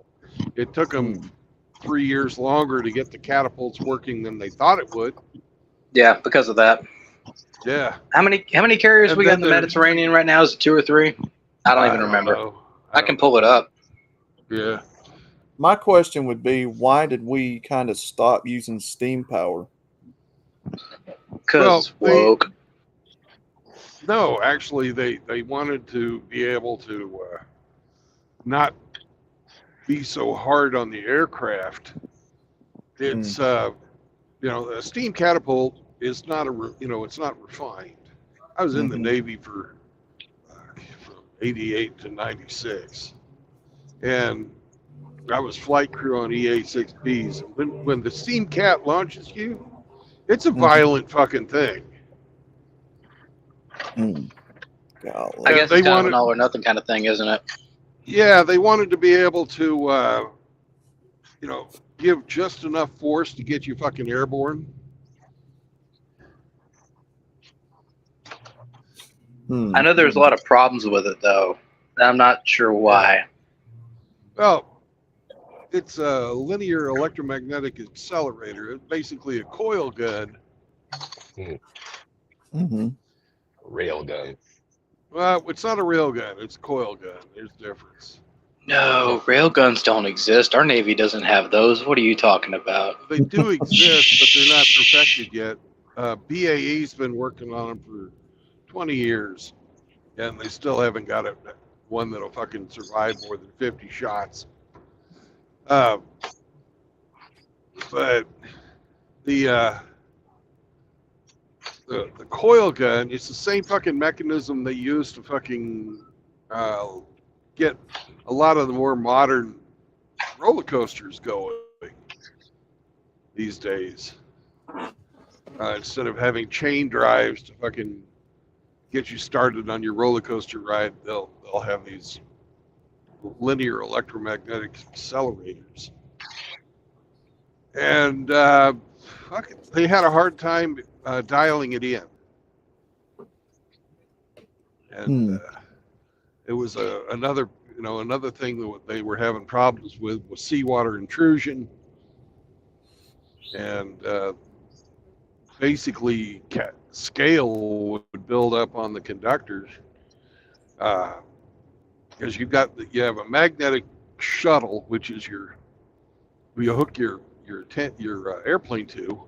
It took them 3 years longer to get the catapults working than they thought it would. Yeah, because of that. Yeah. How many carriers we got in the Mediterranean right now? Is it 2 or 3? I don't even remember. I can pull it up. Yeah. My question would be, why did we kind of stop using steam power? Because woke. No, actually, they wanted to be able to not be so hard on the aircraft. It's a steam catapult is not it's not refined. I was in the Navy from 88 to 96, and I was flight crew on EA-6Bs. When the steam cat launches you, it's a violent fucking thing. I guess it's kind of an all or nothing kind of thing, isn't it? Yeah, they wanted to be able to, give just enough force to get you fucking airborne. I know there's a lot of problems with it, though. I'm not sure why. Well, it's a linear electromagnetic accelerator. It's basically a coil gun. Rail gun. Well, it's not a rail gun. It's a coil gun. There's a difference. No, railguns don't exist. Our Navy doesn't have those. What are you talking about? They do exist, but they're not perfected yet. BAE's been working on them for 20 years, and they still haven't got one that'll fucking survive more than 50 shots. But the coil gun, it's the same fucking mechanism they use to fucking get a lot of the more modern roller coasters going these days. Instead of having chain drives to fucking get you started on your roller coaster ride, they'll have these linear electromagnetic accelerators. And they had a hard time dialing it in. And it was another thing that they were having problems with was seawater intrusion, and basically scale would build up on the conductors because you have a magnetic shuttle, which is you hook your airplane to,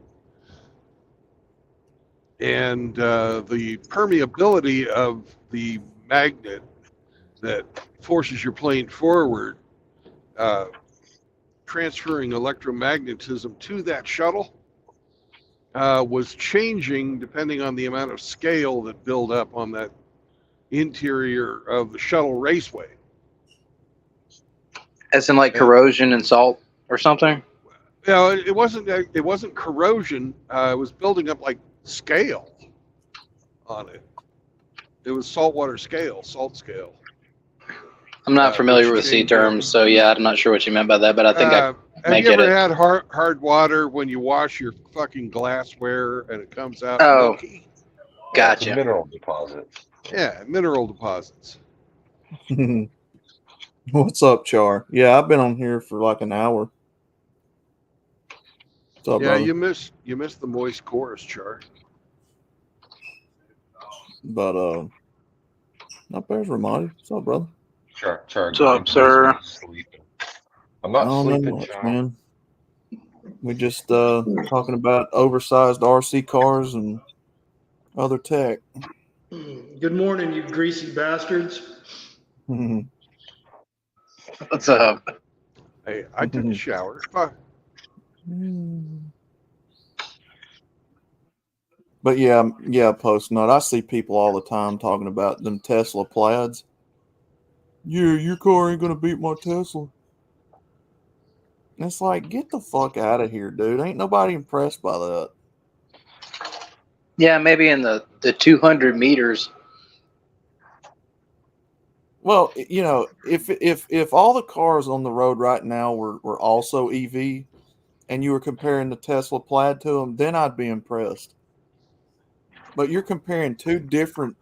and the permeability of the magnet that forces your plane forward, transferring electromagnetism to that shuttle, was changing depending on the amount of scale that built up on that interior of the shuttle raceway. As in like corrosion and salt or something? Yeah, it wasn't corrosion. It was building up like scale on it. It was saltwater scale, salt scale. I'm not familiar with sea terms, so yeah, I'm not sure what you meant by that, but I think I may get it. Have you ever had hard water when you wash your fucking glassware and it comes out milky? Gotcha. Mineral deposits. Yeah, mineral deposits. What's up, Char? Yeah, I've been on here for like an hour. What's up, Yeah, brother? you missed the moist chorus, Char. But not bad, Ramadi. What's up, brother? Char, What's up, you must sir? be sleeping. I'm not don't know sleeping, much, Chow. man. We just talking about oversized RC cars and other tech. Good morning, you greasy bastards. What's up? Hey, I took a shower. Fuck. But yeah, Post Nut. I see people all the time talking about them Tesla plaids. Yeah, your car ain't gonna beat my Tesla. And it's like, get the fuck out of here, dude. Ain't nobody impressed by that. Yeah, maybe in the 200 meters. Well, you know, if all the cars on the road right now were also EV, and you were comparing the Tesla Plaid to them, then I'd be impressed. But you're comparing two different,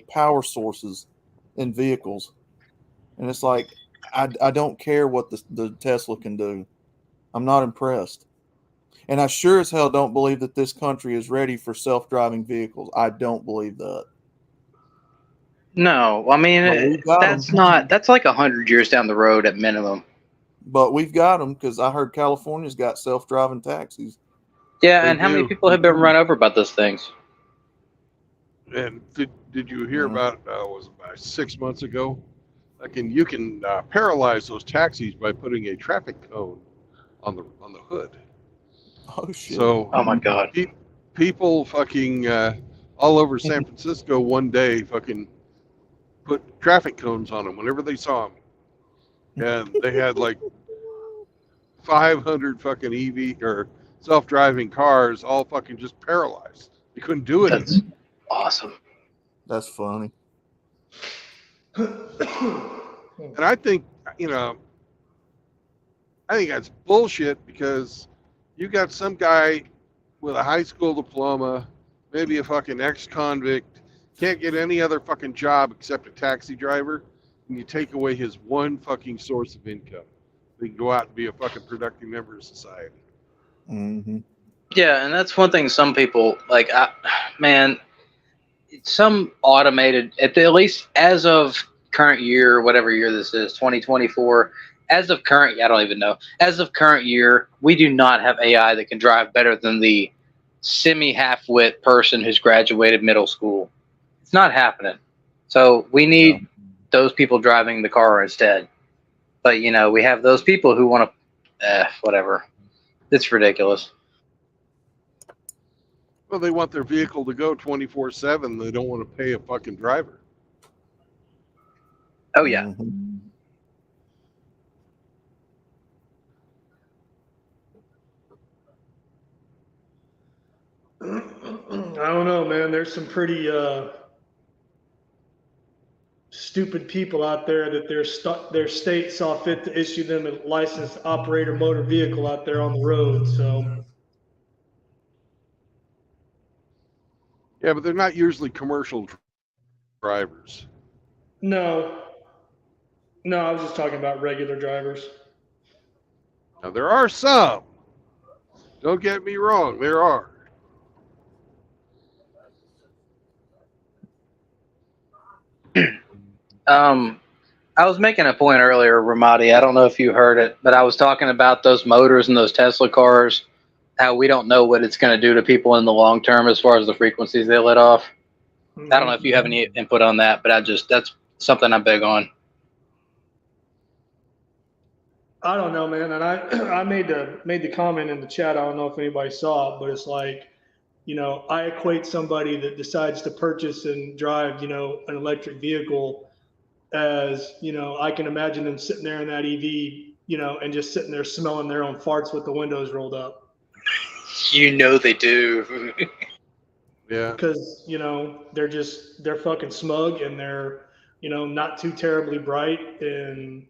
power sources in vehicles, and it's like I don't care what the Tesla can do. I'm not impressed, and I sure as hell don't believe that this country is ready for self-driving vehicles. I don't believe that. No, I mean But we've got that's them. not. That's like 100 years down the road at minimum. But we've got them because I heard California's got self-driving taxis. Yeah, They and how many do. people have been run over by those things? And did you hear about? Was it about 6 months ago? You can paralyze those taxis by putting a traffic cone on the hood. Oh shit! So Oh my god! People fucking all over San Francisco one day fucking put traffic cones on them whenever they saw them, and they had like 500 fucking EV or self-driving cars all fucking just paralyzed. You couldn't do it. That's awesome. That's funny. And I think that's bullshit because you got some guy with a high school diploma, maybe a fucking ex-convict, can't get any other fucking job except a taxi driver, and you take away his one fucking source of income. They can go out and be a fucking productive member of society. Mm-hmm. Yeah, and that's one thing some people like. Some automated at least as of current year, whatever year this is, 2024. As of current, I don't even know. As of current year, we do not have AI that can drive better than the semi-half-wit person who's graduated middle school. It's not happening. So we need those people driving the car instead. But we have those people who want to, whatever. It's ridiculous. Well, they want their vehicle to go 24/7. They don't want to pay a fucking driver. Oh yeah. Mm-hmm. I don't know, man. There's some pretty stupid people out there that their state saw fit to issue them a licensed operator motor vehicle out there on the road. So Yeah, but they're not usually commercial drivers. no, I was just talking about regular drivers. Now, there are some. Don't get me wrong, there are. I was making a point earlier, Ramadi. I don't know if you heard it, but I was talking about those motors and those Tesla cars, how we don't know what it's going to do to people in the long term as far as the frequencies they let off. I don't know if you have any input on that, but that's something I'm big on. I don't know, man. And I made the comment in the chat. I don't know if anybody saw it, but it's like, I equate somebody that decides to purchase and drive, an electric vehicle as, I can imagine them sitting there in that EV, and just sitting there smelling their own farts with the windows rolled up. They do. Yeah. Because, they're fucking smug and they're, not too terribly bright. And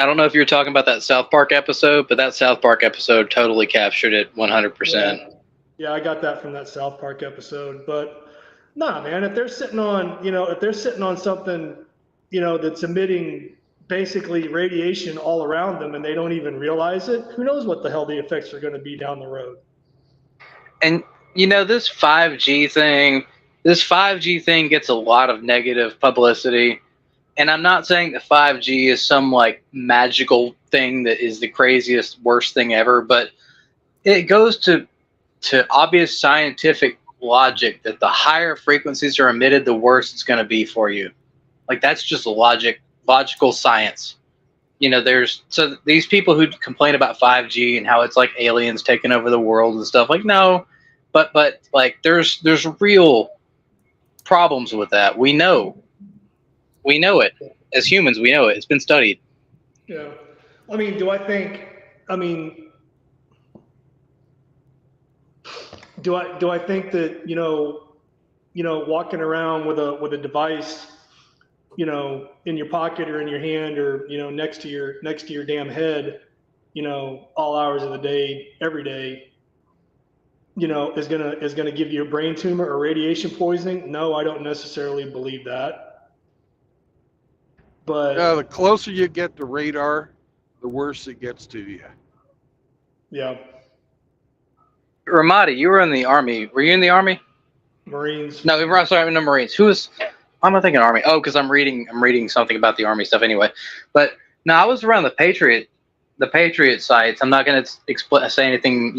I don't know if you're talking about that South Park episode, but that South Park episode totally captured it 100%. Yeah, I got that from that South Park episode. But nah, man, if they're sitting on something, that's emitting basically radiation all around them and they don't even realize it, who knows what the hell the effects are going to be down the road. And You know, this 5G thing gets a lot of negative publicity. And I'm not saying that 5G is some like magical thing that is the craziest, worst thing ever, but it goes to obvious scientific logic that the higher frequencies are emitted, the worse it's going to be for you. Like, that's just logical science. You know, so these people who complain about 5G and how it's like aliens taking over the world and stuff, like, no, but like there's real problems with that. We know it as humans. We know it. It's been studied. Yeah. I mean, do I think that, walking around with a device, in your pocket or in your hand or, next to your damn head, all hours of the day, every day, is gonna give you a brain tumor or radiation poisoning? No, I don't necessarily believe that. But the closer you get to radar, the worse it gets to you. Yeah. Ramadi, you were in the Army. Were you in the Army? Marines. No, sorry, no Marines. Why am I thinking Army? Oh, because I'm reading something about the Army stuff anyway. But no, I was around the Patriot sites. I'm not going to say anything,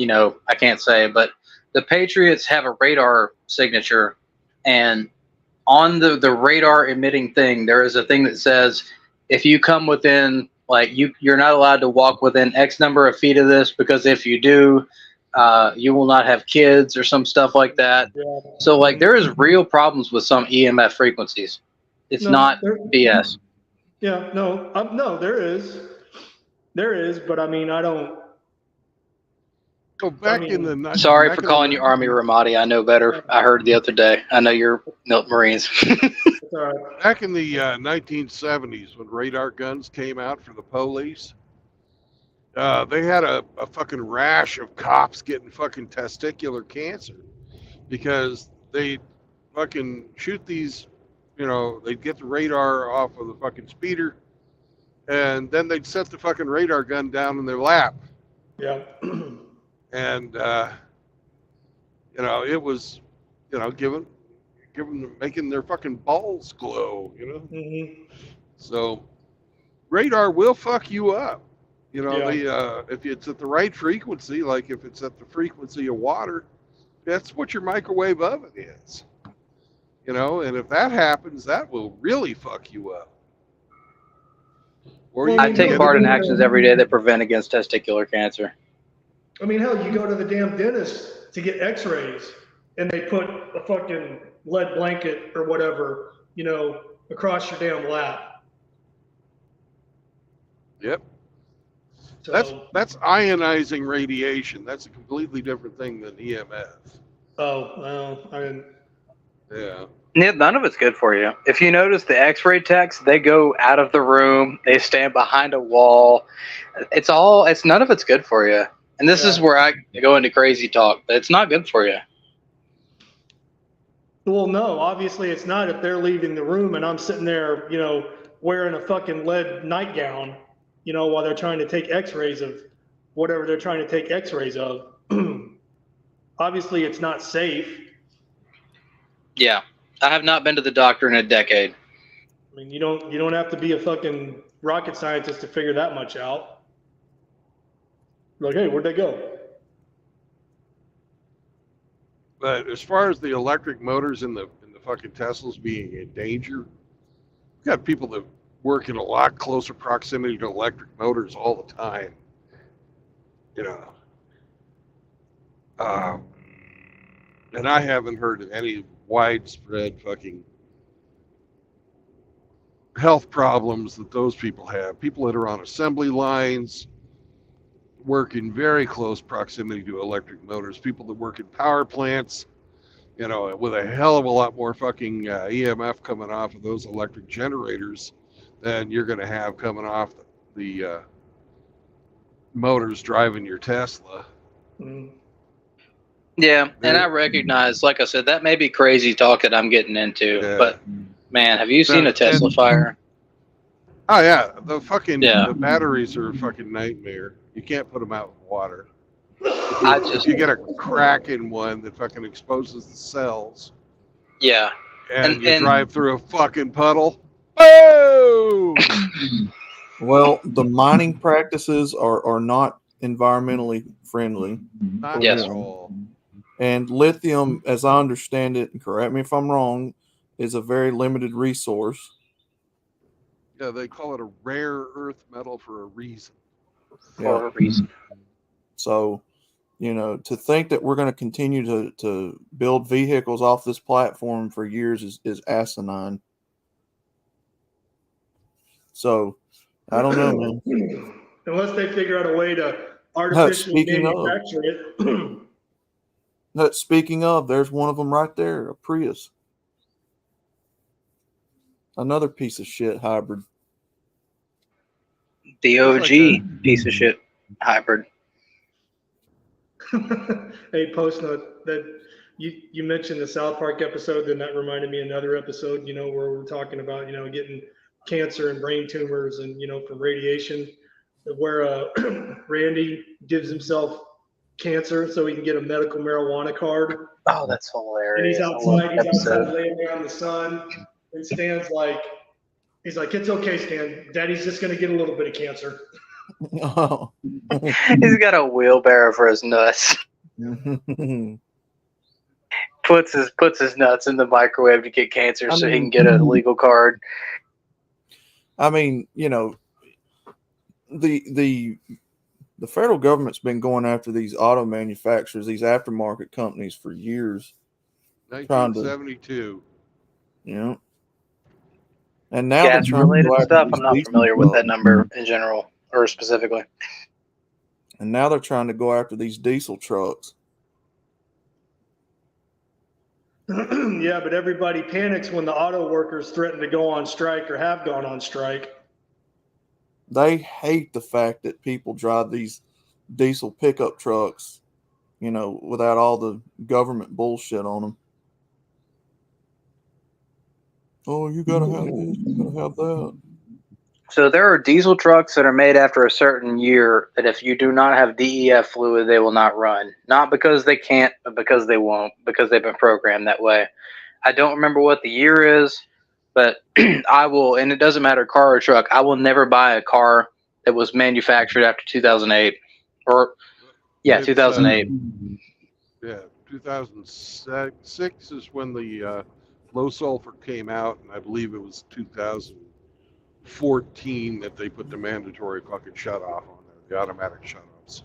I can't say, but the Patriots have a radar signature, and on the radar emitting thing, there is a thing that says, if you come within, like, you're not allowed to walk within X number of feet of this, because if you do, you will not have kids or some stuff like that. Yeah. So, like, there is real problems with some EMF frequencies. It's not BS. Yeah, no, there is, but I mean, I don't. So in the sorry for calling you Army, Ramadi. I know better. I heard the other day. I know you're Marines. Back in the 1970s, when radar guns came out for the police, they had a fucking rash of cops getting fucking testicular cancer because they fucking shoot these, they'd get the radar off of the fucking speeder, and then they'd set the fucking radar gun down in their lap. Yeah. And, it was, making their fucking balls glow, Mm-hmm. So radar will fuck you up. Yeah. If it's at the right frequency, like if it's at the frequency of water, that's what your microwave oven is. And if that happens, that will really fuck you up. Or I take part in actions every day that prevent against testicular cancer. I mean, hell, you go to the damn dentist to get x-rays, and they put a fucking lead blanket or whatever, across your damn lap. Yep. So, that's ionizing radiation. That's a completely different thing than EMF. Oh, well, I mean. Yeah. None of it's good for you. If you notice the x-ray techs, they go out of the room, they stand behind a wall. It's none of it's good for you. And this is where I go into crazy talk, but it's not good for you. Well, no, obviously it's not if they're leaving the room and I'm sitting there, wearing a fucking lead nightgown, while they're trying to take x-rays of whatever they're trying to take x-rays of. Obviously it's not safe. Yeah. I have not been to the doctor in a decade. I mean, you don't have to be a fucking rocket scientist to figure that much out. Like, hey, where'd they go? But as far as the electric motors in the fucking Teslas being in danger, we've got people that work in a lot closer proximity to electric motors all the time. And I haven't heard of any widespread fucking health problems that those people have. People that are on assembly lines, work in very close proximity to electric motors, people that work in power plants, with a hell of a lot more fucking EMF coming off of those electric generators than you're going to have coming off the motors driving your Tesla. Mm. Yeah, and I recognize, like I said, that may be crazy talk that I'm getting into, but man, have you seen a Tesla fire? Oh yeah, the batteries are a fucking nightmare. You can't put them out with water. I just You get a crack in one that fucking exposes the cells, yeah. and you And drive through a fucking puddle. Boom! Well, the mining practices are not environmentally friendly. Not For Yes. at one. all. And lithium, as I understand it, and correct me if I'm wrong, is a very limited resource. Yeah, they call it a rare earth metal for a reason. For a reason. So, to think that we're going to continue to build vehicles off this platform for years is asinine. So, I don't know, man. Unless they figure out a way to artificially Speaking of, manufacture it. speaking of, there's one of them right there, a Prius. Another piece of shit hybrid. The Looks OG like piece of shit hybrid. Hey, post note that you mentioned the South Park episode, then that reminded me of another episode, where we're talking about, getting cancer and brain tumors and, from radiation, where Randy gives himself cancer so he can get a medical marijuana card. Oh, that's And hilarious. he's I love outside, that episode. laying there in the sun, and Stan's like, he's like, it's okay, Stan. Daddy's just going to get a little bit of cancer. Oh. He's got a wheelbarrow for his nuts. Puts his nuts in the microwave to get cancer so he can get a legal card. I mean, the federal government's been going after these auto manufacturers, these aftermarket companies for years. 1972. And now they're Gas trying to related go after stuff. these I'm not diesel familiar with that trucks. number in general or specifically. And now they're trying to go after these diesel trucks. Yeah, but everybody panics when the auto workers threaten to go on strike or have gone on strike. They hate the fact that people drive these diesel pickup trucks, without all the government bullshit on them. Oh, you gotta have this, you gotta have that. So there are diesel trucks that are made after a certain year that if you do not have DEF fluid, they will not run. Not because they can't, but because they won't, because they've been programmed that way. I don't remember what the year is, but I will, and it doesn't matter car or truck, I will never buy a car that was manufactured after 2008. Or, yeah, It's, 2008. Yeah, 2006 is when the low sulfur came out, and I believe it was 2014 that they put the mandatory fucking shut off on there, the automatic shutoffs.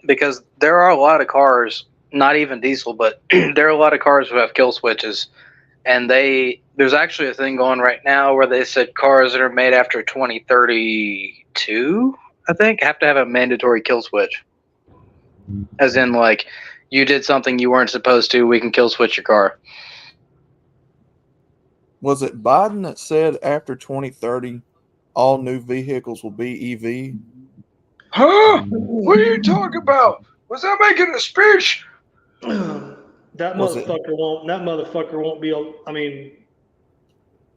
Because there are a lot of cars, not even diesel, but there are a lot of cars who have kill switches. And there's actually a thing going right now where they said cars that are made after 2032, I think, have to have a mandatory kill switch. As in, like, you did something you weren't supposed to, we can kill switch your car. Was it Biden that said after 2030, all new vehicles will be EV? Huh? What are you talking about? Was that making a speech? That Was it- motherfucker won't be,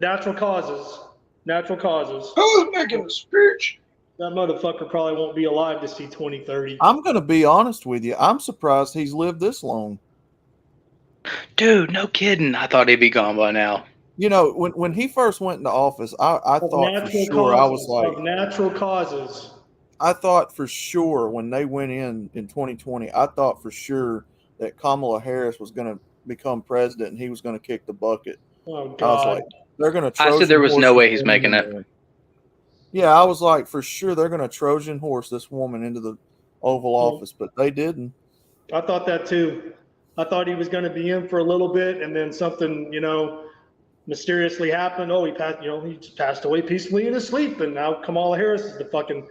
natural causes. Who was making a speech? That motherfucker probably won't be alive to see 2030. I'm going to be honest with you. I'm surprised he's lived this long. Dude, no kidding. I thought he'd be gone by now. When he first went into office, I thought for sure, I was like, of natural causes. I thought for sure when they went in 2020, I thought for sure that Kamala Harris was going to become president and he was going to kick the bucket. Oh, God. I was like, they're going to. I said there was no way he's making it. Yeah, I was like, for sure they're going to Trojan horse this woman into the Oval Office, but they didn't. I thought that too. I thought he was going to be in for a little bit, and then something, mysteriously happened. Oh, he passed away peacefully in his sleep, and now Kamala Harris is the fucking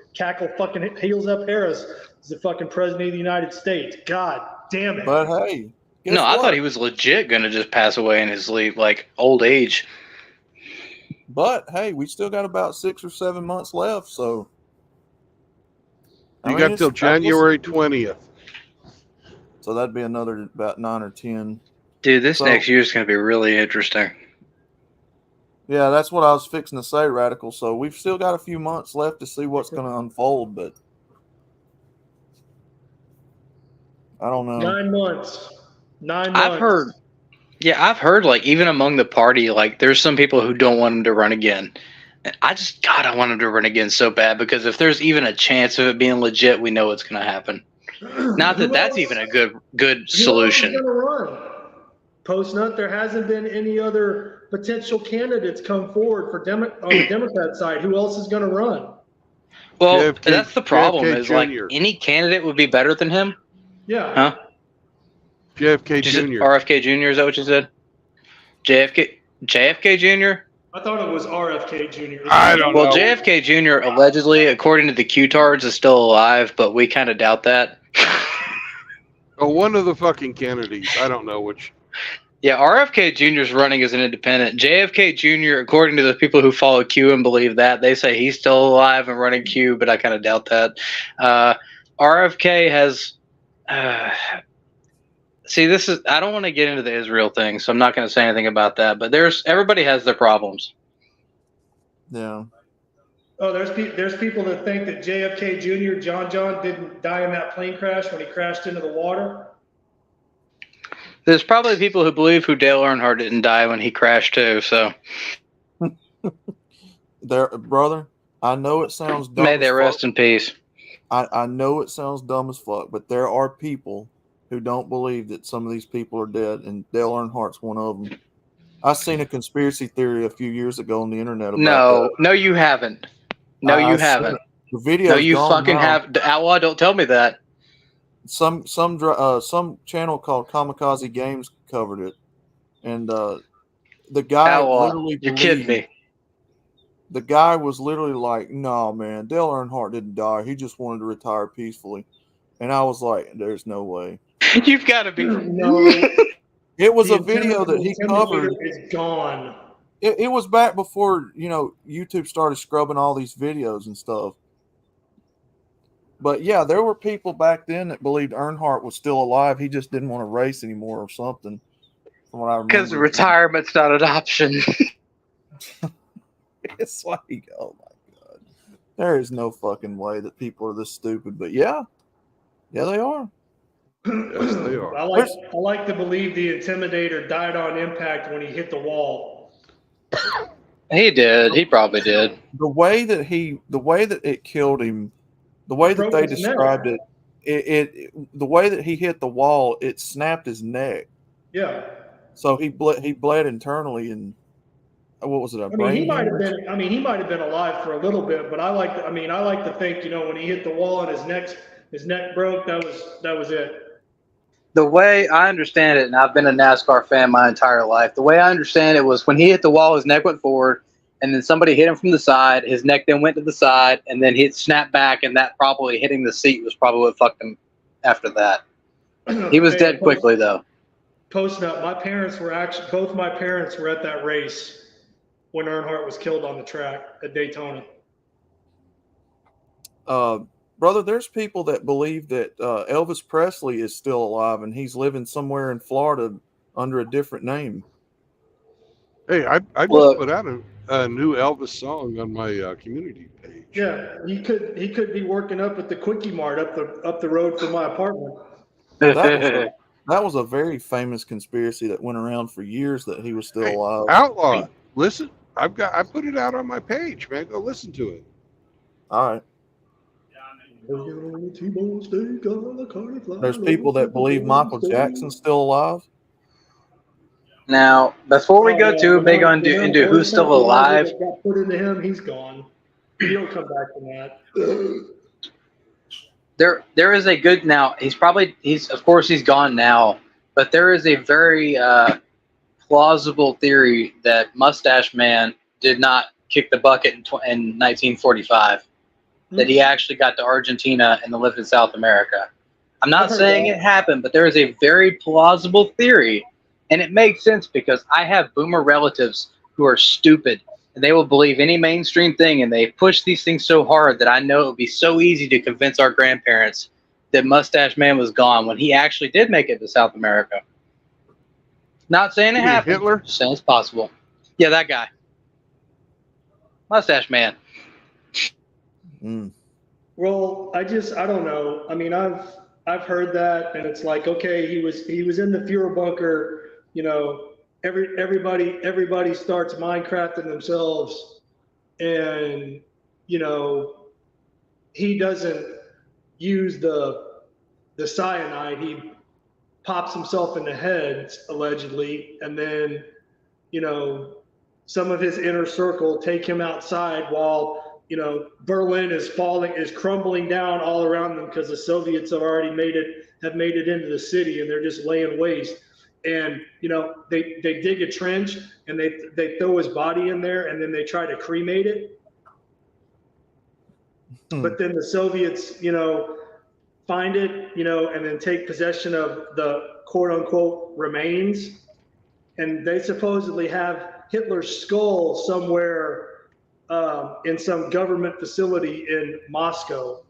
heels up Harris is the fucking president of the United States. God damn it! But hey, No, I thought he was legit going to just pass away in his sleep, like old age. But hey, we still got about 6 or 7 months left, so You got till January 20th. So that'd be another about 9 or 10. Dude, this next year is going to be really interesting. Yeah, that's what I was fixing to say, Radical. So we've still got a few months left to see what's going to unfold, but I don't know. 9 months. 9 months. I've heard like even among the party, like there's some people who don't want him to run again. And I want him to run again so bad because if there's even a chance of it being legit, we know what's going to happen. Not that that's even a good solution. Who else is going to run? Post-nut, there hasn't been any other potential candidates come forward for on the Democrat side. Who else is going to run? Well, that's the problem. Is like any candidate would be better than him. Yeah. Huh? JFK Jr. RFK Jr. Is that what you said? JFK Jr. I thought it was RFK Jr. I don't know. Well, JFK Jr. allegedly, according to the Q-tards, is still alive, but we kind of doubt that. Oh, one of the fucking Kennedys. I don't know which. Yeah, RFK Jr. is running as an independent. JFK Jr., according to the people who follow Q and believe that, they say he's still alive and running Q, but I kind of doubt that. RFK has... see, this is... I don't want to get into the Israel thing, so I'm not going to say anything about that, but everybody has their problems. Yeah. Oh, there's people that think that JFK Jr., John didn't die in that plane crash when he crashed into the water. There's probably people who believe Dale Earnhardt didn't die when he crashed too. So, brother, I know it sounds dumb. May they rest in peace. I know it sounds dumb as fuck, but there are people who don't believe that some of these people are dead, and Dale Earnhardt's one of them. I seen a conspiracy theory a few years ago on the internet about No, you haven't. No, you haven't. The video. No, you fucking have. Outlaw, don't tell me that. Some channel called Kamikaze Games covered it, and the guy literally you're kidding me. The guy was literally like, "No, man, Dale Earnhardt didn't die. He just wanted to retire peacefully," and I was like, "There's no way." You've got to be. No. It was a video that he covered. It's gone. It was back before YouTube started scrubbing all these videos and stuff. But yeah, there were people back then that believed Earnhardt was still alive. He just didn't want to race anymore or something. From what I remember, because retirement's not an option. It's like, oh my god, there is no fucking way that people are this stupid. But yeah, they are. Yes, they are. I like to believe the Intimidator died on impact when he hit the wall. He did. He probably did. The way that it killed him. The way that they described it, the way that he hit the wall, it snapped his neck. Yeah. So he bled internally, and what was it? He might have been alive for a little bit, but I like to think, when he hit the wall and his neck broke, that was it. The way I understand it, and I've been a NASCAR fan my entire life, the way I understand it was when he hit the wall, his neck went forward. And then somebody hit him from the side. His neck then went to the side, and then he snapped back, and that probably hitting the seat was probably what fucked him after that. He was dead quickly, though. Post-nut, both my parents were at that race when Earnhardt was killed on the track at Daytona. Brother, there's people that believe that Elvis Presley is still alive, and he's living somewhere in Florida under a different name. Hey, I just put out a new Elvis song on my community page. Yeah, he could be working up at the Quickie Mart up the road from my apartment. That was a very famous conspiracy that went around for years that he was still alive. Outlaw, listen, I put it out on my page, man. Go listen to it. All right. There's people that believe Michael Jackson's still alive. Now, before we go too big into who's still alive, got put into him, he's gone. He don't come back from that. There is a good now. He's of course he's gone now, but there is a very plausible theory that Mustache Man did not kick the bucket in 1945. That he actually got to Argentina and lived in South America. I'm not saying it happened, but there is a very plausible theory. And it makes sense because I have boomer relatives who are stupid and they will believe any mainstream thing, and they push these things so hard that I know it would be so easy to convince our grandparents that Mustache Man was gone when he actually did make it to South America. Not saying it happened. Hitler? Just saying it's possible. Yeah, that guy. Mustache Man. Mm. Well, I don't know. I mean, I've heard that, and it's like, okay, he was in the Fuhrer bunker. You know, everybody starts Minecrafting themselves, and you know, he doesn't use the cyanide. He pops himself in the head allegedly, and then you know, some of his inner circle take him outside while you know Berlin is crumbling down all around them because the Soviets have made it into the city, and they're just laying waste. And you know they dig a trench and they throw his body in there, and then they try to cremate it. But then the Soviets, you know, find it, you know, and then take possession of the quote unquote remains, and they supposedly have Hitler's skull somewhere in some government facility in Moscow.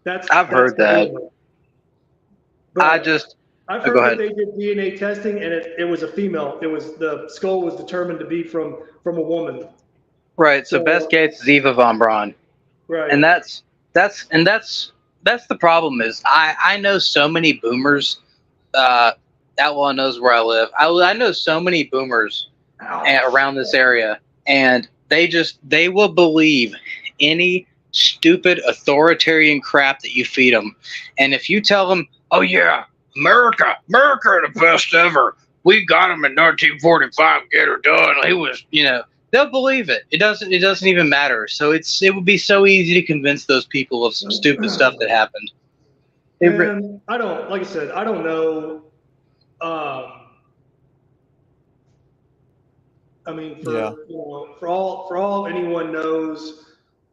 I've heard that. I've heard that they did DNA testing, and it was a female. The skull was determined to be from a woman. Right. So best case is Eva von Braun. Right. And that's the problem is I know so many boomers. Outlaw knows where I live. I know so many boomers around this area, and they will believe any stupid authoritarian crap that you feed them. And if you tell them, oh yeah, America the best ever, we got him in 1945, get her done, he was, you know, they'll believe it. It doesn't even matter. So it would be so easy to convince those people of some stupid stuff that happened. And I don't, like I said, I don't know. I mean, you know, for all anyone knows,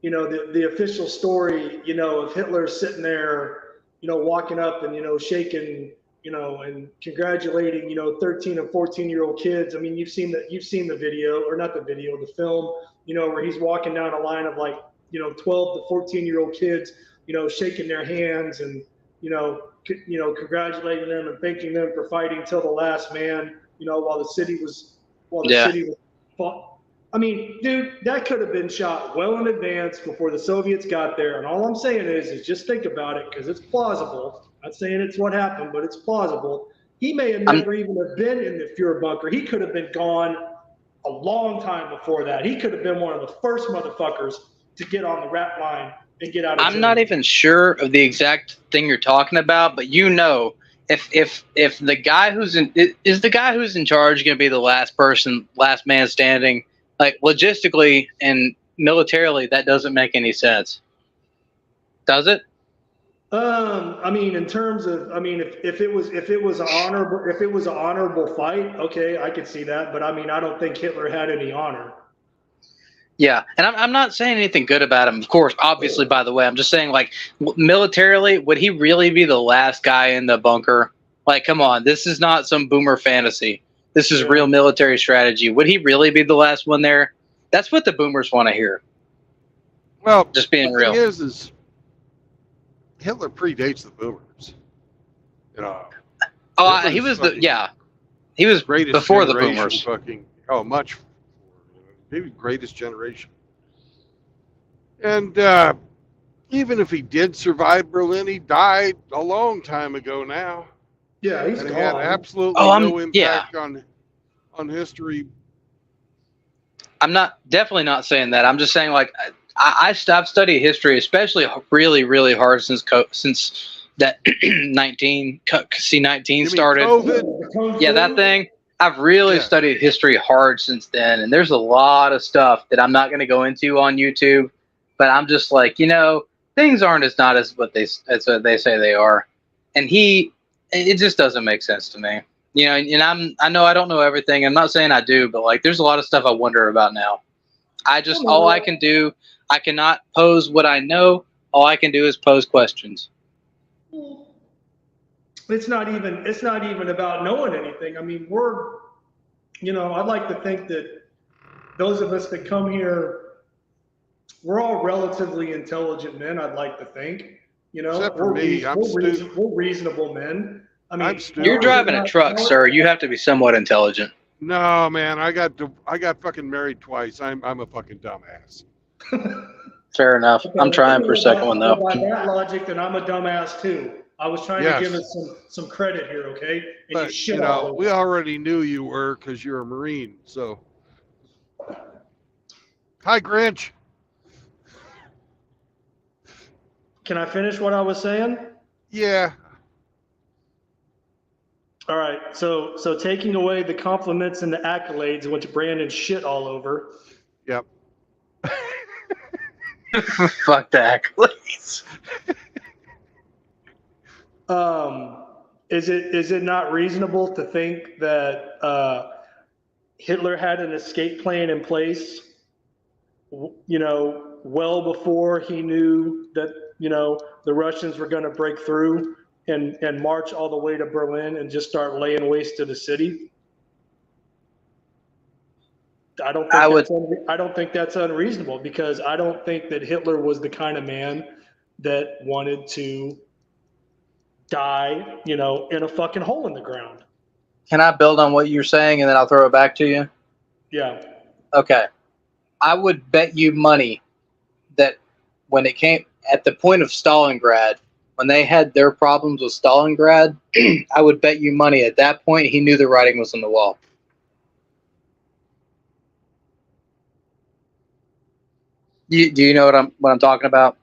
you know, the official story, you know, of Hitler sitting there, you know, walking up and, you know, shaking, you know, and congratulating, you know, 13 and 14-year-old kids. I mean, you've seen the video, or not the video, the film, you know, where he's walking down a line of like, you know, 12 to 14-year-old kids, you know, shaking their hands and, you know, congratulating them and thanking them for fighting till the last man, you know, while the city was fought. I mean, dude, that could have been shot well in advance before the Soviets got there. And all I'm saying is just think about it, because it's plausible. I'm not saying it's what happened, but it's plausible. He may have never even have been in the Fuhrer bunker. He could have been gone a long time before that. He could have been one of the first motherfuckers to get on the rat line and get out of jail. I'm not even sure of the exact thing you're talking about, but you know, if the guy who's in charge going to be the last man standing, like logistically and militarily, that doesn't make any sense. Does it? I mean, in terms of, I mean, if it was an honorable fight, okay, I could see that. But I mean, I don't think Hitler had any honor. Yeah, and I'm not saying anything good about him, of course, obviously, by the way. I'm just saying, like, militarily, would he really be the last guy in the bunker? Like, come on, this is not some boomer fantasy. This is real military strategy. Would he really be the last one there? That's what the boomers want to hear. Well, just being real. The thing is Hitler predates the boomers. You know. Oh, he was he was greatest before the boomers. Much before. Maybe greatest generation. And even if he did survive Berlin, he died a long time ago now. Yeah, he's gone. Had absolutely no impact on history. I'm definitely not saying that. I'm just saying, like, I've studied history, especially really, really hard since that 19 started. COVID? Yeah, that thing. I've really studied history hard since then, and there's a lot of stuff that I'm not going to go into on YouTube. But I'm just like, you know, things aren't as what they say they are, and it just doesn't make sense to me. You know, and I know I don't know everything. I'm not saying I do, but like, there's a lot of stuff I wonder about now. All I can do, I cannot pose what I know. All I can do is pose questions. It's not even about knowing anything. I mean, I'd like to think that those of us that come here, we're all relatively intelligent men. I'd like to think, you know, except for me, we're reasonable men. I mean, you're driving a truck, sir. You have to be somewhat intelligent. No, man, I got fucking married twice. I'm a fucking dumbass. Fair enough. I'm trying for a second one though. By that logic, then I'm a dumbass too. I was trying to give it some credit here, okay? And but, you shit you all know, over. we already knew you were because you're a Marine. So, hi, Grinch. Can I finish what I was saying? Yeah. All right. So taking away the compliments and the accolades, which Brandon shit all over. Yep. Fuck the accolades. Is it not reasonable to think that Hitler had an escape plan in place, you know, well before he knew that, you know, the Russians were going to break through and march all the way to Berlin and just start laying waste to the city? I don't think that's unreasonable, because I don't think that Hitler was the kind of man that wanted to die, you know, in a fucking hole in the ground. Can I build on what you're saying and then I'll throw it back to you? Yeah. Okay. I would bet you money that when it came at the point of Stalingrad, when they had their problems with Stalingrad, I would bet you money at that point he knew the writing was on the wall. Do you know what I'm talking about?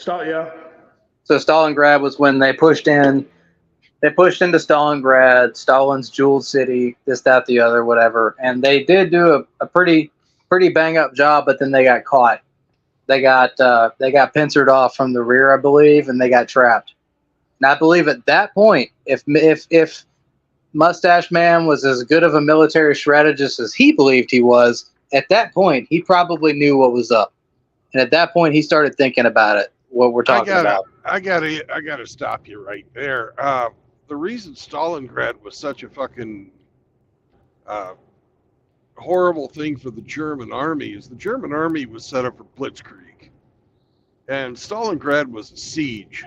Yeah. So Stalingrad was when they pushed into Stalingrad, Stalin's jeweled city, this, that, the other, whatever. And they did do a pretty bang up job, but then they got caught. They got pincered off from the rear, I believe, and they got trapped. And I believe at that point, if Mustache Man was as good of a military strategist as he believed he was, at that point he probably knew what was up. And at that point he started thinking about it, what we're talking about. I gotta stop you right there. The reason Stalingrad was such a fucking horrible thing for the German army is the German army was set up for blitzkrieg, and Stalingrad was a siege.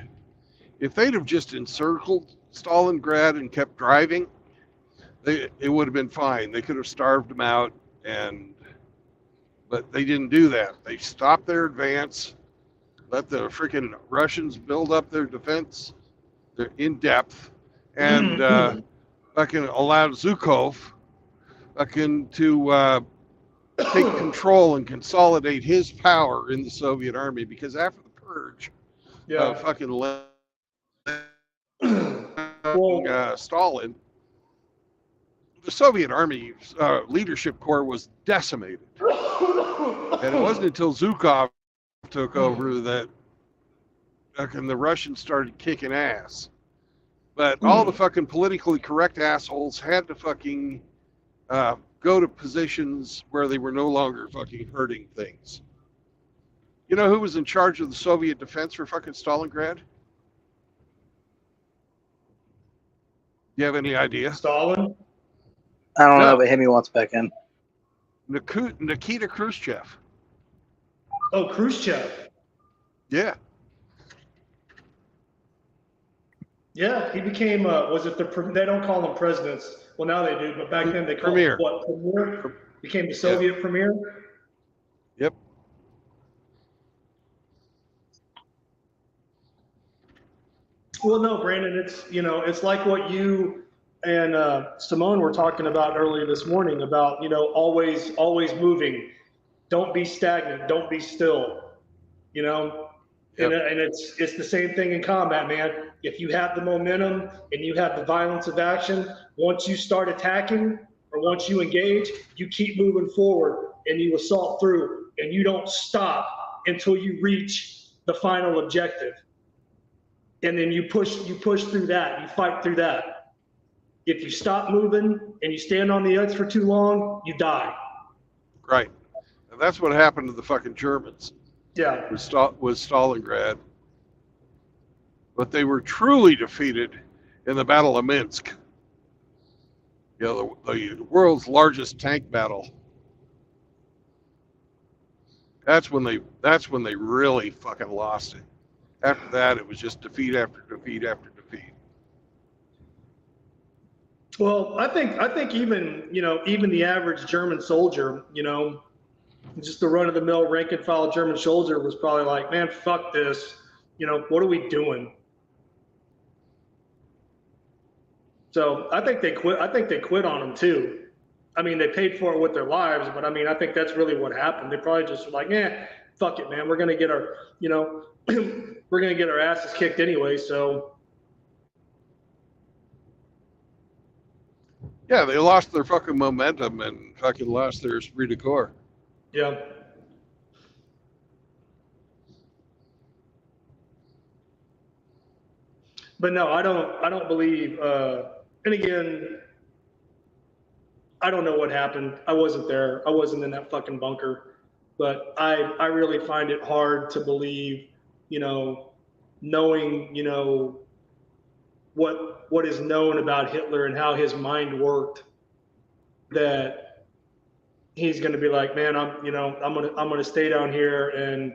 If they'd have just encircled Stalingrad and kept driving, it would have been fine. They could have starved them out, but they didn't do that. They stopped their advance, let the freaking Russians build up their defense. They're in depth, and fucking allowed Zhukov fucking to take control and consolidate his power in the Soviet army. Because after the purge, fucking Stalin, the Soviet army leadership corps was decimated, and it wasn't until Zhukov took over that fucking the Russians started kicking ass. But all the fucking politically correct assholes had to fucking go to positions where they were no longer fucking hurting things. You know who was in charge of the Soviet defense for fucking Stalingrad? You have any idea? Stalin? I don't know, but hit me once back in. Nikita Khrushchev. Oh, Khrushchev. Yeah. Yeah, he became, was it they don't call them presidents. Well, now they do, but back then they called him what? Premier? Became the Soviet premier? Yep. Well, no, Brandon, it's, you know, it's like what you and Simone were talking about earlier this morning about, you know, always moving. Don't be stagnant. Don't be still, you know? Yep. And it's the same thing in combat, man. If you have the momentum and you have the violence of action, once you start attacking or once you engage, you keep moving forward and you assault through, and you don't stop until you reach the final objective. And then you push through that, you fight through that. If you stop moving and you stand on the edge for too long, you die. Right. And that's what happened to the fucking Germans. Yeah. Was Stalingrad. But they were truly defeated in the Battle of Minsk. You know, the world's largest tank battle. That's when they really fucking lost it. After that, it was just defeat after defeat after defeat. Well, I think even, you know, even the average German soldier, you know, just the run-of-the-mill rank-and-file German soldier was probably like, man, fuck this. You know, what are we doing? So I think they quit. I think they quit on them too. I mean, they paid for it with their lives, but I mean, I think that's really what happened. They probably just were like, fuck it, man. We're gonna get our, we're gonna get our asses kicked anyway. So Yeah, they lost their fucking momentum and fucking lost their esprit de corps. yeah. But no, I don't believe. And again, I don't know what happened. I wasn't there. I wasn't in that fucking bunker. But I really find it hard to believe, knowing, what is known about Hitler and how his mind worked, that he's going to be like, man, I'm going to stay down here and,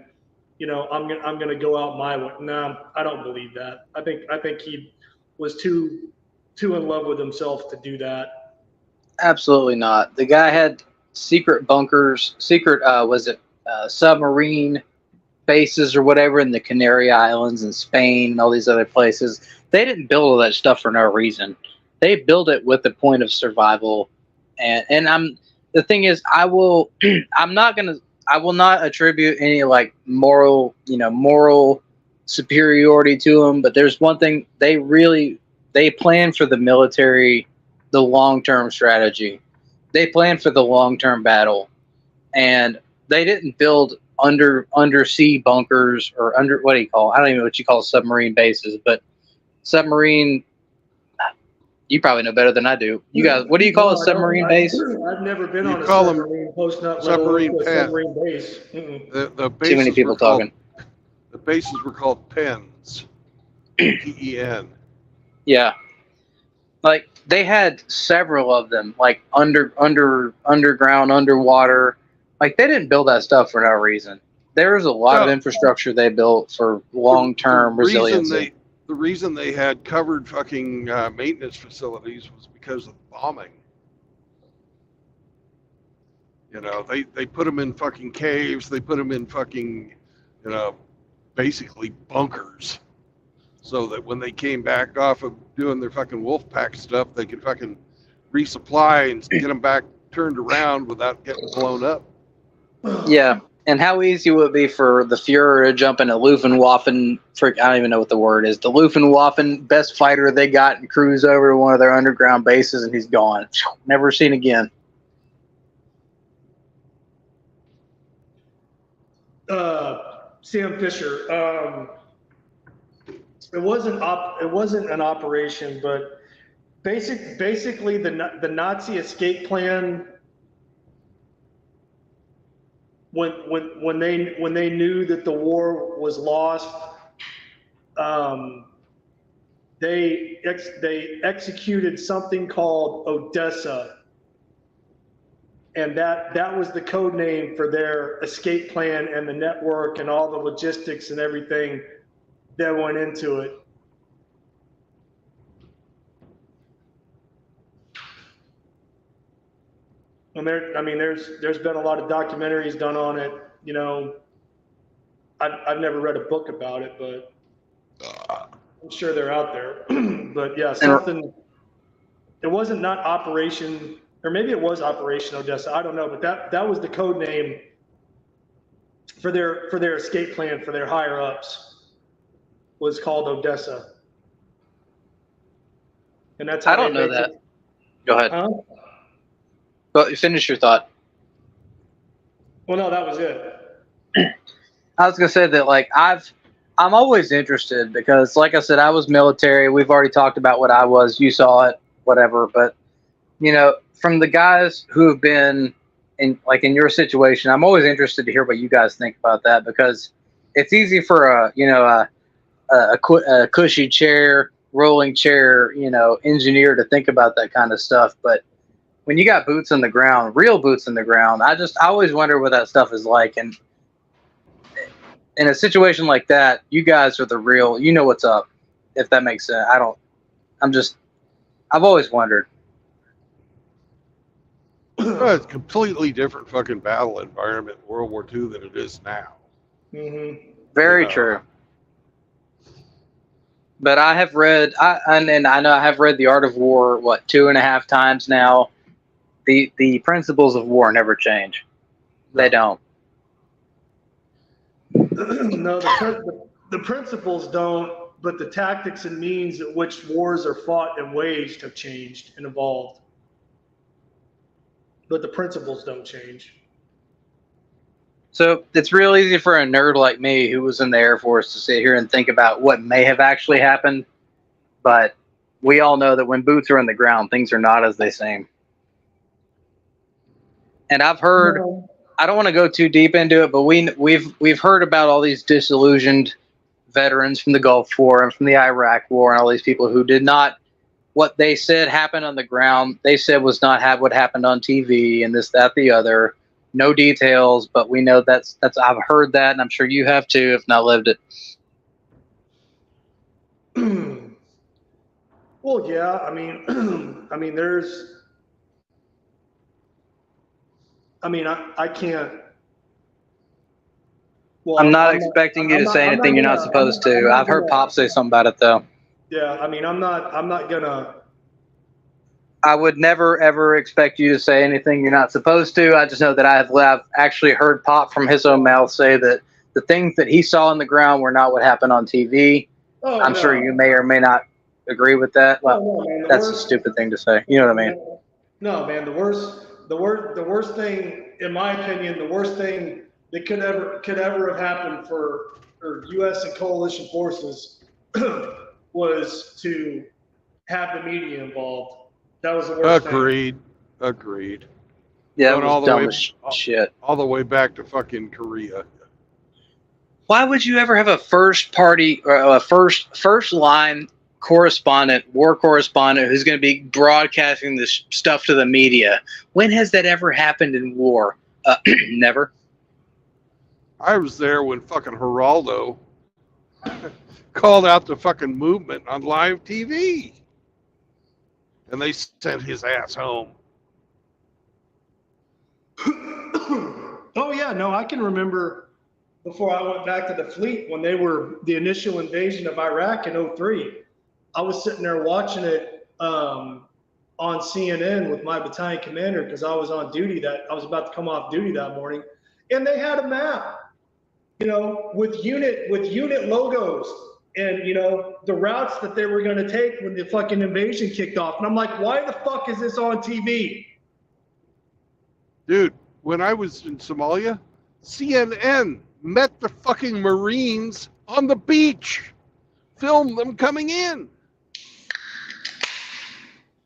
I'm going to go out my way. No, I don't believe that. I think he was too in love with himself to do that. Absolutely not. The guy had secret bunkers, submarine bases or whatever in the Canary Islands and Spain and all these other places. They didn't build all that stuff for no reason. They built it with the point of survival. And the thing is, I will not attribute any like moral superiority to them. But there's one thing, they plan for the military, the long-term strategy. They plan for the long-term battle, and they didn't build undersea bunkers or I don't even know what you call submarine bases, but submarine. You probably know better than I do. You guys, what do you call a submarine base? I've never been on a call them submarine post nut submarine pen. submarine base. The bases Too many people talking. The bases were called pens. PEN. Yeah. Like they had several of them, like underground, underwater. Like they didn't build that stuff for no reason. There was a lot of infrastructure they built for long-term resiliency. The reason they had covered fucking maintenance facilities was because of bombing. They put them in fucking caves. They put them in fucking, basically bunkers, so that when they came back off of doing their fucking wolf pack stuff, they could fucking resupply and get them back turned around without getting blown up. Yeah. And how easy would it be for the Fuhrer to jump in a Luftwaffe, I don't even know what the word is, the Luftwaffe best fighter they got, and cruise over to one of their underground bases, and he's gone. Never seen again. Sam Fisher. It wasn't an operation, but basically the Nazi escape plan. When they knew that the war was lost, they executed something called Odessa, and that was the code name for their escape plan and the network and all the logistics and everything that went into it. And there's been a lot of documentaries done on it. I've never read a book about it, but I'm sure they're out there. But yeah, it wasn't not Operation, or maybe it was Operation Odessa. I don't know, but that was the code name for their escape plan for their higher ups, was called Odessa. And that's how I don't know that. Go ahead. Well, finish your thought. Well, no, that was it. I was gonna say that, like, I'm always interested because, like I said, I was military. We've already talked about what I was. You saw it, whatever. But from the guys who have been in your situation, I'm always interested to hear what you guys think about that, because it's easy for a cushy chair, rolling chair, engineer to think about that kind of stuff, but when you got boots on the ground, real boots on the ground, I always wonder what that stuff is like. And in a situation like that, you guys are the real, what's up, if that makes sense. I've always wondered. It's a completely different fucking battle environment in World War II than it is now. Mm-hmm. Very true. But I have read, and I know I have read The Art of War, 2.5 times now. The principles of war never change. They don't. No, the principles don't, but the tactics and means at which wars are fought and waged have changed and evolved. But the principles don't change. So it's real easy for a nerd like me who was in the Air Force to sit here and think about what may have actually happened. But we all know that when boots are in the ground, things are not as they seem. And I've heard, I don't want to go too deep into it, but we've heard about all these disillusioned veterans from the Gulf War and from the Iraq War and all these people who did not, what they said happened on the ground, they said was not what happened on TV and this, that, the other. No details, but we know that's I've heard that, and I'm sure you have too, if not lived it. Well, yeah, I mean, I can't. Well, I'm not expecting you to say anything you're not supposed to. I've heard Pop say something about it though. Yeah, I mean, I'm not gonna. I would never ever expect you to say anything you're not supposed to. I just know that I've actually heard Pop from his own mouth say that the things that he saw on the ground were not what happened on TV. Oh, I'm sure you may or may not agree with that. Well, man, that's a stupid thing to say. You know what I mean? No, man. The worst thing, in my opinion, the worst thing that could ever have happened for U.S. and coalition forces was to have the media involved. That was the worst thing. Agreed. Yeah, Going it was dumb as shit. All the way back to fucking Korea. Why would you ever have a first party or a first line correspondent, war correspondent, who's going to be broadcasting this stuff to the media? When has that ever happened in war? Never. I was there when fucking Geraldo called out the fucking movement on live TV. And they sent his ass home. Oh, yeah. No, I can remember before I went back to the fleet when they were the initial invasion of Iraq in 2003. I was sitting there watching it on CNN with my battalion commander because I was on duty I was about to come off duty that morning. And they had a map, with unit logos. And, the routes that they were going to take when the fucking invasion kicked off. And I'm like, why the fuck is this on TV? Dude, when I was in Somalia, CNN met the fucking Marines on the beach, filmed them coming in.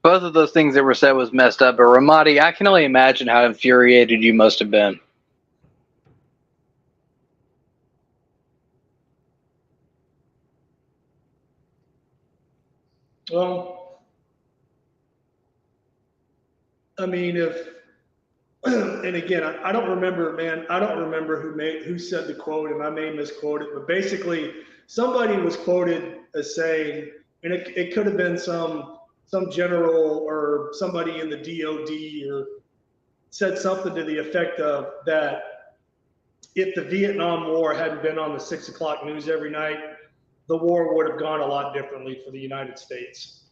Both of those things that were said was messed up. But Ramadi, I can only imagine how infuriated you must have been. Well, I mean, and again, I don't remember, man. I don't remember who said the quote, and I may misquote it, but basically, somebody was quoted as saying, and it could have been some general or somebody in the DOD, or said something to the effect of that if the Vietnam War hadn't been on the 6 o'clock news every night, the war would have gone a lot differently for the United States.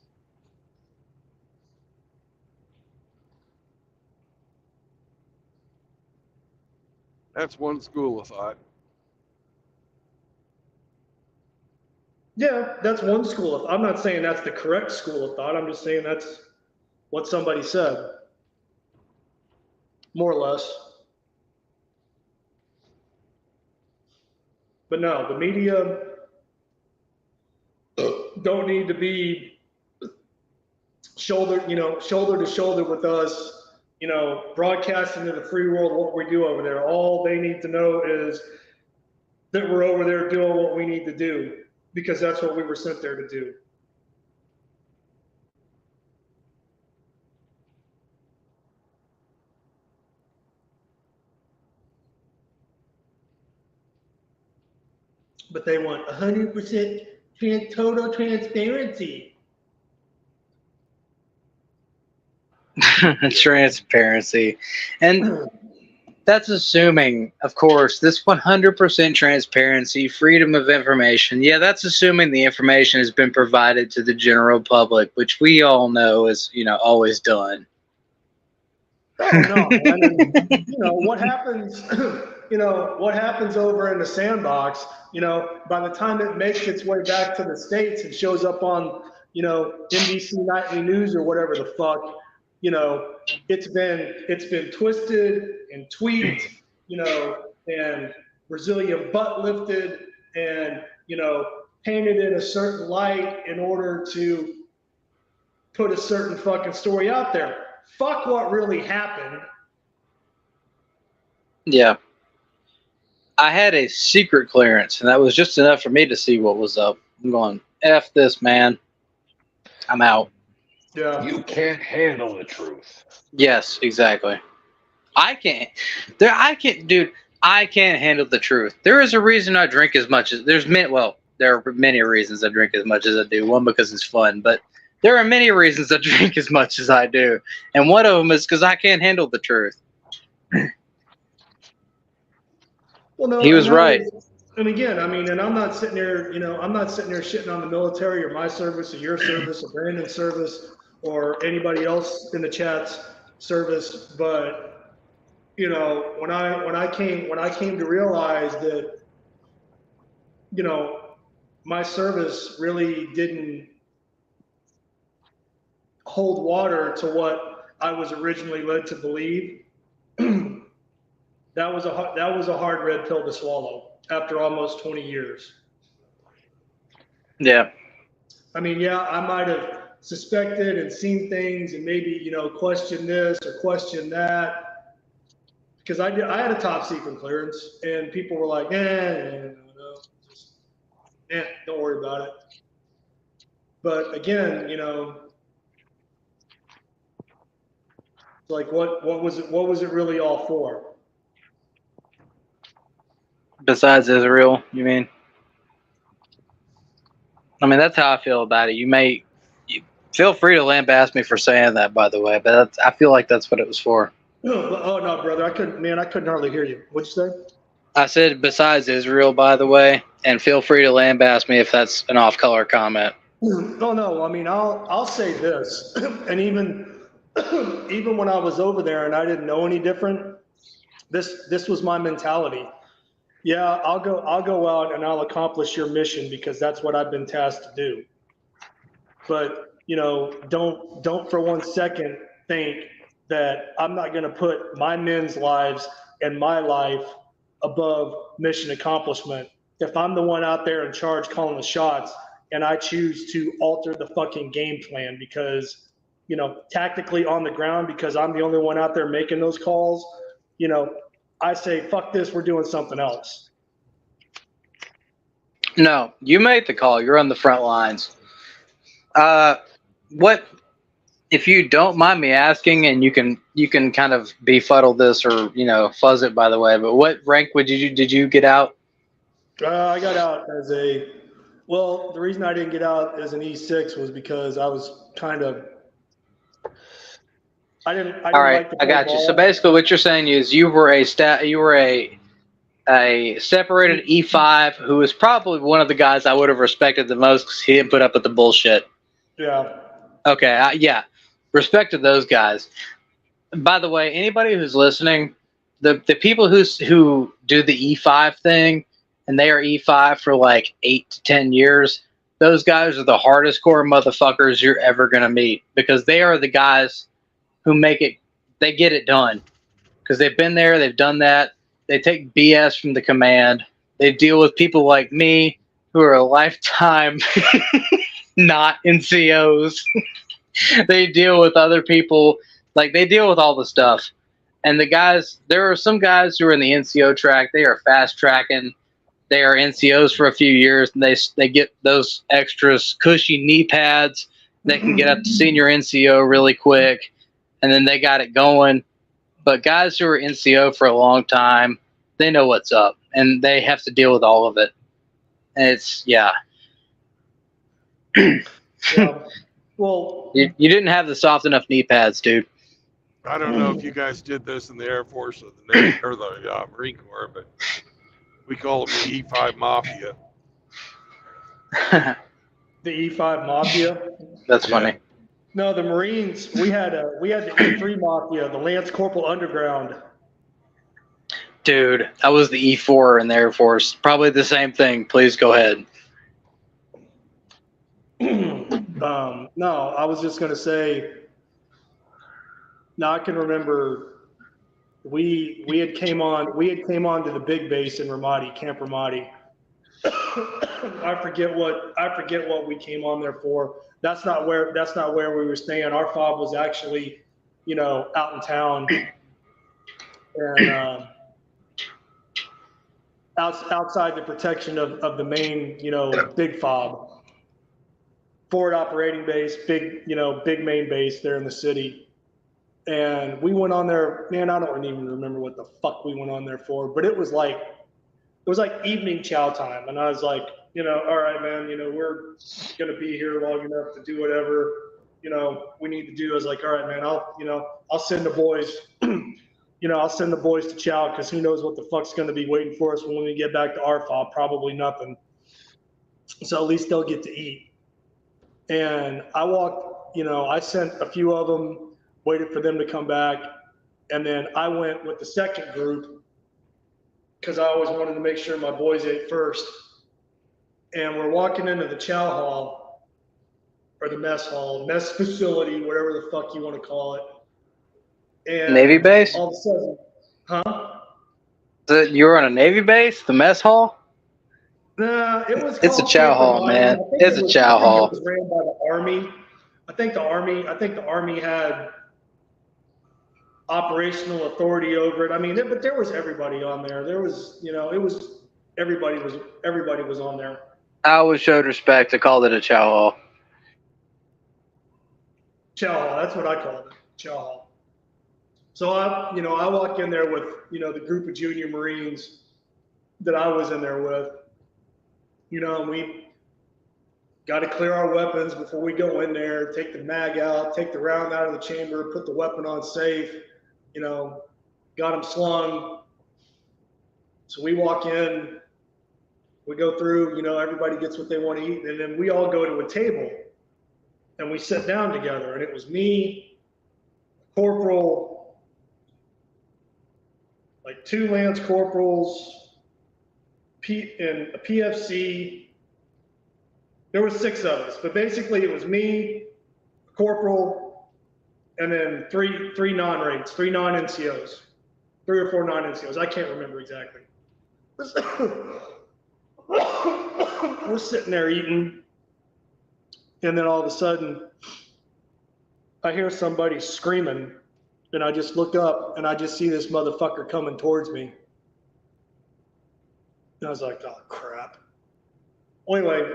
That's one school of thought. Yeah, that's one school of thought. I'm not saying that's the correct school of thought. I'm just saying that's what somebody said, more or less. But no, the media don't need to be shoulder to shoulder with us, broadcasting to the free world what we do over there. All they need to know is that we're over there doing what we need to do, because that's what we were sent there to do. But they want 100% total transparency. Transparency. And that's assuming, of course, this 100% transparency, freedom of information. Yeah, that's assuming the information has been provided to the general public, which we all know is, always done. Oh no, man. And, what happens? What happens over in the sandbox? By the time it makes its way back to the States and shows up on, NBC Nightly News or whatever the fuck, it's been twisted and tweaked, and Brazilian butt lifted and, painted in a certain light in order to put a certain fucking story out there. Fuck what really happened. Yeah. I had a secret clearance, and that was just enough for me to see what was up. I'm going, F this, man. I'm out. Yeah. You can't handle the truth. Yes, exactly. I can't, dude, I can't handle the truth. There is a reason I drink as much as, there are many reasons I drink as much as I do. One, because it's fun, but there are many reasons I drink as much as I do. And one of them is because I can't handle the truth. Well, no, he was right. And again, and I'm not sitting there, I'm not sitting there shitting on the military or my service or your service or Brandon's service or anybody else in the chat's service. But, when I came to realize that, my service really didn't hold water to what I was originally led to believe. That was a hard red pill to swallow after almost 20 years. Yeah. I might have suspected and seen things and maybe, question this or question that. Because I had a top secret clearance and people were like, no, just, don't worry about it. But again, like what was it really all for? Besides Israel, you mean? That's how I feel about it. You feel free to lambaste me for saying that, by the way, but I feel like that's what it was for. Oh no, brother, I couldn't hardly hear you. What'd you say? I said besides Israel, by the way, and feel free to lambaste me if that's an off-color comment. Oh no, I'll say this, and even when I was over there and I didn't know any different, this was my mentality. Yeah, I'll go out and I'll accomplish your mission because that's what I've been tasked to do. But, don't for 1 second think that I'm not going to put my men's lives and my life above mission accomplishment. If I'm the one out there in charge calling the shots and I choose to alter the fucking game plan because, tactically on the ground, because I'm the only one out there making those calls, I say, fuck this, we're doing something else. No, you made the call. You're on the front lines. What, if you don't mind me asking, and you can kind of befuddle this or, fuzz it, by the way, but what rank did you get out? I got out as the reason I didn't get out as an E6 was because I was kind of, I didn't All right, like I got you. So basically what you're saying is you were a separated E5 who was probably one of the guys I would have respected the most because he didn't put up with the bullshit. Yeah. Okay, yeah. Respected those guys. By the way, anybody who's listening, the people who do the E5 thing, and they are E5 for like 8 to 10 years, those guys are the hardest core motherfuckers you're ever going to meet because they are the guys who they get it done because they've been there, they've done that. They take BS from the command. They deal with people like me who are a lifetime not NCOs. They deal with other people, they deal with all the stuff. And there are some guys who are in the NCO track. They are fast tracking. They are NCOs for a few years, and they get those extra cushy knee pads. They can get up to senior NCO really quick, and then they got it going. But guys who are NCO for a long time, they know what's up, and they have to deal with all of it. And it's, yeah. Yeah. Well, you didn't have the soft enough knee pads, dude. I don't know if you guys did this in the Air Force or the Navy or the Marine Corps, but we call them the E5 Mafia. The E5 Mafia. That's funny. No, the Marines. We had the E3 Mafia, the Lance Corporal Underground. Dude, I was the E4 in the Air Force. Probably the same thing. Please go ahead. No, I was just gonna say. Now I can remember we had came on to the big base in Ramadi, Camp Ramadi. I forget what we came on there for. That's not where we were staying. Our fob was actually, out in town, and outside the protection of the main, big fob, forward operating base, big main base there in the city. And we went on there, man, I don't even remember what the fuck we went on there for, but it was like evening chow time. And I was like, all right, man, we're going to be here long enough to do whatever, we need to do. I was like, all right, man, I'll send the boys, I'll send the boys to chow, because who knows what the fuck's going to be waiting for us when we get back to our fob. Probably nothing. So at least they'll get to eat. And I walked, I sent a few of them, waited for them to come back, and then I went with the second group because I always wanted to make sure my boys ate first. And we're walking into the chow hall, or the mess facility, whatever the fuck you want to call it. And Navy base? All of a sudden, huh? You were on a Navy base? The mess hall? Nah, it was. It's a chow hall, man. It's a chow hall. It was ran by the Army. I think the Army had operational authority over it. I mean, but there was everybody on there. There was, it was everybody was on there. I always showed respect. I called it a chow hall. Chow hall, that's what I called it. Chow hall. So I walk in there with, the group of junior Marines that I was in there with. And we got to clear our weapons before we go in there, take the mag out, take the round out of the chamber, put the weapon on safe, got them slung. So we walk in, we go through, everybody gets what they want to eat, and then we all go to a table and we sit down together. And it was me, corporal, like 2 lance corporals, and a PFC. There were 6 of us, but basically it was me, a corporal, and then three non-rates, 3 non-NCOs, 3 or 4 non-NCOs. I can't remember exactly. We're sitting there eating, and then all of a sudden, I hear somebody screaming, and I just look up, and I just see this motherfucker coming towards me. And I was like, oh, crap. Well, anyway,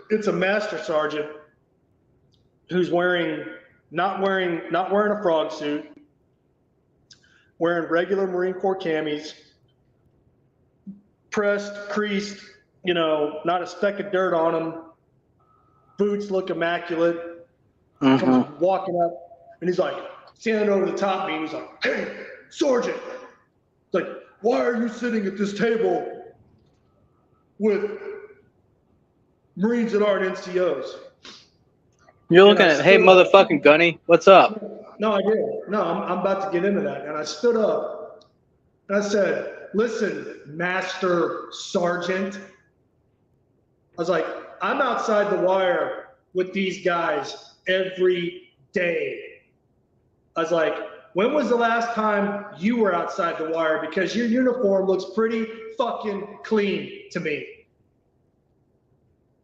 it's a master sergeant who's not wearing a frog suit, wearing regular Marine Corps camis, pressed, creased, not a speck of dirt on them. Boots look immaculate. Comes walking up, and he's like standing over the top of me, and he's like, hey, Sergeant. It's like, why are you sitting at this table with Marines that aren't NCOs? You're looking at, hey, motherfucking Gunny, what's up? No, I did. No, I'm about to get into that. And I stood up and I said, listen, Master Sergeant. I was like, I'm outside the wire with these guys every day. I was like, when was the last time you were outside the wire? Because your uniform looks pretty fucking clean to me.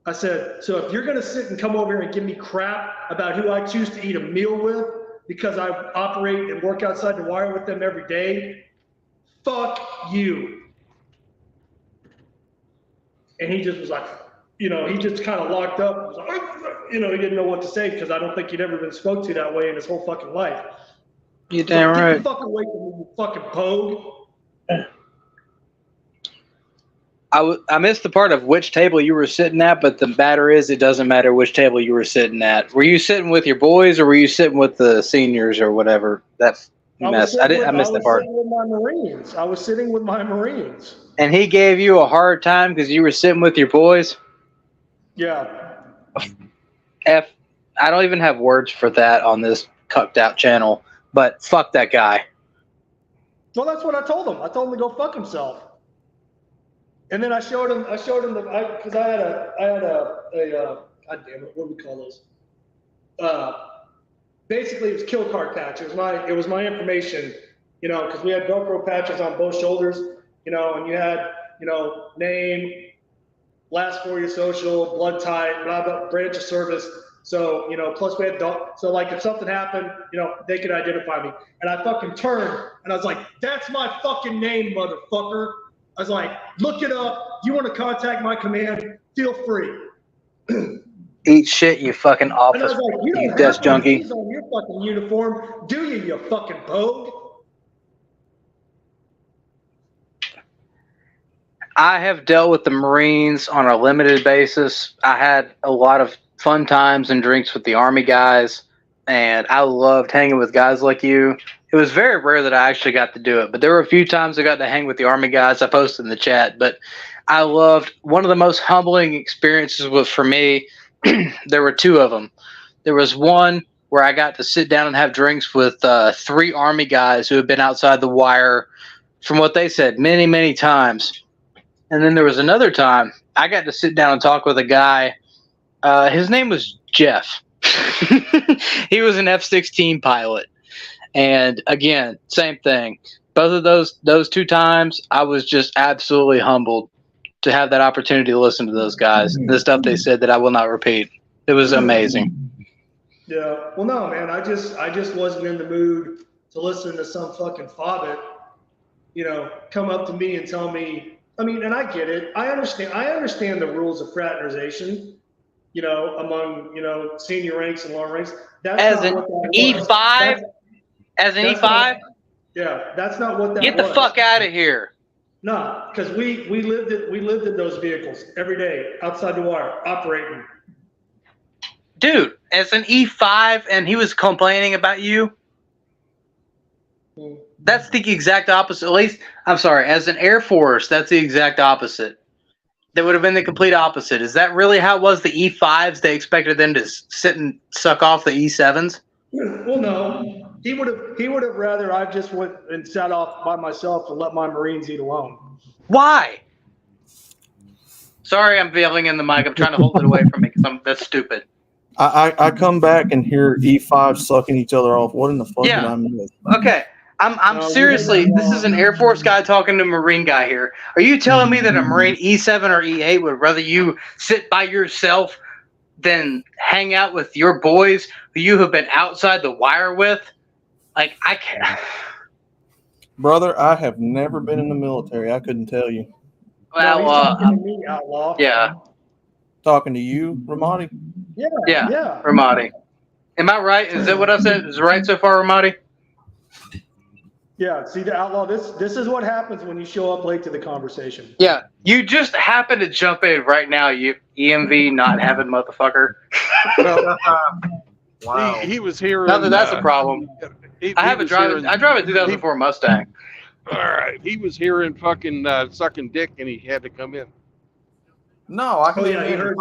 I said, so if you're going to sit and come over here and give me crap about who I choose to eat a meal with because I operate and work outside the wire with them every day, fuck you. And he just was like, he just kind of locked up. Was like, he didn't know what to say because I don't think he'd ever been spoke to that way in his whole fucking life. You damn right. Get the fuck away from me, you fucking pogue. I missed the part of which table you were sitting at, but the matter is, it doesn't matter which table you were sitting at. Were you sitting with your boys, or were you sitting with the seniors, or whatever? That mess. I missed that part. Sitting with my Marines. I was sitting with my Marines. And he gave you a hard time because you were sitting with your boys? Yeah. I don't even have words for that on this cucked out channel, but fuck that guy. Well, that's what I told him. I told him to go fuck himself. And then I showed him because I had a God damn it, what do we call those? Basically, it was kill card patch. It was my information, because we had Velcro patches on both shoulders, and you had, name, last 4 of your social, blood type, blah blah, branch of service. So, plus we had so like if something happened, they could identify me. And I fucking turned and I was like, that's my fucking name, motherfucker. I was like, look it up. You want to contact my command? Feel free. Eat shit, you fucking office, like, you desk junkie. On your fucking uniform, do you fucking bogue? I have dealt with the Marines on a limited basis. I had a lot of fun times and drinks with the Army guys, and I loved hanging with guys like you. It was very rare that I actually got to do it, but there were a few times I got to hang with the Army guys. I posted in the chat, but I loved one of the most humbling experiences was for me. There were two of them. There was one where I got to sit down and have drinks with 3 Army guys who had been outside the wire, from what they said, many, many times. And then there was another time I got to sit down and talk with a guy. His name was Jeff. He was an F-16 pilot. And again, same thing. Both of those 2 times, I was just absolutely humbled to have that opportunity to listen to those guys. The stuff they said that I will not repeat. It was amazing. Yeah. Well, no, man. I just wasn't in the mood to listen to some fucking fobbit, come up to me and tell me. I mean, and I get it. I understand the rules of fraternization. Among senior ranks and lower ranks. That's as an E5. As an E5. Yeah, that's not what that was. Get the fuck out of here. No, because we lived in those vehicles every day outside the wire operating. Dude, as an E5 and he was complaining about you. That's the exact opposite. At least, I'm sorry, as an Air Force, that's the exact opposite. That would have been the complete opposite. Is that really how it was? The E5s, they expected them to sit and suck off the E7s? Well, no. He would have rather I just went and sat off by myself and let my Marines eat alone. Why? Sorry, I'm yelling in the mic. I'm trying to hold it away from me because that's stupid. I come back and hear E5 sucking each other off. What in the fuck did I miss? Okay. I'm seriously, this is an Air Force guy talking to a Marine guy here. Are you telling me that a Marine E7 or E8 would rather you sit by yourself than hang out with your boys who you have been outside the wire with? Like, I can't. Brother, I have never been in the military. I couldn't tell you. Well, talking to me, outlaw. Yeah. Talking to you, Ramadi? Yeah. Ramadi. Am I right? Is that what I said? Is it right so far, Ramadi? Yeah, see, the outlaw, this is what happens when you show up late to the conversation. Yeah, you just happen to jump in right now, you EMV not having motherfucker. Wow. He was here. Not that that's a problem. I drive a 2004 Mustang. All right, he was hearing fucking sucking dick, and he had to come in. No, I he heard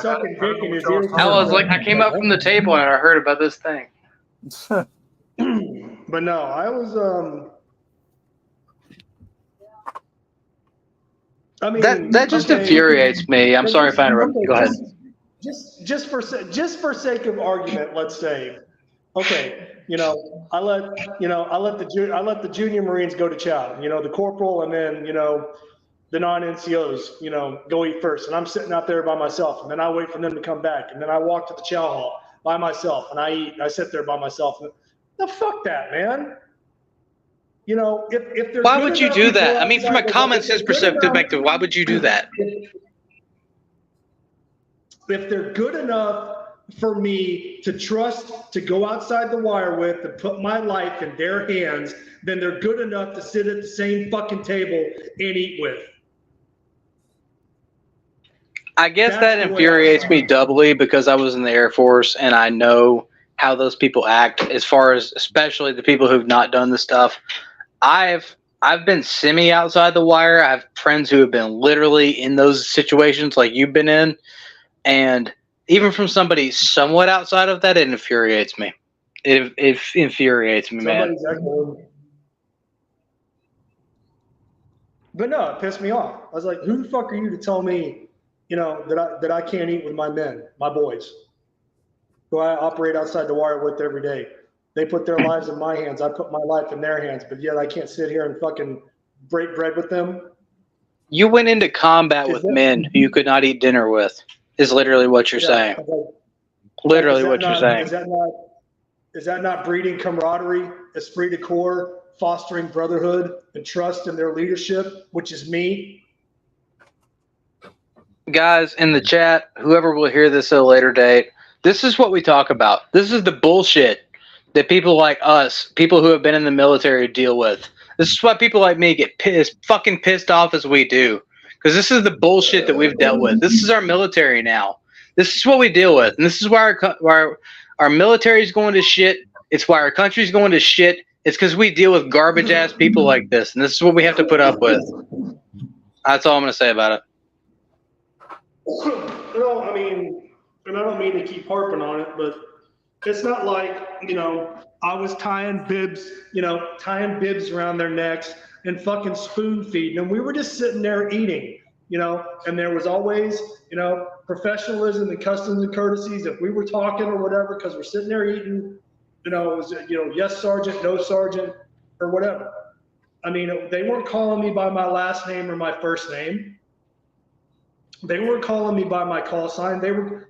sucking dick in his ears. I was like, I came up from the table and I heard about this thing. But no, I was I mean that just infuriates me. I'm sorry if I interrupted. Go ahead. Just for sake of argument, let's say, okay, I let the junior Marines go to chow. The corporal and then the non-NCOs go eat first, and I'm sitting out there by myself, and then I wait for them to come back, and then I walk to the chow hall by myself, and I eat. And I sit there by myself. No, fuck that, man. If they're why would you do that? I mean, from a common sense perspective, why would you do that? If they're good enough for me to trust to go outside the wire with and put my life in their hands, then they're good enough to sit at the same fucking table and eat with. I guess That's that the way I infuriates saw me it. doubly because I was in the Air Force and I know how those people act. As far as especially the people who've not done the stuff, I've been semi outside the wire. I have friends who have been literally in those situations like you've been in, and even from somebody somewhat outside of that, it infuriates me. It infuriates me, man. Somebody's echoing. But no, it pissed me off. I was like, who the fuck are you to tell me, that I can't eat with my men, my boys, who I operate outside the wire with every day. They put their lives in my hands. I put my life in their hands, but yet I can't sit here and fucking break bread with them. You went into combat with men who you could not eat dinner with. Is literally what you're saying. Literally what you're saying. Is that not breeding camaraderie, esprit de corps, fostering brotherhood and trust in their leadership, which is me? Guys in the chat, whoever will hear this at a later date, this is what we talk about. This is the bullshit that people like us, people who have been in the military, deal with. This is why people like me get fucking pissed off as we do. Because this is the bullshit that we've dealt with. This is our military now. This is what we deal with. And this is why our military is going to shit. It's why our country's going to shit. It's because we deal with garbage-ass people like this. And this is what we have to put up with. That's all I'm going to say about it. No, I mean, and I don't mean to keep harping on it, but it's not like, I was tying bibs around their necks and fucking spoon feeding them. We were just sitting there eating, and there was always, professionalism and customs and courtesies. If we were talking or whatever, because we're sitting there eating, it was, yes, sergeant, no, sergeant, or whatever. I mean, they weren't calling me by my last name or my first name. They weren't calling me by my call sign. When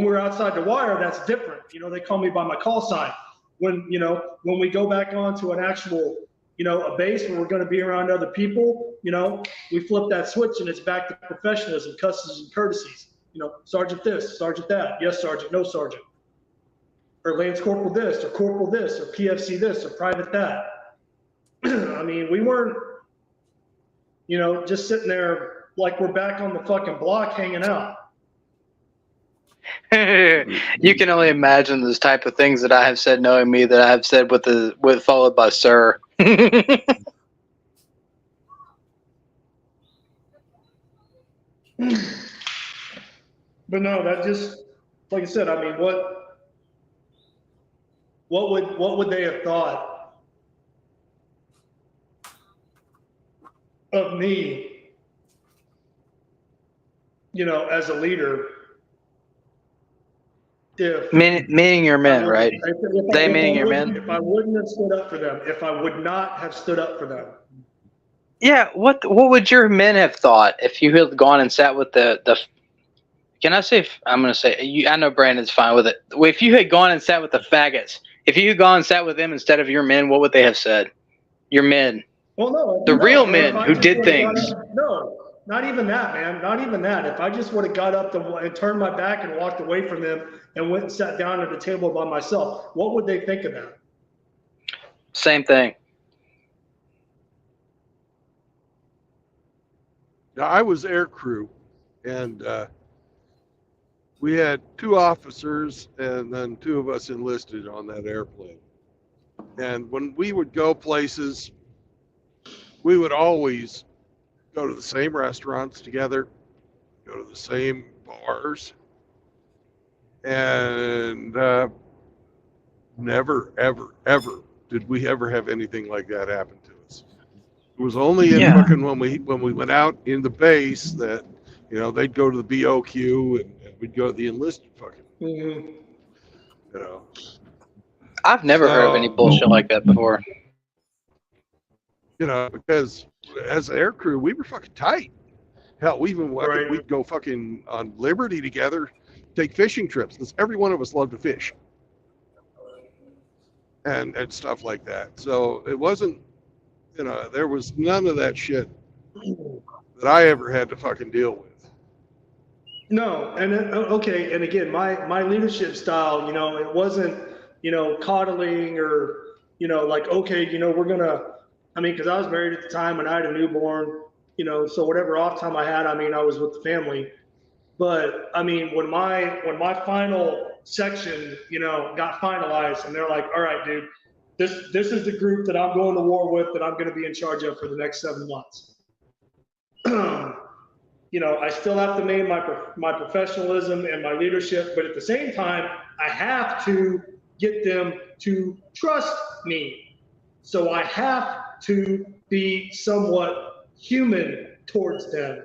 we're outside the wire, that's different. They call me by my call sign. When we go back onto an actual, a base where we're going to be around other people, we flip that switch and it's back to professionalism, customs and courtesies. Sergeant this, sergeant that. Yes, sergeant, no, sergeant. Or Lance Corporal this, or Corporal this, or PFC this, or Private that. I mean, we weren't, just sitting there like we're back on the fucking block hanging out. You can only imagine those type of things that I have said knowing me that I have said with followed by sir. But no, that just, like I said, I mean, what would they have thought of me, as a leader? If meaning your men, right? They meaning your men. If I wouldn't have stood up for them, if I would not have stood up for them. Yeah, what would your men have thought if you had gone and sat with the can I say, I'm going to say, I know Brandon's fine with it. If you had gone and sat with the faggots, if you had gone and sat with them instead of your men, what would they have said? Your men. Well, no. The real men who did things. No, not even that, man. Not even that. If I just would have got up and turned my back and walked away from them and went and sat down at the table by myself, what would they think of that? Same thing. Now, I was air crew, and we had 2 officers and then 2 of us enlisted on that airplane. And when we would go places, we would always go to the same restaurants together, go to the same bars, and never, ever, ever did we ever have anything like that happen to us. It was only in fucking when we went out in the base that, they'd go to the BOQ and we'd go to the enlisted fucking, I've never heard of any bullshit like that before. Because as air crew, we were fucking tight. Hell, we'd go fucking on Liberty together, take fishing trips. Because every one of us loved to fish. And stuff like that. So it wasn't, there was none of that shit that I ever had to fucking deal with. No, and okay, and again, my leadership style, it wasn't, coddling or, like, okay, we're gonna, because I was married at the time and I had a newborn, so whatever off time I had, I was with the family, But I mean, when my final section, got finalized, and they're like, all right, dude, this is the group that I'm going to war with, that I'm going to be in charge of for the next 7 months. I still have to maintain my professionalism and my leadership, but at the same time, I have to get them to trust me. So I have to be somewhat human towards them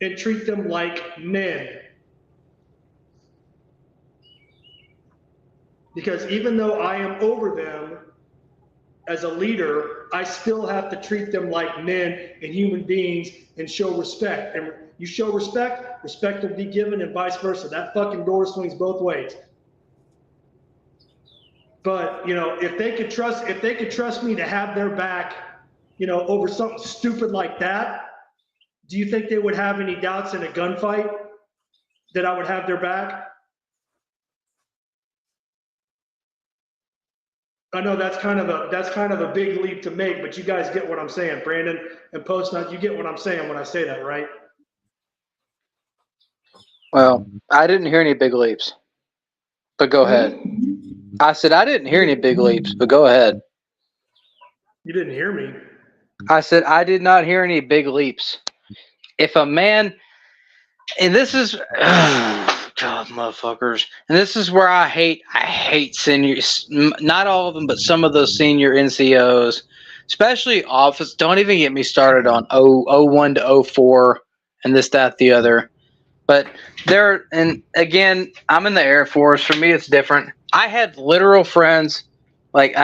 and treat them like men. Because even though I am over them as a leader, I still have to treat them like men and human beings and show respect. And you show respect, respect will be given, and vice versa. That fucking door swings both ways. But if they could trust me to have their back, over something stupid like that, do you think they would have any doubts in a gunfight that I would have their back? I know that's kind of a big leap to make, but you guys get what I'm saying, Brandon and Postnut. You get what I'm saying when I say that, right? Well, I didn't hear any big leaps, but go ahead. I said I didn't hear any big leaps, but go ahead. You didn't hear me. I said I did not hear any big leaps. If a man, and this is, God, motherfuckers, and this is where I hate seniors. Not all of them, but some of those senior NCOs, especially office. Don't even get me started on 01 to 04 and this, that, the other. But and again, I'm in the Air Force. For me, it's different. I had literal friends. Let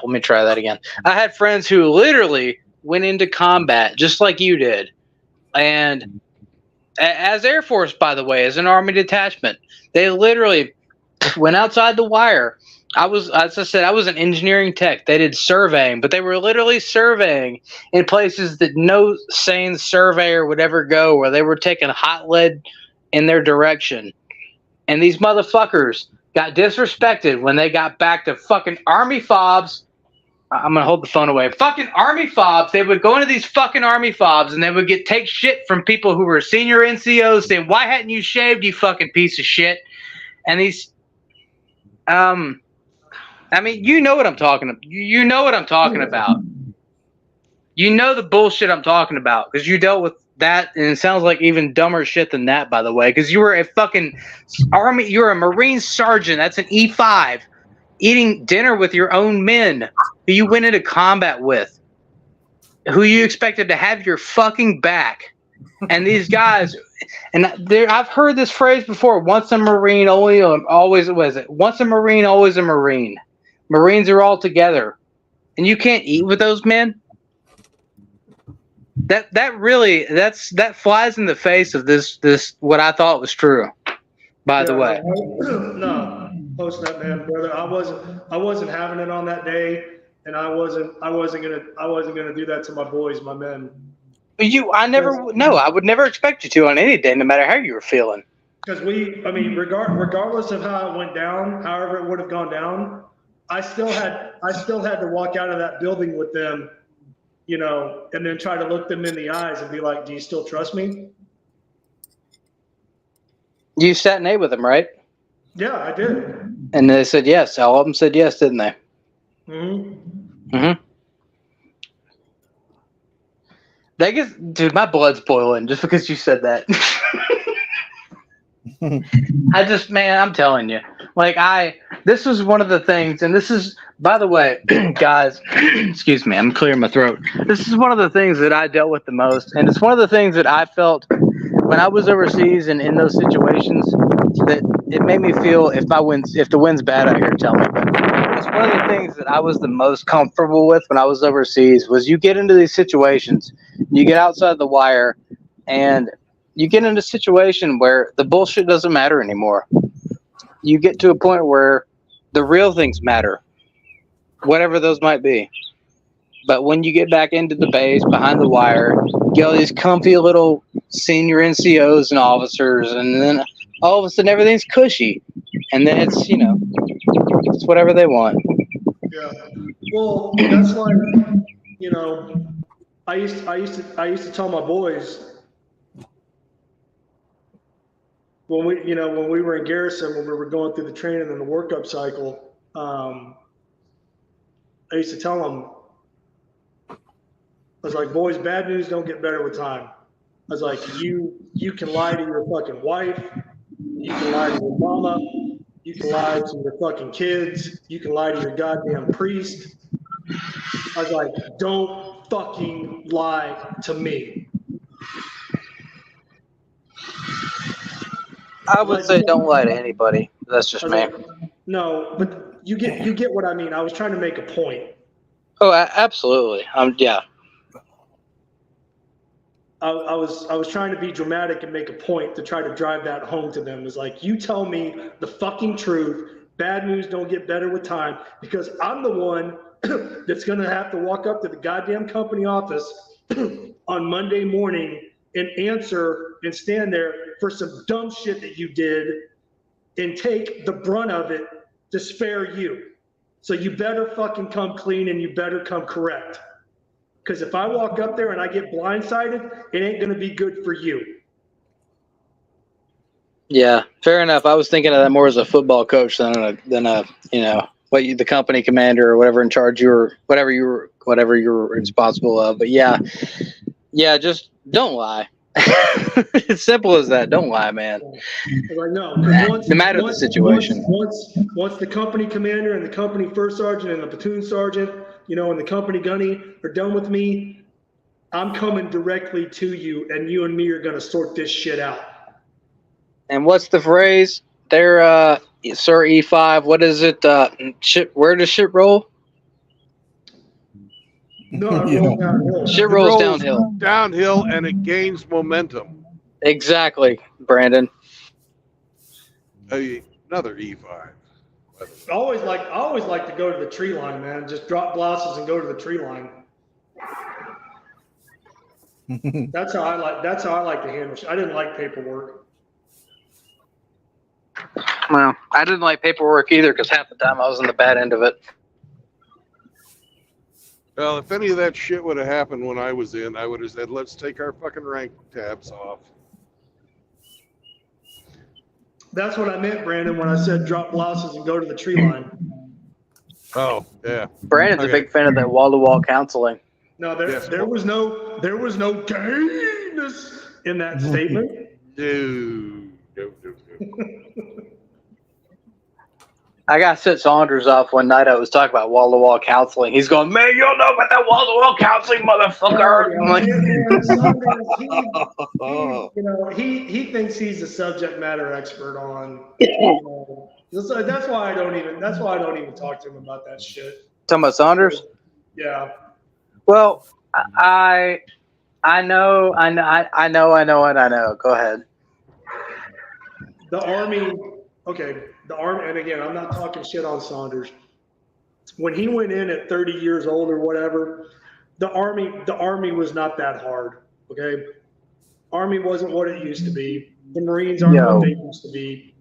me try that again. I had friends who literally went into combat just like you did, and as Air Force, by the way, as an Army detachment, they literally went outside the wire. As I said, I was an engineering tech. They did surveying, but they were literally surveying in places that no sane surveyor would ever go, where they were taking hot lead in their direction. And these motherfuckers got disrespected when they got back to fucking Army fobs. I'm going to hold the phone away. Fucking Army fobs. They would go into these fucking Army fobs and they would take shit from people who were senior NCOs saying, why hadn't you shaved, you fucking piece of shit? And these, I mean, you know what I'm talking about. You know what I'm talking about. You know the bullshit I'm talking about because you dealt with that, and it sounds like even dumber shit than that, by the way, because you were a fucking Army, you're a Marine sergeant. That's an E5, eating dinner with your own men who you went into combat with, who you expected to have your fucking back. And these guys, and I've heard this phrase before: once a Marine, always was it? Once a Marine, always a Marine. Marines are all together, and you can't eat with those men. That flies in the face of this what I thought was true. By the way, no, post that, man, brother. I wasn't having it on that day, and I wasn't gonna do that to my boys, my men. I would never expect you to on any day, no matter how you were feeling. Because regardless of how it went down, however it would have gone down, I still had to walk out of that building with them, and then try to look them in the eyes and be like, do you still trust me? You sat and ate with them, right? Yeah, I did. And they said yes. All of them said yes, didn't they? Mm-hmm. Mm-hmm. Dude, my blood's boiling just because you said that. I'm telling you, this was one of the things, and this is, by the way, guys, excuse me, I'm clearing my throat. This is one of the things that I dealt with the most, and it's one of the things that I felt when I was overseas and in those situations that it made me feel, if the wind's bad out here, tell me. But it's one of the things that I was the most comfortable with when I was overseas was you get into these situations, you get outside the wire, and you get into a situation where the bullshit doesn't matter anymore. You get to a point where the real things matter, whatever those might be. But when you get back into the base, behind the wire, you get all these comfy little senior NCOs and officers, and then all of a sudden everything's cushy. And then it's, it's whatever they want. Yeah. Well, that's like, I used to tell my boys, when we were in Garrison, when we were going through the training and the workup cycle, I used to tell them, I was like, boys, bad news don't get better with time. I was like, you can lie to your fucking wife, you can lie to your mama, you can lie to your fucking kids, you can lie to your goddamn priest. I was like, don't fucking lie to me. I would say don't lie to anybody. That's just me. No, but you get what I mean. I was trying to make a point. Oh, absolutely. Yeah. I was trying to be dramatic and make a point to try to drive that home to them. It's like, you tell me the fucking truth. Bad news don't get better with time, because I'm the one that's going to have to walk up to the goddamn company office on Monday morning and answer and stand there for some dumb shit that you did and take the brunt of it to spare you. So you better fucking come clean and you better come correct. Because if I walk up there and I get blindsided, it ain't going to be good for you. Yeah, fair enough. I was thinking of that more as a football coach than a the company commander or whatever in charge whatever you were responsible of. But yeah, just don't lie. It's simple as that. Don't lie, man. Like, no matter the situation. Once the company commander and the company first sergeant and the platoon sergeant, and the company gunny are done with me, I'm coming directly to you, and you and me are going to sort this shit out. And what's the phrase? There, Sir E5. What is it? Where does shit roll? No, I roll downhill. Shit rolls downhill. Downhill, and it gains momentum. Exactly, Brandon. Another E5. I always like to go to the tree line, man. Just drop blouses and go to the tree line. That's how I like to handle shit. I didn't like paperwork. Well, I didn't like paperwork either, because half the time I was on the bad end of it. Well, if any of that shit would have happened when I was in, I would have said, let's take our fucking rank tabs off. That's what I meant, Brandon, when I said drop blouses and go to the tree line. Oh, yeah. Brandon's a big fan of that wall-to-wall counseling. No, there was no gayness in that statement. No. I got set Saunders off one night. I was talking about wall-to-wall counseling. He's going, man, you don't know about that wall-to-wall counseling, motherfucker. I'm like, he thinks he's a subject matter expert on. That's why I don't even talk to him about that shit. Talking about Saunders? Yeah. Well, I know. Go ahead. The Army, and again, I'm not talking shit on Saunders. When he went in at 30 years old or whatever, the Army was not that hard, okay? Army wasn't what it used to be. The Marines aren't what they used to be,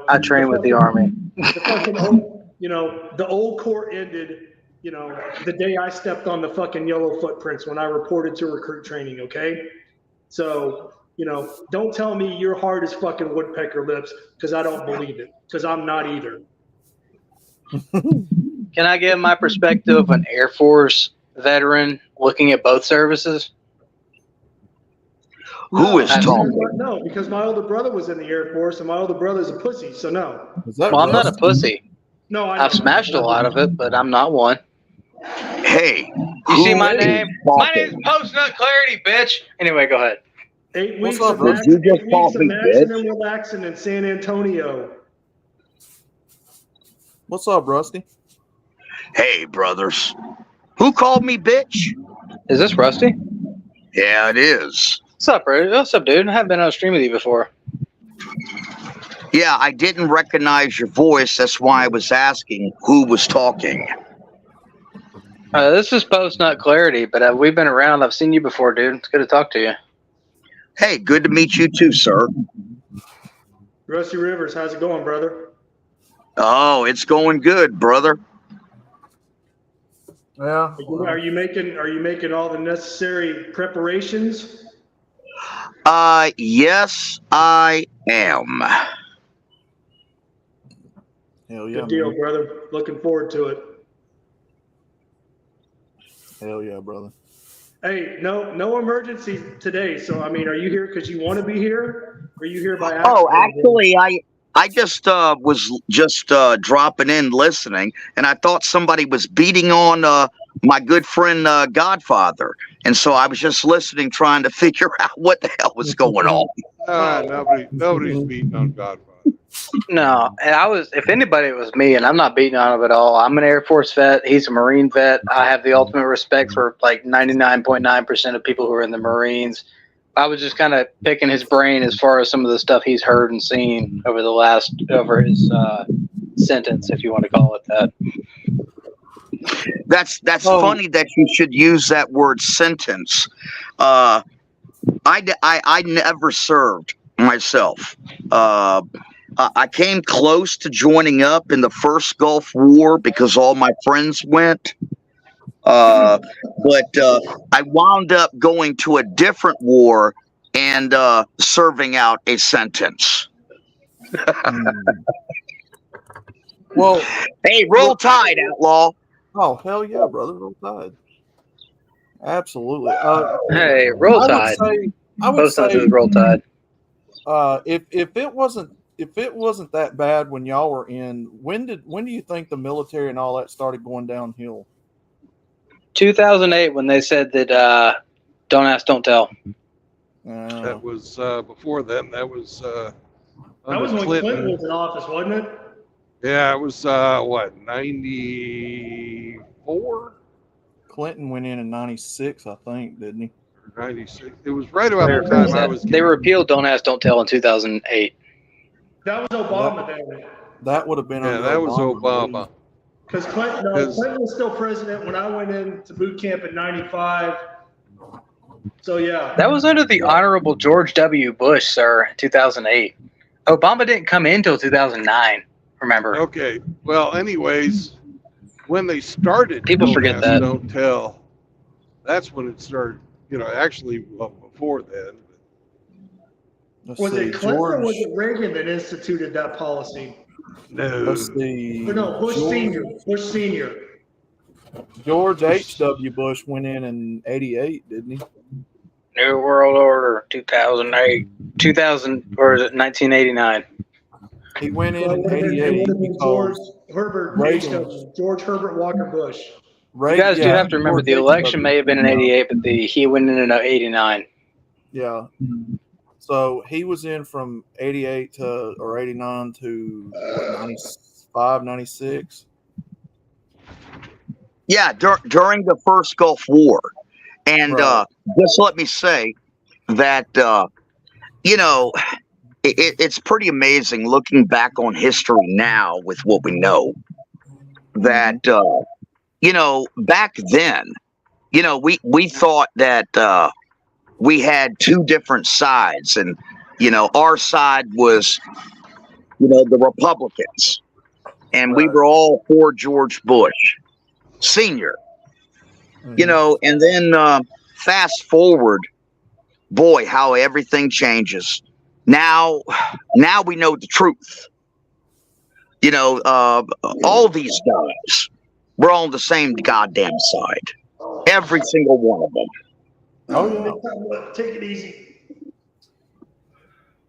I trained with the Army. The old Corps ended, the day I stepped on the fucking yellow footprints when I reported to recruit training, okay? So, don't tell me you're hard as fucking woodpecker lips, because I don't believe it, because I'm not either. Can I give my perspective of an Air Force veteran looking at both services? Who is talking? No, because my older brother was in the Air Force, and my older brother's a pussy, so no. Well, I'm not a pussy. No, I've smashed a lot of it, but I'm not one. Hey, you see my name? My name's Post Nut Clarity, bitch. Anyway, go ahead. 8 weeks What's up, of bro? maximum relaxing in San Antonio. What's up, Rusty? Hey, brothers. Who called me bitch? Is this Rusty? Yeah, it is. What's up, bro? What's up, dude? I haven't been on a stream with you before. Yeah, I didn't recognize your voice. That's why I was asking who was talking. This is Post Nut Clarity, but we've been around. I've seen you before, dude. It's good to talk to you. Hey, good to meet you too, sir. Rusty Rivers, how's it going, brother? Oh, it's going good, brother. Yeah. Are you making all the necessary preparations? Yes, I am. Hell yeah, Good deal, man. brother. Looking forward to it. Hell yeah, brother. Hey, no emergency today. So, I mean, are you here because you want to be here? Or are you here by Oh, accident? actually, I just was just dropping in listening, and I thought somebody was beating on my good friend Godfather, and so I was just listening, trying to figure out what the hell was going on. Nobody's beating on Godfather. No, and I was, if anybody, it was me, and I'm not beating on him at all. I'm an Air Force vet. He's a Marine vet. I have the ultimate respect for like 99.9% of people who are in the Marines. I was just kind of picking his brain as far as some of the stuff he's heard and seen over his sentence, if you want to call it that. That's funny that you should use that word sentence. I never served myself. I came close to joining up in the first Gulf War because all my friends went. But I wound up going to a different war and serving out a sentence. Well, hey, roll tide, outlaw. Oh, hell yeah, brother. Roll tide. Absolutely. Hey, roll tide. I would Both say sides roll tide. If it wasn't that bad when y'all were in, when do you think the military and all that started going downhill? 2008, when they said that don't ask, don't tell. That was before then. That was That under was when Clinton. Clinton was in office, wasn't it? Yeah, it was what, 94? Clinton went in 96, I think, didn't he? 96. It was right about the time I was. They repealed don't ask, don't tell in 2008. That was Obama then. That would have been Yeah, under that was Obama. Obama. Because Clinton was still president when I went into boot camp in '95. So yeah, That was under the Honorable George W. Bush, sir, 2008. Obama didn't come in until 2009. Remember? Okay. Well, anyways, when they started, People Don't forget Ask, that. Don't Tell. That's when it started. Actually, well, before then. Was it Clinton or was it Reagan that instituted that policy? No. Let's see. Or no, Bush Senior. Bush Senior. George H.W. Bush went in '88, didn't he? New World Order, 2008. 2000, or is it 1989? He went in It '88 would have been George because Herbert Reagan. H.W. George Herbert Walker Bush. You guys do have to remember the election may have been in '88, but he went in '89. Yeah. So he was in from '88 or '89 to what, 95, 96. Yeah, during the first Gulf War. And Right. just let me say that, it's pretty amazing looking back on history now with what we know. That, back then, we thought that we had two different sides. And, our side was, the Republicans. And we were all for George Bush Sr. And then fast forward, boy, how everything changes. Now we know the truth. All these guys, we're all on the same goddamn side. Every single one of them. Oh, yeah. Take it easy.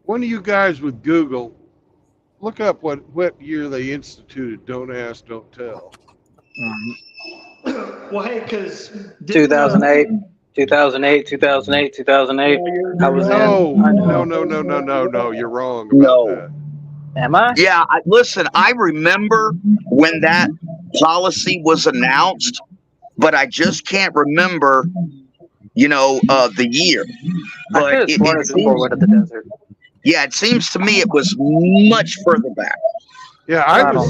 One of you guys with Google, look up what year they instituted Don't Ask, Don't Tell. Well, hey, because 2008, 2008, 2008, 2008. I was No, you're wrong about that. Am I? Yeah, listen, I remember when that policy was announced, but I just can't remember, the year. But it seems, yeah, it seems to me it was much further back. Yeah, I was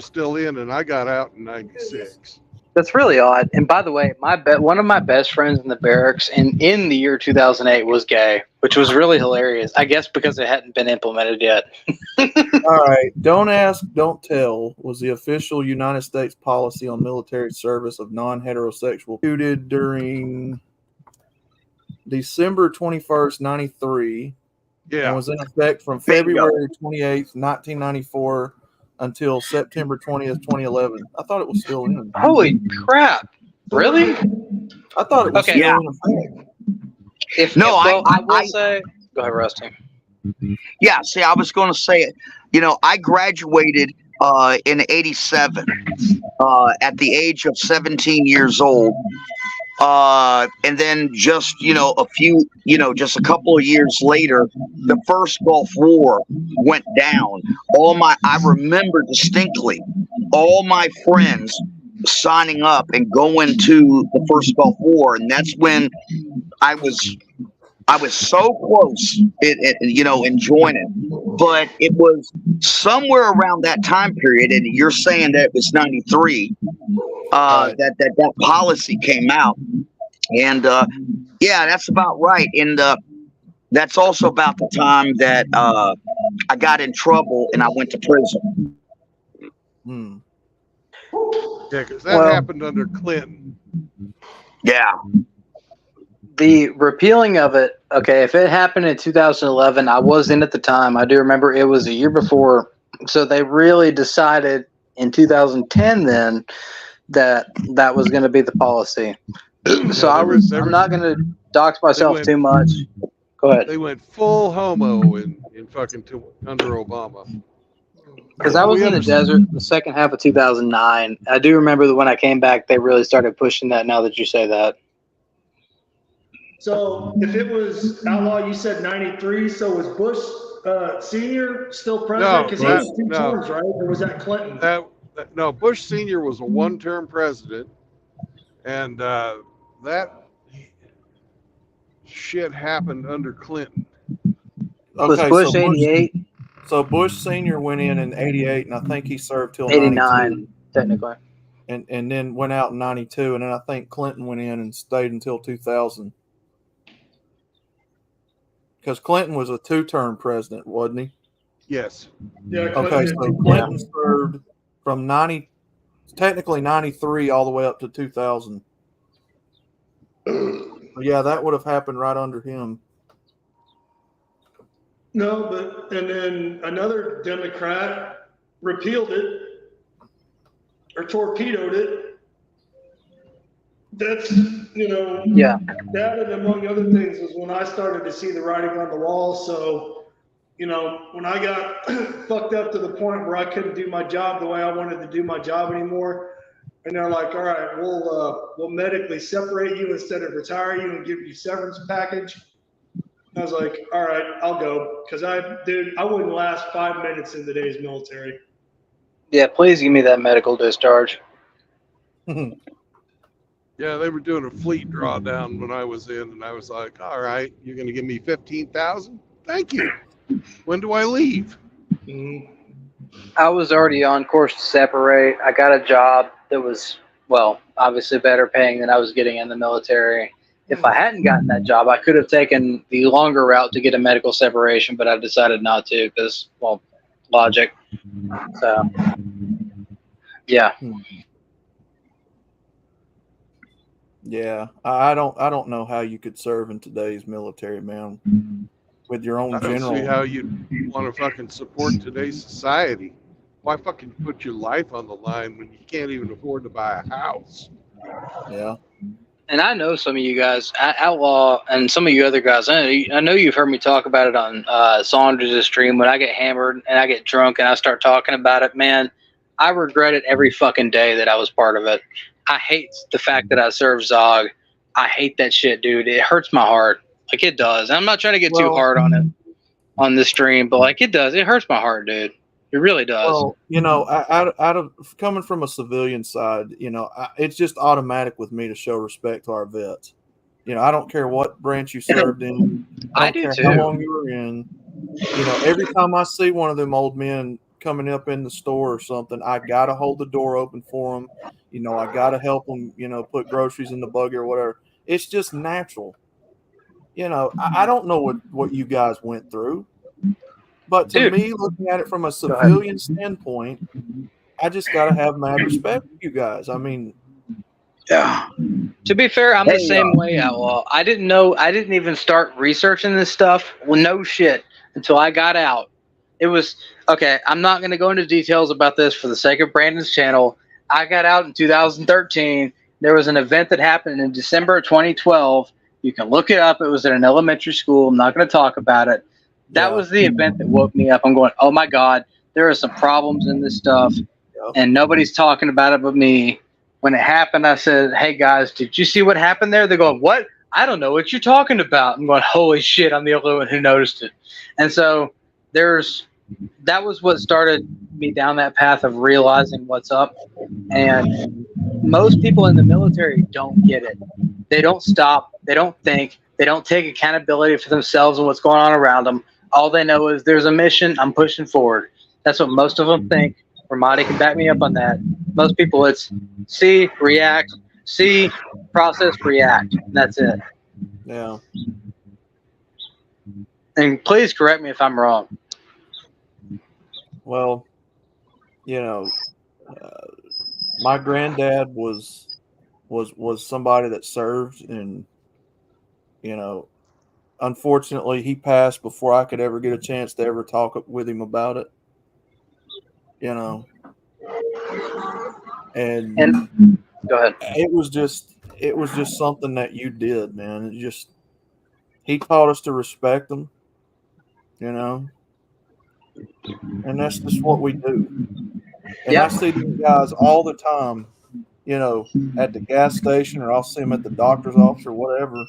still in, and I got out in '96. That's really odd. And by the way, one of my best friends in the barracks in the year 2008 was gay, which was really hilarious. I guess because it hadn't been implemented yet. All right. Don't ask, don't tell was the official United States policy on military service of non-heterosexual instituted during December 21st, 93, Yeah. and was in effect from February 28th, 1994 until September 20th, 2011. I thought it was still in. Holy crap! Really? I thought it was Okay. still in effect. I will say. Go ahead, Rusty. Yeah, see, I was going to say, I graduated in '87 at the age of 17 years old. And then just, just a couple of years later, the first Gulf War went down. I remember distinctly all my friends signing up and going to the first Gulf War. And that's when I was so close, enjoying it. But it was somewhere around that time period, and you're saying that it was 93, that policy came out. And yeah, that's about right. And that's also about the time that I got in trouble and I went to prison. Yeah, because that happened under Clinton. Yeah. The repealing of it, okay, if it happened in 2011, I was in at the time. I do remember it was a year before. So they really decided in 2010 then that was going to be the policy. So I'm not going to dox myself too much. Go ahead. They went full homo in fucking under Obama. Because I was in the desert the second half of 2009. I do remember that when I came back, they really started pushing that now that you say that. So if it was outlaw, you said 93. So was Bush Senior still president? Because he was two terms, right? Or was that Clinton? No, Bush Senior was a one-term president, and that shit happened under Clinton. Okay, was Bush 88? So Bush Senior went in '88, and I think he served till 89, technically. And then went out in 92, and then I think Clinton went in and stayed until 2000. Because Clinton was a two-term president, wasn't he? Yes. Yeah. Okay, so Clinton served from technically 93 all the way up to 2000. Yeah, that would have happened right under him. No, and then another Democrat repealed it or torpedoed it. That's, that and among other things was when I started to see the writing on the wall. So, when I got fucked up to the point where I couldn't do my job the way I wanted to do my job anymore, and they're like, all right, we'll medically separate you instead of retire you and give you severance package. I was like, all right, I'll go. Because I wouldn't last 5 minutes in today's military. Yeah, please give me that medical discharge. Yeah, they were doing a fleet drawdown when I was in, and I was like, all right, you're going to give me $15,000? Thank you. When do I leave? I was already on course to separate. I got a job that was, obviously better paying than I was getting in the military. If I hadn't gotten that job, I could have taken the longer route to get a medical separation, but I decided not to because, logic. So, yeah. Yeah, I don't know how you could serve in today's military, man. With your own general. I don't see how you want to fucking support today's society. Why fucking put your life on the line when you can't even afford to buy a house? Yeah. And I know some of you guys, Outlaw, and some of you other guys. I know you've heard me talk about it on Saunders' stream. When I get hammered and I get drunk and I start talking about it, man, I regret it every fucking day that I was part of it. I hate the fact that I serve Zog. I hate that shit, dude. It hurts my heart. Like, it does. I'm not trying to get too hard on it on this stream, but it does. It hurts my heart, dude. It really does. Well, out of coming from a civilian side, it's just automatic with me to show respect to our vets. I don't care what branch you served in. I don't care how long you were in. Every time I see one of them old men coming up in the store or something, I gotta hold the door open for them. I gotta help them. Put groceries in the buggy or whatever. It's just natural. I don't know what you guys went through. But to me, looking at it from a civilian standpoint, I just got to have mad respect for you guys. I mean, Yeah. To be fair, I'm the Hey, same way, Outlaw. I didn't even start researching this stuff. Well, no shit, until I got out. It was okay. I'm not going to go into details about this for the sake of Brandon's channel. I got out in 2013. There was an event that happened in December of 2012. You can look it up. It was at an elementary school. I'm not going to talk about it. That was the event that woke me up. I'm going, oh my God, there are some problems in this stuff, and nobody's talking about it but me. When it happened, I said, hey guys, did you see what happened there? They're going, what? I don't know what you're talking about. I'm going, holy shit, I'm the only one who noticed it. And so that was what started me down that path of realizing what's up. And most people in the military don't get it. They don't stop. They don't think. They don't take accountability for themselves and what's going on around them. All they know is there's a mission. I'm pushing forward. That's what most of them think. Ramadi can back me up on that. Most people, it's see, react, see, process, react. And that's it. Yeah. And please correct me if I'm wrong. Well, you know, my granddad was somebody that served, and you know, unfortunately, he passed before I could ever get a chance to ever talk with him about it. You know, and go ahead. It was just something that you did, man. He taught us to respect them. You know, and that's just what we do. And I see these guys all the time, you know, at the gas station, or I'll see them at the doctor's office or whatever,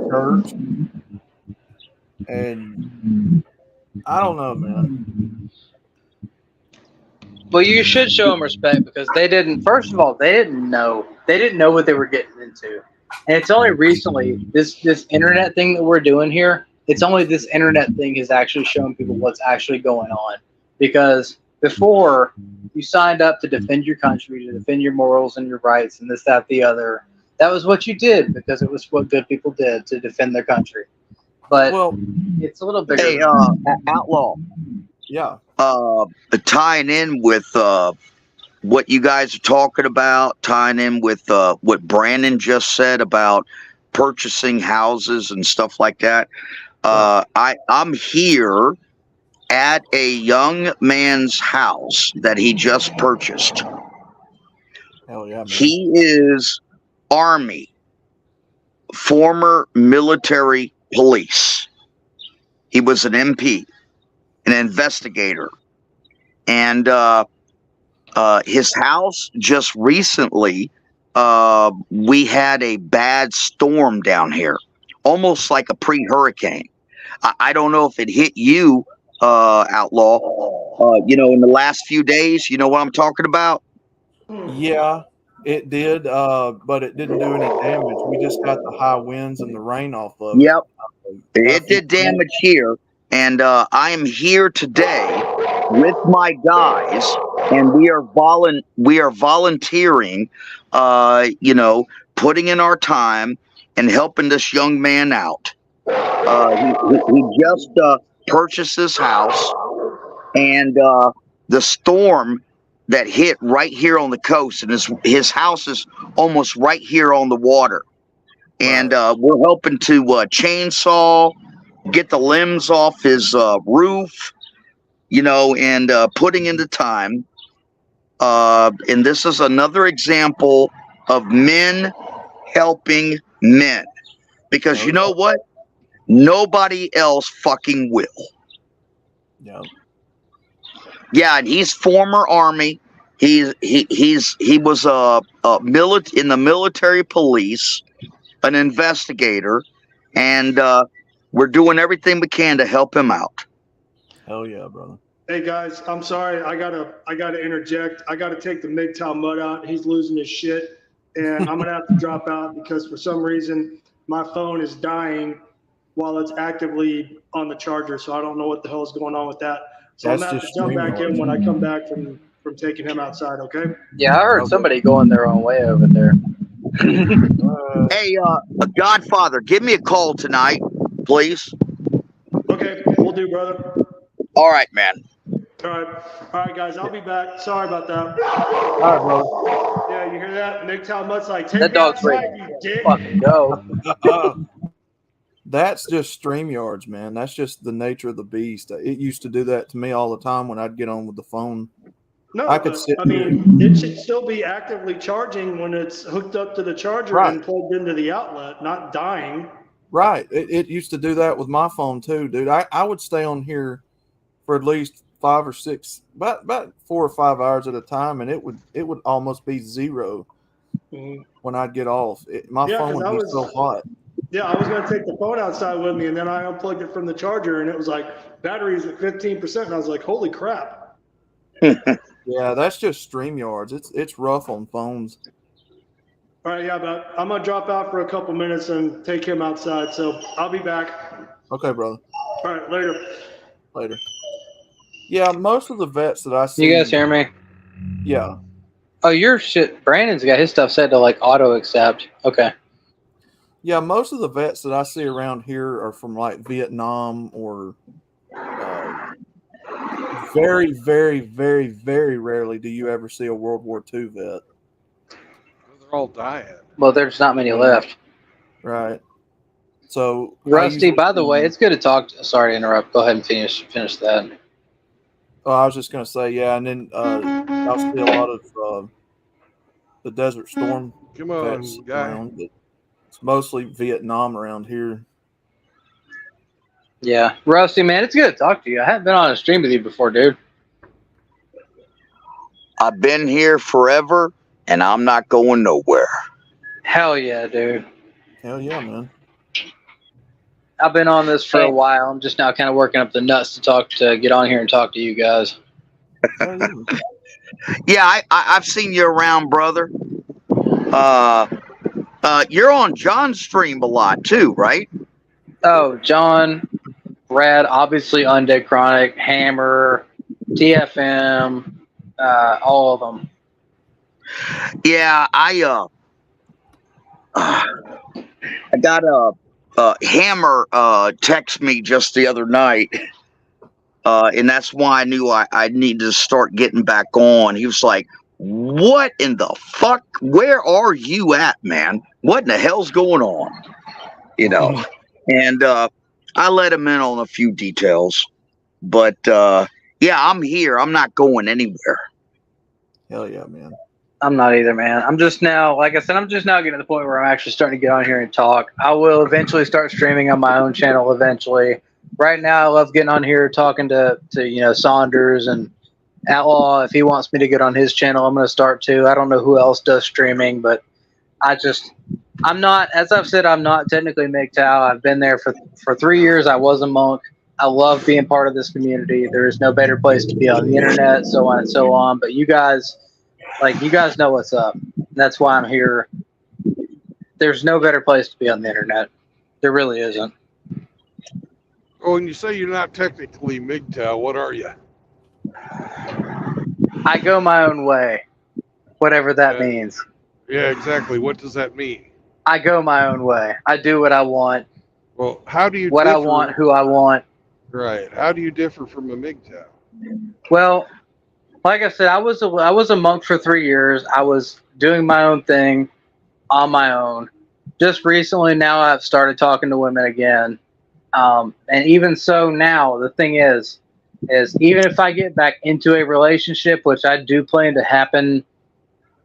church. And I don't know, man. Well, you should show them respect because they didn't. First of all, they didn't know. They didn't know what they were getting into, and it's only recently this internet thing that we're doing here. It's only this internet thing has actually shown people what's actually going on. Because before, you signed up to defend your country, to defend your morals and your rights, and this, that, the other. That was what you did because it was what good people did to defend their country. But it's a little bigger. Hey, Outlaw. Yeah. Tying in with what you guys are talking about, tying in with what Brandon just said about purchasing houses and stuff like that. I'm here at a young man's house that he just purchased. Hell yeah, man. He is Army, former military police. He was an MP, an investigator. And his house just recently, we had a bad storm down here, almost like a pre-hurricane. I don't know if it hit you, Outlaw, you know, in the last few days. You know what I'm talking about? Yeah, it did, but it didn't do any damage. We just got the high winds and the rain off of it. Yep. It did damage here. And I am here today with my guys, and we are volunteering, you know, putting in our time and helping this young man out. He just purchased this house, and the storm that hit right here on the coast, and his house is almost right here on the water. And we're helping to chainsaw, get the limbs off his roof, you know, and putting in the time. And this is another example of men helping men. Because you know what? Nobody else fucking will. Yeah. Yeah, and he's former Army. He was in the military police, an investigator, and we're doing everything we can to help him out. Hell yeah, brother. Hey guys, I'm sorry. I gotta interject. I gotta take the MGTOW Mud out. He's losing his shit, and I'm gonna have to drop out because for some reason my phone is dying while it's actively on the charger. So I don't know what the hell is going on with that. So I'm gonna have to jump back in when I come back from taking him outside. Okay? Yeah, I heard somebody going their own way over there. Hey, Godfather, give me a call tonight, please. Okay, we'll do, brother. All right, man. All right, guys. I'll be back. Sorry about that. All right, brother. Yeah. Yeah, you hear that? MGTOW Mutt's like, take That me dog's outside, ready you to dick. fucking go. That's just StreamYards, man. That's just the nature of the beast. It used to do that to me all the time when I'd get on with the phone. No, I could but sit I here. mean, it should still be actively charging when it's hooked up to the charger Right. and plugged into the outlet, not dying. Right. It used to do that with my phone too, dude. I would stay on here for at least 5 or 6, about 4 or 5 hours at a time, and it would almost be zero when I'd get off. My Yeah, phone because would be so hot. Yeah, I was gonna take the phone outside with me, and then I unplugged it from the charger, and it was like batteries at 15%, and I was like, holy crap. Yeah, that's just StreamYards. It's rough on phones. All right, yeah, but I'm gonna drop out for a couple minutes and take him outside, so I'll be back. Okay, brother. All right, later. Later. Yeah, most of the vets that I see. You guys hear me? Yeah. Oh, your shit. Brandon's got his stuff set to like auto accept. Okay. Yeah, most of the vets that I see around here are from like Vietnam or very, very, very, very rarely do you ever see a World War II vet. They're all dying. Well, there's not many left. Right. So Rusty, by the way, it's good to talk. Sorry to interrupt. Go ahead and finish that. Oh, I was just gonna say, yeah, and then I'll see a lot of the Desert Storm Come on, vets guy. around, but it's mostly Vietnam around here. Yeah, Rusty, man, it's good to talk to you. I haven't been on a stream with you before, dude. I've been here forever, and I'm not going nowhere. Hell yeah, dude. Hell yeah, man. I've been on this for a while. I'm just now kind of working up the nuts to get on here and talk to you guys. Yeah, I've seen you around, brother. You're on John's stream a lot too, right? Oh, John, Brad, obviously Undead Chronic, Hammer, TFM, all of them. Yeah, I got a Hammer text me just the other night, and that's why I knew I needed to start getting back on. He was like, "What in the fuck? Where are you at, man? What in the hell's going on?" You know, and I let him in on a few details, but yeah, I'm here. I'm not going anywhere. Hell yeah, man. I'm not either, man. I'm just now, like I said, I'm just now getting to the point where I'm actually starting to get on here and talk. I will eventually start streaming on my own channel eventually. Right now, I love getting on here talking to Saunders and Outlaw. If he wants me to get on his channel, I'm going to start too. I don't know who else does streaming, but I'm not, as I've said, I'm not technically MGTOW. I've been there for 3 years. I was a monk. I love being part of this community. There is no better place to be on the internet, so on and so on. But you guys know what's up. That's why I'm here. There's no better place to be on the internet. There really isn't. Oh, when you say you're not technically MGTOW, what are you? I go my own way, whatever that means. Yeah, exactly. What does that mean? I go my own way. I do what I want. Well, how do you what differ? I want, who I want. Right. How do you differ from a MGTOW? Well, like I said, I was a monk for 3 years. I was doing my own thing on my own. Just recently, now I've started talking to women again. And even so now, the thing is even if I get back into a relationship, which I do plan to happen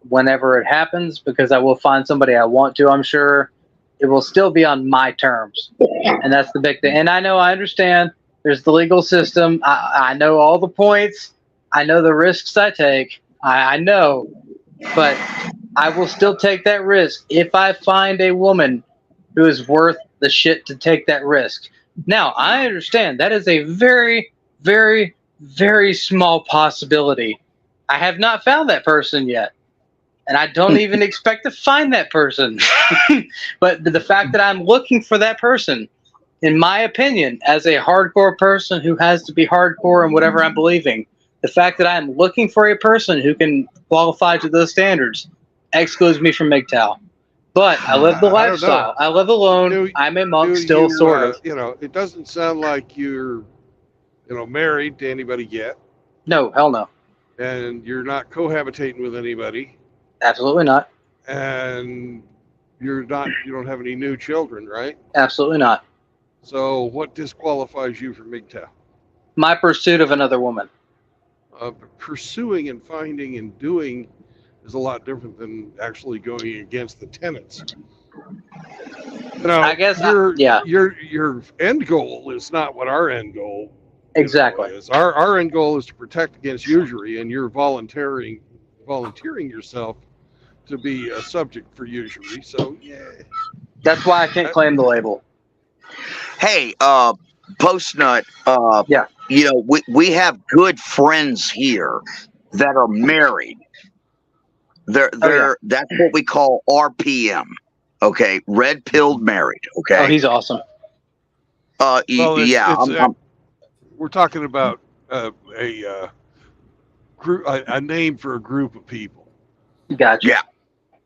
whenever it happens, because I will find somebody I want to, I'm sure, it will still be on my terms. And that's the big thing. And I understand there's the legal system. I know all the points. I know the risks I take. I know. But I will still take that risk if I find a woman who is worth the shit to take that risk. Now, I understand that is a very, very, very small possibility. I have not found that person yet. And I don't even expect to find that person. But the fact that I'm looking for that person, in my opinion, as a hardcore person who has to be hardcore in whatever I'm believing, the fact that I'm looking for a person who can qualify to those standards excludes me from MGTOW. But I live the lifestyle. I live alone. I'm a monk still, sort of. It doesn't sound like you're, married to anybody yet. No, hell no. And you're not cohabitating with anybody. Absolutely not. And you don't have any new children, right? Absolutely not. So what disqualifies you from MGTOW? My pursuit of another woman. Pursuing and finding and doing is a lot different than actually going against the tenets. I guess your end goal is not what our end goal exactly is. Our end goal is to protect against usury, and you're volunteering yourself to be a subject for usury. So yeah, that's why I can't claim the label. Hey, Post Nut. Yeah. You know, we have good friends here that are married. They're that's what we call RPM. Okay, red pilled married. Okay. Oh, he's awesome. We're talking about a group, a name for a group of people. Gotcha.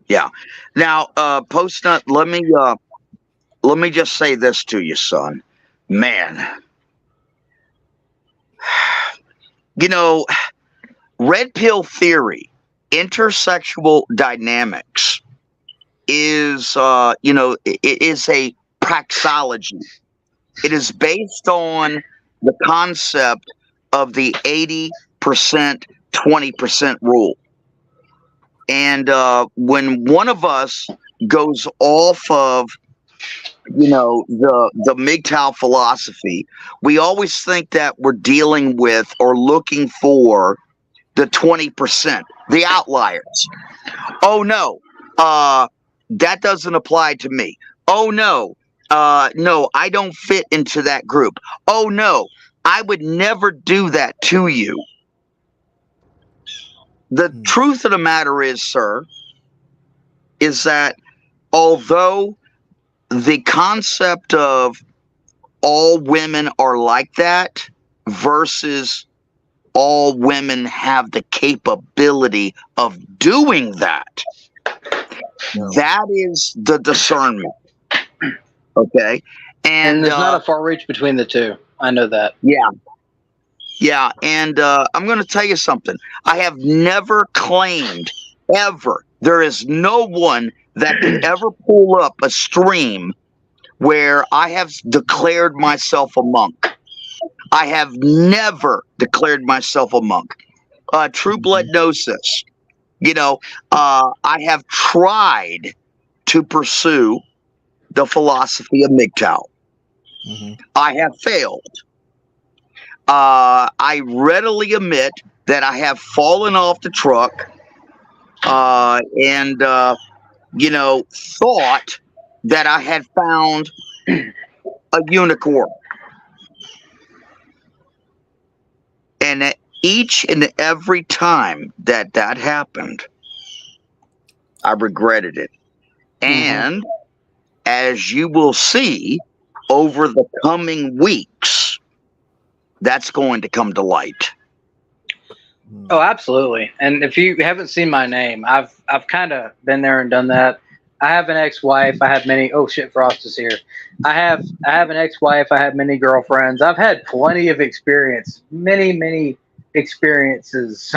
Yeah. Now, Post Nut, let me just say this to you, son. Man, you know, red pill theory, intersexual dynamics is, it is a praxeology. It is based on the concept of the 80%, 20% rule. And when one of us goes off of, the MGTOW philosophy, we always think that we're dealing with or looking for the 20%, the outliers. Oh, no, that doesn't apply to me. Oh, no, I don't fit into that group. Oh, no, I would never do that to you. The truth of the matter is, sir, is that although the concept of all women are like that versus all women have the capability of doing that, that is the discernment. Okay. And there's not a far reach between the two. I know that. Yeah. And I'm going to tell you something. I have never claimed ever. There is no one that can ever pull up a stream where I have declared myself a monk. I have never declared myself a monk. True Blood knows this. I have tried to pursue the philosophy of MGTOW. I have failed. I readily admit that I have fallen off the truck and thought that I had found a unicorn. And each and every time that happened, I regretted it. And as you will see over the coming weeks, that's going to come to light. Oh, absolutely. And if you haven't seen my name, I've kind of been there and done that. I have an ex-wife. I have many. Oh shit, Frost is here. I have an ex-wife. I have many girlfriends. I've had plenty of experience, many experiences.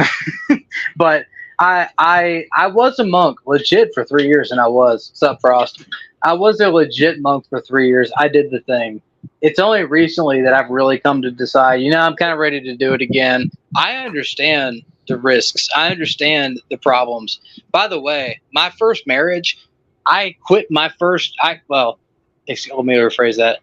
But I was a monk, legit, for 3 years, and I was. What's up, Frost? I was a legit monk for 3 years. I did the thing. It's only recently that I've really come to decide, I'm kind of ready to do it again. I understand the risks. I understand the problems. By the way, my first marriage, I quit my first, let me rephrase that.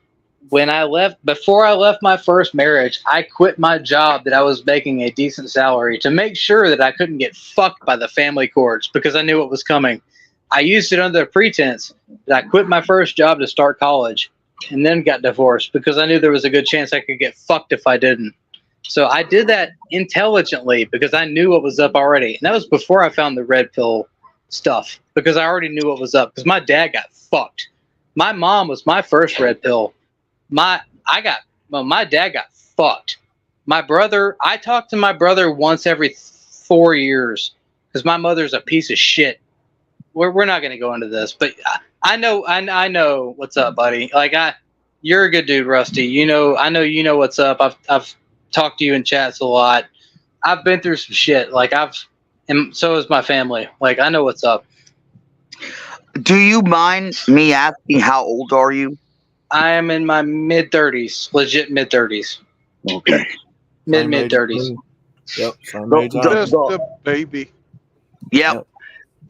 Before I left my first marriage, I quit my job that I was making a decent salary to make sure that I couldn't get fucked by the family courts because I knew what was coming. I used it under the pretense that I quit my first job to start college and then got divorced because I knew there was a good chance I could get fucked if I didn't. So I did that intelligently because I knew what was up already. And that was before I found the red pill stuff because I already knew what was up because my dad got fucked. My mom was my first red pill. My dad got fucked. My brother, I talk to my brother once every 4 years because my mother's a piece of shit. We're not going to go into this, but I know what's up, buddy. You're a good dude, Rusty. I know you know what's up. I've talked to you in chats a lot. I've been through some shit. and so is my family. Like, I know what's up. Do you mind me asking how old are you? I am in my mid-30s, legit mid-30s. Okay. Mid-30s. Yep, same The- age. the- I am. Just a baby. Yep.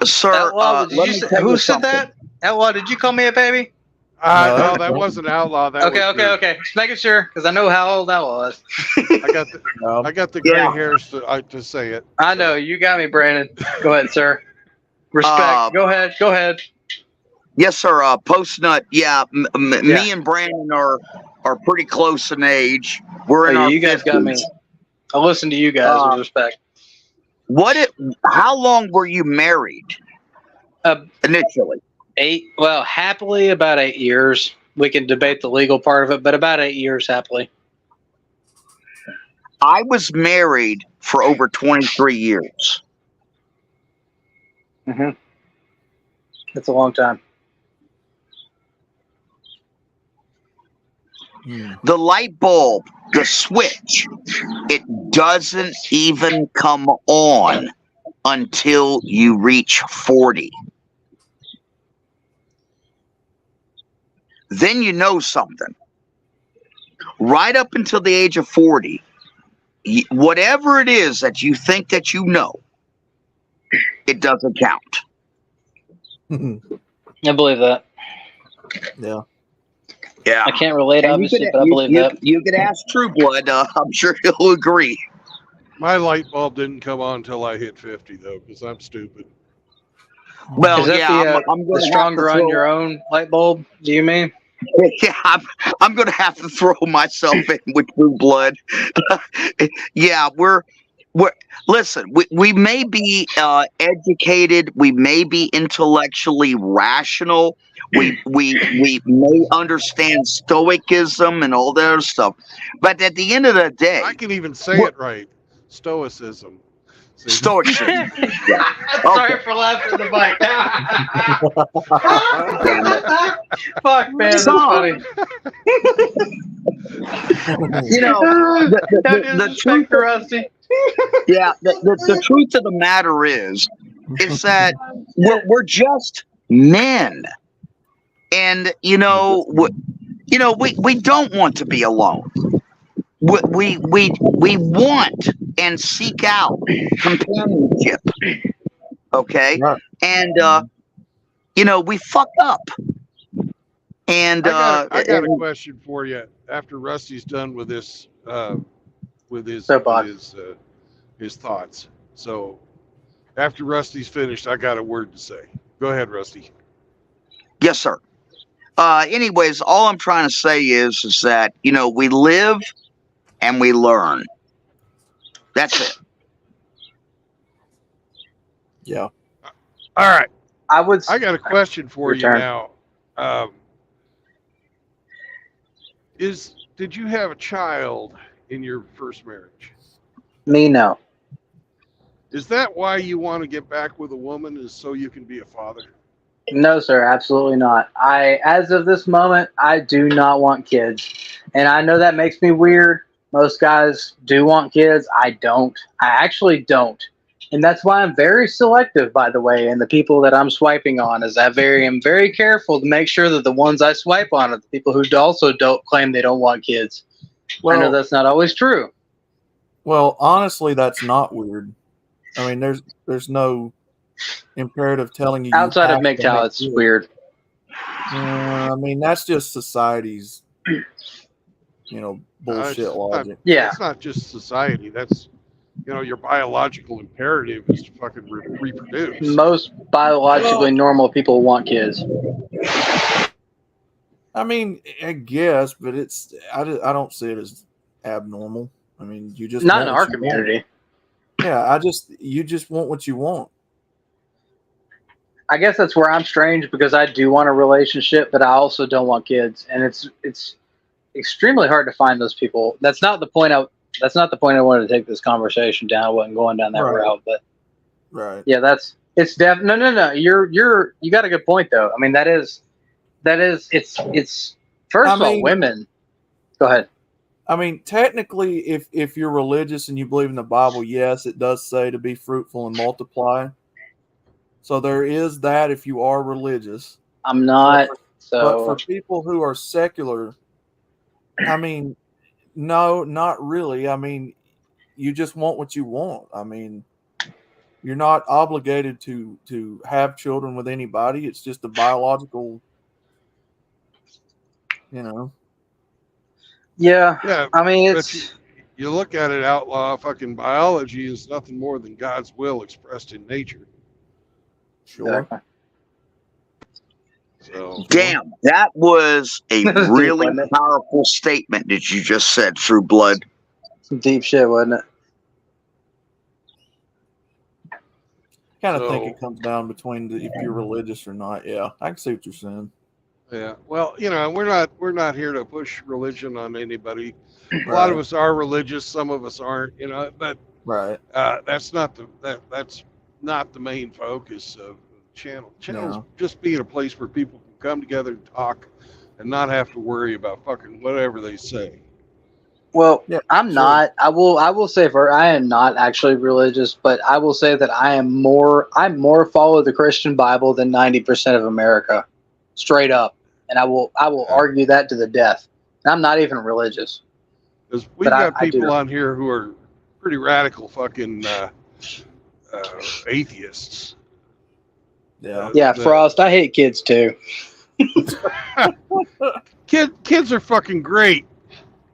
Sir, Outlaw, did let you me say, tell who you said something. that? Outlaw, did you call me a baby? No, No, that wasn't Outlaw. That Okay, was okay, okay. Just making sure, because I know how old Outlaw is. I got the gray Yeah. hairs to say it. I know, you got me, Brandon. Go ahead, sir. Respect. Go ahead. Go ahead. Yes, sir. Post nut. Yeah, me and Brandon are pretty close in age. We're in Oh, our you guys 50s. got me. I listen to you guys with respect. How long were you married? Initially. Happily about 8 years. We can debate the legal part of it, but about 8 years happily. I was married for over 23 years. Mm-hmm. That's a long time. The light bulb, the switch, it doesn't even come on until you reach 40. Then you know something. Right up until the age of 40, whatever it is that you think that you know, it doesn't count. I believe that. Yeah. Yeah. I can't relate, And obviously, but I believe that. You could ask True Blood. I'm sure he'll agree. My light bulb didn't come on until I hit 50, though, because I'm stupid. Well, Is that yeah, I'm the going to stronger on your own light bulb? Do you mean? Yeah, I'm going to have to throw myself in with True Blood. Yeah, we're listen. We may be educated. We may be intellectually rational. We may understand stoicism and all that other stuff. But at the end of the day, I can even say it right. Stoicism. See? Stoicism. Yeah. Sorry for laughing at the mic. Fuck, man, that's funny. You know, the truth, Rusty. Yeah, the truth of the matter is that we're just men, and we don't want to be alone. We want and seek out companionship. Okay, Right. and we fuck up. And I got a question for you. After Rusty's done with this, with his thoughts. So after Rusty's finished, I got a word to say. Go ahead, Rusty. Yes, sir. Anyways, all I'm trying to say is that we live and we learn. That's it. Yeah. All right. I got a question for you turn. now. Did you have a child in your first marriage? Me, no. Is that why you want to get back with a woman, is so you can be a father? No, sir, absolutely not. As of this moment, I do not want kids. And I know that makes me weird. Most guys do want kids. I don't. I actually don't. And that's why I'm very selective, by the way, and the people that I'm swiping on is I'm very careful to make sure that the ones I swipe on are the people who also don't claim they don't want kids. I know that's not always true. Well, honestly, that's not weird. I mean, there's no imperative telling you. Outside of MGTOW, it's weird. I mean, that's just society's, bullshit logic. Yeah, it's not just society. That's your biological imperative is to fucking reproduce. Most biologically normal people want kids. I mean, I guess, but I don't see it as abnormal. I mean, you just not in our community. Yeah, you just want what you want. I guess that's where I'm strange, because I do want a relationship, but I also don't want kids, and it's extremely hard to find those people. That's not the point. That's not the point I wanted to take this conversation down. I wasn't going down that route, but yeah, it's no. You got a good point though. I mean, it's first of all, women. Go ahead. I mean, technically, if you're religious and you believe in the Bible, yes, it does say to be fruitful and multiply. So there is that if you are religious. I'm not. But So for people who are secular, I mean, no, not really. I mean, you just want what you want. I mean, you're not obligated to have children with anybody. It's just a biological, you know. yeah, Yeah, I mean but it's you look at it, outlaw fucking biology is nothing more than God's will expressed in nature. Sure. exactly. So Damn, that was a That was deep, really wasn't it? powerful statement that you just said, True Blood. Some deep shit, wasn't it? Kind of think So- it comes down between if you're religious or not. Yeah, I can see what you're saying. yeah, well, you know, we're not here to push religion on anybody. A lot of us are religious, some of us aren't, you know, but Right. that's not the main focus of the channel. Channel's No. just being a place where people can come together and talk and not have to worry about fucking whatever they say. Well, Yeah, I'm sure. not. I will say I am not actually religious, but I will say that I more follow the Christian Bible than 90% of America, straight up. And I will argue that to the death. And I'm not even religious. Because we've But got I do. people on here who are pretty radical fucking atheists. Yeah. Yeah, Frost, I hate kids too. Kids are fucking great.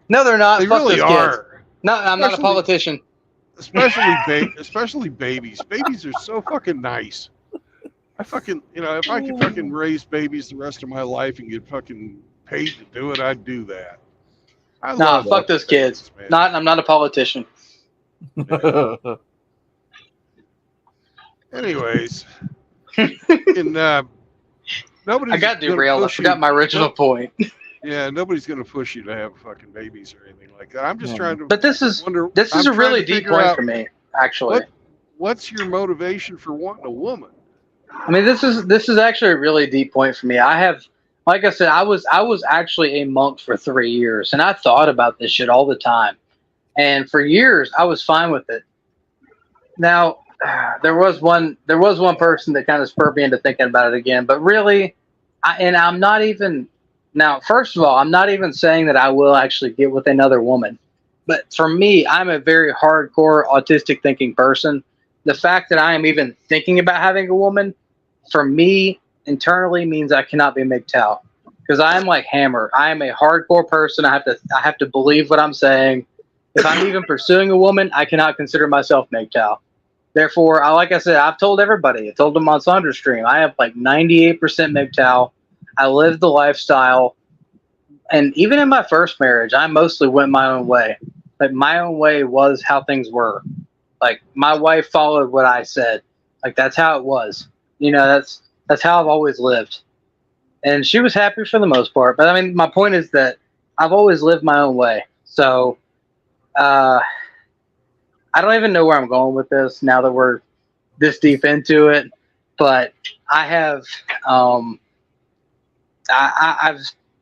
No, they're not. They Fuck really those kids. are. No, I'm not a Especially- politician. Especially babies. Babies are so fucking nice. I fucking, you know, if I could fucking raise babies the rest of my life and get fucking paid to do it, I'd do that. I Nah, love fuck those kids. man. I'm not a politician. Anyways, and nobody's I got gonna derailed. I push forgot you- my original no- point. Yeah, nobody's gonna push you to have fucking babies or anything like that. I'm just Yeah. trying to. But this is wonder, this is I'm a trying really to deep figure point out for me, actually. What's your motivation for wanting a woman? I mean, this is actually a really deep point for me. I have, like I said, I was actually a monk for 3 years, and I thought about this shit all the time. And for years, I was fine with it. Now, there was one person that kind of spurred me into thinking about it again. But really, I'm not even now. First of all, I'm not even saying that I will actually get with another woman. But for me, I'm a very hardcore autistic thinking person. The fact that I am even thinking about having a woman, for me, internally means I cannot be MGTOW. Because I am like Hammer. I am a hardcore person. I have to believe what I'm saying. If I'm even pursuing a woman, I cannot consider myself MGTOW. Therefore, like I said, I've told everybody. I told them on Sandra's stream. I have like 98% MGTOW. I live the lifestyle. And even in my first marriage, I mostly went my own way. Like, my own way was how things were. Like, my wife followed what I said. Like, that's how it was. You know, that's how I've always lived. And she was happy for the most part. But, I mean, my point is that I've always lived my own way. So, I don't even know where I'm going with this now that we're this deep into it. But I have, I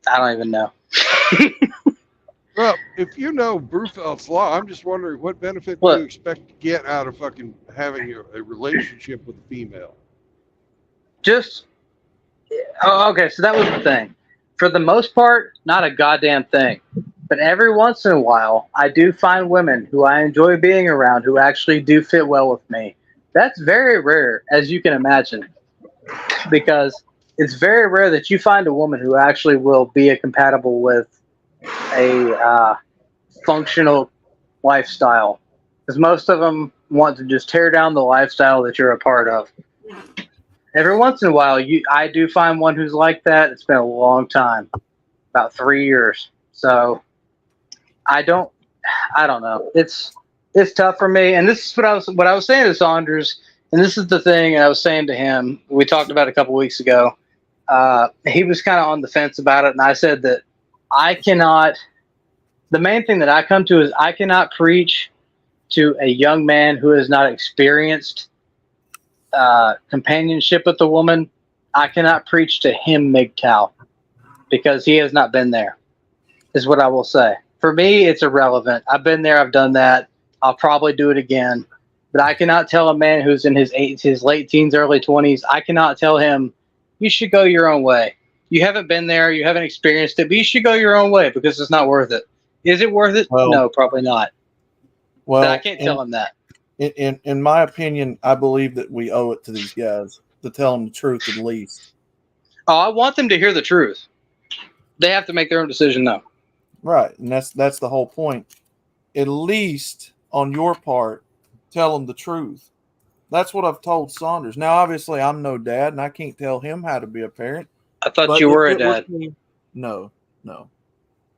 don't even know. Well, if you know Brufeld's law, I'm just wondering what benefit do What? you expect to get out of fucking having a relationship with a female? Okay, so that was the thing. For the most part, not a goddamn thing. But every once in a while, I do find women who I enjoy being around who actually do fit well with me. That's very rare, as you can imagine, because it's very rare that you find a woman who actually will be compatible with a functional lifestyle. Because most of them want to just tear down the lifestyle that you're a part of. Every once in a while, I do find one who's like that. It's been a long time, about 3 years. So I don't know. It's tough for me. And this is what I was saying to Saunders. And this is the thing. And I was saying to him, we talked about it a couple weeks ago. He was kind of on the fence about it, and I said that I cannot. The main thing that I come to is I cannot preach to a young man who has not experienced companionship with a woman. I cannot preach to him MGTOW because he has not been there, is what I will say. For me, it's irrelevant. I've been there. I've done that. I'll probably do it again. But I cannot tell a man who's in his late teens, early 20s, I cannot tell him, you should go your own way. You haven't been there. You haven't experienced it. But you should go your own way because it's not worth it. Is it worth it? Well, No, probably not. Well, But I can't tell him that. In my opinion, I believe that we owe it to these guys to tell them the truth at least. Oh, I want them to hear the truth. They have to make their own decision, though. Right, and that's the whole point. At least on your part, tell them the truth. That's what I've told Saunders. Now, obviously, I'm no dad, and I can't tell him how to be a parent. I thought you were a dad. No.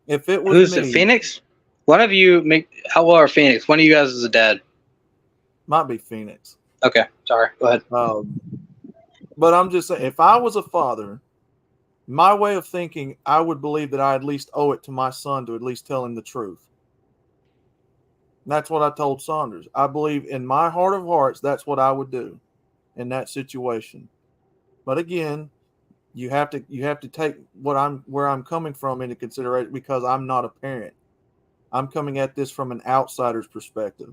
If it was Who's me, it? Phoenix? One of you how old are Phoenix? One of you guys is a dad. might be Phoenix. Okay, sorry. Go ahead. But I'm just saying, if I was a father, my way of thinking, I would believe that I at least owe it to my son to at least tell him the truth. And that's what I told Saunders. I believe in my heart of hearts, that's what I would do in that situation. But again, you have to take where I'm coming from into consideration because I'm not a parent. I'm coming at this from an outsider's perspective.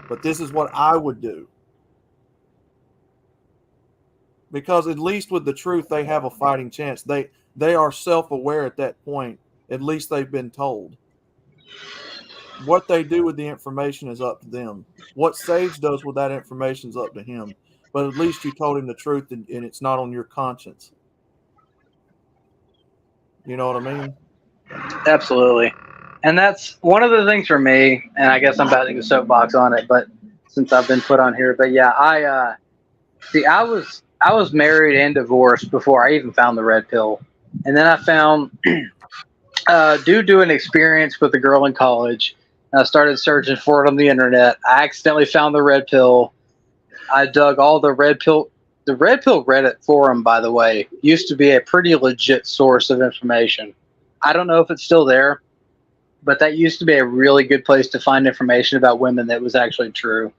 But this is what I would do. Because at least with the truth, they have a fighting chance. They are self-aware at that point. At least they've been told. What they do with the information is up to them. What Sage does with that information is up to him. But at least you told him the truth and it's not on your conscience. You know what I mean? Absolutely. And that's one of the things for me, and I guess I'm batting a soapbox on it, but since I've been put on here. But yeah, I was married and divorced before I even found the red pill. And then I found due to an experience with a girl in college, I started searching for it on the internet. I accidentally found the red pill. I dug all the red pill Reddit forum, by the way, used to be a pretty legit source of information. I don't know if it's still there, but that used to be a really good place to find information about women that was actually true.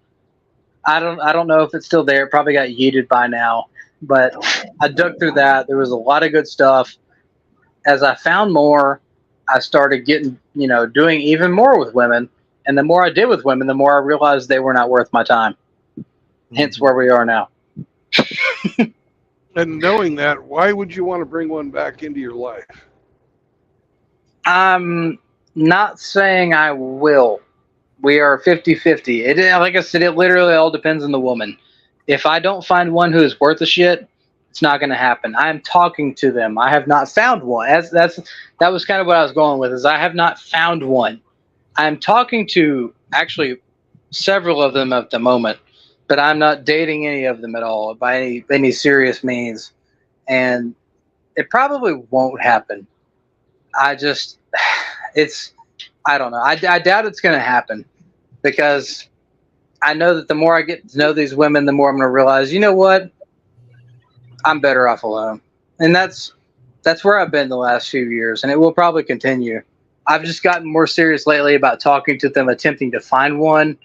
I don't know if it's still there. It probably got yeeted by now, but I dug through that. There was a lot of good stuff. As I found more, I started getting, doing even more with women. And the more I did with women, the more I realized they were not worth my time. Hence where we are now. And knowing that, why would you want to bring one back into your life? I'm not saying I will. We are 50-50. Like I said, it literally all depends on the woman. If I don't find one who is worth a shit, it's not going to happen. I'm talking to them. I have not found one. That was kind of what I was going with, is I have not found one. I'm talking to actually several of them at the moment, but I'm not dating any of them at all by any serious means. And it probably won't happen. I don't know. I doubt it's going to happen because I know that the more I get to know these women, the more I'm going to realize, you know what? I'm better off alone. And that's where I've been the last few years, and it will probably continue. I've just gotten more serious lately about talking to them, attempting to find one.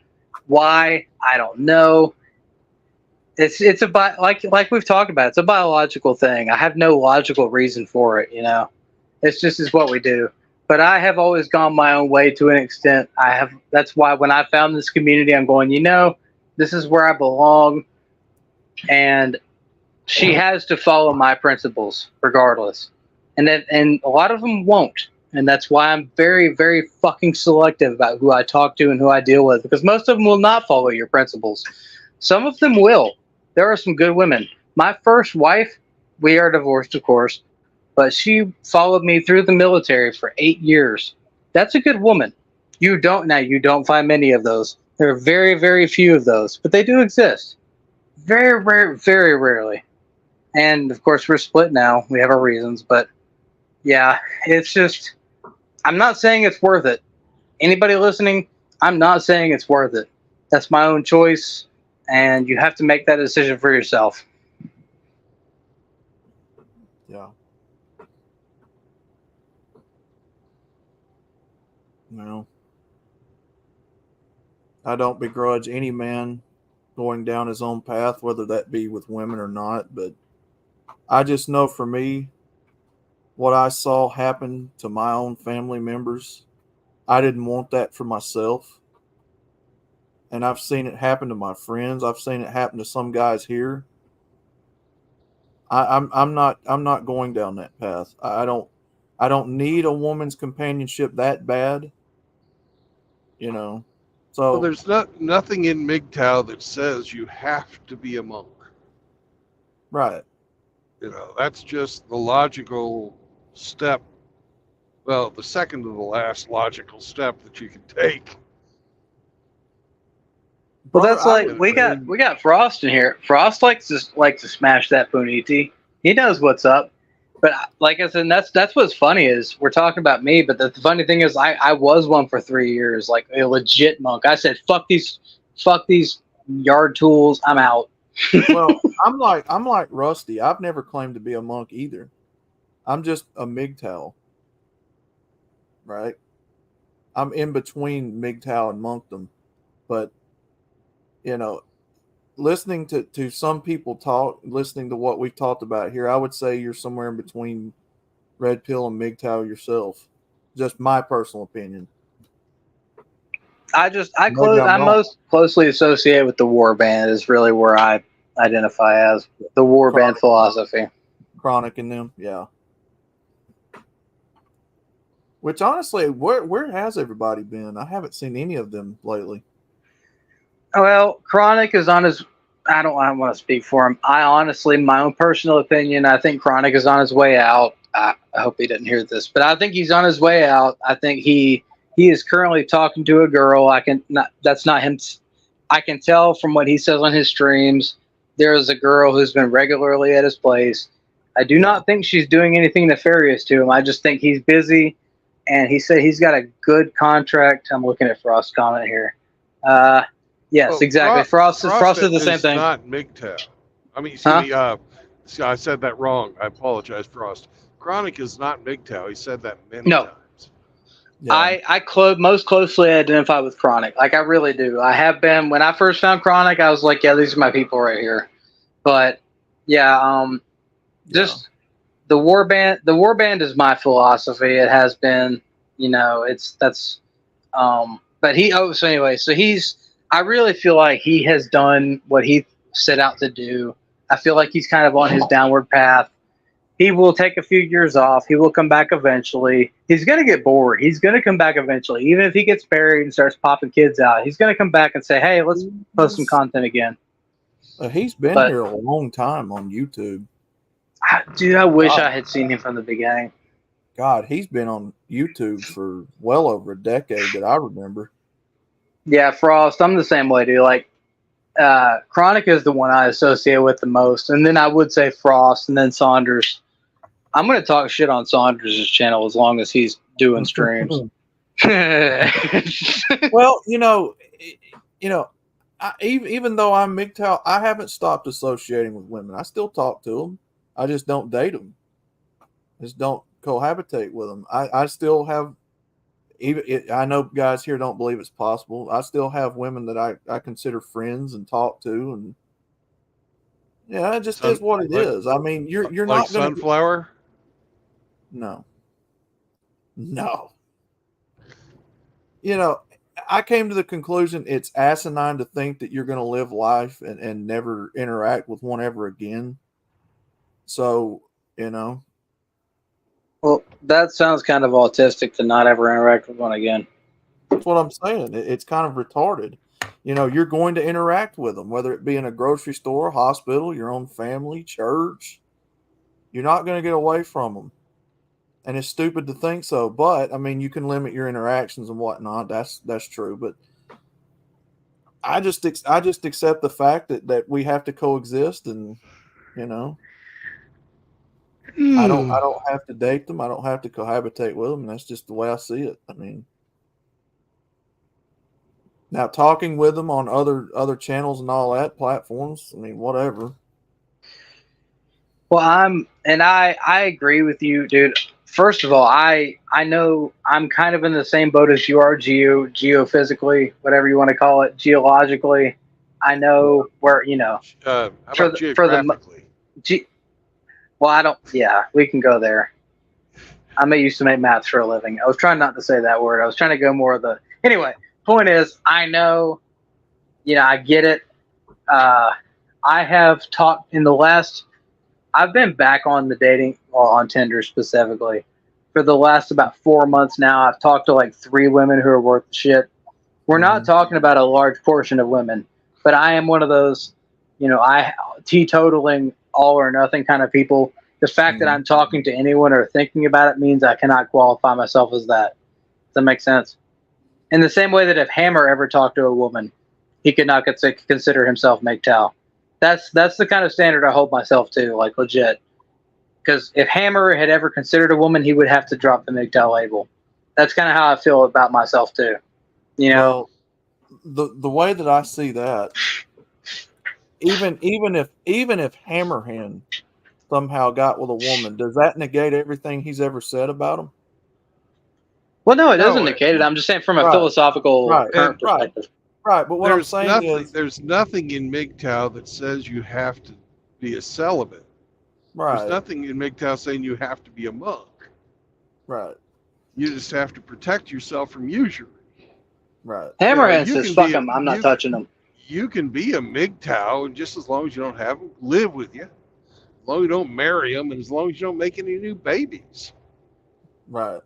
Why? I don't know. It's like we've talked about, it's a biological thing. I have no logical reason for it, It's just is what we do. But I have always gone my own way to an extent. That's why when I found this community, I'm going, this is where I belong. And she has to follow my principles regardless. And a lot of them won't. And that's why I'm very, very fucking selective about who I talk to and who I deal with, because most of them will not follow your principles. Some of them will. There are some good women. My first wife, we are divorced, of course, but she followed me through the military for 8 years. That's a good woman. You don't find many of those. There are very, very few of those, but they do exist. Very rare, very rarely. And of course, we're split now. We have our reasons, but yeah, it's just, I'm not saying it's worth it. Anybody listening, I'm not saying it's worth it. That's my own choice, and you have to make that decision for yourself. Yeah. No. I don't begrudge any man going down his own path, whether that be with women or not, but I just know for me, what I saw happen to my own family members I didn't want that for myself. And I've seen it happen to my friends. I've seen it happen to some guys here. I'm not going down that path. I don't need a woman's companionship that bad. You know. So Well, there's nothing in MGTOW that says you have to be a monk. right. You know, that's just the logical step. Well, the second to the last logical step that you can take. Well, Brother, that's I like would we got Frost in here. Frost likes to smash that puniti. He knows what's up. But like I said, that's what's funny is we're talking about me. But the funny thing is, I was one for 3 years, like a legit monk. I said, fuck these yard tools. I'm out. Well, I'm like Rusty. I've never claimed to be a monk either. I'm just a MGTOW. Right? I'm in between MGTOW and monkdom. But you know, listening to some people talk, listening to what we've talked about here, I would say you're somewhere in between Red Pill and MGTOW yourself. Just my personal opinion. I'm wrong. most closely associated with the war band is really where I identify as the war band philosophy. Chronic in them, yeah. Which honestly, where has everybody been? I haven't seen any of them lately. Well, Chronic is on his. I don't want to speak for him. I honestly, my own personal opinion, I think Chronic is on his way out. I hope he didn't hear this, but I think he's on his way out. I think he is currently talking to a girl. That's not him. I can tell from what he says on his streams. There is a girl who's been regularly at his place. I do not think she's doing anything nefarious to him. I just think he's busy, and he said he's got a good contract. I'm looking at Frost's comment here. Yes, Oh, exactly. Frost is the same thing. Not MGTOW. I mean, excuse me. See, I said that wrong. I apologize, Frost. Chronic is not MGTOW. He said that many times. Yeah. I most closely identify with Chronic. Like I really do. I have been when I first found Chronic. I was like, yeah, these are my people right here. But yeah, just the war band. The war band is my philosophy. It has been. You know, But so anyway, so I really feel like he has done what he set out to do. I feel like he's kind of on his downward path. He will take a few years off. He will come back eventually. He's going to get bored. He's going to come back eventually. Even if he gets buried and starts popping kids out, he's going to come back and say, hey, let's post some content again. He's been here a long time on YouTube. Dude, I wish I had seen him from the beginning. God, he's been on YouTube for well over a decade that I remember. Yeah, Frost, I'm the same way, dude. Like, Chronic is the one I associate with the most, and then I would say Frost, and then Saunders. I'm going to talk shit on Saunders' channel as long as he's doing streams. Well, even though I'm MGTOW, I haven't stopped associating with women. I still talk to them. I just don't date them. I just don't cohabitate with them. I still have. I know guys here don't believe it's possible. I still have women that I consider friends and talk to, and yeah, it just is what it is. I mean, you're like not going to Sunflower. No. I came to the conclusion it's asinine to think that you're going to live life and never interact with one ever again. So, Well, that sounds kind of autistic to not ever interact with one again. That's what I'm saying. It's kind of retarded. You're going to interact with them, whether it be in a grocery store, hospital, your own family, church. You're not going to get away from them. And it's stupid to think so. But, I mean, you can limit your interactions and whatnot. That's true. But I just accept the fact that we have to coexist and, I don't have to date them. I don't have to cohabitate with them. And that's just the way I see it. I mean, now talking with them on other channels and all that platforms, I mean, whatever. Well, I agree with you, dude. First of all, I know I'm kind of in the same boat as you are, geophysically, whatever you want to call it, geologically. I know where, How about geographically? Well, I don't. Yeah, we can go there. I used to make math for a living. I was trying not to say that word. I was trying to go more of the. Anyway, point is, I know, I get it. I have talked in the last. I've been back on the dating, well, on Tinder specifically, for the last about 4 months now. I've talked to like 3 women who are worth shit. We're not talking about a large portion of women, but I am one of those, I teetotaling all or nothing kind of people. The fact that I'm talking to anyone or thinking about it means I cannot qualify myself as that. Does that make sense? In the same way that if Hammer ever talked to a woman, he could not consider himself MGTOW. That's the kind of standard I hold myself to, like legit. Because if Hammer had ever considered a woman, he would have to drop the MGTOW label. That's kind of how I feel about myself too. Well, the way that I see that, even if Hammerhand somehow got with a woman, does that negate everything he's ever said about him? Well, no, it doesn't negate it. I'm just saying from a philosophical current perspective. Right, but what I'm saying is, there's nothing in MGTOW that says you have to be a celibate. Right. There's nothing in MGTOW saying you have to be a monk. Right. You just have to protect yourself from usury. Right. Hammerhand says, fuck him, I'm not touching him. You can be a MGTOW, and just as long as you don't have them live with you, as long as you don't marry them, and as long as you don't make any new babies. Right.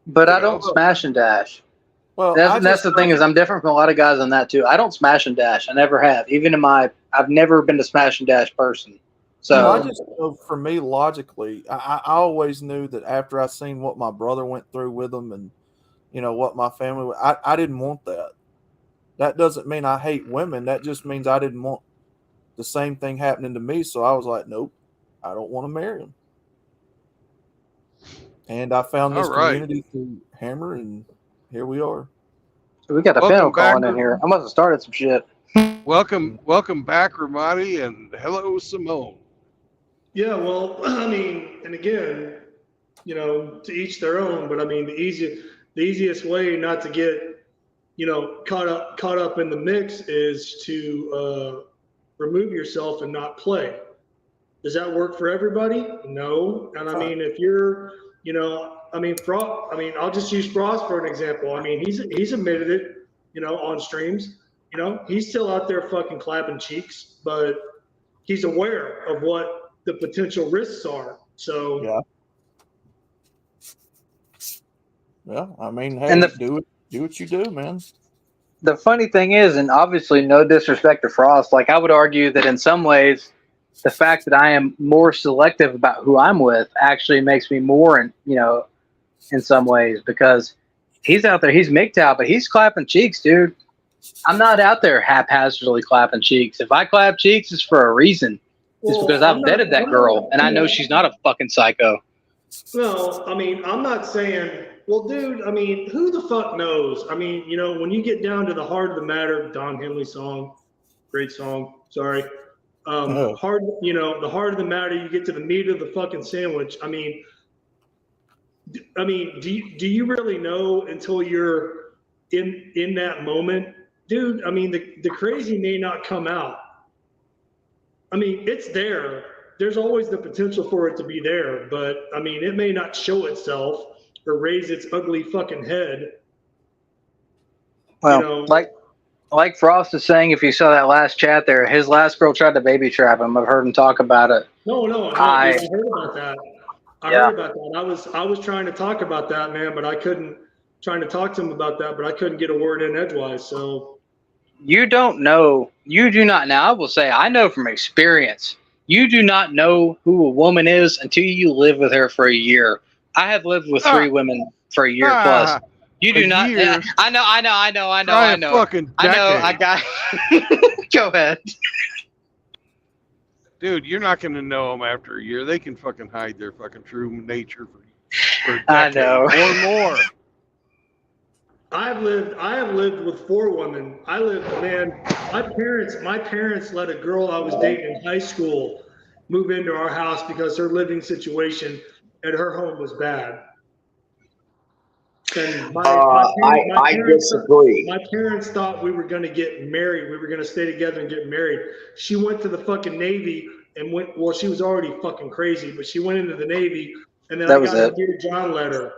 But I don't smash and dash. Well, that's the thing is I'm different from a lot of guys on that too. I don't smash and dash. I never have. Even I've never been a smash and dash person. So I just know, for me, logically, I always knew that after I seen what my brother went through with them, and what my family, I didn't want that. That doesn't mean I hate women. That just means I didn't want the same thing happening to me. So I was like, nope, I don't want to marry him. And I found this community through Hammer, and here we are. So we got a panel calling in here. I must have started some shit. Welcome back, Ramadi, and hello, Simone. Yeah, well, I mean, and again, to each their own. But I mean, the easiest way not to get, caught up in the mix is to remove yourself and not play. Does that work for everybody? No. And I mean, if you're, I'll just use Frost for an example. I mean, he's admitted it, on streams. He's still out there fucking clapping cheeks, but he's aware of what the potential risks are. So yeah. I mean, hey, do what you do, man. The funny thing is, and obviously no disrespect to Frost, like I would argue that in some ways, the fact that I am more selective about who I'm with actually makes me more, in some ways, because he's out there, he's MGTOW, but he's clapping cheeks, dude. I'm not out there haphazardly clapping cheeks. If I clap cheeks, it's for a reason. It's because I've vetted that girl, and I know she's not a fucking psycho. No, I mean, I'm not saying, well, dude, I mean, who the fuck knows? I mean, when you get down to the heart of the matter, Don Henley song, great song, sorry. The heart of the matter, you get to the meat of the fucking sandwich. I mean, do you really know until you're in that moment? Dude, I mean, the crazy may not come out. I mean, it's there. There's always the potential for it to be there, but I mean, it may not show itself or raise its ugly fucking head. Well, like Frost is saying, if you saw that last chat there, his last girl tried to baby trap him. I've heard him talk about it. No, I heard about that. I heard about that. I was trying to talk about that, man, but I couldn't. Trying to talk to him about that, but I couldn't get a word in edgewise. So you don't know. You do not. Now I will say, I know from experience. You do not know who a woman is until you live with her for a year. I have lived with 3 women for a year plus. You do not. Year. I know. Fucking decade. I got. Go ahead. Dude, you're not going to know them after a year. They can fucking hide their fucking true nature for a decade or more. I have lived with 4 women. My parents let a girl I was dating in high school move into our house because her living situation at her home was bad. And I disagree. My parents thought we were going to get married. We were going to stay together and get married. She went to the fucking Navy and she was already fucking crazy, but she went into the Navy And then That I was got a it. Dear John letter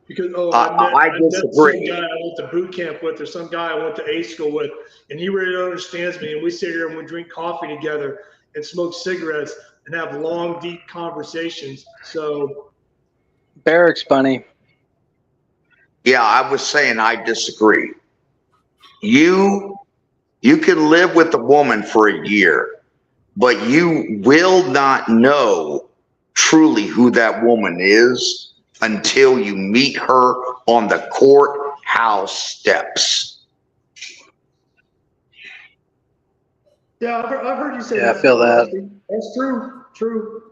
because I I met some disagree. guy I went to boot camp with, or some guy I went to A school with, and he really understands me. And we sit here and we drink coffee together and smoke cigarettes and have long, deep conversations. So Barrack's funny. Yeah, I was saying I disagree. You can live with a woman for a year, but you will not know truly who that woman is until you meet her on the courthouse steps. yeah, I've heard you say Yeah, I that feel before, that. Rusty. That's true. True.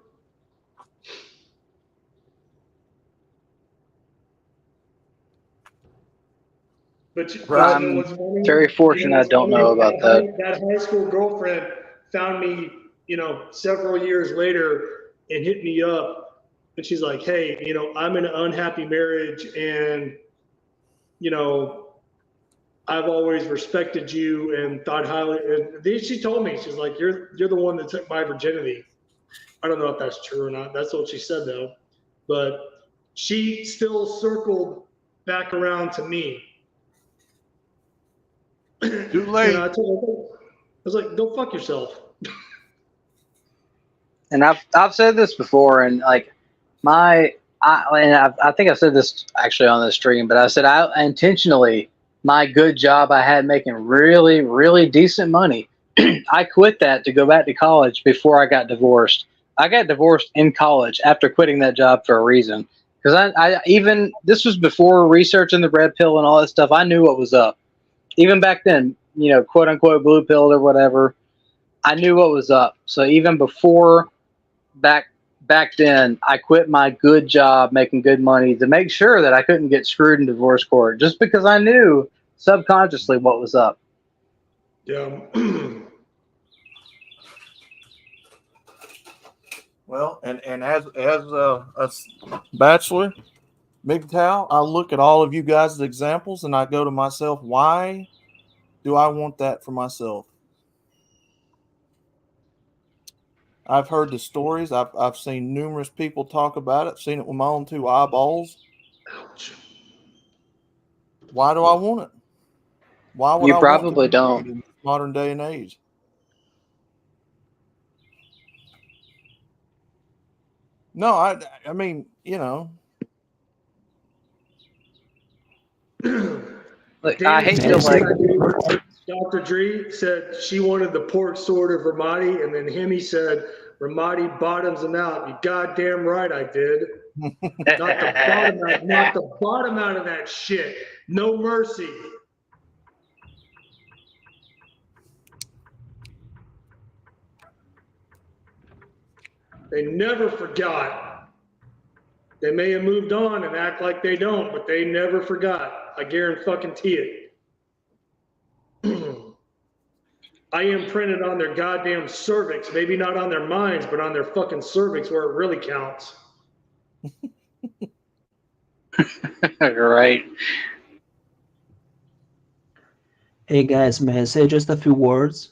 But you know I'm what's funny? very You know fortunate I what's don't funny? know about that. That high school girlfriend found me, several years later and hit me up. And she's like, hey, I'm in an unhappy marriage and, I've always respected you and thought highly. And then she told me, she's like, you're the one that took my virginity. I don't know if that's true or not. That's what she said though. But she still circled back around to me. Too late. I was like, go fuck yourself. And I've said this before, and like I think I said this actually on the stream, but I said I intentionally, my good job I had making really, really decent money, I quit that to go back to college before I got divorced. I got divorced in college after quitting that job for a reason. Because I even, this was before researching the red pill and all that stuff. I knew what was up. Even back then, quote unquote blue pill or whatever, I knew what was up. So even before back then, I quit my good job making good money to make sure that I couldn't get screwed in divorce court, just because I knew subconsciously what was up. Yeah. Well, and as a bachelor, MGTOW, I look at all of you guys' examples and I go to myself, why do I want that for myself? I've heard the stories. I've seen numerous people talk about it. Seen it with my own two eyeballs. Ouch. Why do I want it? Why would You I want to probably be don't. in this modern day and age? No, I mean, Like, I hate to Danny, like. Dr. Dre said she wanted the port sword of Ramadi, and then Hemi said Ramadi bottoms him out. You goddamn right I did. Not the bottom out of that shit. No mercy. They never forgot. They may have moved on and act like they don't, but they never forgot. I guarantee it. I imprinted on their goddamn cervix, maybe not on their minds, but on their fucking cervix where it really counts. Right. Hey guys, may I say just a few words?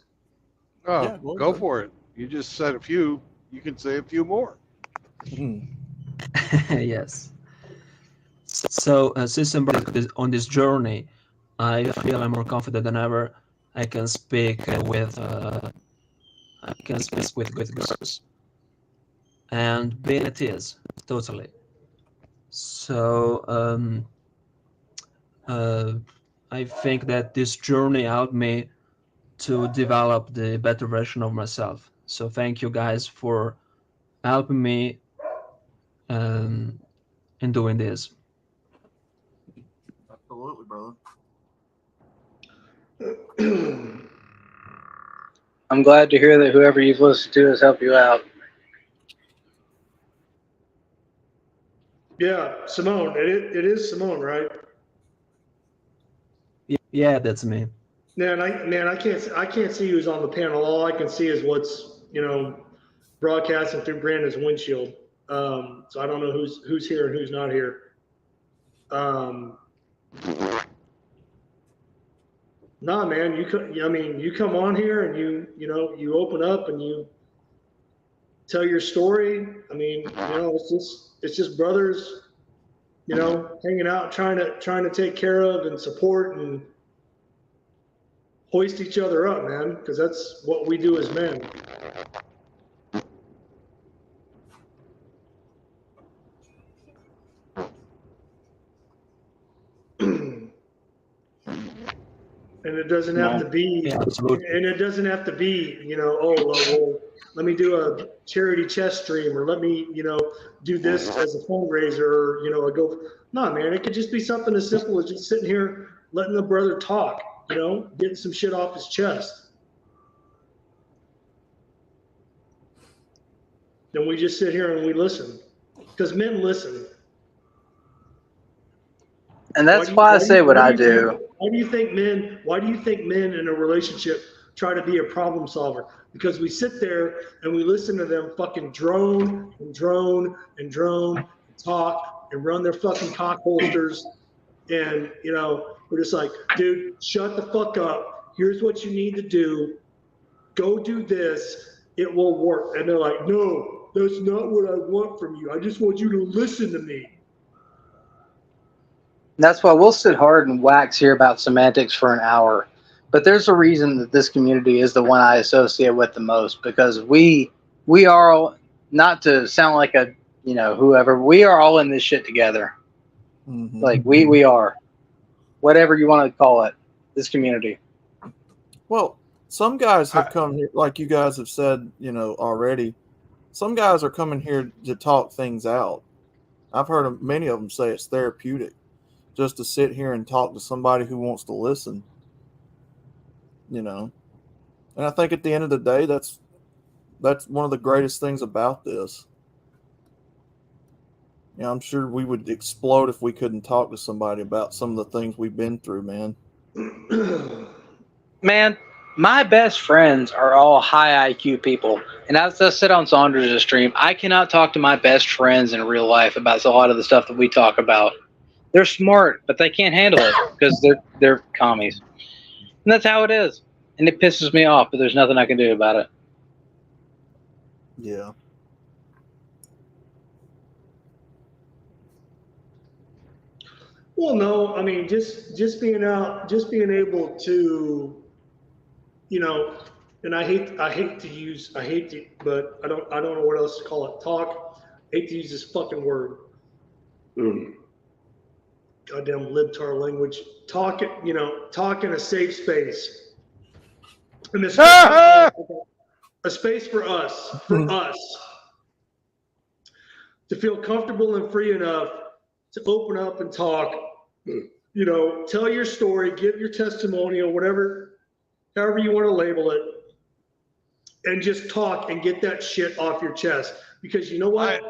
Oh, Yeah, go for it. You just said a few. You can say a few more. Yes. So since I'm on this journey, I feel I'm more confident than ever. I can speak with girls, and being it is totally. So I think that this journey helped me to develop the better version of myself. So thank you guys for helping me in doing this. Absolutely, brother. I'm glad to hear that whoever you've listened to has helped you out. Yeah, Simone. It is Simone, right? Yeah, that's me. Man, I can't see who's on the panel. All I can see is what's broadcasting through Brandon's windshield. So I don't know who's here and who's not here. Nah, man, you come on here and you open up and tell your story. I mean, it's just brothers, hanging out, trying to take care of and support and hoist each other up, man, because that's what we do as men. And it doesn't have to be, well, let me do a charity chess stream, or let me, do this as a fundraiser, or, no, man, it could just be something as simple as just sitting here, letting the brother talk, getting some shit off his chest. Then we just sit here and we listen, because men listen. And that's why I say what I do. Why do you think men in a relationship try to be a problem solver? Because we sit there and we listen to them fucking drone and drone and drone and talk and run their fucking cock holsters. And, we're just like, dude, shut the fuck up. Here's what you need to do. Go do this. It will work. And they're like, no, that's not what I want from you. I just want you to listen to me. That's why we'll sit hard and wax here about semantics for an hour. But there's a reason that this community is the one I associate with the most, because we are all, not to sound like a, whoever, we are all in this shit together. Mm-hmm. Like we are, whatever you want to call it, this community. Well, some guys have come here, like you guys have said, already. Some guys are coming here to talk things out. I've heard many of them say it's therapeutic just to sit here and talk to somebody who wants to listen. And I think at the end of the day, that's one of the greatest things about this. I'm sure we would explode if we couldn't talk to somebody about some of the things we've been through, man. Man, my best friends are all high IQ people. And as I said on Saunders' stream, I cannot talk to my best friends in real life about a lot of the stuff that we talk about. They're smart, but they can't handle it because they're commies. And that's how it is. And it pisses me off, but there's nothing I can do about it. Yeah. Well, no, I mean, just being able to, and I hate to, but I don't know what else to call it. Talk. I hate to use this fucking word. Goddamn libtard language. Talk in a safe space. And a space for us to feel comfortable and free enough to open up and talk, tell your story, give your testimonial, however you want to label it, and just talk and get that shit off your chest. Because you know what?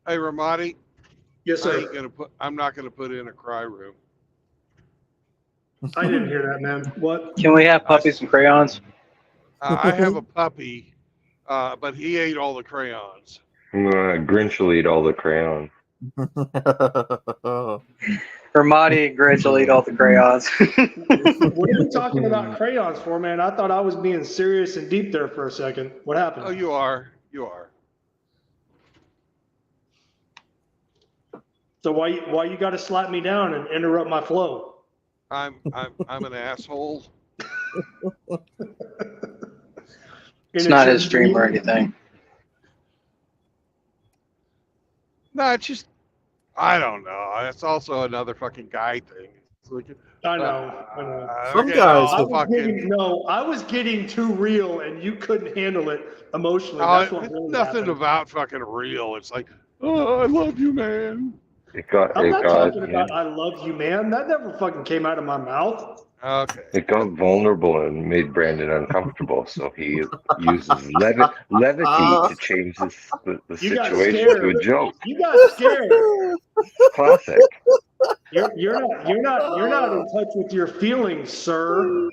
Hey, Ramadi. Yes, sir. I'm not gonna put in a cry room. I didn't hear that, man. What? Can we have puppies and crayons? I have a puppy, but he ate all the crayons. Grinch will eat all the crayons. Ramadi and Grinch will eat all the crayons. What are you talking about crayons for, man? I thought I was being serious and deep there for a second. What happened? Oh, you are. So why you got to slap me down and interrupt my flow? I'm an asshole. It's not his stream or anything. No, it's just, I don't know. That's also another fucking guy thing. It's like, I know. Some guys. I was getting too real, and you couldn't handle it emotionally. That's what really nothing happened. about fucking real. It's like, oh, I love you, man. I'm not talking about I love you, man. That never fucking came out of my mouth. Okay. It got vulnerable and made Brandon uncomfortable, so he uses levity to change the situation to a joke. You got scared. Classic. You're not in touch with your feelings, sir.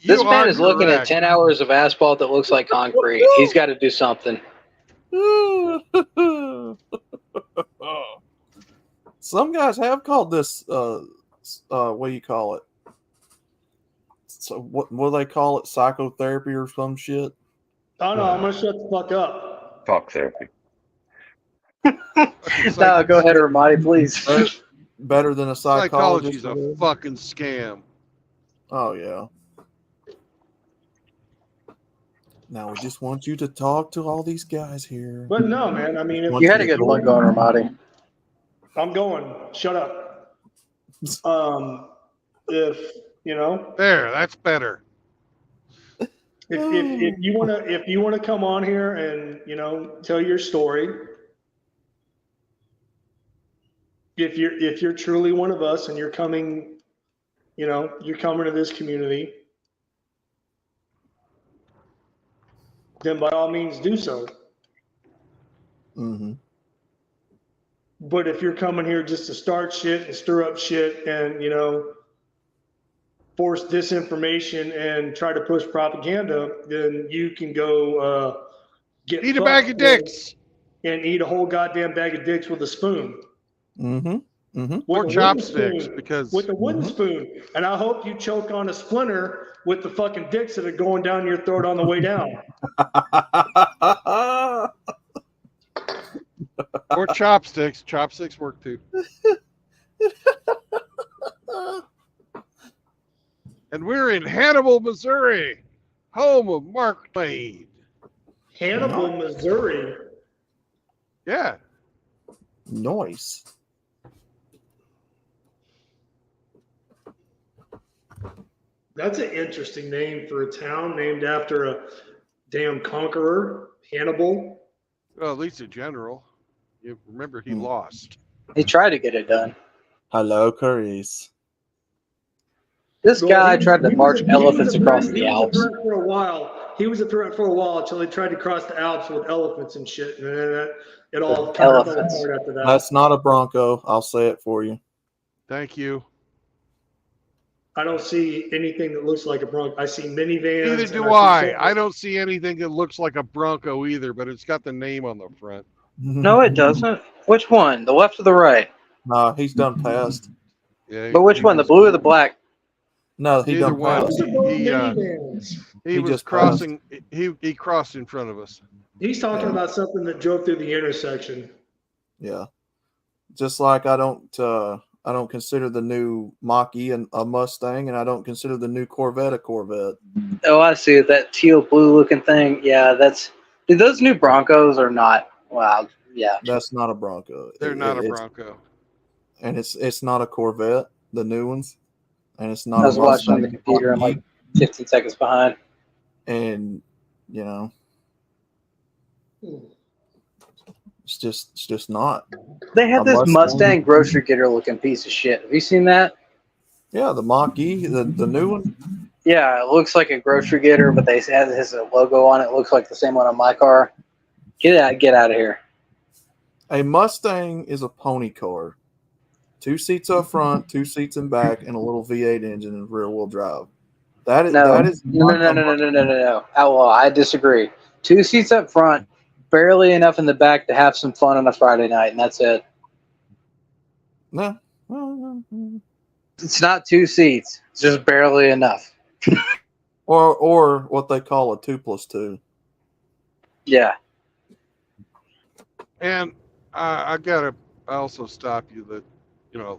This man is looking at 10 hours of asphalt that looks like concrete. He's got to do something. Some guys have called this what do you call it? So what do they call it? Psychotherapy or some shit? Oh no, I'm gonna shut the fuck up. Talk therapy. No, go ahead, Ramadi, please. Better than a psychologist. Psychology's a fucking scam. Oh yeah. Now we just want you to talk to all these guys here. But no, man. I mean, if You had a good one going, Ramadi. I'm going. Shut up. If you know, There, that's better. if you wanna come on here and tell your story, if you're truly one of us and you're coming to this community, then by all means do so. Mm-hmm. But if you're coming here just to start shit and stir up shit and force disinformation and try to push propaganda, then you can go eat a bag of dicks and eat a whole goddamn bag of dicks with a spoon. Mm-hmm. Mm-hmm. Or chopsticks, because with a wooden spoon. And I hope you choke on a splinter with the fucking dicks that are going down your throat on the way down. Or chopsticks. Chopsticks work too. And we're in Hannibal, Missouri, home of Mark Twain. Hannibal, Missouri. Yeah. Nice. That's an interesting name for a town named after a damn conqueror, Hannibal. Well, at least a general. You remember he lost. He tried to get it done. Hello, Carice. This guy tried to march elephants across the Alps. He was a threat for a while until he tried to cross the Alps with elephants and shit, and then it all kind of fell apart after that. That's not a Bronco. I'll say it for you. Thank you. I don't see anything that looks like a Bronco. I see minivans. Neither do I. I don't see anything that looks like a Bronco either, but it's got the name on the front. No, it doesn't. Which one? The left or the right? No, he's done past. Yeah, But which one? The blue or the black? No, he Neither done one. passed. He was just crossing. He crossed in front of us. He's talking about something that drove through the intersection. Yeah, just like I don't consider the new Mach-E a Mustang, and I don't consider the new Corvette a Corvette. Oh, I see that teal blue looking thing. Yeah, dude, those new Broncos are not. Wow. Yeah. That's not a Bronco. They're not a Bronco. And it's not a Corvette, the new ones. And it's not I was a watching Mustang. on the computer. I'm like 15 seconds behind. And it's just not. They had this Mustang grocery getter looking piece of shit. Have you seen that? Yeah, the Mach-E, the new one. Yeah, it looks like a grocery getter, but they have his logo on it. It looks like the same one on my car. Get out of here. A Mustang is a pony car. 2 seats up front, 2 seats in back, and a little V8 engine and rear-wheel drive. That is No. Outlaw, I disagree. 2 seats up front, barely enough in the back to have some fun on a Friday night, and that's it. No. It's not 2 seats. It's just barely enough. Or what they call a 2+2. Yeah. And I gotta also stop you that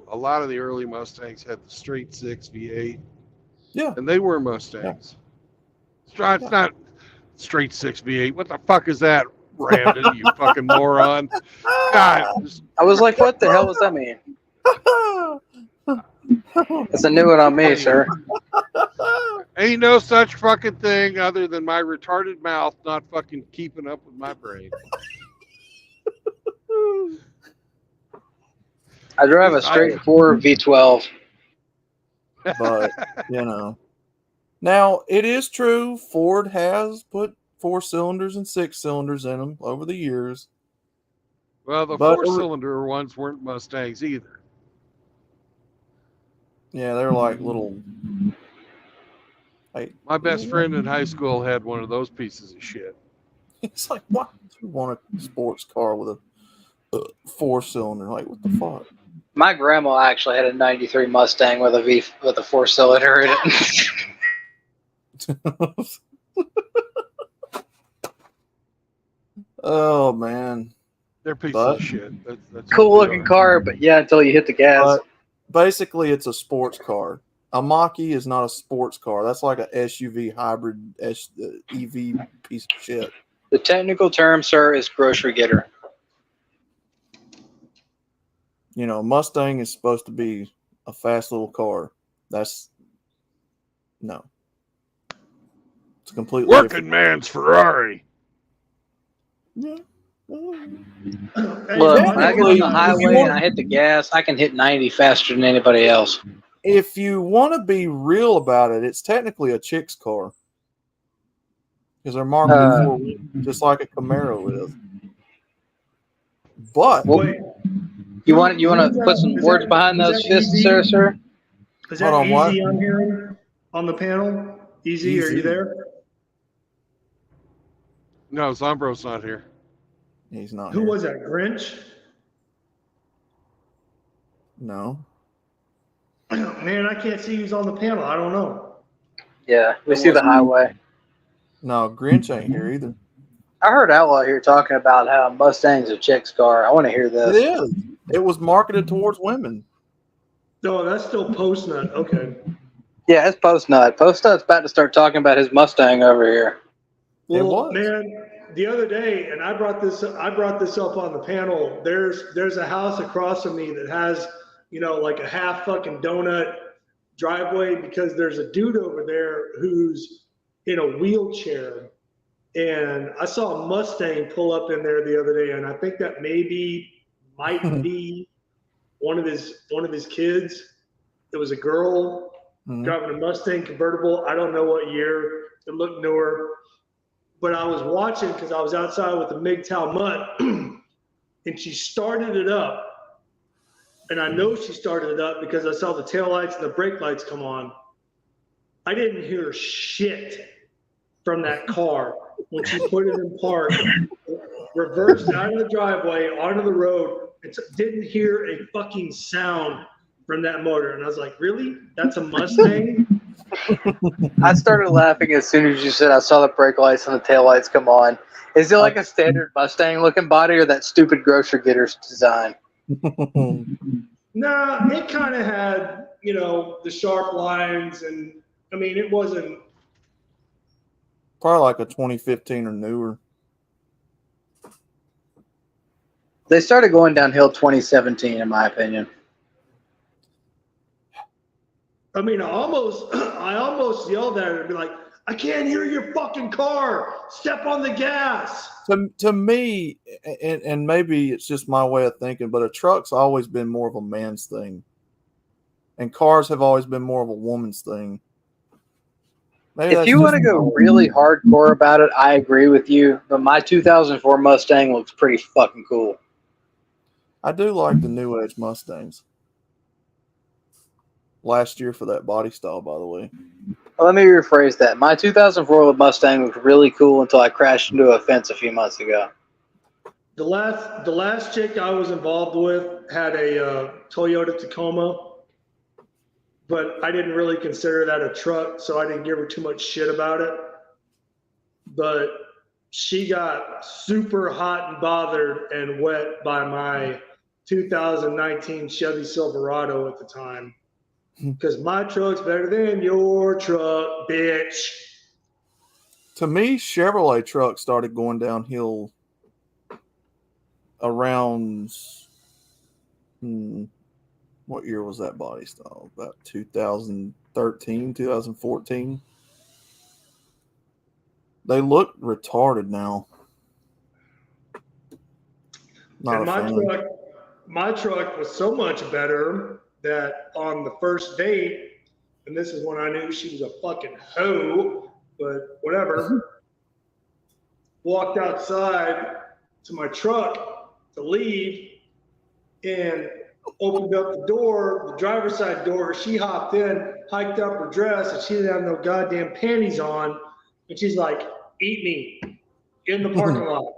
a lot of the early Mustangs had the straight 6 V8. Yeah. And they were Mustangs. Yeah. It's not straight 6 V8. What the fuck is that, Brandon? You fucking moron. God. I was like, what the hell does that mean? It's a new one on me, sir. Ain't no such fucking thing other than my retarded mouth not fucking keeping up with my brain. I drive a straight 4 V12. But, Now, it is true, Ford has put 4 cylinders and 6 cylinders in them over the years. Well, the 4-cylinder ones weren't Mustangs either. Yeah, they're like little... My best friend in high school had one of those pieces of shit. It's like, why would you want a sports car with a 4-cylinder? Like, what the fuck? My grandma actually had a '93 Mustang with a 4-cylinder in it. Oh man, They're pieces but of shit. That's what Cool they looking are. car, but yeah, until you hit the gas. but basically it's a sports car. A Mach-E is not a sports car. That's like a SUV hybrid EV piece of shit. The technical term, sir, is grocery getter. You know, Mustang is supposed to be a fast little car. That's no. It's completely Working different. man's Ferrari. Yeah. Look, man, when I get on the Technically, highway and I hit the gas, I can hit 90 faster than anybody else. if you want to be real about it, it's technically a chick's car because they're marketed for women, just like a Camaro is. But Wait, You want to who's put some is words behind is those that fists, easy? sir? Is hold that on, what? Easy on here on the panel? Easy, are you Easy. there? No, Zombro's not here. He's not Who here. was that? Grinch? No. Man, I can't see who's on the panel. I don't know. Yeah, we It see the wasn't- highway. No, Grinch ain't here either. I heard Outlaw here talking about how Mustang's a chick's car. I want to hear It this. is. It was marketed towards women. No, that's still post nut. Okay. Yeah, it's Post Nut. Post Nut's about to start talking about his Mustang over here. It Well, was. man, the other day, and I brought this up on the panel. There's a house across from me that has, like a half fucking donut driveway because there's a dude over there who's in a wheelchair, and I saw a Mustang pull up in there the other day, and I think that might be one of his kids. It was a girl driving a Mustang convertible. I don't know what year. It looked newer. But I was watching because I was outside with the MGTOW Mutt, and she started it up. And I know she started it up because I saw the taillights and the brake lights come on. I didn't hear shit from that car when she put it in park, reversed out of the driveway, onto the road, and didn't hear a fucking sound from that motor. And I was like, really? That's a Mustang? I started laughing as soon as you said I saw the brake lights and the tail lights come on. Is it like a standard Mustang looking body or that stupid grocery getter's design? Nah, it kind of had, the sharp lines, and I mean, it wasn't. Probably like a 2015 or newer. They started going downhill 2017, in my opinion. I mean, I almost yelled at her and be like, I can't hear your fucking car. Step on the gas. To me, and maybe it's just my way of thinking, but a truck's always been more of a man's thing. And cars have always been more of a woman's thing. Maybe If you want to go really hardcore about it, I agree with you. But my 2004 Mustang looks pretty fucking cool. I do like the New Age Mustangs. Last year for that body style, by the way. Well, let me rephrase that. My 2004 Mustang looked really cool until I crashed into a fence a few months ago. The last chick I was involved with had a Toyota Tacoma, but I didn't really consider that a truck, so I didn't give her too much shit about it. But she got super hot and bothered and wet by my 2019 Chevy Silverado at the time. Because my truck's better than your truck, bitch. To me, Chevrolet trucks started going downhill around, what year was that body style? About 2013, 2014. They look retarded now. Not And a fan. my truck was so much better that on the first date, and this is when I knew she was a fucking hoe, but whatever, walked outside to my truck to leave and opened up the door, the driver's side door. She hopped in, hiked up her dress, and she didn't have no goddamn panties on. And she's like, eat me in the parking lot.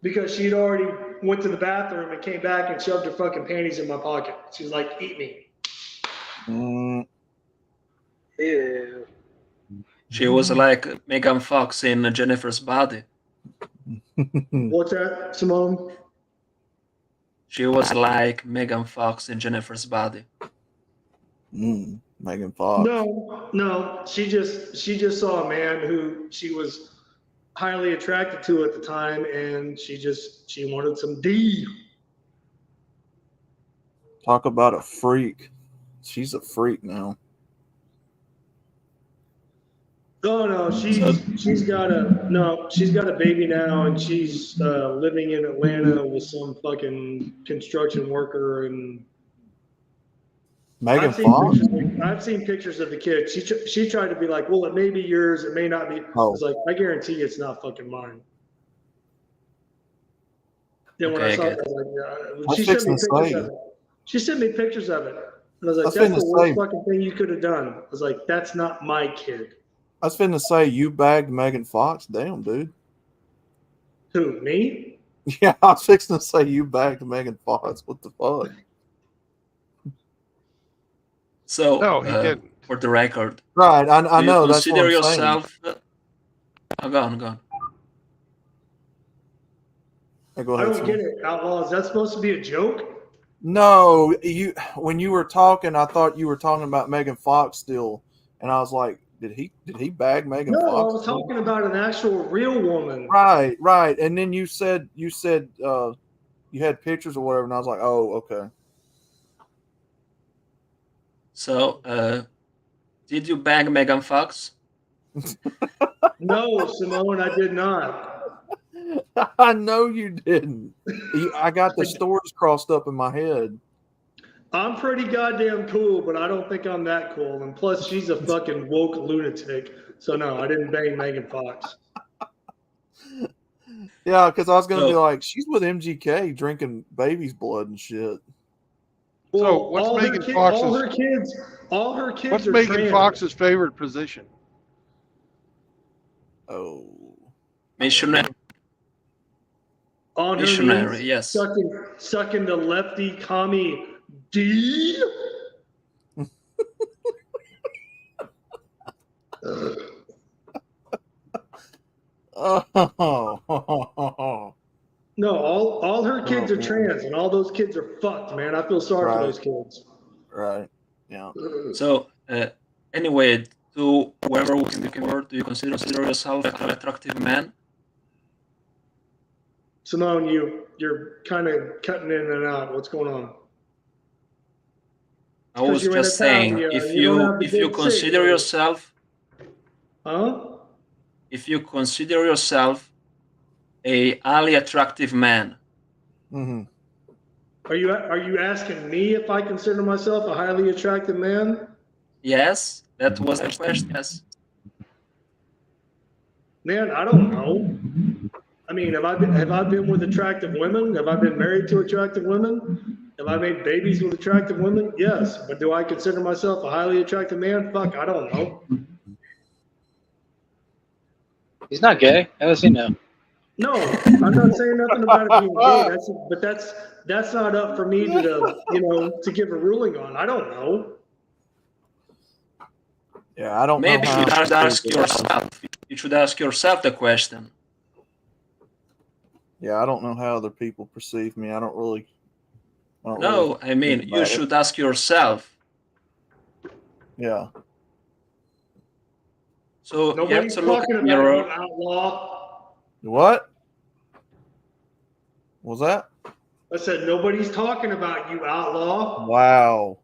Because she'd already went to the bathroom and came back and shoved her fucking panties in my pocket. She was like, eat me. Ew. She was like Megan Fox in Jennifer's Body. What's that, Simone? She was like Megan Fox in Jennifer's Body. Megan Fox. No. She just saw a man who she was highly attracted to at the time, and she wanted some D. Talk about a freak. She's a freak now. Oh no, she's got a baby now, and she's living in Atlanta with some fucking construction worker. And Megan Fox. I've seen pictures of the kid. She tried to be like, well, it may be yours, it may not be. I was like, I guarantee it's not fucking mine. Then when I saw it, I was like, yeah. She sent me pictures of it, and I was like, that's the worst fucking thing you could have done. I was like, that's not my kid. I was finna say, you bagged Megan Fox? Damn, dude. Who, me? Yeah, I was fixing to say you bagged Megan Fox. What the fuck? So, no, he didn't. For the record. Right, I know. That's what I'm yourself, saying. Go on. Hey, go ahead, I don't get it, Outlaw. Is that supposed to be a joke? No, when you were talking, I thought you were talking about Megan Fox still, and I was like, did he bag Megan Fox? No, I was talking about an actual real woman. Right. And then you said you had pictures or whatever, and I was like, oh, okay. So, did you bag Megan Fox? No, Simone, I did not. I know you didn't. I got the stories crossed up in my head. I'm pretty goddamn cool, but I don't think I'm that cool. And plus, she's a fucking woke lunatic. So no, I didn't bang Megan Fox. Yeah, because I was gonna be like, she's with MGK drinking baby's blood and shit. Well, so what's Megan Fox's? All her kids. What's are Megan trans. Fox's favorite position? Oh, missionary. On her missionary, knees, yes. Sucking the lefty commie D. No, all her kids are trans, and all those kids are fucked, man. I feel sorry for those kids. Right. Yeah. So, anyway, to whoever was in the world, do you consider yourself an attractive man? Simone, you're kind of cutting in and out. What's going on? I was just saying, if you consider yourself, if you consider yourself a highly attractive man, mm-hmm. Are you asking me if I consider myself a highly attractive man? Yes, that was the question. Yes. Man, I don't know. I mean, have I been with attractive women? Have I been married to attractive women? Have I made babies with attractive women? Yes. But do I consider myself a highly attractive man? Fuck, I don't know. He's not gay. How does he know? No, I'm not saying nothing about it being gay. That's not up for me to give a ruling on. I don't know. Yeah, I don't know. Maybe you should ask yourself. You should ask yourself the question. Yeah, I don't know how other people perceive me. I don't really. I mean, you should ask yourself. Yeah. So nobody's you have to look talking at about your you, Outlaw. What? What was that? I said nobody's talking about you, Outlaw. Wow.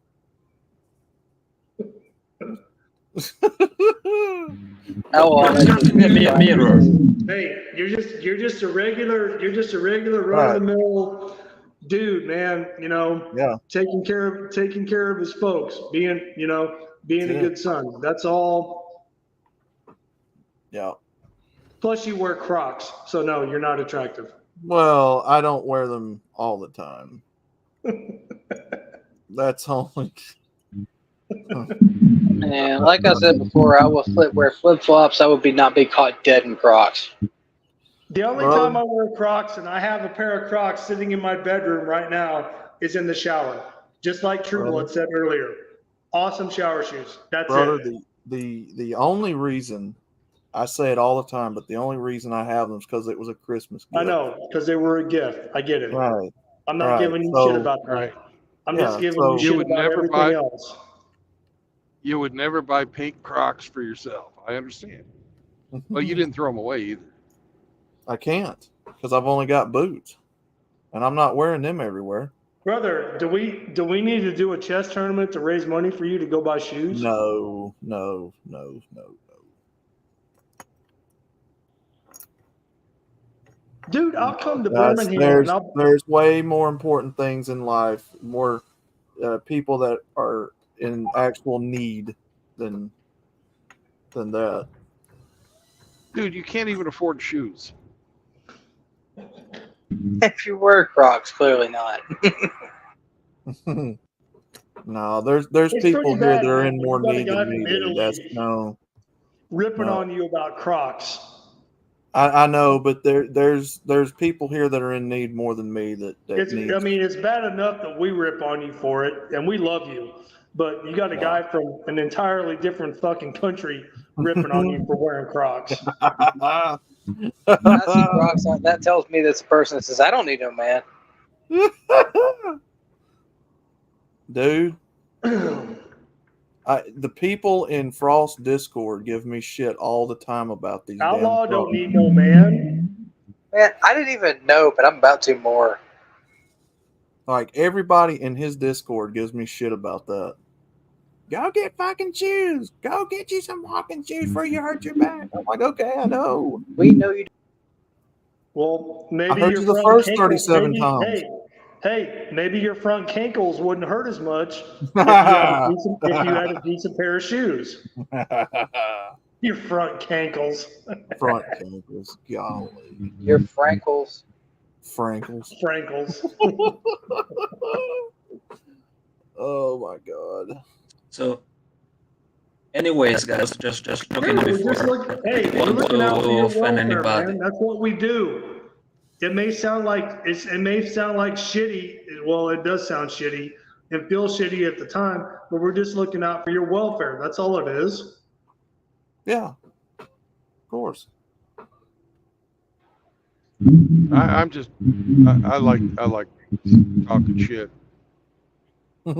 mirror. Hey, you're just a regular run of the mill dude, man. Yeah. Taking care of his folks, being a good son. That's all. Yeah. Plus, you wear Crocs, so no, you're not attractive. Well, I don't wear them all the time. That's only. Man, like I said before, I will wear flip flops. I would not be caught dead in Crocs. The only time I wear Crocs, and I have a pair of Crocs sitting in my bedroom right now, is in the shower. Just like True Blood said earlier. Awesome shower shoes. That's it. the only reason I say it all the time, but the only reason I have them is because it was a Christmas gift. I know, because they were a gift. I get it. Right. I'm not Right. giving you So- shit about that. Right. I'm Yeah, just giving so- you You shit would about never everything buy- else. You would never buy pink Crocs for yourself. I understand. Well, you didn't throw them away either. I can't because I've only got boots, and I'm not wearing them everywhere. Brother, do we need to do a chess tournament to raise money for you to go buy shoes? No. Dude, I'll come to That's- Birmingham. there's way more important things in life, more people that are in actual need than that. Dude, you can't even afford shoes. If you wear Crocs, clearly not. No, there's It's people pretty here bad, that are man. in more You got a need guy than me. from Dude. Italy That's no. ripping No. on you about Crocs. I know, but there's people here that are in need more than me that need. I mean, it's bad enough that we rip on you for it, and we love you. But you got a guy from an entirely different fucking country ripping on you for wearing Crocs. I see Crocs on, that tells me that's the person that says, I don't need them, man. Dude, the people in Frost Discord give me shit all the time about these. Outlaw damn don't Crocs. need no man. Man, I didn't even know, but I'm about to more. Like everybody in his Discord gives me shit about that. Go get fucking shoes. Go get you some walking shoes before you hurt your back. I'm like, okay, I know. We know you. Well, I maybe heard your you the front first cankles- 37 maybe- times. Hey, maybe your front cankles wouldn't hurt as much if you had a decent pair of shoes. Your front cankles. Front cankles. Golly. Your Frankles. Frankles. Frankles. Oh my god. So, anyways, guys, just looking We're before just looking, hey, we're want looking out for your to offend welfare, anybody. man. That's what we do. It may sound like shitty. Well, it does sound shitty and feel shitty at the time, but we're just looking out for your welfare. That's all it is. Yeah. Of course. I like talking shit. I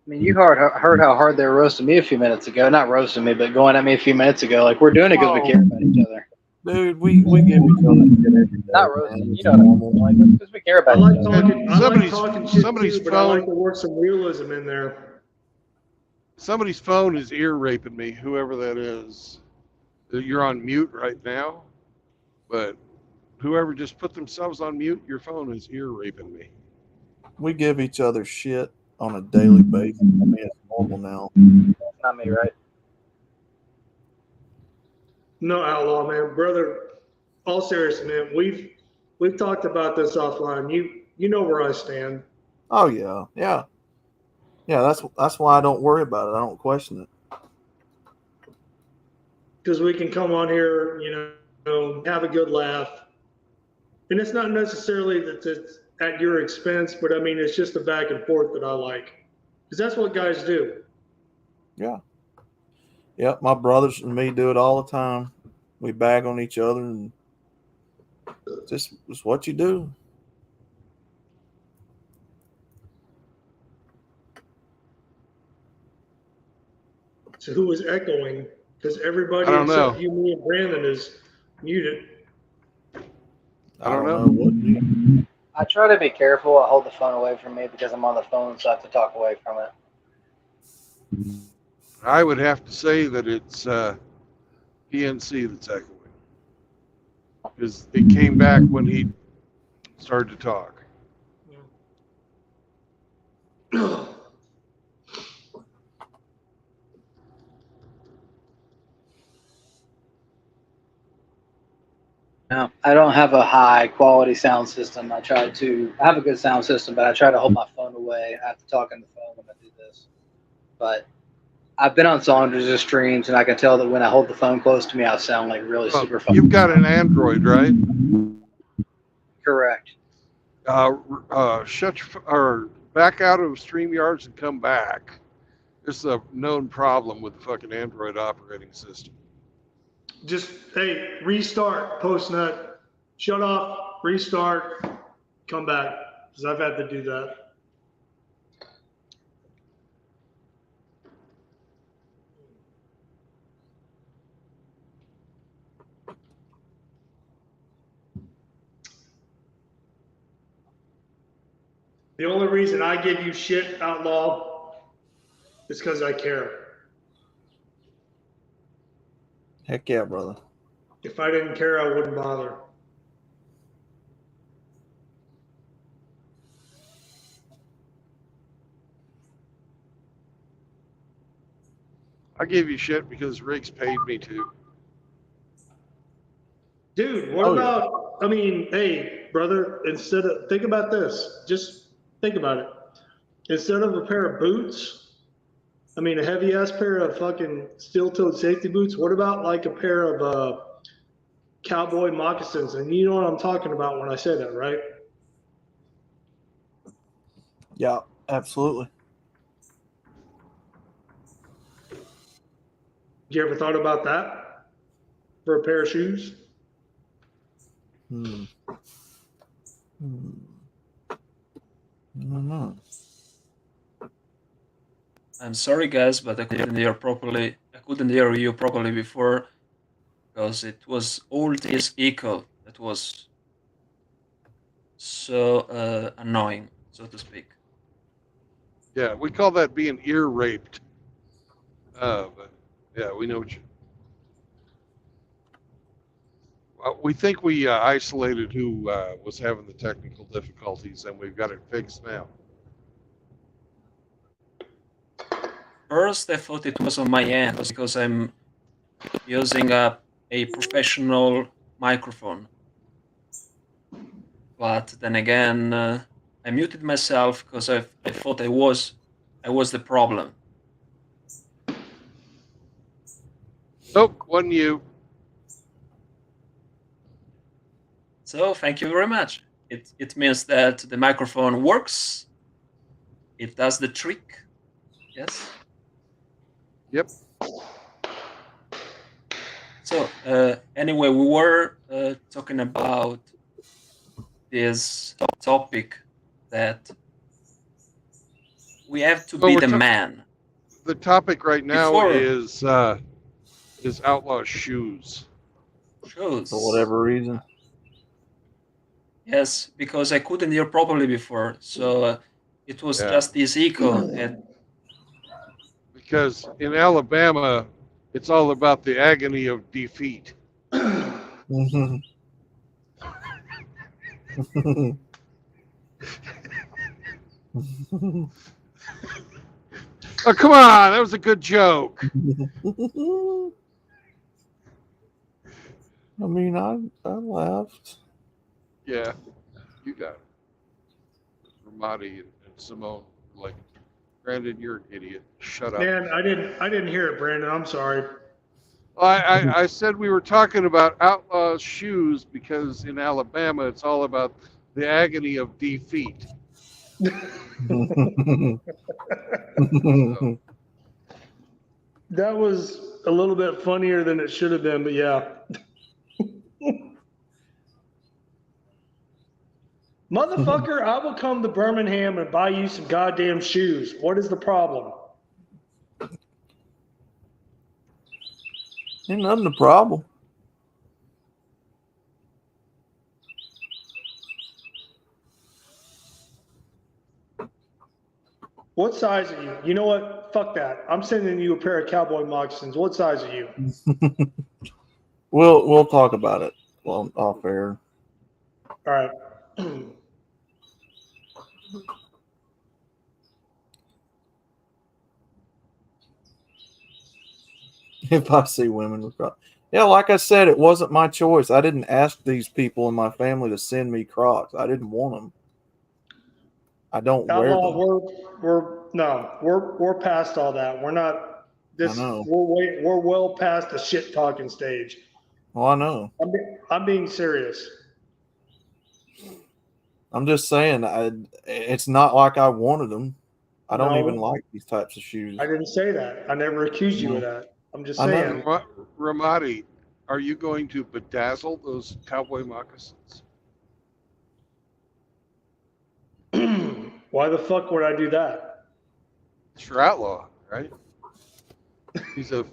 mean, you heard how hard they were roasting me a few minutes ago. Not roasting me, but going at me a few minutes ago. Like, we're doing it because we care about each other. Dude, we give each other shit every day. Not roasting, you know what I mean? Like, because we care about I like each other. talking shit somebody's too, but I like phone- to work some realism in there. Somebody's phone is ear raping me, whoever that is. You're on mute right now, but whoever just put themselves on mute, your phone is ear raping me. We give each other shit on a daily basis. I mean, it's normal now. Not me, right? No, Outlaw, man, brother. All serious, man. We've talked about this offline. You know where I stand. Oh yeah, yeah, yeah. That's why I don't worry about it. I don't question it. Because we can come on here, have a good laugh. And it's not necessarily that it's at your expense, but I mean, it's just the back and forth that I like. Because that's what guys do. Yeah. Yep, my brothers and me do it all the time. We bag on each other, and just it's what you do. So who is echoing? Because everybody I don't except know. you, me, and Brandon is muted. I don't know. I try to be careful. I hold the phone away from me because I'm on the phone, so I have to talk away from it. I would have to say that it's PNC that's echoing. Because it came back when he started to talk. No, I don't have a high quality sound system. I have a good sound system, but I try to hold my phone away. I have to talk on the phone when I do this. But I've been on Saunders' streams, and I can tell that when I hold the phone close to me, I sound like really super fun. You've got an Android, right? Correct. Back out of StreamYards and come back, It's a known problem with the fucking Android operating system. Just, hey, restart, postnet, shut off, restart, come back, because I've had to do that. The only reason I give you shit, Outlaw, is because I care. Heck yeah, brother. If I didn't care, I wouldn't bother. I gave you shit because Riggs paid me to. Dude, what about, I mean, hey, brother, think about this. Just think about it. Instead of a pair of boots, I mean, a heavy ass pair of fucking steel-toed safety boots, what about like a pair of cowboy moccasins? And you know what I'm talking about when I say that, right? Yeah, absolutely. You ever thought about that for a pair of shoes? I don't know. I'm sorry, guys, but I couldn't hear properly. I couldn't hear you properly before because it was all this echo that was so annoying, so to speak. Yeah, we call that being ear raped. But yeah, we know what you. We think we isolated who was having the technical difficulties, and we've got it fixed now. First, I thought it was on my end because I'm using a professional microphone. But then again, I muted myself because I thought I was the problem. Nope, wasn't you. So thank you very much. It means that the microphone works. It does the trick. Yes. Yep. So anyway, we were talking about this topic that we have to be the man. The topic right now Before- is outlaw shoes. Shoes. For whatever reason. Yes, because I couldn't hear properly before, so it was just this echo. Because in Alabama, it's all about the agony of defeat. Oh, come on. That was a good joke. I mean, I laughed. Yeah, you got it. Ramadi and Simone, like, Brandon, you're an idiot. Shut up. Man, I didn't hear it, Brandon. I'm sorry. I said we were talking about outlaw shoes because in Alabama, it's all about the agony of defeat. That was a little bit funnier than it should have been, but yeah. Motherfucker, I will come to Birmingham and buy you some goddamn shoes. What is the problem? Ain't nothing the problem. What size are you? You know what? Fuck that. I'm sending you a pair of cowboy moccasins. What size are you? We'll talk about it off air. All right. If I see women with Crocs. Yeah, like I said, it wasn't my choice. I didn't ask these people in my family to send me Crocs. I didn't want them. I don't wear them. We're past all that. We're not this. I know. We're well past the shit talking stage. Well, I know. I'm being serious. I'm just saying, it's not like I wanted them. I don't even No. like these types of shoes. I didn't say that. I never accused you of that. I'm just I know. saying. Ramadi, are you going to bedazzle those cowboy moccasins? Why the fuck would I do that? It's your outlaw, right? He's a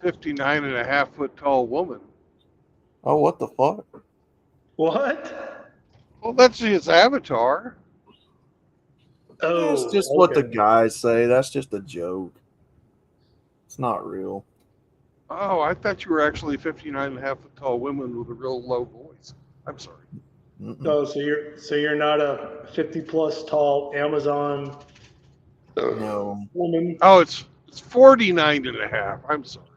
59 and a half foot tall woman. Oh, what the fuck? What? Well, that's his avatar. Oh, That's just what the okay. guys say. That's just a joke. It's not real. Oh, I thought you were actually 59 and a half foot tall woman with a real low voice. I'm sorry. Oh, so you're not a 50 plus tall Amazon No. woman? Oh, it's 49 and a half. I'm sorry.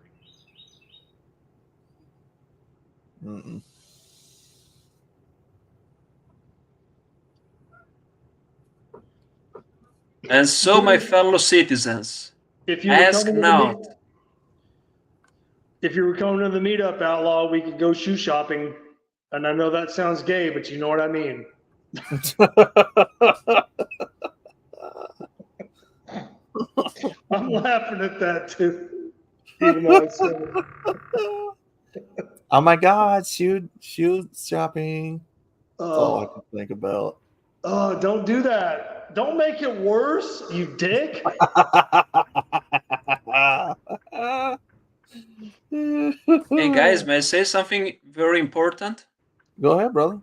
Mm-mm. And so, my fellow citizens, If you were ask coming to not. if you were coming to the meetup, Outlaw, we could go shoe shopping. And I know that sounds gay, but you know what I mean. I'm laughing at that too, even though it's silly. Oh my God, shoe shopping. That's all I can think about. Oh, don't do that. Don't make it worse, you dick. Hey guys, may I say something very important? Go ahead, brother.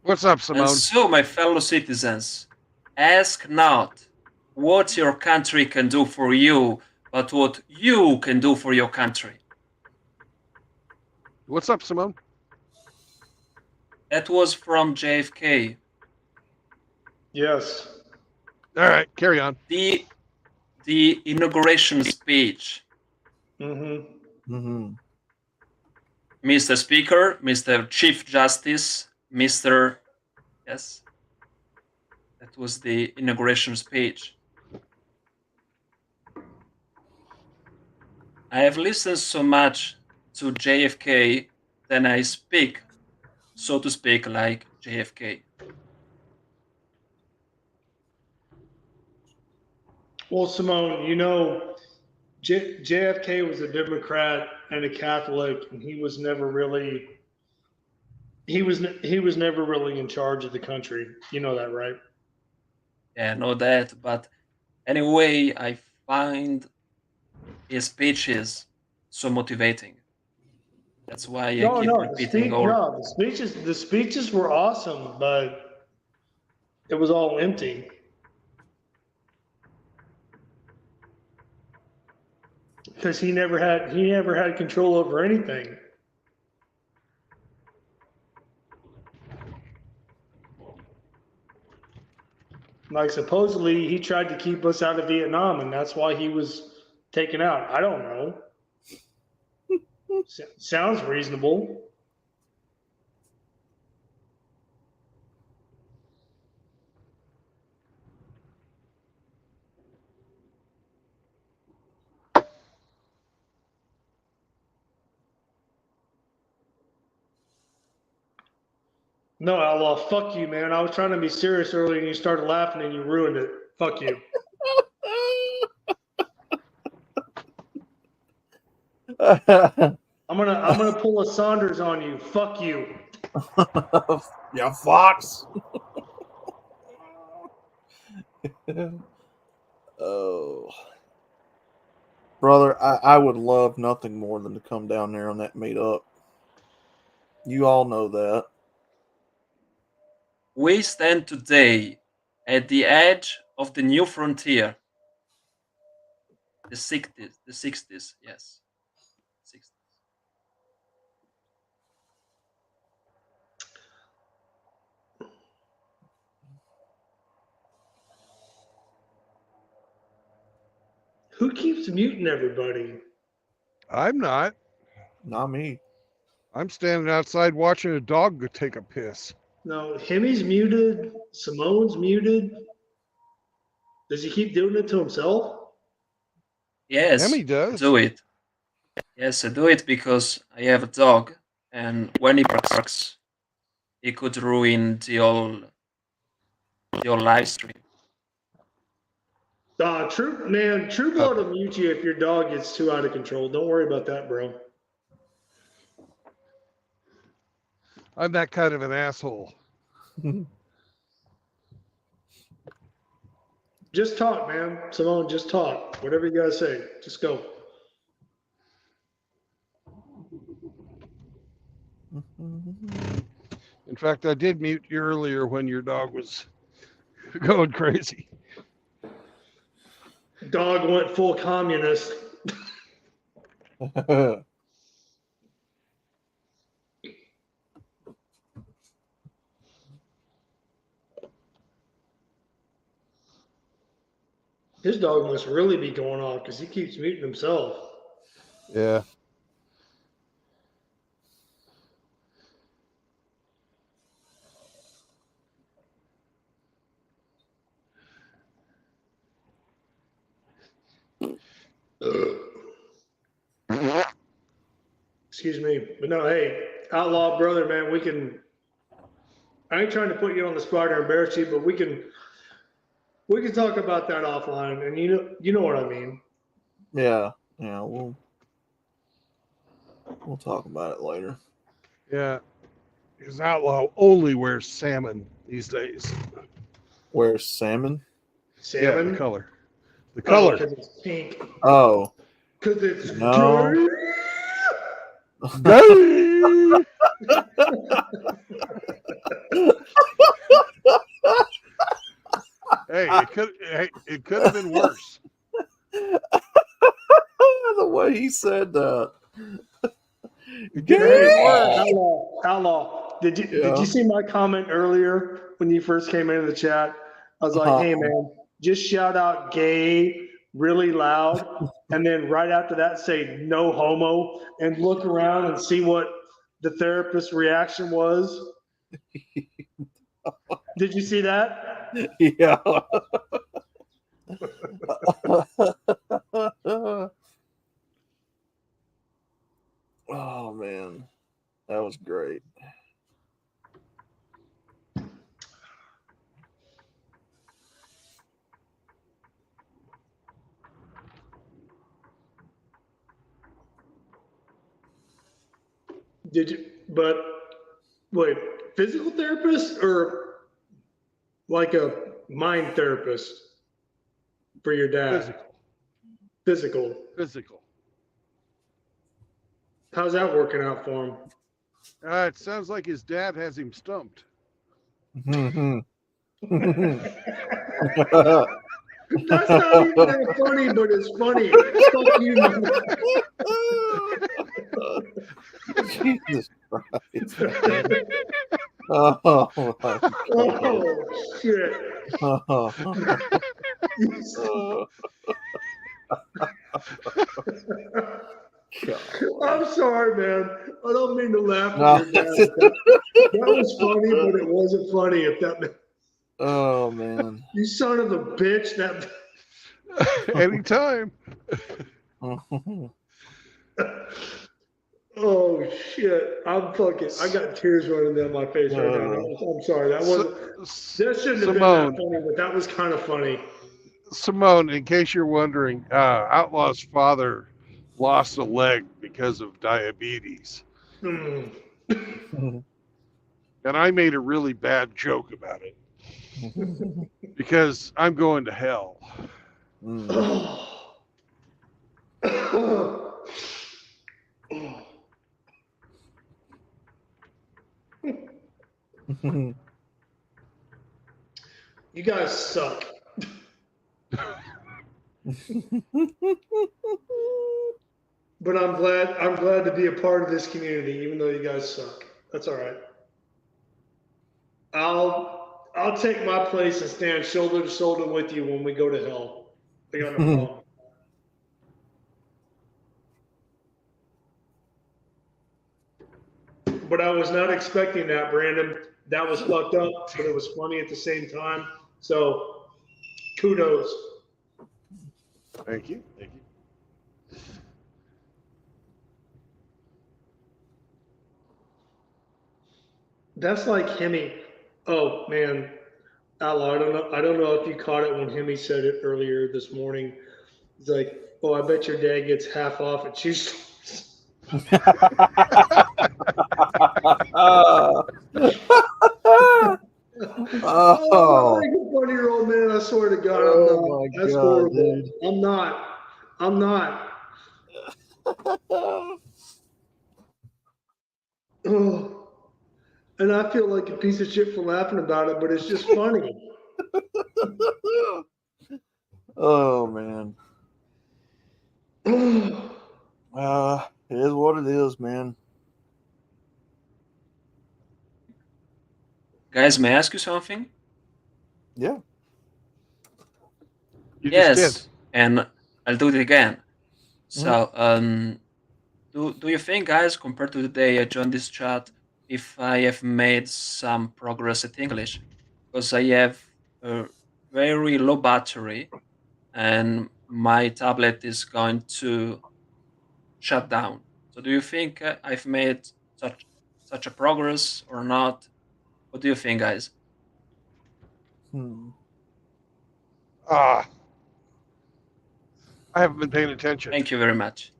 What's up, And Simone? so, my fellow citizens, ask not what your country can do for you, but what you can do for your country. What's up, Simone? That was from JFK. Yes. All right, carry on. The inauguration speech. Mm-hmm. Mr. Speaker, Mr. Chief Justice, Mr. Yes. That was the inauguration speech. I have listened so much to JFK that I speak, so to speak, like JFK. Well, Simone, you know, JFK was a Democrat and a Catholic, and he was never really in charge of the country. You know that, right? Yeah, I know that, but anyway, I find his speeches so motivating. That's why I keep repeating all. No, the speeches were awesome, but it was all empty. Because he never had control over anything. Like supposedly he tried to keep us out of Vietnam, and that's why he was taken out. I don't know. Sounds reasonable. No, Outlaw, fuck you, man. I was trying to be serious earlier and you started laughing and you ruined it. Fuck you. I'm gonna pull a Saunders on you. Fuck you. Yeah, Fox. Oh, brother, I would love nothing more than to come down there on that meetup. You all know that. We stand today at the edge of the new frontier. The 60s, yes. 60s. Who keeps muting everybody? I'm not. Not me. I'm standing outside watching a dog go take a piss. No, Hemi's muted. Simone's muted. Does he keep doing it to himself? Yes, Hemi does. do it. Yes, I do it because I have a dog, and when he barks, he could ruin the whole live stream. True Blood will mute you if your dog gets too out of control. Don't worry about that, bro. I'm that kind of an asshole. Just talk, man. Simone, just talk. Whatever you gotta say, just go. In fact, I did mute you earlier when your dog was going crazy. Dog went full communist. His dog must really be going off because he keeps muting himself. Yeah. Excuse me. But no, hey, Outlaw brother, man, we can. I ain't trying to put you on the spot or embarrass you, but we can talk about that offline, and you know what I mean. Yeah, we'll talk about it later. Yeah. Because Outlaw only wears salmon these days. Wears salmon? Salmon? Yeah, the color. The color. Because it's pink. Oh. Because it's no. Gay. Hey, it could have been worse. The way he said that. Outlaw. Did you see my comment earlier when you first came into the chat? I was like, hey man, just shout out gay really loud, and then right after that say no homo, and look around and see what the therapist's reaction was. Did you see that? Yeah. Oh man, that was great. Did you? But wait, physical therapist or like a mind therapist for your dad? Physical. How's that working out for him? It sounds like his dad has him stumped. That's not even that funny, but it's funny. Fuck you, man. Jesus Christ. Oh, my God. Oh, shit. I'm sorry, man. I don't mean to laugh at your dad. That was funny, but it wasn't funny. If that. Oh man. You son of a bitch! That. Anytime. Oh shit! I got tears running down my face right now. I'm sorry. That shouldn't have been that funny, but that was kind of funny. Simone, in case you're wondering, Outlaw's father lost a leg because of diabetes. And I made a really bad joke about it because I'm going to hell. You guys suck. But I'm glad to be a part of this community, even though you guys suck. That's all right. I'll take my place and stand shoulder to shoulder with you when we go to hell. I got no problem. But I was not expecting that, Brandon. That was fucked up, but it was funny at the same time. So, kudos. Thank you. That's like Hemi. Oh man, Outlaw, I don't know if you caught it when Hemi said it earlier this morning. He's like, "Oh, I bet your dad gets half off at shoe stores." Oh, like a 20-year-old man. I swear to God, I'm not. my That's God, horrible. dude. I'm not. I'm not. Oh, and I feel like a piece of shit for laughing about it, but it's just funny. Oh man. It is what it is, man. Guys, may I ask you something? Yeah. You just did. Yes, and I'll do it again. So, do you think, guys, compared to the day I joined this chat, if I have made some progress at English? Because I have a very low battery, and my tablet is going to shut down. So, do you think I've made such a progress or not? What do you think, guys? I haven't been paying attention. Thank you very much.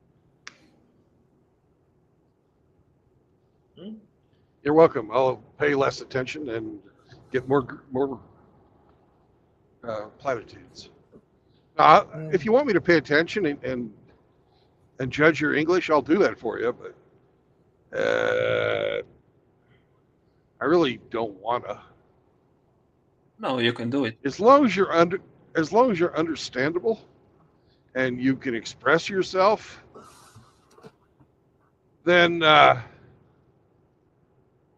You're welcome. I'll pay less attention and get more platitudes. If you want me to pay attention and judge your English, I'll do that for you. But I really don't wanna. No, you can do it. As long as you're understandable and you can express yourself, then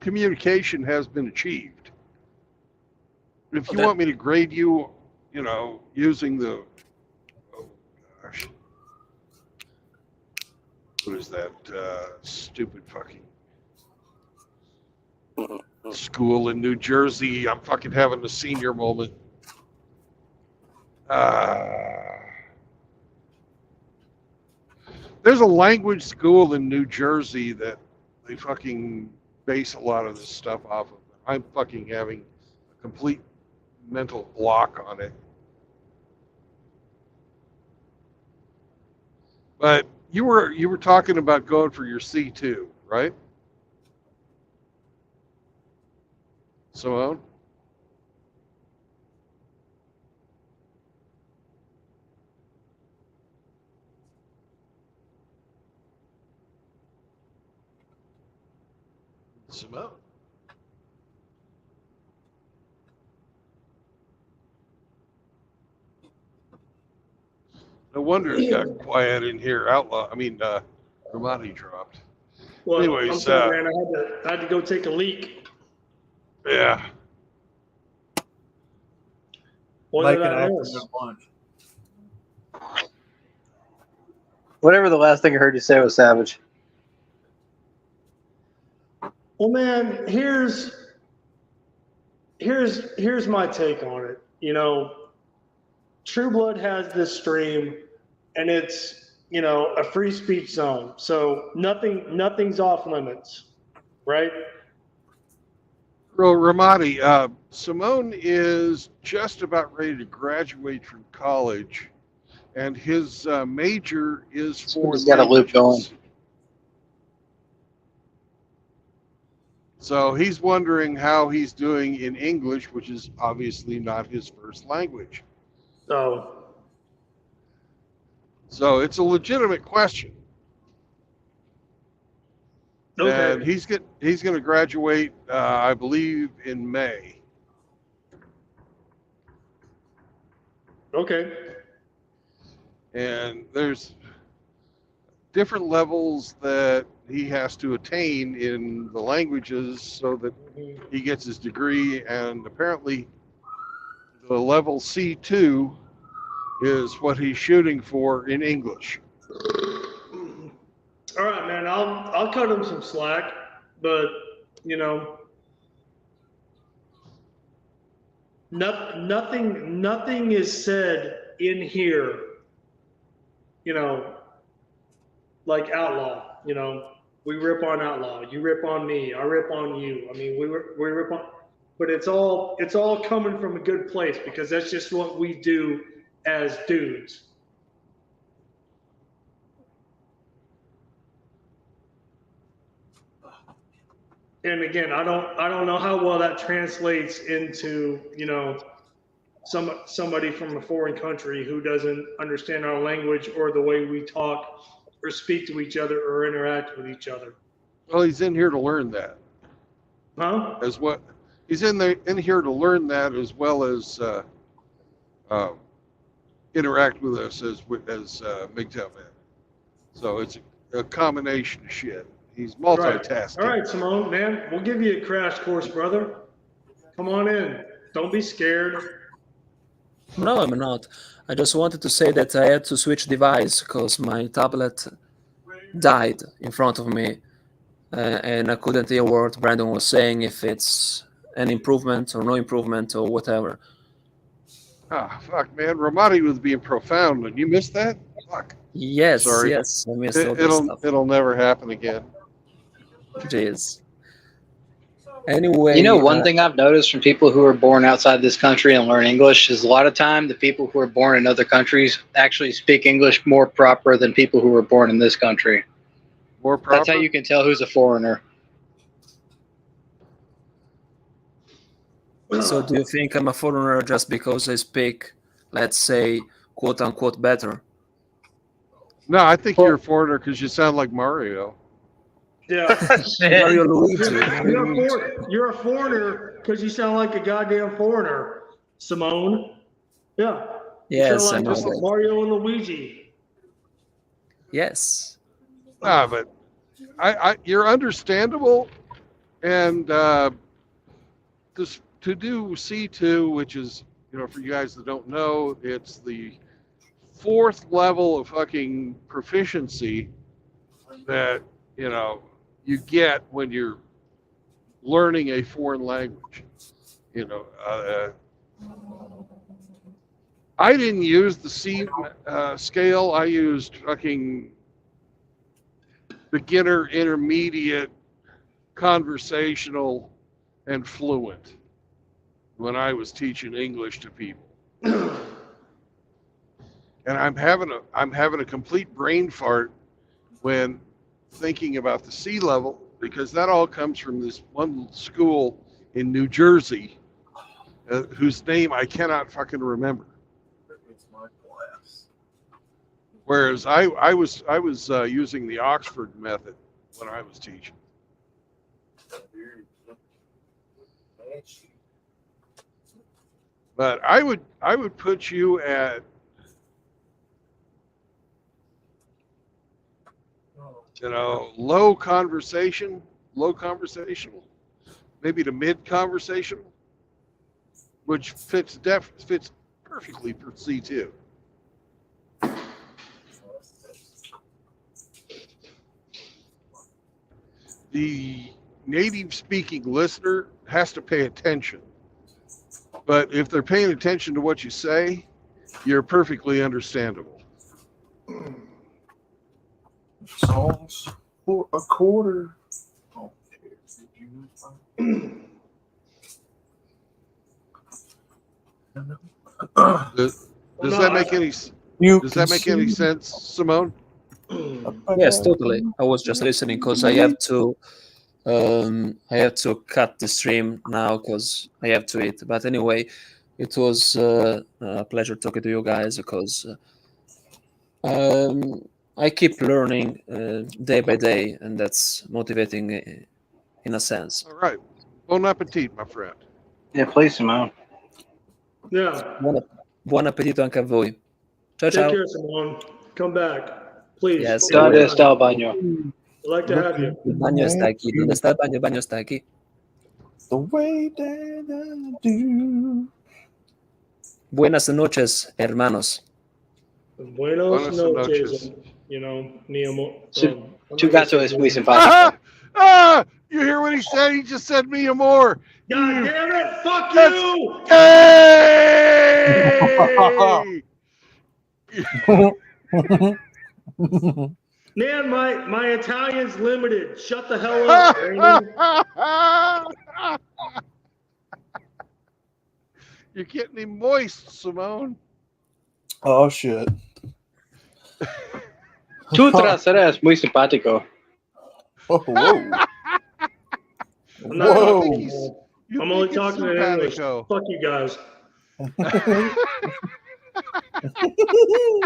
communication has been achieved. If you want me to grade you, using the, oh gosh, what is that stupid fucking school in New Jersey? I'm fucking having a senior moment. There's a language school in New Jersey that they fucking base a lot of this stuff off of. I'm fucking having a complete mental block on it. But you were talking about going for your C2, right? Simone? Simone? No wonder it got quiet in here. Ramadi dropped. Well, Anyways, I'm sorry, man. I had to go take a leak. Yeah. What did I miss? Whatever the last thing I heard you say was savage. Well, man, here's my take on it. True Blood has this stream, and it's a free speech zone, so nothing's off limits, right? Well, Ramadi, Simone is just about ready to graduate from college, and his major is for He's got a loop going. So he's wondering how he's doing in English, which is obviously not his first language. Oh. So it's a legitimate question. Okay. And he's going to graduate, I believe, in May. Okay. And there's different levels that he has to attain in the languages so that he gets his degree. And apparently the level C2 is what he's shooting for in English. All right, man. I'll cut him some slack, but nothing is said in here. Like Outlaw. We rip on Outlaw. You rip on me. I rip on you. I mean, we rip on. but it's all coming from a good place because that's just what we do as dudes. And again, I don't know how well that translates into, you know, somebody from a foreign country who doesn't understand our language or the way we talk or speak to each other or interact with each other. Well, he's in here to learn that. Huh? As what he's in here to learn that, as well as interact with us as MGTOW man. So it's a combination of shit. He's multitasking. All right, Simone, man, we'll give you a crash course, brother. Come on in. Don't be scared. No, I'm not. I just wanted to say that I had to switch device because my tablet died in front of me, and I couldn't hear what Brandon was saying, if it's an improvement or no improvement or whatever. Ah, fuck, man. Romani was being profound, and you missed that? Fuck. Yes, Sorry. yes, I missed all this stuff. It'll never happen again. Jeez. Anyway, you know, one thing I've noticed from people who are born outside this country and learn English is a lot of time the people who are born in other countries actually speak English more proper than people who were born in this country. More proper? That's how you can tell who's a foreigner. So do you think I'm a foreigner just because I speak, let's say, quote unquote, better? No, I think you're a foreigner because you sound like Mario. Yeah. Mario Luigi. You're a foreigner because you sound like a goddamn foreigner, Simone. Yeah. Yes, you sound I like know just that. Mario and Luigi. Yes. Ah, but you're understandable, and this to do C2, which is, you know, for you guys that don't know, it's the 4th level of fucking proficiency that, you know, you get when you're learning a foreign language. You know, I didn't use the C scale. I used fucking beginner, intermediate, conversational, and fluent when I was teaching English to people. And I'm having a complete brain fart when thinking about the C level, because that all comes from this one school in New Jersey, whose name I cannot fucking remember. Whereas I was using the Oxford method when I was teaching. But I would put you at, you know, low conversational, maybe to mid conversational, which fits perfectly for C2. The native speaking listener has to pay attention. But if they're paying attention to what you say, you're perfectly understandable. Songs for a quarter. Does that make any sense, Simone? Yes, totally. I was just listening because I have to cut the stream now because I have to eat. But anyway, it was a pleasure talking to you guys because I keep learning day by day, and that's motivating in a sense. All right. Bon appetit, my friend. Yeah, please, Simone. Yeah. Buon appetito anche a voi. Ciao, Take ciao. care, Simone. Come back, please. Yes, ¿Dónde está el baño? We'd like to have you. El baño está aquí. ¿Dónde está el baño? El baño está aquí. The way that I do. Buenas noches, hermanos. Buenas noches. You know, mi amor. Tu gato es muy simpático. You hear what he said? He just said me more. God damn it! Fuck you! Hey! Man, my Italian's limited. Shut the hell up, Brandon. You're getting me moist, Simone. Oh shit. Tú traseras muy simpático. Oh, whoa. I'm not Whoa. talking to You I'm only think it's talking in English. simpatico. Fuck you guys.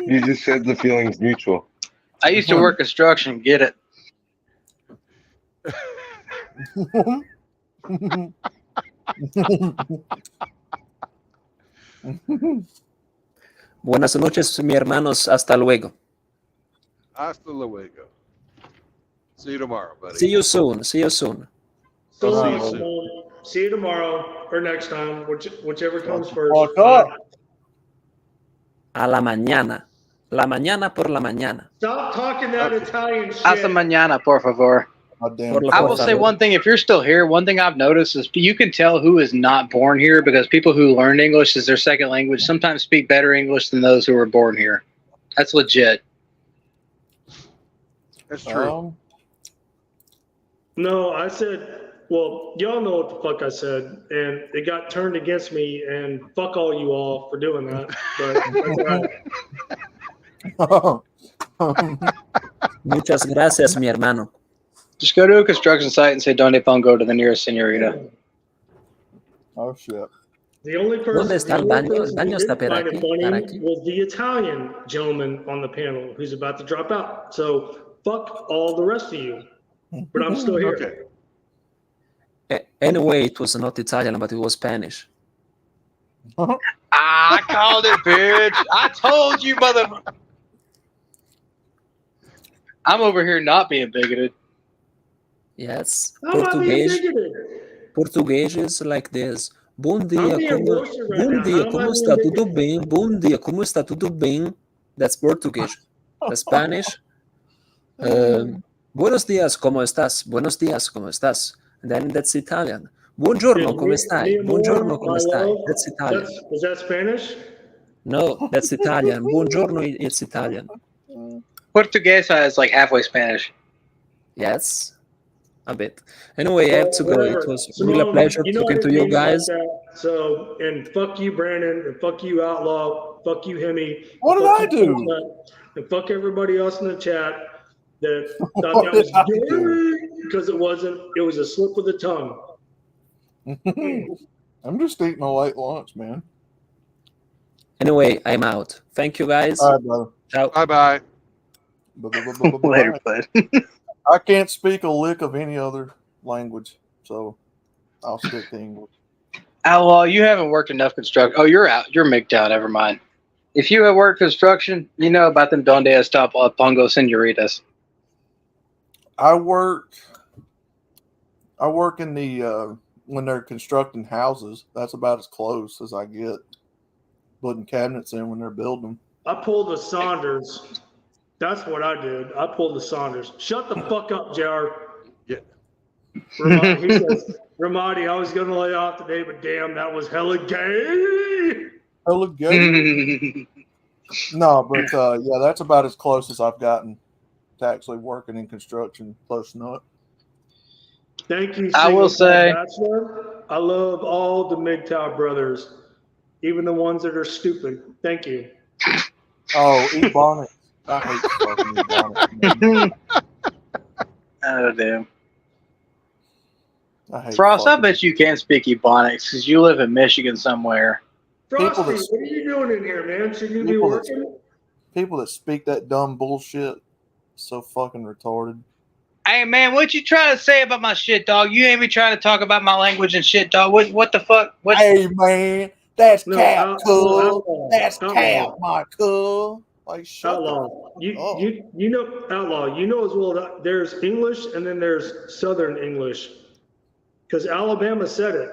You just said the feeling's mutual. I used to work construction. Get it? Buenas noches, mi hermanos. Hasta luego. Hasta luego. See you tomorrow, buddy. See you soon. See you soon. I'll So see you soon. see you tomorrow or next time, whichever comes first. Fuck up. A la mañana. La mañana por la mañana. Stop talking that Italian shit. Hasta mañana, por favor. Goddamn. I will say one thing. If you're still here, one thing I've noticed is you can tell who is not born here because people who learned English as their second language sometimes speak better English than those who were born here. That's legit. That's true. No, I said, well, y'all know what the fuck I said, and it got turned against me, and fuck all you all for doing that. But that's all right. Muchas gracias, mi hermano. Just go to a construction site and say "Donde pongo" to the nearest señorita. Oh shit. The only person, ¿Dónde está el baño? El baño está por find aquí. it funny Por aquí. was the Italian gentleman on the panel who's about to drop out. So fuck all the rest of you. But I'm still here. Okay. Anyway, it was not Italian, but it was Spanish. I called it, bitch. I told you, mother. I'm over here not being bigoted. Yes. How am I being bigoted? Português is like this. Bom dia, I'm being roasted right now. How am I como being está? Tudo bigoted? bem? Bom dia, como está? Tudo bem? That's Português. The Spanish. Buenos días, ¿cómo estás? Buenos días, ¿cómo estás? And then that's Italian. Buongiorno, come stai? Buongiorno, come stai? That's Italian. Is that Spanish? No, that's Italian. Buongiorno, it's Italian. Portuguesa is like halfway Spanish. Yes, a bit. Anyway, I have to go. It was really a pleasure You know talking I to didn't you mean it like guys. that. So, and fuck you, Brandon, and fuck you, Outlaw, fuck you, Hemi. What did fuck I you, do? Chestnut, and fuck everybody else in the chat that thought What that was did I do? gay because it wasn't. It was a slip of the tongue. I'm just eating a late lunch, man. Anyway, I'm out. Thank you, guys. All right, brother. Ciao. Bye-bye. Later, bud. I can't speak a lick of any other language, so I'll stick to English. Outlaw, you haven't worked enough construction. Oh, you're out. You're MGTOW. Never mind. If you have worked construction, you know about them Donde está pongo señoritas. I work in the when they're constructing houses. That's about as close as I get. Putting cabinets in when they're building them. I pulled a Saunders. That's what I did. I pulled the Saunders. Shut the fuck up, JR. Yeah. Ramadi, he says, Ramadi, I was gonna lay off today, but damn, that was hella gay. Hella gay. No, but yeah, that's about as close as I've gotten to actually working in construction. Close enough. Thank you. I will say, Bachelor. I love all the MGTOW brothers, even the ones that are stupid. Thank you. Oh, Ebonics. I hate fucking Ebonics. oh damn. I hate Frost, I fucking- bet you can't speak Ebonics because you live in Michigan somewhere. Frosty, that- what are you doing in here, man? Should you be People that- working? People that speak that dumb bullshit, so fucking retarded. Hey man, what you trying to say about my shit, dog? You ain't be trying to talk about my language and shit, dog. What the fuck? What? Hey man, that's No, cap, Outlaw, cool. That's Outlaw. cap, my cool. Like shut Outlaw, up. you know, Outlaw, you know as well that there's English and then there's Southern English, because Alabama said it.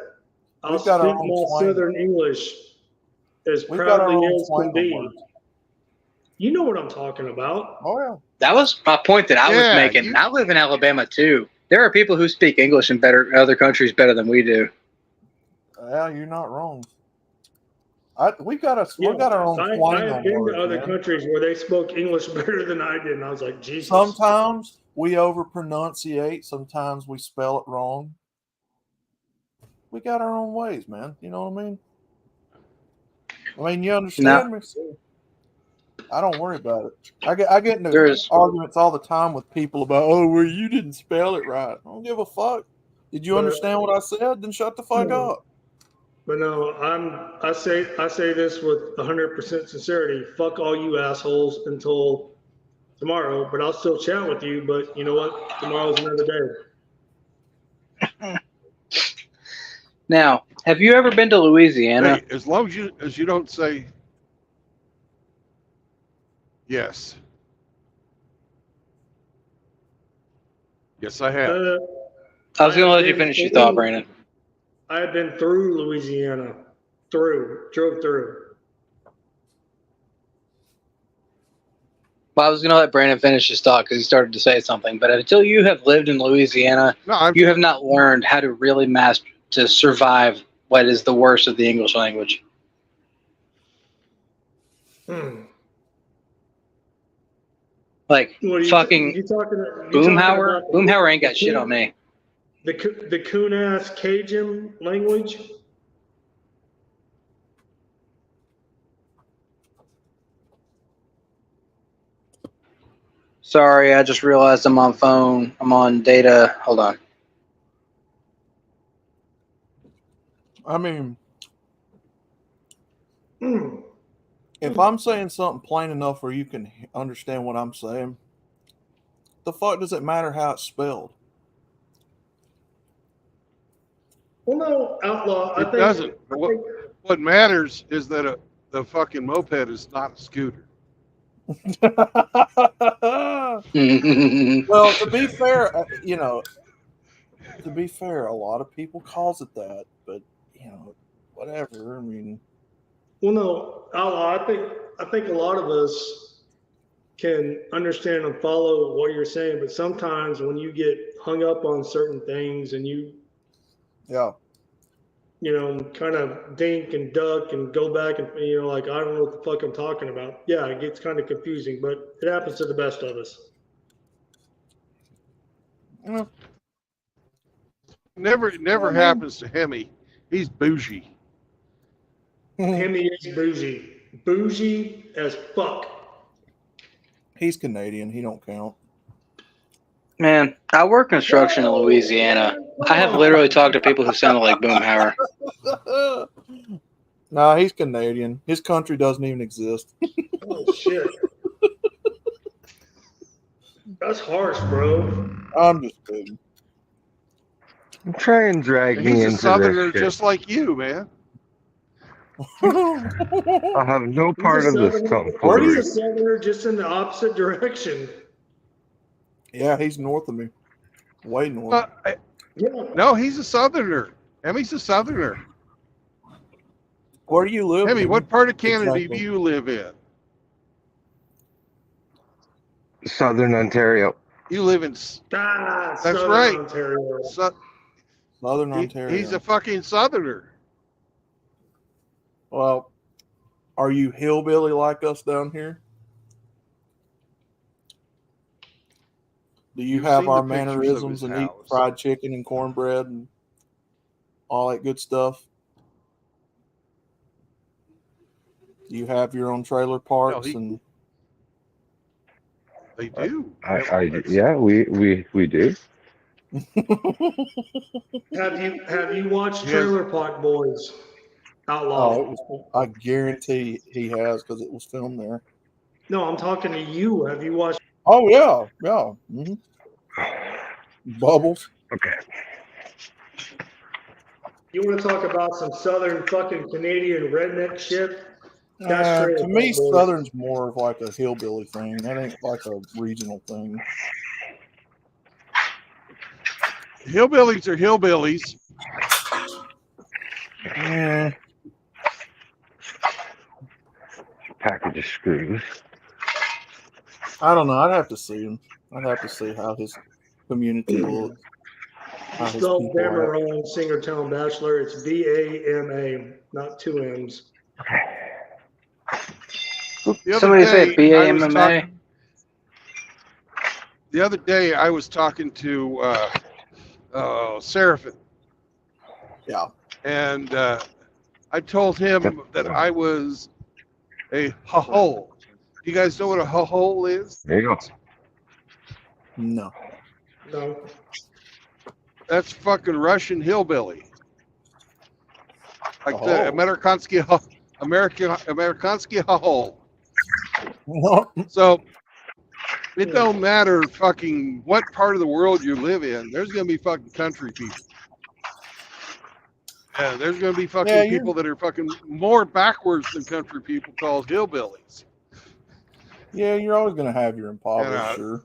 I'll We've speak got our own my slang. Southern English as We've got our proudly own as can slang be. words. You know what I'm talking about. Oh yeah. That was my point that I was Yeah, making. you- I live in Alabama too. There are people who speak English in other countries better than we do. Yeah, you're not wrong. We got our own I slang have on been words, to other man. countries where they spoke English better than I did, and I was like, Jesus. Sometimes we overpronunciate. Sometimes we spell it wrong. We got our own ways, man. You know what I mean? I mean, you understand me? So I don't worry about it. I get into There's arguments all the time with people about, oh, well, you didn't spell it right. I don't give a fuck. Did you But understand what I said? Then shut the fuck no, up. but no, I say this with 100% sincerity. Fuck all you assholes until tomorrow, but I'll still chat with you. But you know what? Tomorrow's another day. now. Have you ever been to Louisiana? Hey, as long as you don't say yes. Yes, I have. I was going to let you finish your thought, Brandon. I have been through Louisiana. Drove through. Well, I was going to let Brandon finish his thought because he started to say something. But until you have lived in Louisiana, you have not learned how to really master to survive what is the worst of the English language. Like fucking Boomhauer. Boomhauer ain't got shit on me. The coon ass Cajun language. Sorry, I just realized I'm on phone. I'm on data. Hold on. I mean, if I'm saying something plain enough where you can understand what I'm saying, the fuck does it matter how it's spelled? Well, no, outlaw. It doesn't. What matters is that the fucking moped is not a scooter. Well, to be fair, a lot of people calls it that, but whatever. I mean, well, no, outlaw. I think a lot of us can understand and follow what you're saying, but sometimes when you get hung up on certain things and you kind of dink and duck and go back and like I don't know what the fuck I'm talking about. Yeah, it gets kind of confusing, but it happens to the best of us. Never happens to Hemi. He's bougie. Hemi is bougie. Bougie as fuck. He's Canadian. He don't count. Man, I work construction in Louisiana. I have literally talked to people who sounded like Boomhauer. Nah, he's Canadian. His country doesn't even exist. Oh shit. That's harsh, bro. I'm just kidding. Try and drag me He's a into southerner this shit. just like you, man. I'll have no part of this tomfoolery. He's a southerner just in the opposite direction. Yeah, he's north of me. Way north. No, he's a southerner. Hemi's a southerner. Where do you live? Hemi, what part of Canada Exactly. do you live in? Southern Ontario. You live in. That's Southern right. Ontario. Southern Ontario. He's a fucking southerner. Well, are you hillbilly like us down here? Do you have our mannerisms and eat fried chicken and cornbread and all that good stuff? Do you have your own trailer parks and? They do. Yeah, we do. Have you watched Trailer Park Boys? Outlaw. I guarantee he has because it was filmed there. No, I'm talking to you. Have you watched? Oh yeah. Mm-hmm. Bubbles. Okay. You want to talk about some Southern fucking Canadian redneck shit? That's to me, Southern's more of like a hillbilly thing. That ain't like a regional thing. Hillbillies are hillbillies. Package of screws. I don't know. I'd have to see him. I'd have to see how his community looks. Spelled Bama wrong, Singertown Bachelor. It's BAMA, not two M's. Somebody say BAMMA. The other day, I was talking to Seraphin. Yeah. And I told him that I was a hole. You guys know what a hole is? There you go. No. No. That's fucking Russian hillbilly. Like the Oh. Amerikansky hole. So it don't matter fucking what part of the world you live in. There's gonna be fucking country people. Yeah, there's gonna be fucking people that are fucking more backwards than country people called hillbillies. Yeah, you're always gonna have your impoverished, sure.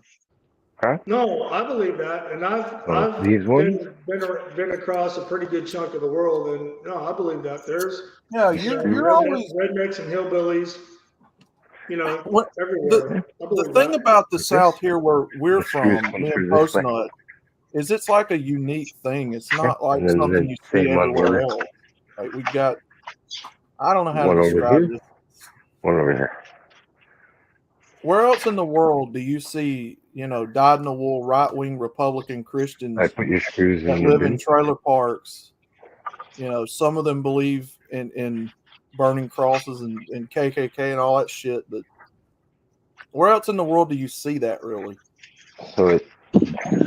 Huh? No, I believe that, and I've these ones? been across a pretty good chunk of the world, and no, I believe that there's you're always rednecks and hillbillies, everywhere. The thing about the South here, where we're from, me and Post Nut, is it's like a unique thing. It's not like something you see everywhere else. Like we got, I don't know how to describe it. One over here. Where else in the world do you see, dyed-in-the-wool right-wing Republican Christians I put your screws that in live in trailer parks? Some of them believe in burning crosses and KKK and all that shit. But where else in the world do you see that, really?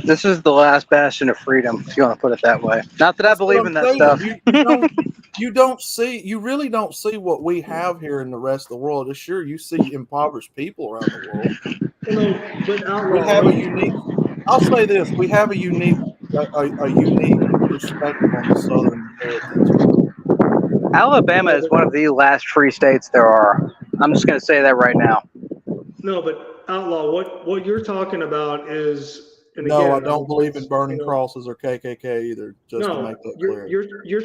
This is the last bastion of freedom, if you want to put it that way. Not that I believe in that stuff. You really don't see what we have here in the rest of the world. Sure, you see impoverished people around the world. We have a unique. I'll say this: we have a unique perspective on the Southern heritage. Alabama is one of the last free states there are. I'm just going to say that right now. No, but Outlaw, what you're talking about is. And no, again, I don't believe in burning crosses or KKK either. Just to make that clear. You're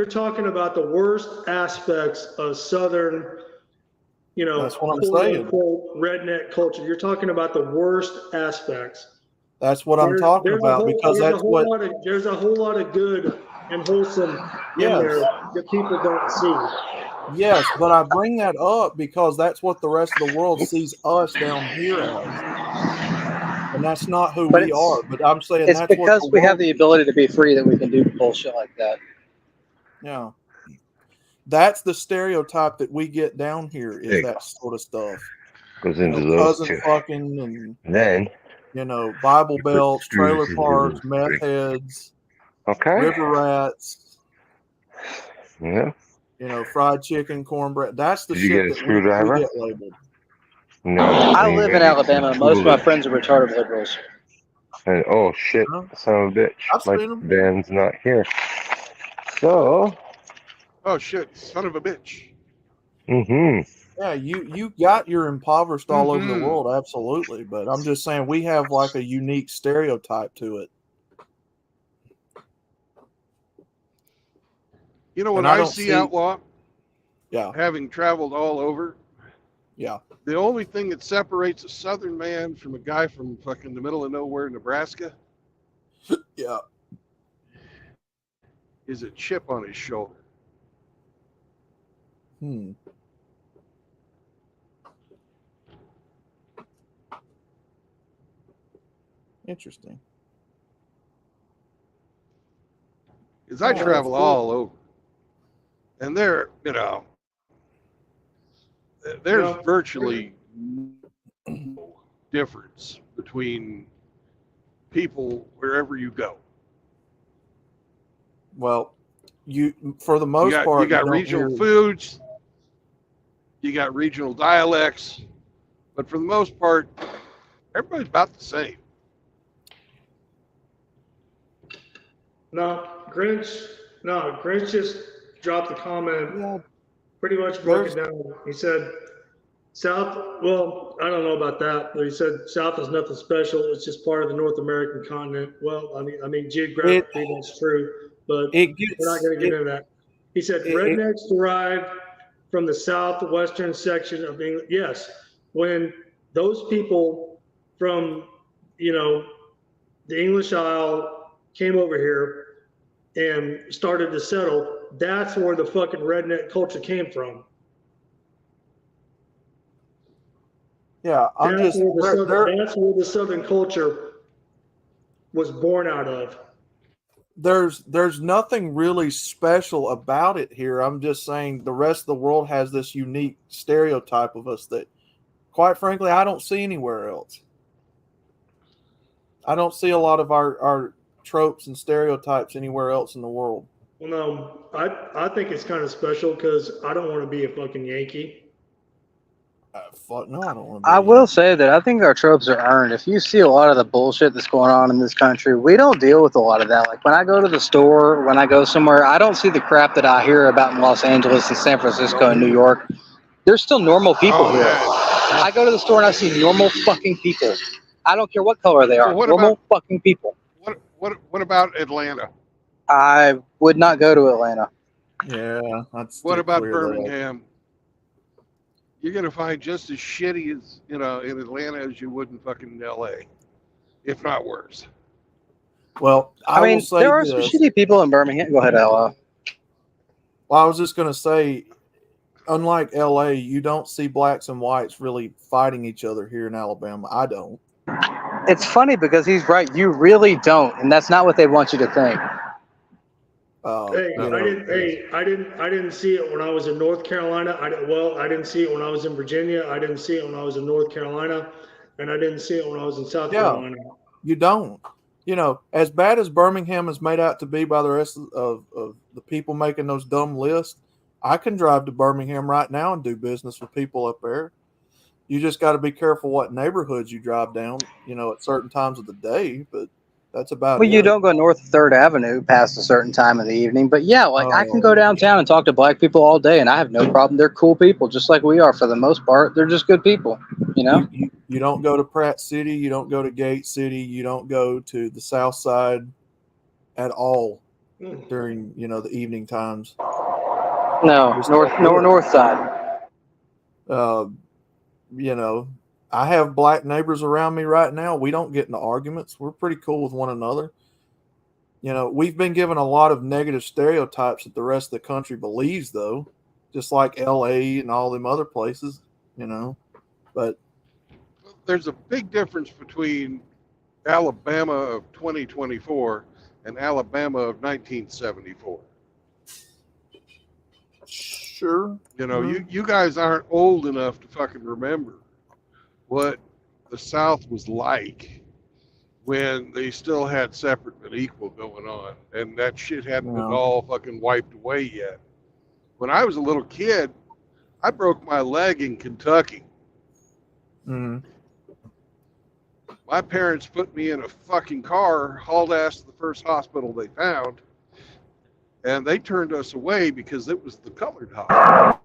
talking about the worst aspects of Southern, that's what I'm saying. Redneck culture. You're talking about the worst aspects. That's what I'm talking about because there's a whole lot of good and wholesome in there that people don't see. Yes, but I bring that up because that's what the rest of the world sees us down here as. And that's not who we are. But I'm saying it's that's because we have the ability to be free that we can do bullshit like that. Yeah. That's the stereotype that we get down here is that sort of stuff. Goes into those cousin two. fucking and then Bible belts, trailer parks, meth heads, river rats. Yeah. Fried chicken, cornbread. That's the Did you shit get a that screwdriver? we get labeled. No. I live in Alabama. Most of my friends are retarded liberals. And oh shit, son of a bitch. My band's not here. So. Oh shit, son of a bitch. Mm-hmm. Yeah, you got your impoverished all over the world, absolutely. But I'm just saying we have like a unique stereotype to it. When I see Outlaw, having traveled all over, yeah, the only thing that separates a Southern man from a guy from fucking the middle of nowhere, Nebraska, yeah, is a chip on his shoulder. Interesting. Because I travel all over. And there's virtually no difference between people wherever you go. Well, for the most part, you got regional foods, you got regional dialects, but for the most part, everybody's about the same. No, Grinch just dropped a comment, pretty much broke it down. He said, South, well, I don't know about that, but he said South is nothing special. It's just part of the North American continent. Well, I mean, geographically that's true, but we're not going to get into that. He said rednecks derived from the southwestern section of England. Yes, when those people from, the English Isle came over here and started to settle, that's where the fucking redneck culture came from. Yeah, that's where the Southern culture was born out of. there's nothing really special about it here. I'm just saying the rest of the world has this unique stereotype of us that, quite frankly, I don't see anywhere else. I don't see a lot of our tropes and stereotypes anywhere else in the world. Well, no, I think it's kind of special because I don't want to be a fucking Yankee. Fuck no, I don't want to be. I will say that I think our tropes are earned. If you see a lot of the bullshit that's going on in this country, we don't deal with a lot of that. Like when I go to the store, when I go somewhere, I don't see the crap that I hear about in Los Angeles and San Francisco and New York. There's still normal people here. I go to the store and I see normal fucking people. I don't care what color they are. Well, what normal fucking people. What about Atlanta? I would not go to Atlanta. Yeah, that's. What about Birmingham? You're gonna find just as shitty as in Atlanta as you would in fucking LA, if not worse. Well, I mean, will say there are some this. shitty people in Birmingham. Go ahead, Ella. Well, I was just gonna say, unlike LA, you don't see blacks and whites really fighting each other here in Alabama. I don't. It's funny because he's right. You really don't, and that's not what they want you to think. I didn't see it when I was in North Carolina. I didn't see it when I was in Virginia. I didn't see it when I was in North Carolina, and I didn't see it when I was in South Carolina. You don't. As bad as Birmingham is made out to be by the rest of the people making those dumb lists, I can drive to Birmingham right now and do business with people up there. You just got to be careful what neighborhoods you drive down, at certain times of the day, but that's about Well, it. you don't go north of 3rd Avenue past a certain time of the evening. But yeah, I can go downtown and talk to black people all day, and I have no problem. They're cool people, just like we are for the most part. They're just good people, You don't go to Pratt City. You don't go to Gate City. You don't go to the South Side at all during, the evening times. No, north side. I have black neighbors around me right now. We don't get into arguments. We're pretty cool with one another. We've been given a lot of negative stereotypes that the rest of the country believes, though, just like LA and all them other places, but there's a big difference between Alabama of 2024 and Alabama of 1974. Sure. You guys aren't old enough to fucking remember what the South was like when they still had separate but equal going on, and that shit hadn't been all fucking wiped away yet. When I was a little kid, I broke my leg in Kentucky. Mm-hmm. My parents put me in a fucking car, hauled ass to the first hospital they found, and they turned us away because it was the colored hospital.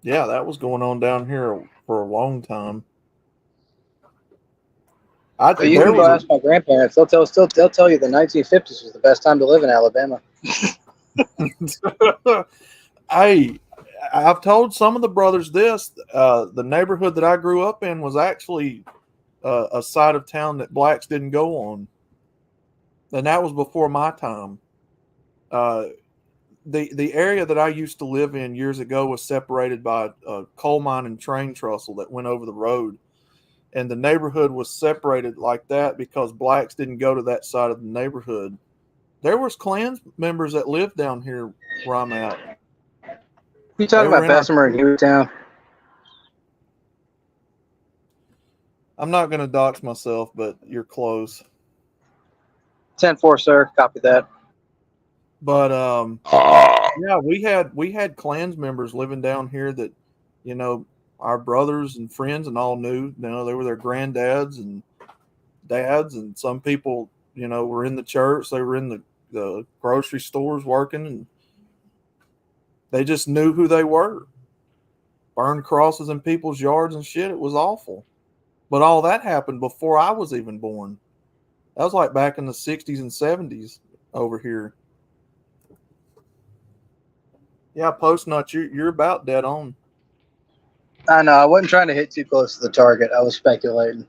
Yeah, that was going on down here for a long time. You can go ask my grandparents. They'll tell you the 1950s was the best time to live in Alabama. I've told some of the brothers this. The neighborhood that I grew up in was actually a side of town that blacks didn't go on, and that was before my time. The area that I used to live in years ago was separated by a coal mine and train trestle that went over the road, and the neighborhood was separated like that because blacks didn't go to that side of the neighborhood. There was Klan members that lived down here where I'm at. You talking about Bessemer and Hueytown? I'm not going to dox myself, but you're close. 10-4, sir. Copy that. But yeah, we had Klans members living down here that, our brothers and friends and all knew. They were their granddads and dads, and some people, were in the church. They were in the grocery stores working, and they just knew who they were. Burned crosses in people's yards and shit. It was awful. But all that happened before I was even born. That was like back in the 60s and 70s over here. Yeah, Post Nuts, you're about dead on. I know. I wasn't trying to hit too close to the target. I was speculating.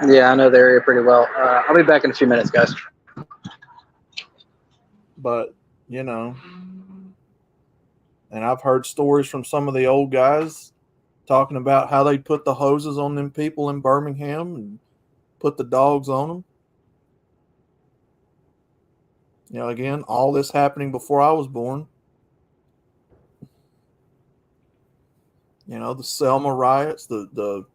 Yeah, I know the area pretty well. I'll be back in a few minutes, guys. But, you know, and I've heard stories from some of the old guys talking about how they put the hoses on them people in Birmingham and put the dogs on them. You know, again, all this happening before I was born. You know, the Selma riots, the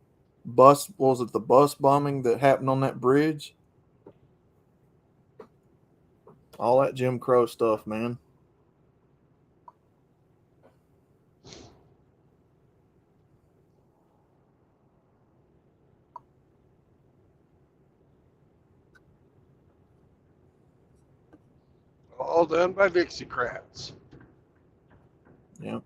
bus, what was it, the bus bombing that happened on that bridge? All that Jim Crow stuff, man. All done by Dixiecrats. Yeah.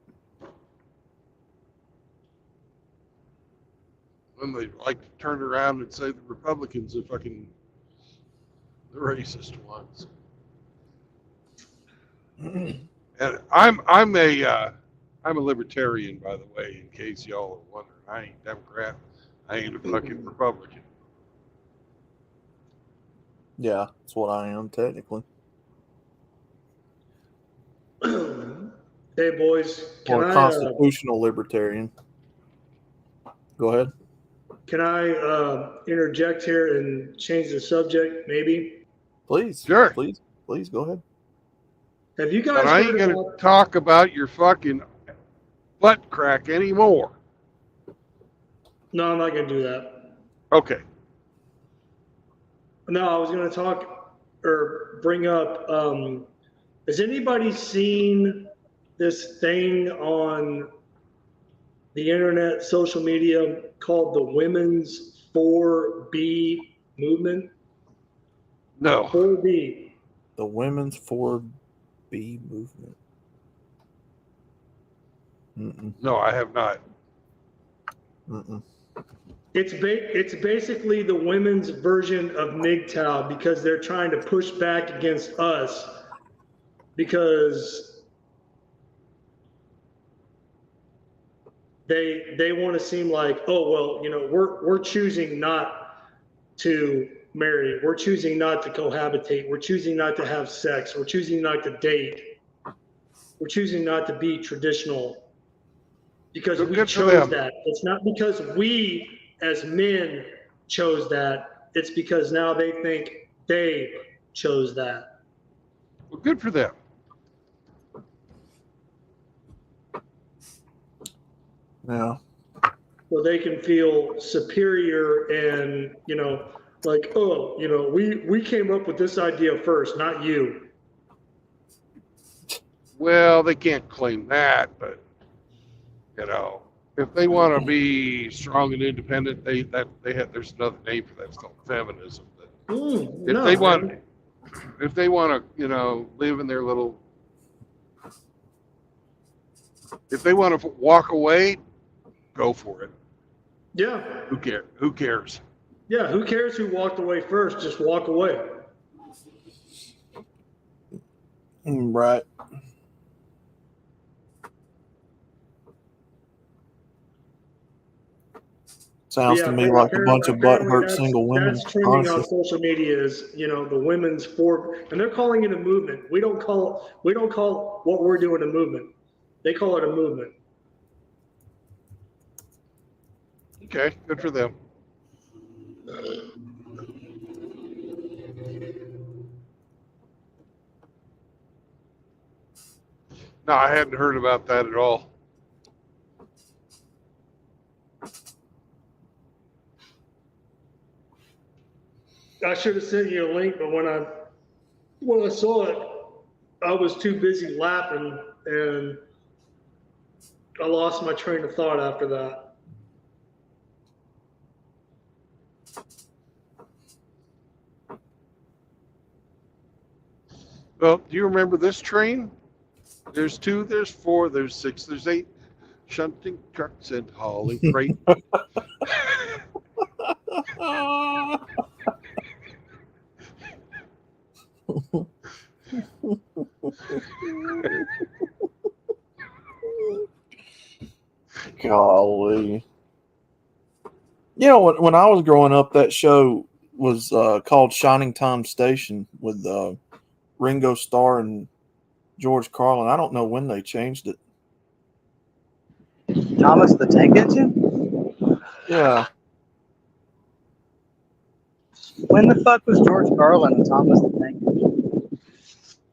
When they like to turn around and say the Republicans are fucking the racist ones. And I'm a libertarian, by the way, in case y'all are wondering. I ain't Democrat. I ain't a fucking Republican. Yeah, that's what I am, technically. Hey, boys, Or a constitutional libertarian. Go ahead. Can I interject here and change the subject, maybe? Please. Sure. Please go ahead. Have you guys But I ain't heard gonna about... talk about your fucking butt crack anymore. No, I'm not going to do that. Okay. No, I was going to talk or bring up, has anybody seen this thing on the internet, social media called the Women's 4B movement? No. 4B. The Women's 4B movement. Mm-mm. No, I have not. Mm-mm. It's basically the women's version of MGTOW because they're trying to push back against us because they want to seem like, oh well, you know, we're choosing not to marry, we're choosing not to cohabitate, we're choosing not to have sex, we're choosing not to date, we're choosing not to be traditional because we chose that. It's not because we as men chose that. It's because now they think they chose that. Well, good for them. Yeah. So they can feel superior and, you know, like, oh, you know, we came up with this idea first, not you. Well, they can't claim that, but you know, if they want to be strong and independent, there's another name for that. It's called feminism. If they want to, you know, live in their little, if they want to walk away, go for it. Yeah. Who cares? Yeah. Who cares who walked away first? Just walk away. Right. Sounds to me like a bunch of butthurt single women. That's trending on social media is, you know, the women's and they're calling it a movement. We don't call what we're doing a movement. They call it a movement. Okay, good for them. No, I hadn't heard about that at all. I should have sent you a link, but when I saw it, I was too busy laughing and I lost my train of thought after that. Well, do you remember this train? There's 2, there's 4, there's 6, there's 8 shunting trucks and hauling freight. Golly. You know, when I was growing up, that show was called Shining Time Station with Ringo Starr and George Carlin. I don't know when they changed it. Thomas the Tank Engine? Yeah. When the fuck was George Carlin and Thomas the Tank Engine?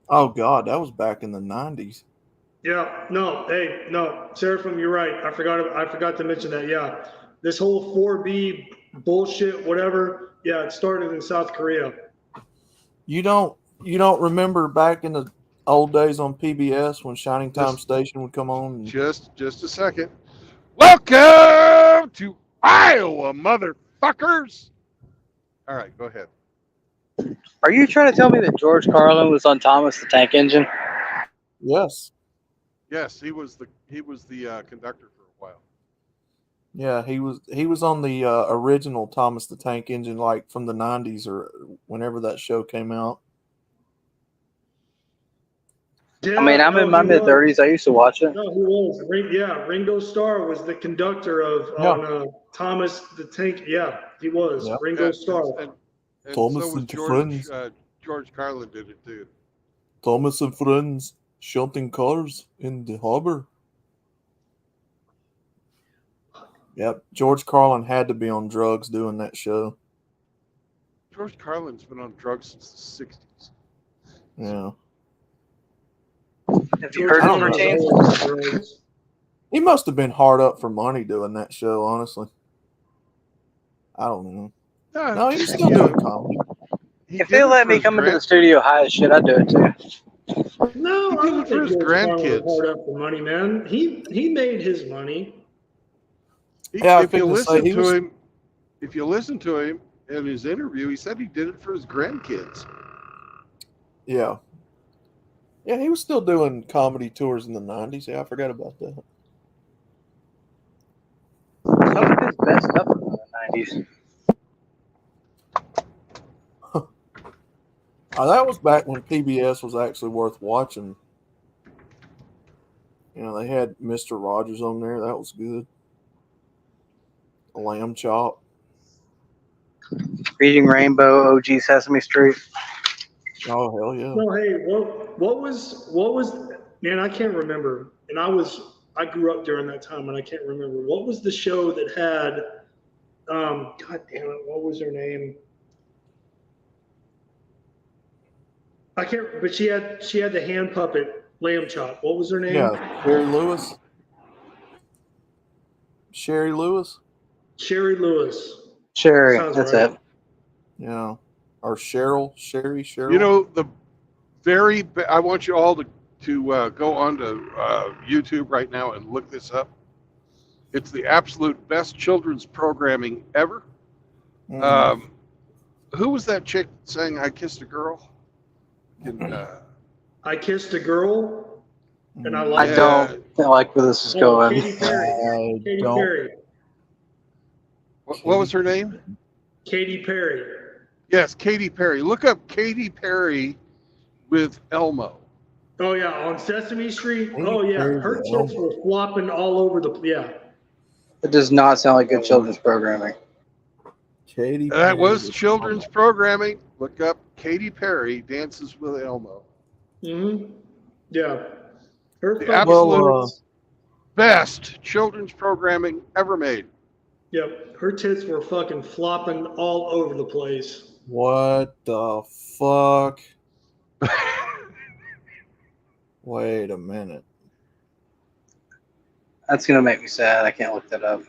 Oh God, that was back in the 90s. Yeah, no, Seraphim, you're right. I forgot to mention that. Yeah, this whole 4B bullshit, whatever. Yeah, it started in South Korea. You don't remember back in the old days on PBS when Shining Time Station would come on? Just a second. Welcome to Iowa, motherfuckers. All right, go ahead. Are you trying to tell me that George Carlin was on Thomas the Tank Engine? Yes. Yes, he was the conductor for a while. Yeah, he was on the original Thomas the Tank Engine, like from the 90s or whenever that show came out. Yeah, I mean, I'm in my mid-30s. I used to watch it. No, he was. Ringo Starr was the conductor on Thomas the Tank. Yeah, he was. Yep. Ringo Starr. And Thomas so was and George, friends. George Carlin did it too. Thomas and friends shunting cars in the harbor. Yep, George Carlin had to be on drugs doing that show. George Carlin's been on drugs since the 60s. Yeah. Have you heard of routines? He must have been hard up for money doing that show, honestly. I don't know. No, he was still doing comedy. If they let me come into the studio high as shit, I'd do it too. No, I don't for think his George Carlin grandkids. was hard up for money, man. He made his money. Yeah, if you listen to him in his interview, he said he did it for his grandkids. Yeah. Yeah, he was still doing comedy tours in the 90s. Yeah, I forgot about that. Some of his best stuff was in the 90s. That was back when PBS was actually worth watching. You know, they had Mr. Rogers on there. That was good. A lamb chop. Reading Rainbow, OG Sesame Street. Oh, hell yeah. No, hey, what was man, I can't remember. And I grew up during that time and I can't remember. What was the show that had God damn it, what was her name? I can't, but she had the hand puppet lamb chop. What was her name? Yeah, Sherry Lewis. Sherry Lewis? Sherry Lewis. Sherry, Sounds that's right. it. Yeah. Or Cheryl. You know, I want you all to go onto YouTube right now and look this up. It's the absolute best children's programming ever. Who was that chick saying "I Kissed a Girl"? I Kissed a Girl, and I I like. don't like where this is going. Katy Perry. Katy Perry. What was her name? Katy Perry. Yes, Katy Perry. Look up Katy Perry with Elmo. Oh yeah, on Sesame Street. Katy Oh yeah, Perry her with tits Elmo. were flopping all over the. Yeah. It does not sound like good children's programming. Katy That Perry was with children's Elmo. programming. Look up Katy Perry dances with Elmo. Mm-hmm. Yeah. Her The fucking absolute best children's programming ever made. Yep, her tits were fucking flopping all over the place. What the fuck? Wait a minute. That's gonna make me sad. I can't look that up.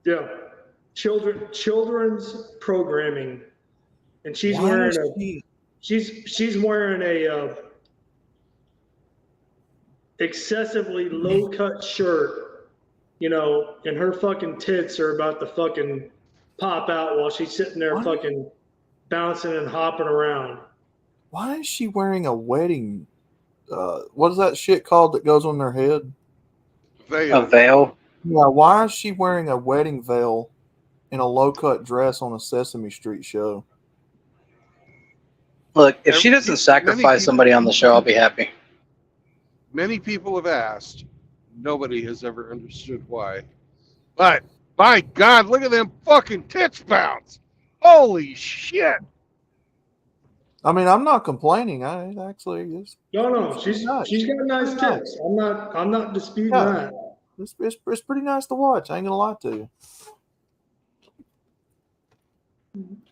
Yeah, children's programming, and she's Why wearing is a she's wearing a excessively low cut shirt, you know, and her fucking tits are about to fucking pop out while she's sitting there fucking bouncing and hopping around. Why is she wearing a wedding? What is that shit called that goes on their head? Veil. A veil? Yeah, why is she wearing a wedding veil in a low cut dress on a Sesame Street show? Look, if she doesn't sacrifice somebody on the show, I'll be happy. Many people have asked. nobody has ever understood why. But my God, look at them fucking tits bounce! Holy shit! I mean, I'm not complaining. I actually is. No, It's nice. she's got nice Pretty nice. tits. I'm not disputing Yeah. that. It's pretty nice to watch. I ain't gonna lie to you.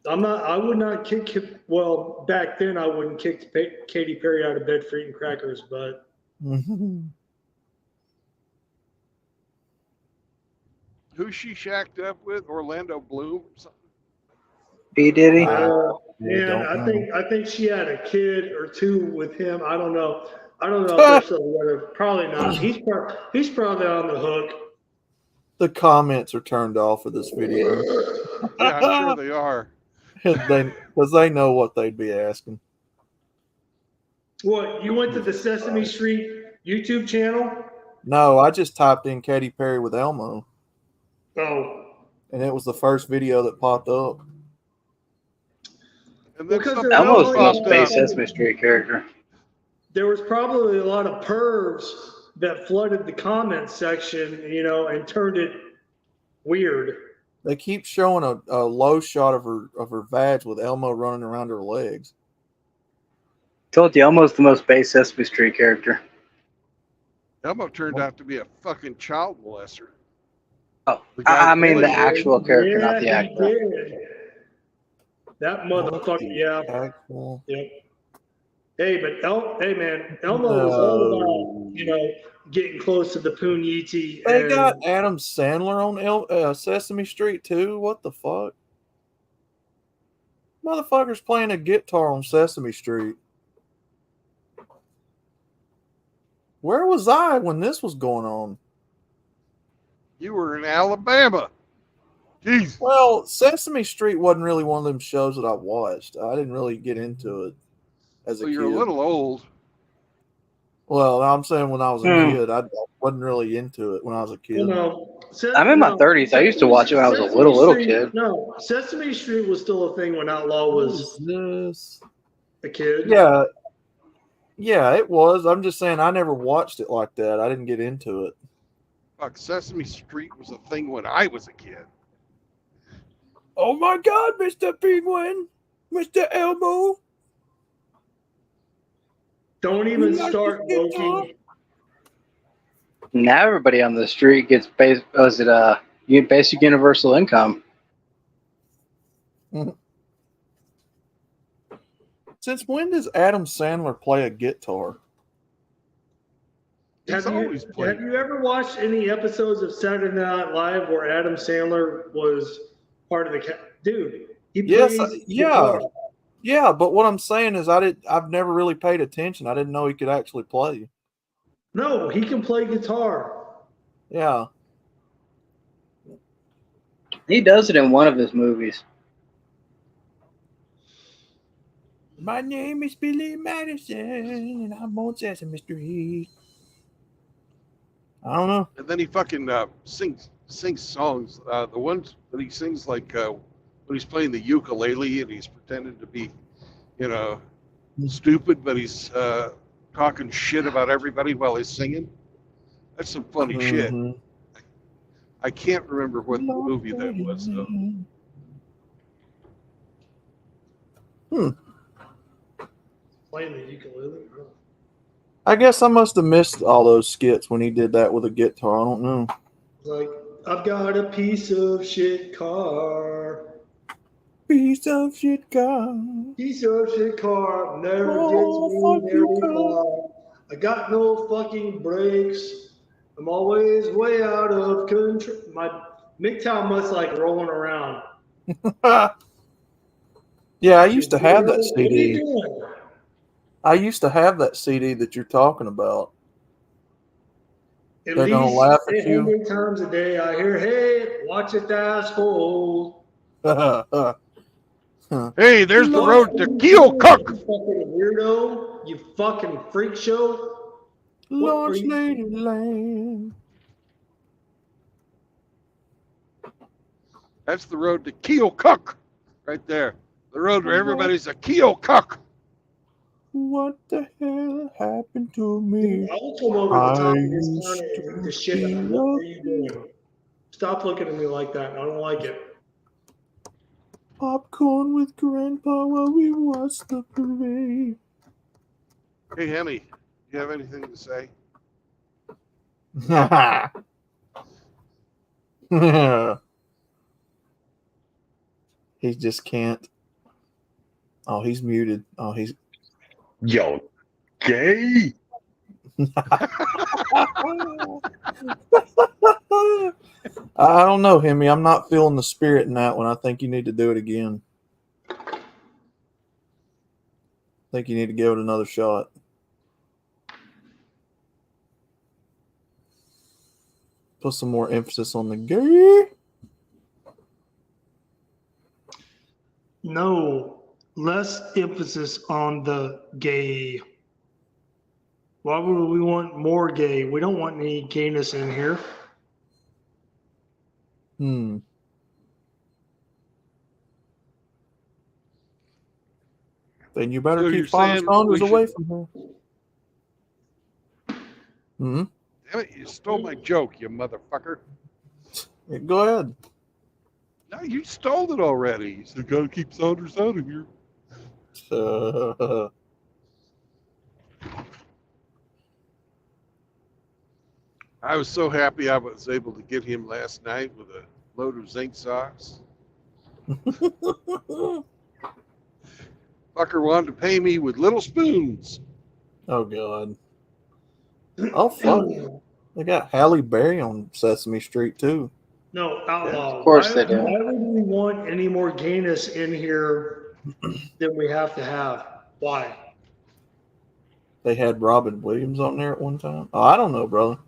I would not kick. Well, back then I wouldn't kick Katy Perry out of bed for eating crackers, but Who's she shacked up with? Orlando Bloom or something? B Diddy. man, I think she had a kid or two with him. I don't know. I don't know if they're still together. Probably not. He's probably on the hook. The comments are turned off for this video. Yeah, I'm sure they are. Because they know what they'd be asking. What, you went to the Sesame Street YouTube channel? No, I just typed in Katy Perry with Elmo. Oh. And it was the first video that popped up. And then Elmo's the most base Sesame Street character. There was probably a lot of pervs that flooded the comments section, and turned it weird. They keep showing a low shot of her vag with Elmo running around her legs. Told you, Elmo's the most base Sesame Street character. Elmo turned out to be a fucking child molester. Oh, I mean the actual character, not the actor. Did. That motherfucker, yeah. Yep. Hey, but hey man, Elmo was all about, getting close to the Poon-Yeti. They got Adam Sandler on Sesame Street too. What the fuck? Motherfucker's playing a guitar on Sesame Street. Where was I when this was going on? You were in Alabama. Jeez. Well, Sesame Street wasn't really one of them shows that I watched. I didn't really get into it as a kid. You're a little old. Well, I'm saying when I was a kid, I wasn't really into it when I was a kid. I'm in my 30s. I used to watch it when I was a little kid. No, Sesame Street was still a thing when Outlaw was a kid. Yeah. Yeah, it was. I'm just saying I never watched it like that. I didn't get into it. Fuck, Sesame Street was a thing when I was a kid. Oh my God, Mr. Penguin, Mr. Elmo. Don't even start, Loki. Now everybody on the street gets basic universal income. Since when does Adam Sandler play a guitar? Have you ever watched any episodes of Saturday Night Live where Adam Sandler was part of the dude? He plays guitar. Yeah, but what I'm saying is I've never really paid attention. I didn't know he could actually play. No, he can play guitar. Yeah. He does it in one of his movies. My name is Billy Madison, and I'm on Sesame Street. I don't know. And then he fucking sings songs. The ones that he sings like when he's playing the ukulele and he's pretending to be, stupid, but he's talking shit about everybody while he's singing. That's some funny shit. I can't remember what movie that was though. Playing the ukulele. I guess I must have missed all those skits when he did that with a guitar. I don't know. Like, I've got a piece of shit car. Piece of shit car. Piece of shit car. Never gets me very far. I got no fucking brakes. I'm always way out of control. My MGTOW must like rolling around. Yeah, I used to have that CD. I used to have that CD that you're talking about. At They're least gonna laugh at 800 you. times a day I hear, hey, watch it, asshole. Hey, there's the road to Keokuk. You fucking weirdo. You fucking freak show. Launch native land. That's the road to Keokuk. Right there. The road where everybody's a Keokuk. What the hell happened to me? I will come over to the I top of this used counter and beat the to shit out be of you. What a are you doing? Stop looking at me like that. I don't like it. popcorn with Grandpa while we watch the parade. Hey, Hemi, do you have anything to say? He just can't. Oh, he's muted. Oh, he's Yo, gay. I don't know, Hemi. I'm not feeling the spirit in that one. I think you need to do it again. I think you need to give it another shot. Put some more emphasis on the gay. No, less emphasis on the gay. Why would we want more gay? We don't want any gayness in here. Then you better So keep you're Father saying Saunders we away should- from her. Damn it, you stole my joke, you motherfucker. Go ahead. No, you stole it already. You said, gotta keep Saunders out of here. I was so happy I was able to get him last night with a load of zinc socks. Fucker wanted to pay me with little spoons. Oh, God. Oh, fuck. They got Halle Berry on Sesame Street, too. No, outlaw. Of course they do. Why would we want any more gayness in here than we have to have? Why? They had Robin Williams on there at one time. Oh, I don't know, brother.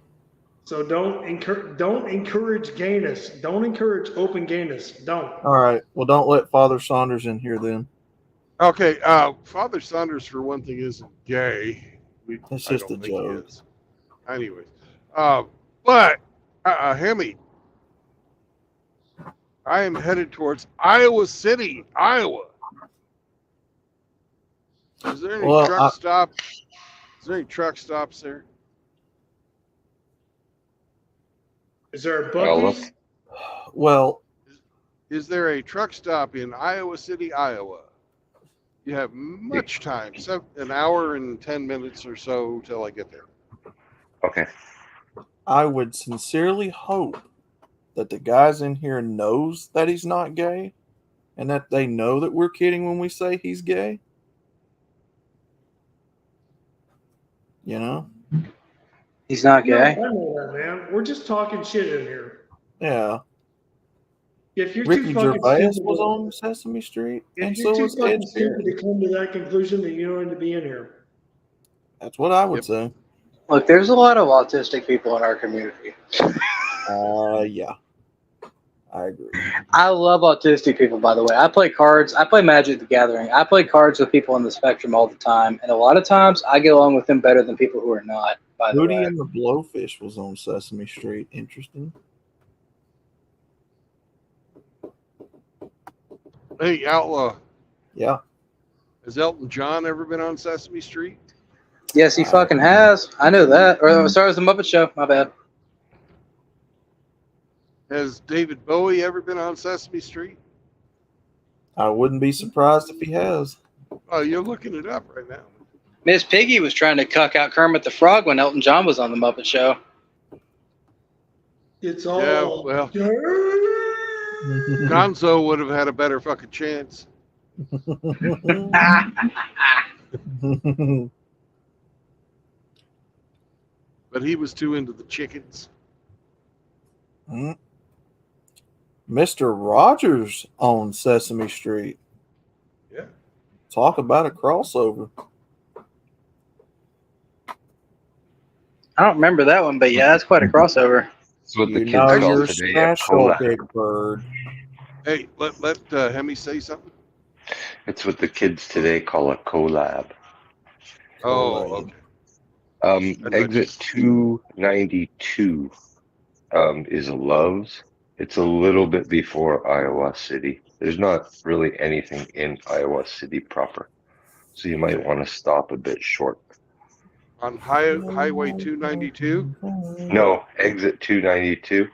So don't encourage gayness. Don't encourage open gayness. Don't. All right. Well, don't let Father Saunders in here then. Okay, Father Saunders, for one thing, isn't gay. It's I just don't a think joke. he is. Anyways, but Hemi, I am headed towards Iowa City, Iowa. Is there any truck stop? Is there any truck stops there? Is there a Buc-ee's? Well, is there a truck stop in Iowa City, Iowa? You have much time, so an hour and 10 minutes or so till I get there. Okay. I would sincerely hope that the guys in here knows that he's not gay and that they know that we're kidding when we say he's gay. You know? He's not No, gay. I know that, man. We're just talking shit in here. Yeah. If you're Ricky too fucking Gervais stupid, was on Sesame Street, and if you're so too was Ed fucking stupid Sheeran. to come to that conclusion, then you don't need to be in here. That's what I would say. Look, there's a lot of autistic people in our community. Yeah. I agree. I love autistic people, by the way. I play cards. I play Magic the Gathering. I play cards with people on the spectrum all the time. And a lot of times I get along with them better than people who are not, by the Hootie way. and the Blowfish was on Sesame Street. Interesting. Hey, Outlaw. Yeah. Has Elton John ever been on Sesame Street? Yes, he fucking has. I know that. Or sorry, it was the Muppet Show. My bad. Has David Bowie ever been on Sesame Street? I wouldn't be surprised if he has. Oh, you're looking it up right now. Miss Piggy was trying to cuck out Kermit the Frog when Elton John was on the Muppet Show. It's all Yeah, well, Gonzo would have had a better fucking chance. But he was too into the chickens. Mr. Rogers on Sesame Street. Yeah. Talk about a crossover. I don't remember that one, but yeah, that's quite a crossover. That's what the You kids know call you're today a special, collab. Big Bird. Hey, let Hemi say something. It's what the kids today call a collab. Oh, okay. Exit 292 is Love's. It's a little bit before Iowa City. There's not really anything in Iowa City proper. so you might want to stop a bit short. On Highway 292? No, exit 292.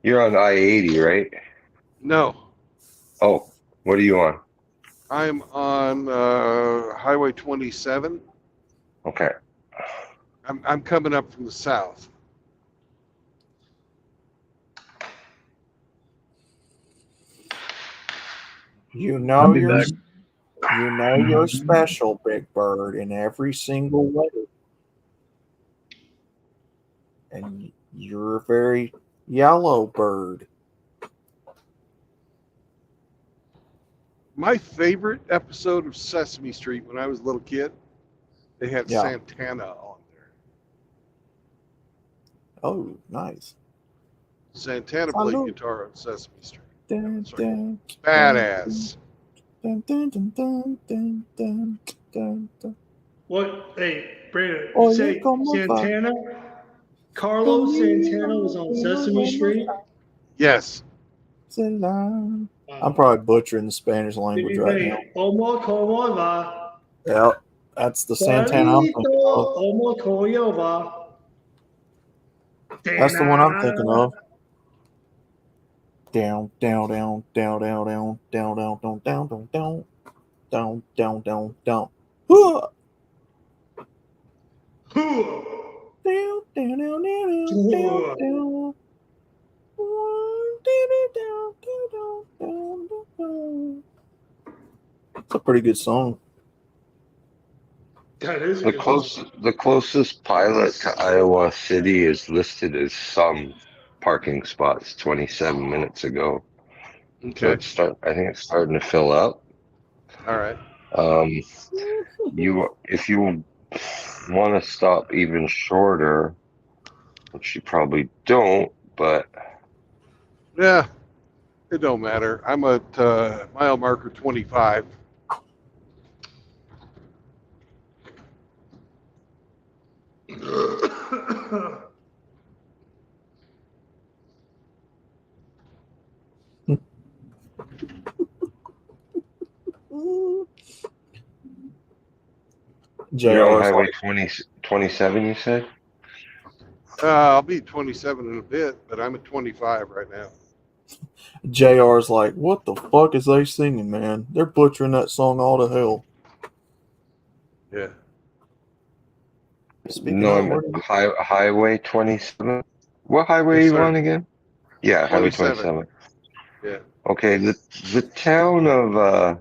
You're on I-80, right? No, Oh, what are you on? I'm on Highway 27. Okay. I'm coming up from the south. You I'll know be you're back. you're special, Big Bird, in every single way. And you're a very yellow bird. My favorite episode of Sesame Street when I was a little kid, they had Yeah. Santana on there. Oh, nice. Santana played Hello. guitar on Sesame Street. Dun, Sorry. dun, Badass. dun, dun, dun, dun, dun, dun, dun, dun. What? Hey, Brandon, you Oye, say ¿cómo va? Santana? Carlos Santana was on Sesame Street? Yes. I'm probably butchering the Spanish Did language he right now. say, Omo como va? Yep, that's the Santana I'm thinking of. Palito Omo como va? That's the one I'm thinking of. Down, down, down, down, down, down, down, down, down, down, down, down, down, down, down, down. Hooah! Down, down, down, down, down, down. It's a pretty good song. That is a The good closest pilot to Iowa City is listed as some parking spots 27 minutes ago. Okay. So I think it's starting to fill up. All right. If you want to stop even shorter, which you probably don't, but Yeah, it don't matter. I'm at mile marker 25. you're on JR's Highway like, 27, you said? I'll be 27 in a bit, but I'm at 25 right now. JR's like, what the fuck is they singing, man? They're butchering that song all to hell. Yeah. Speaking No, of, I'm at Highway 27. What highway Yes, are you sir. on again? Yeah, Highway 27. Yeah. Okay, the town of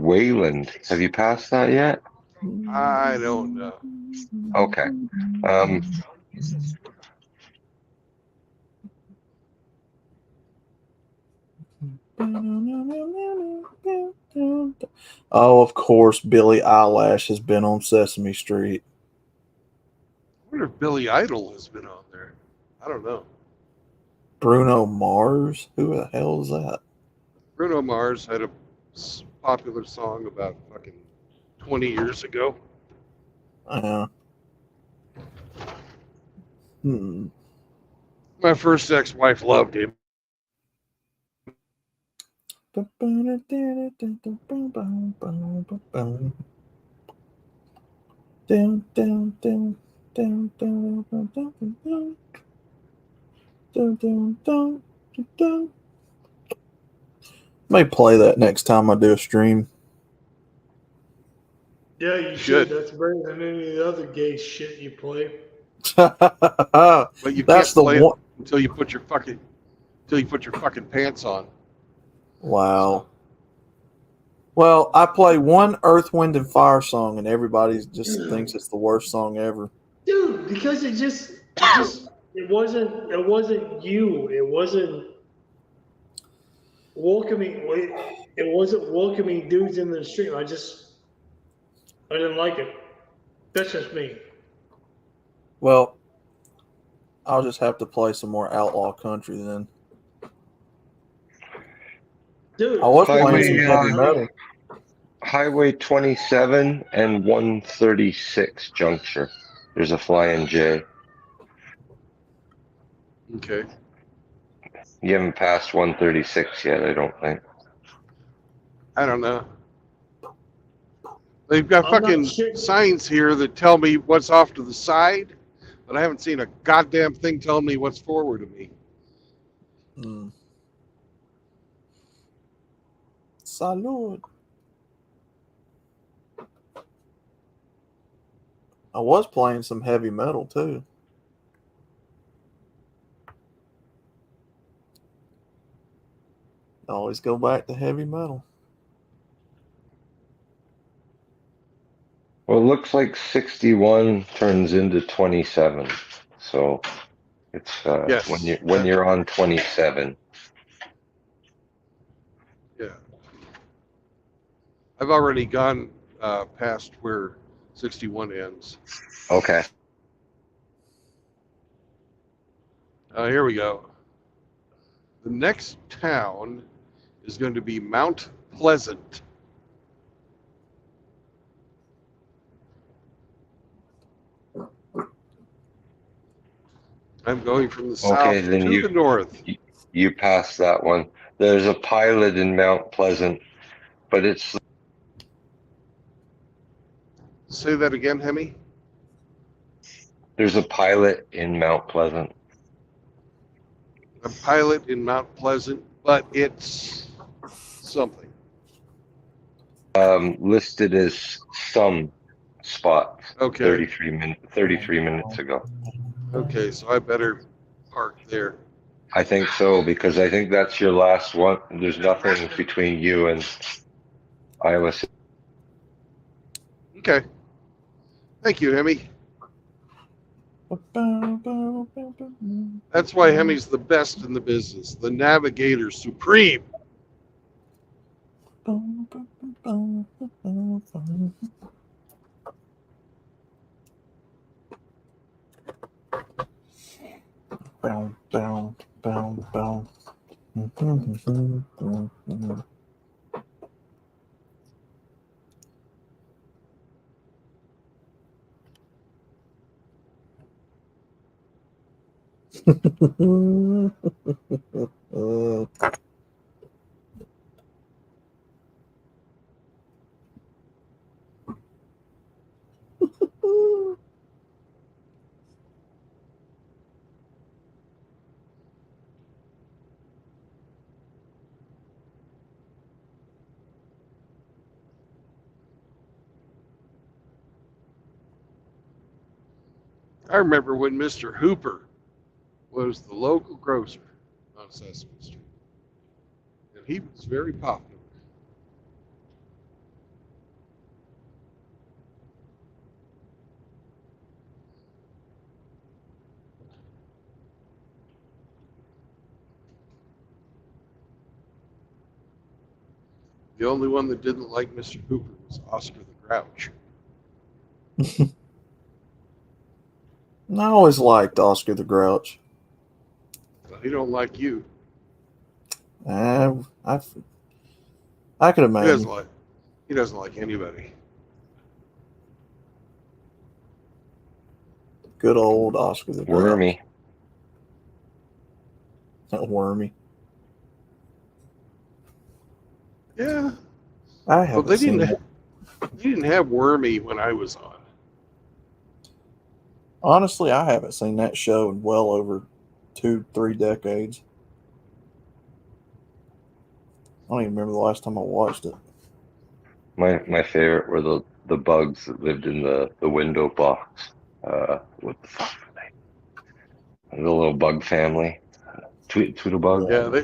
Wayland. Have you passed that yet? I don't know. Okay. Oh, of course, Billie Eilish has been on Sesame Street. I wonder if Billy Idol has been on there. I don't know. Bruno Mars? Who the hell is that? Bruno Mars had a popular song about fucking 20 years ago. My first ex-wife loved him. Down, down, down, down, down, down, down, down, down, down, down, down. May play that next time I do a stream. Yeah, you should. That's better than any of the other gay shit you play. But you That's can't the play one. it until you put your fucking pants on. Wow. Well, I play one Earth, Wind, and Fire song, and everybody just thinks it's the worst song ever. Dude, because it wasn't you. It wasn't welcoming. It wasn't welcoming dudes in the stream. I didn't like it. That's just me. Well, I'll just have to play some more outlaw country then. Dude, I was playing some heavy metal. Highway 27 and 136 juncture. There's a Flying J. Okay. You haven't passed 136 yet, I don't think. I don't know. They've got I'm not fucking sure. signs here that tell me what's off to the side, but I haven't seen a goddamn thing telling me what's forward of me. Salud. I was playing some heavy metal too. Always go back to heavy metal. Well, it looks like 61 turns into 27. So it's Yes. when you're on 27. Yeah. I've already gone past where 61 ends. Okay. Here we go. The next town is going to be Mount Pleasant. I'm going from the Okay, south then to the north. you pass that one. There's a pilot in Mount Pleasant, but it's Say that again, Hemi. there's a pilot in Mount Pleasant. A pilot in Mount Pleasant, but it's something. Listed as some spots. Okay. 33 minutes ago. Okay, so I better park there. I think so, because I think that's your last one. There's nothing between you and Iowa City. Okay. Thank you, Hemi. That's why Hemi's the best in the business. The navigator supreme. Bow, bow, bow, bow. I remember when Mr. Hooper was the local grocer on Sesame Street. And he was very popular. The only one that didn't like Mr. Hooper was Oscar the Grouch. I always liked Oscar the Grouch. But he don't like you. I could imagine. He doesn't like anybody. Good old Oscar the Grouch. Wormy. Wormy. Yeah. I haven't They seen didn't. it. They didn't have Wormy when I was on. Honestly, I haven't seen that show in well over 2-3 decades. I don't even remember the last time I watched it. My favorite were the bugs that lived in the window box. What the fuck were they? The little bug family. Tweedlebug. Yeah,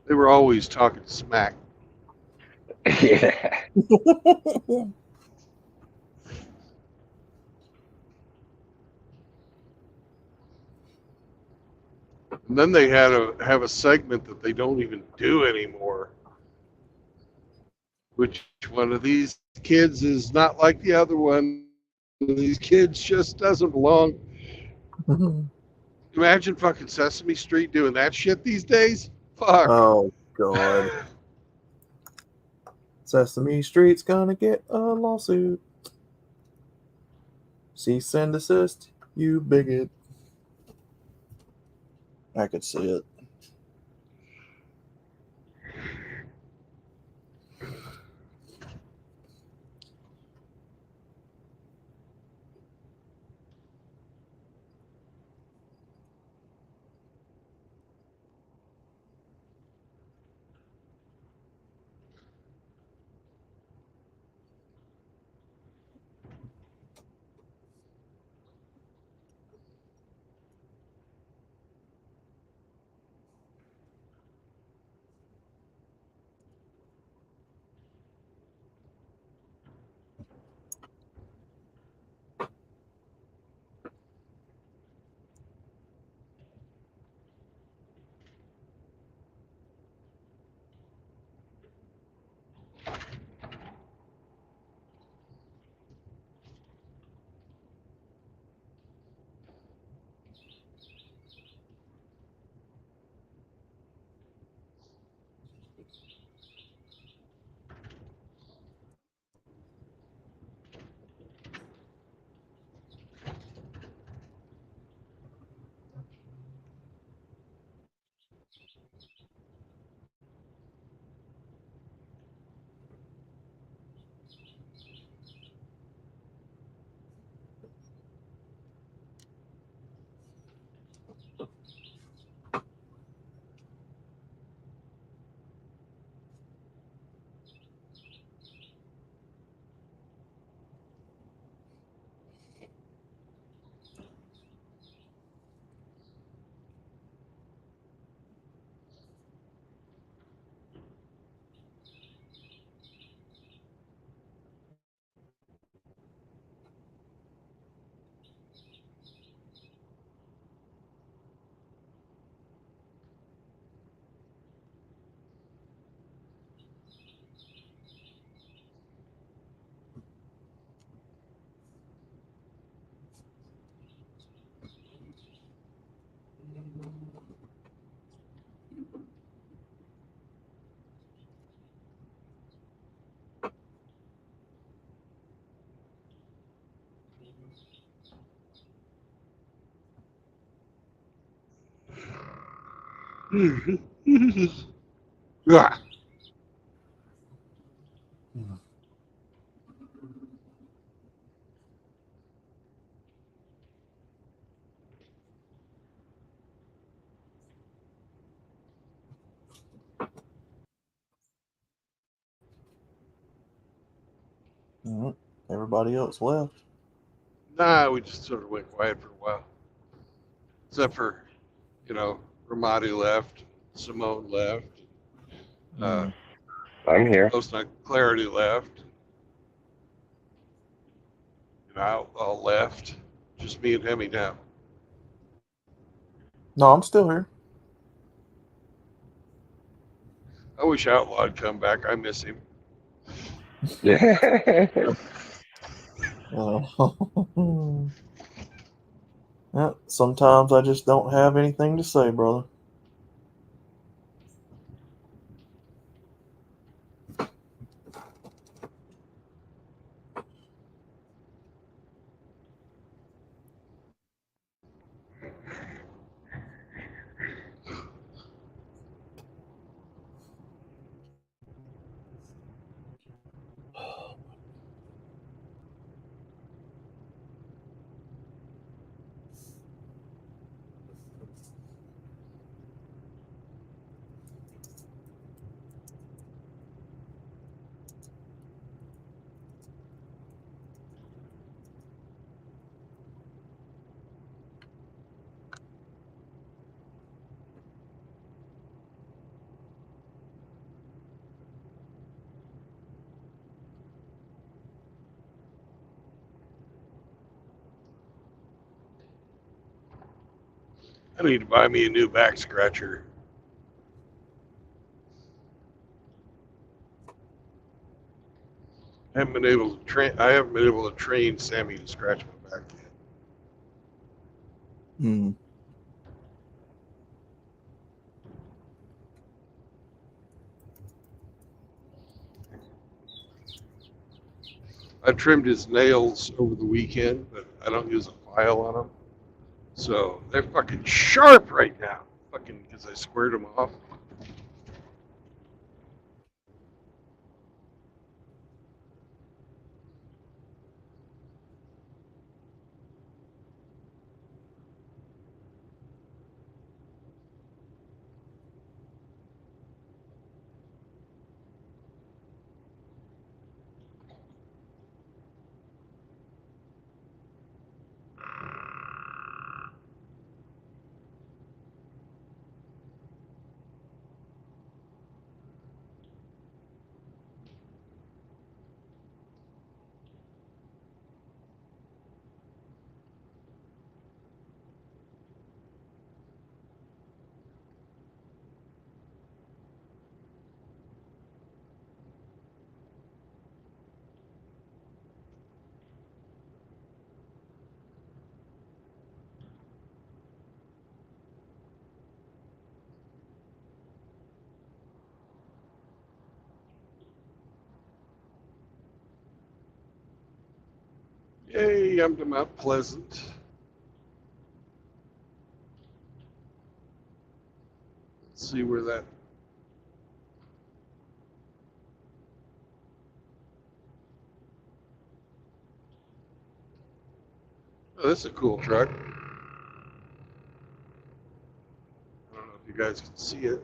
they were always talking smack. Yeah. And then they had have a segment that they don't even do anymore. Which one of these kids is not like the other one? These kids just doesn't belong. Imagine fucking Sesame Street doing that shit these days. Fuck. Oh, God. Sesame Street's gonna get a lawsuit. Cease and desist, you bigot. I could see it. Ah, Everybody else left. nah, we just sort of went quiet for a while. Except for, Ramadi left, Simone left, uh, I'm here. Most Not Clarity left, Outlaw left. Just me and Hemi now. No, I'm still here. I wish Outlaw'd come back. I miss him. Yeah, sometimes I just don't have anything to say, brother. I need to buy me a new back scratcher. I haven't been able to train Sammy to scratch my back yet. Hmm. I trimmed his nails over the weekend, but I don't use a file on them. So they're fucking sharp right now. Fucking because I squared them off. Yay, I'm to Mount Pleasant. Let's see where that. Oh, that's a cool truck. I don't know if you guys can see it.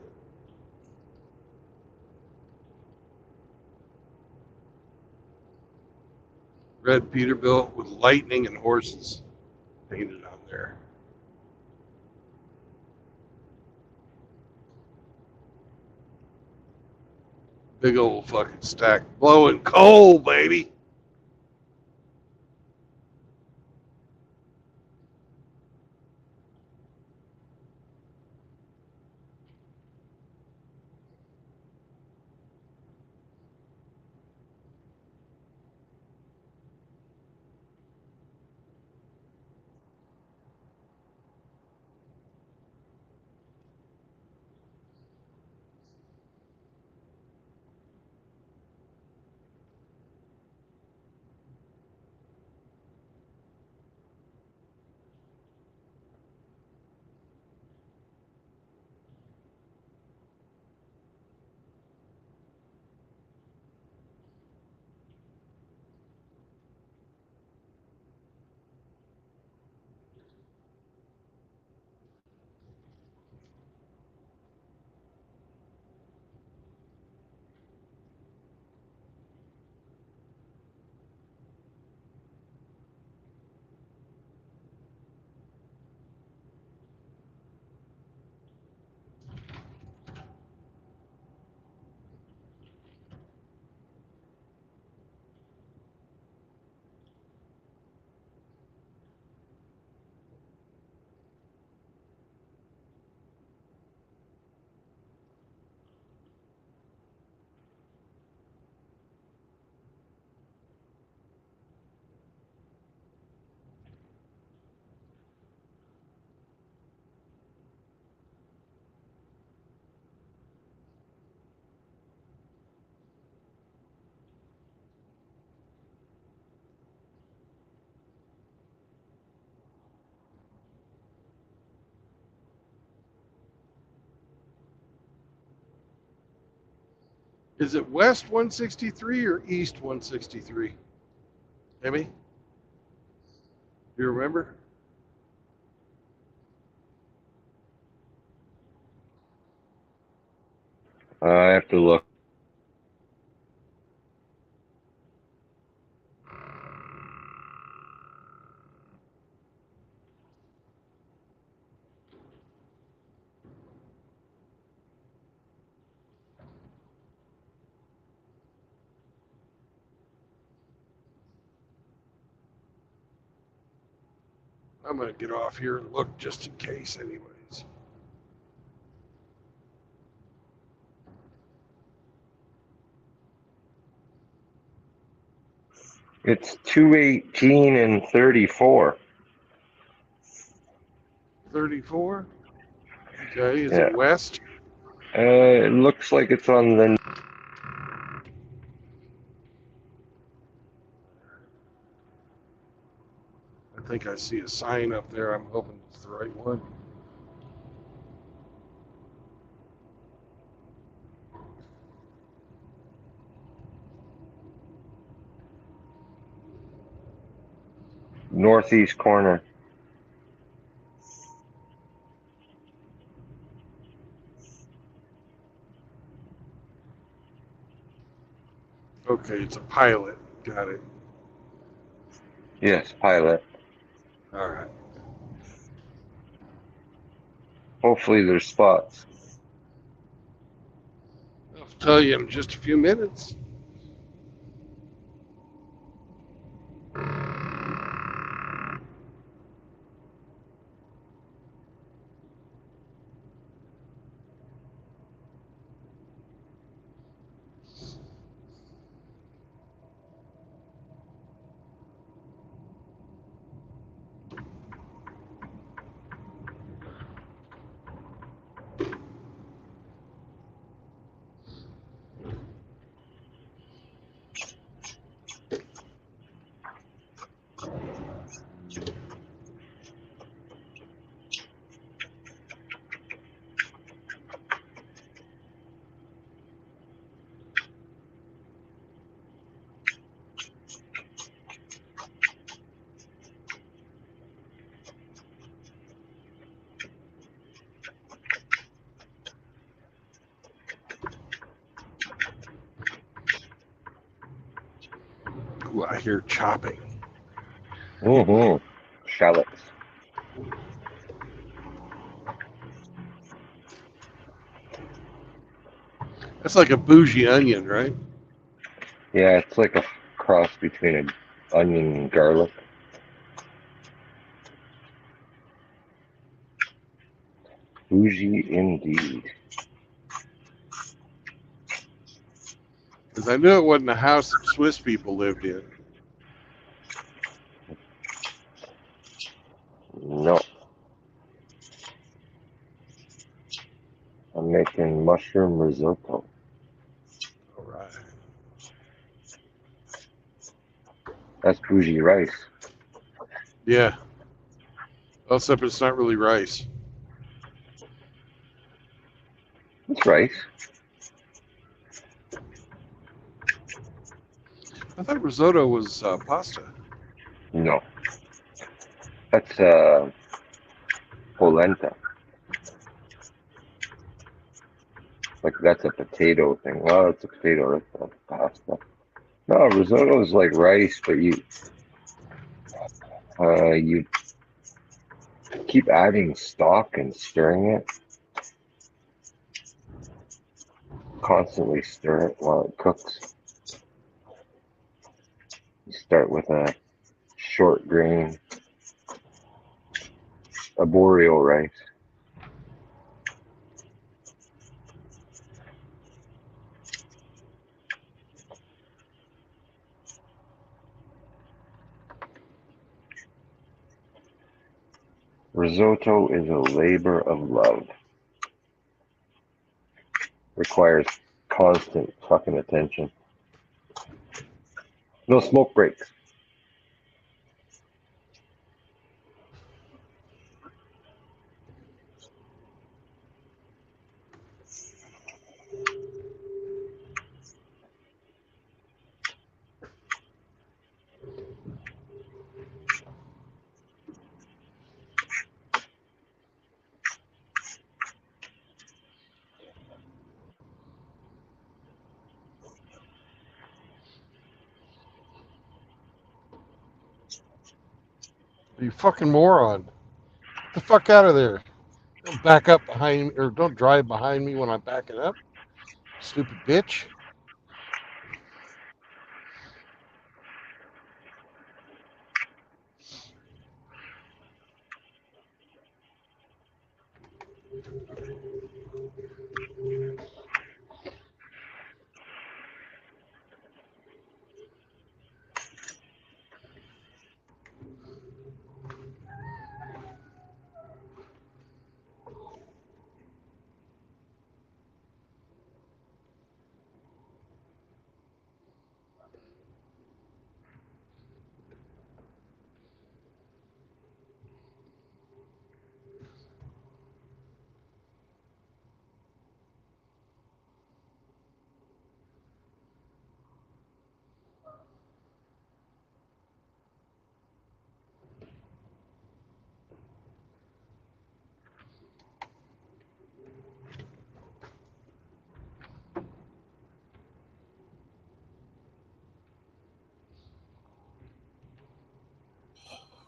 Red Peterbilt with lightning and horses painted on there. Big old fucking stack. Blowing coal, baby. Is it West 163 or East 163? Emmy? Do you remember? I have to look. I'm going to get off here and look just in case, anyways. It's 218 and 34. 34? Okay, is Yeah. it West? It looks like it's on the. I think I see a sign up there. I'm hoping it's the right one. Northeast corner. Okay, it's a pilot. Got it. Yes, pilot. All right. Hopefully there's spots. I'll tell you in just a few minutes. Ooh, I hear chopping. Mm-hmm. Shallots. That's like a bougie onion, right? Yeah, it's like a cross between an onion and garlic. Bougie indeed. Because I knew it wasn't a house that Swiss people lived in. No. I'm making mushroom risotto. All right. That's bougie rice. Yeah. Except it's not really rice. It's rice. I thought risotto was pasta. No. That's polenta. Like that's a potato thing. Well, it's a potato. That's not pasta. No, risotto is like rice, but you keep adding stock and stirring it. Constantly stir it while it cooks. You start with a short grain arboreal rice. Risotto is a labor of love. Requires constant fucking attention. No smoke breaks. You fucking moron. Get the fuck out of there. Don't back up behind me, or don't drive behind me when I'm backing up. Stupid bitch.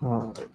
All right.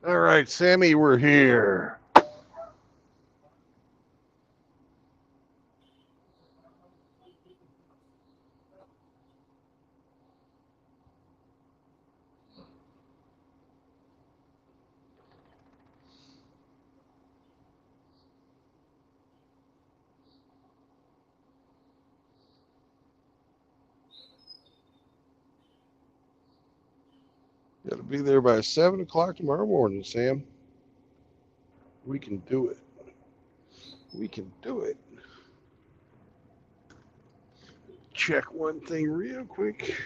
All right, Sammy, we're here. Got to be there by 7 o'clock tomorrow morning, Sam. We can do it. We can do it. Check one thing real quick.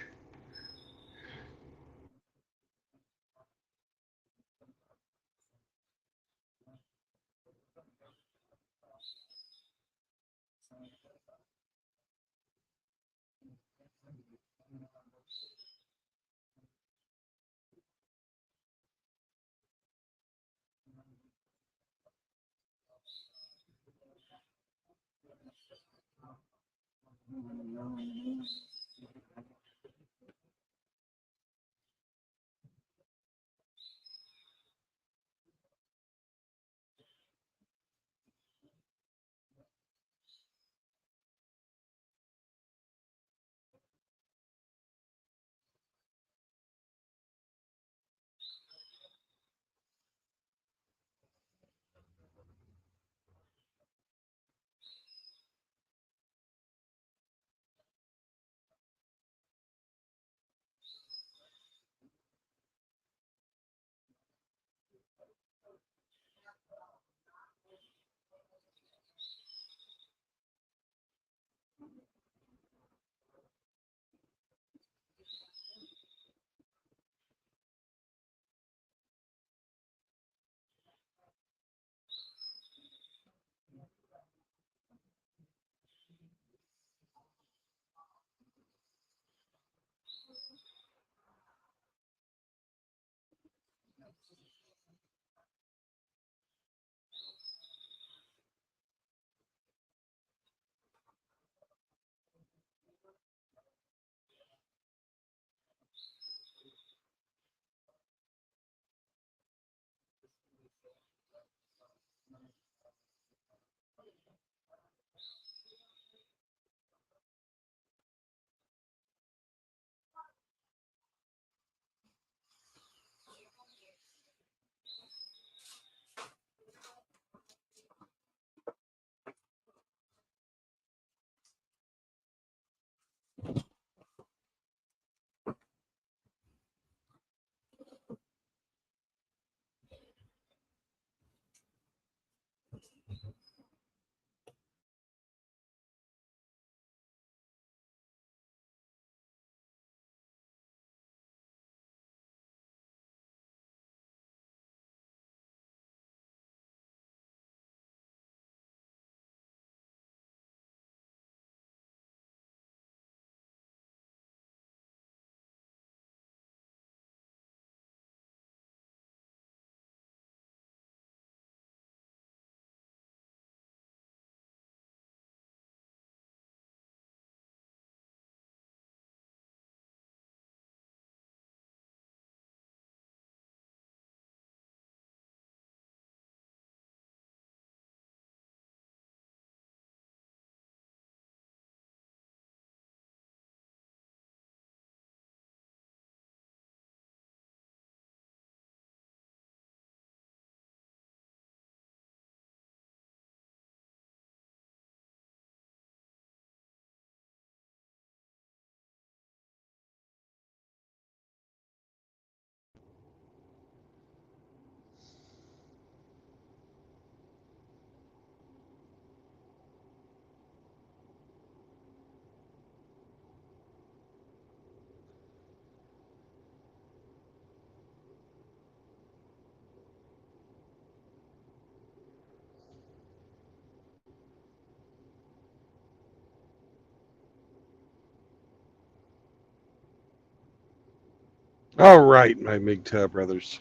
All right, my MGTOW brothers.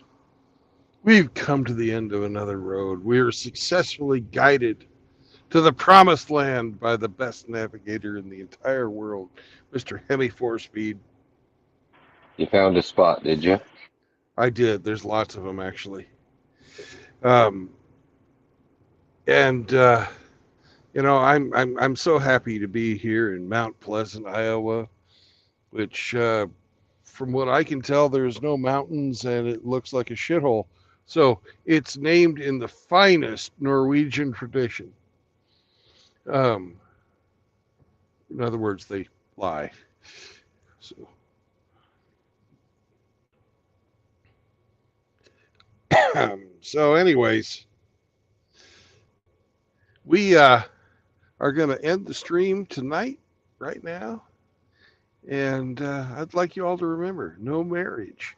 We've come to the end of another road. We are successfully guided to the promised land by the best navigator in the entire world, Mr. Hemi Four-Speed. You found a spot, did you? I did. There's lots of them, actually. And you know, I'm so happy to be here in Mount Pleasant, Iowa, which, from what I can tell, there's no mountains and it looks like a shithole. So it's named in the finest Norwegian tradition. In other words, they lie. So anyways, we are going to end the stream tonight, right now. And I'd like you all to remember, no marriage,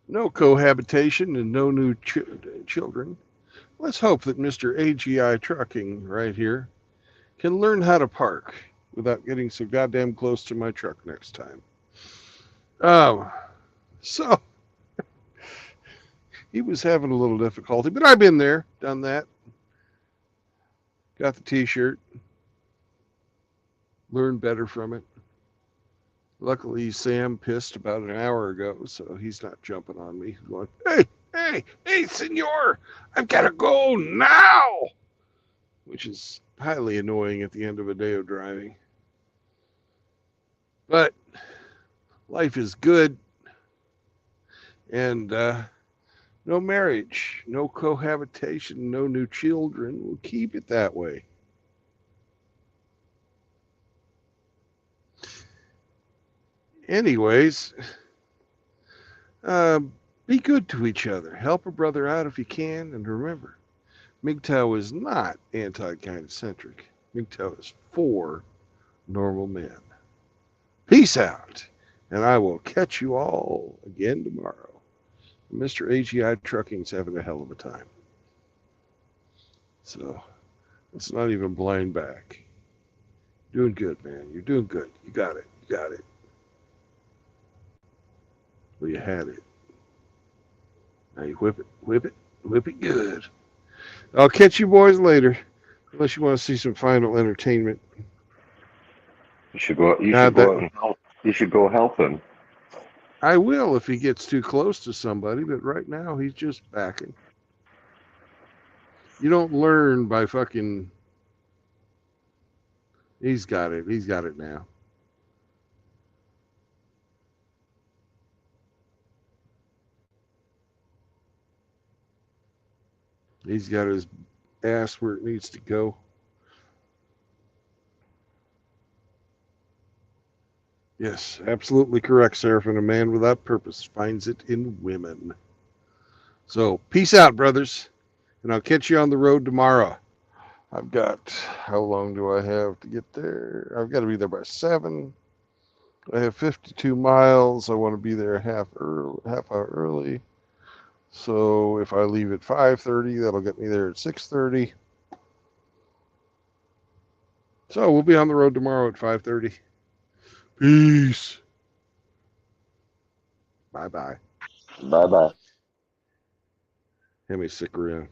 no cohabitation, and no new children. Let's hope that Mr. AGI Trucking right here can learn how to park without getting so goddamn close to my truck next time. So he was having a little difficulty, but I've been there, done that. Got the t-shirt, learned better from it. Luckily, Sam pissed about an hour ago, so he's not jumping on me. He's going, hey, senor, I've got to go now, which is highly annoying at the end of a day of driving. But life is good, and no marriage, no cohabitation, no new children. We'll keep it that way. Anyways, be good to each other. Help a brother out if you can. And remember, MGTOW is not anti-gynocentric. MGTOW is for normal men. Peace out. And I will catch you all again tomorrow. Mr. AGI Trucking's having a hell of a time. So let's not even blind back. Doing good, man. You're doing good. You got it. You got it. Well, you had it. Now you whip it good. I'll catch you boys later, unless you want to see some final entertainment. You should go. You should go help him. I will if he gets too close to somebody, but right now he's just backing. You don't learn by fucking. He's got it. He's got it now. He's got his ass where it needs to go. Yes, absolutely correct, Seraphin. A man without purpose finds it in women. So, peace out, brothers. And I'll catch you on the road tomorrow. I've got, how long do I have to get there? I've got to be there by 7. I have 52 miles. I want to be there half hour early. So if I leave at 5:30, that'll get me there at 6:30. So we'll be on the road tomorrow at 5:30. Peace. Bye-bye. Bye-bye. Let me stick around.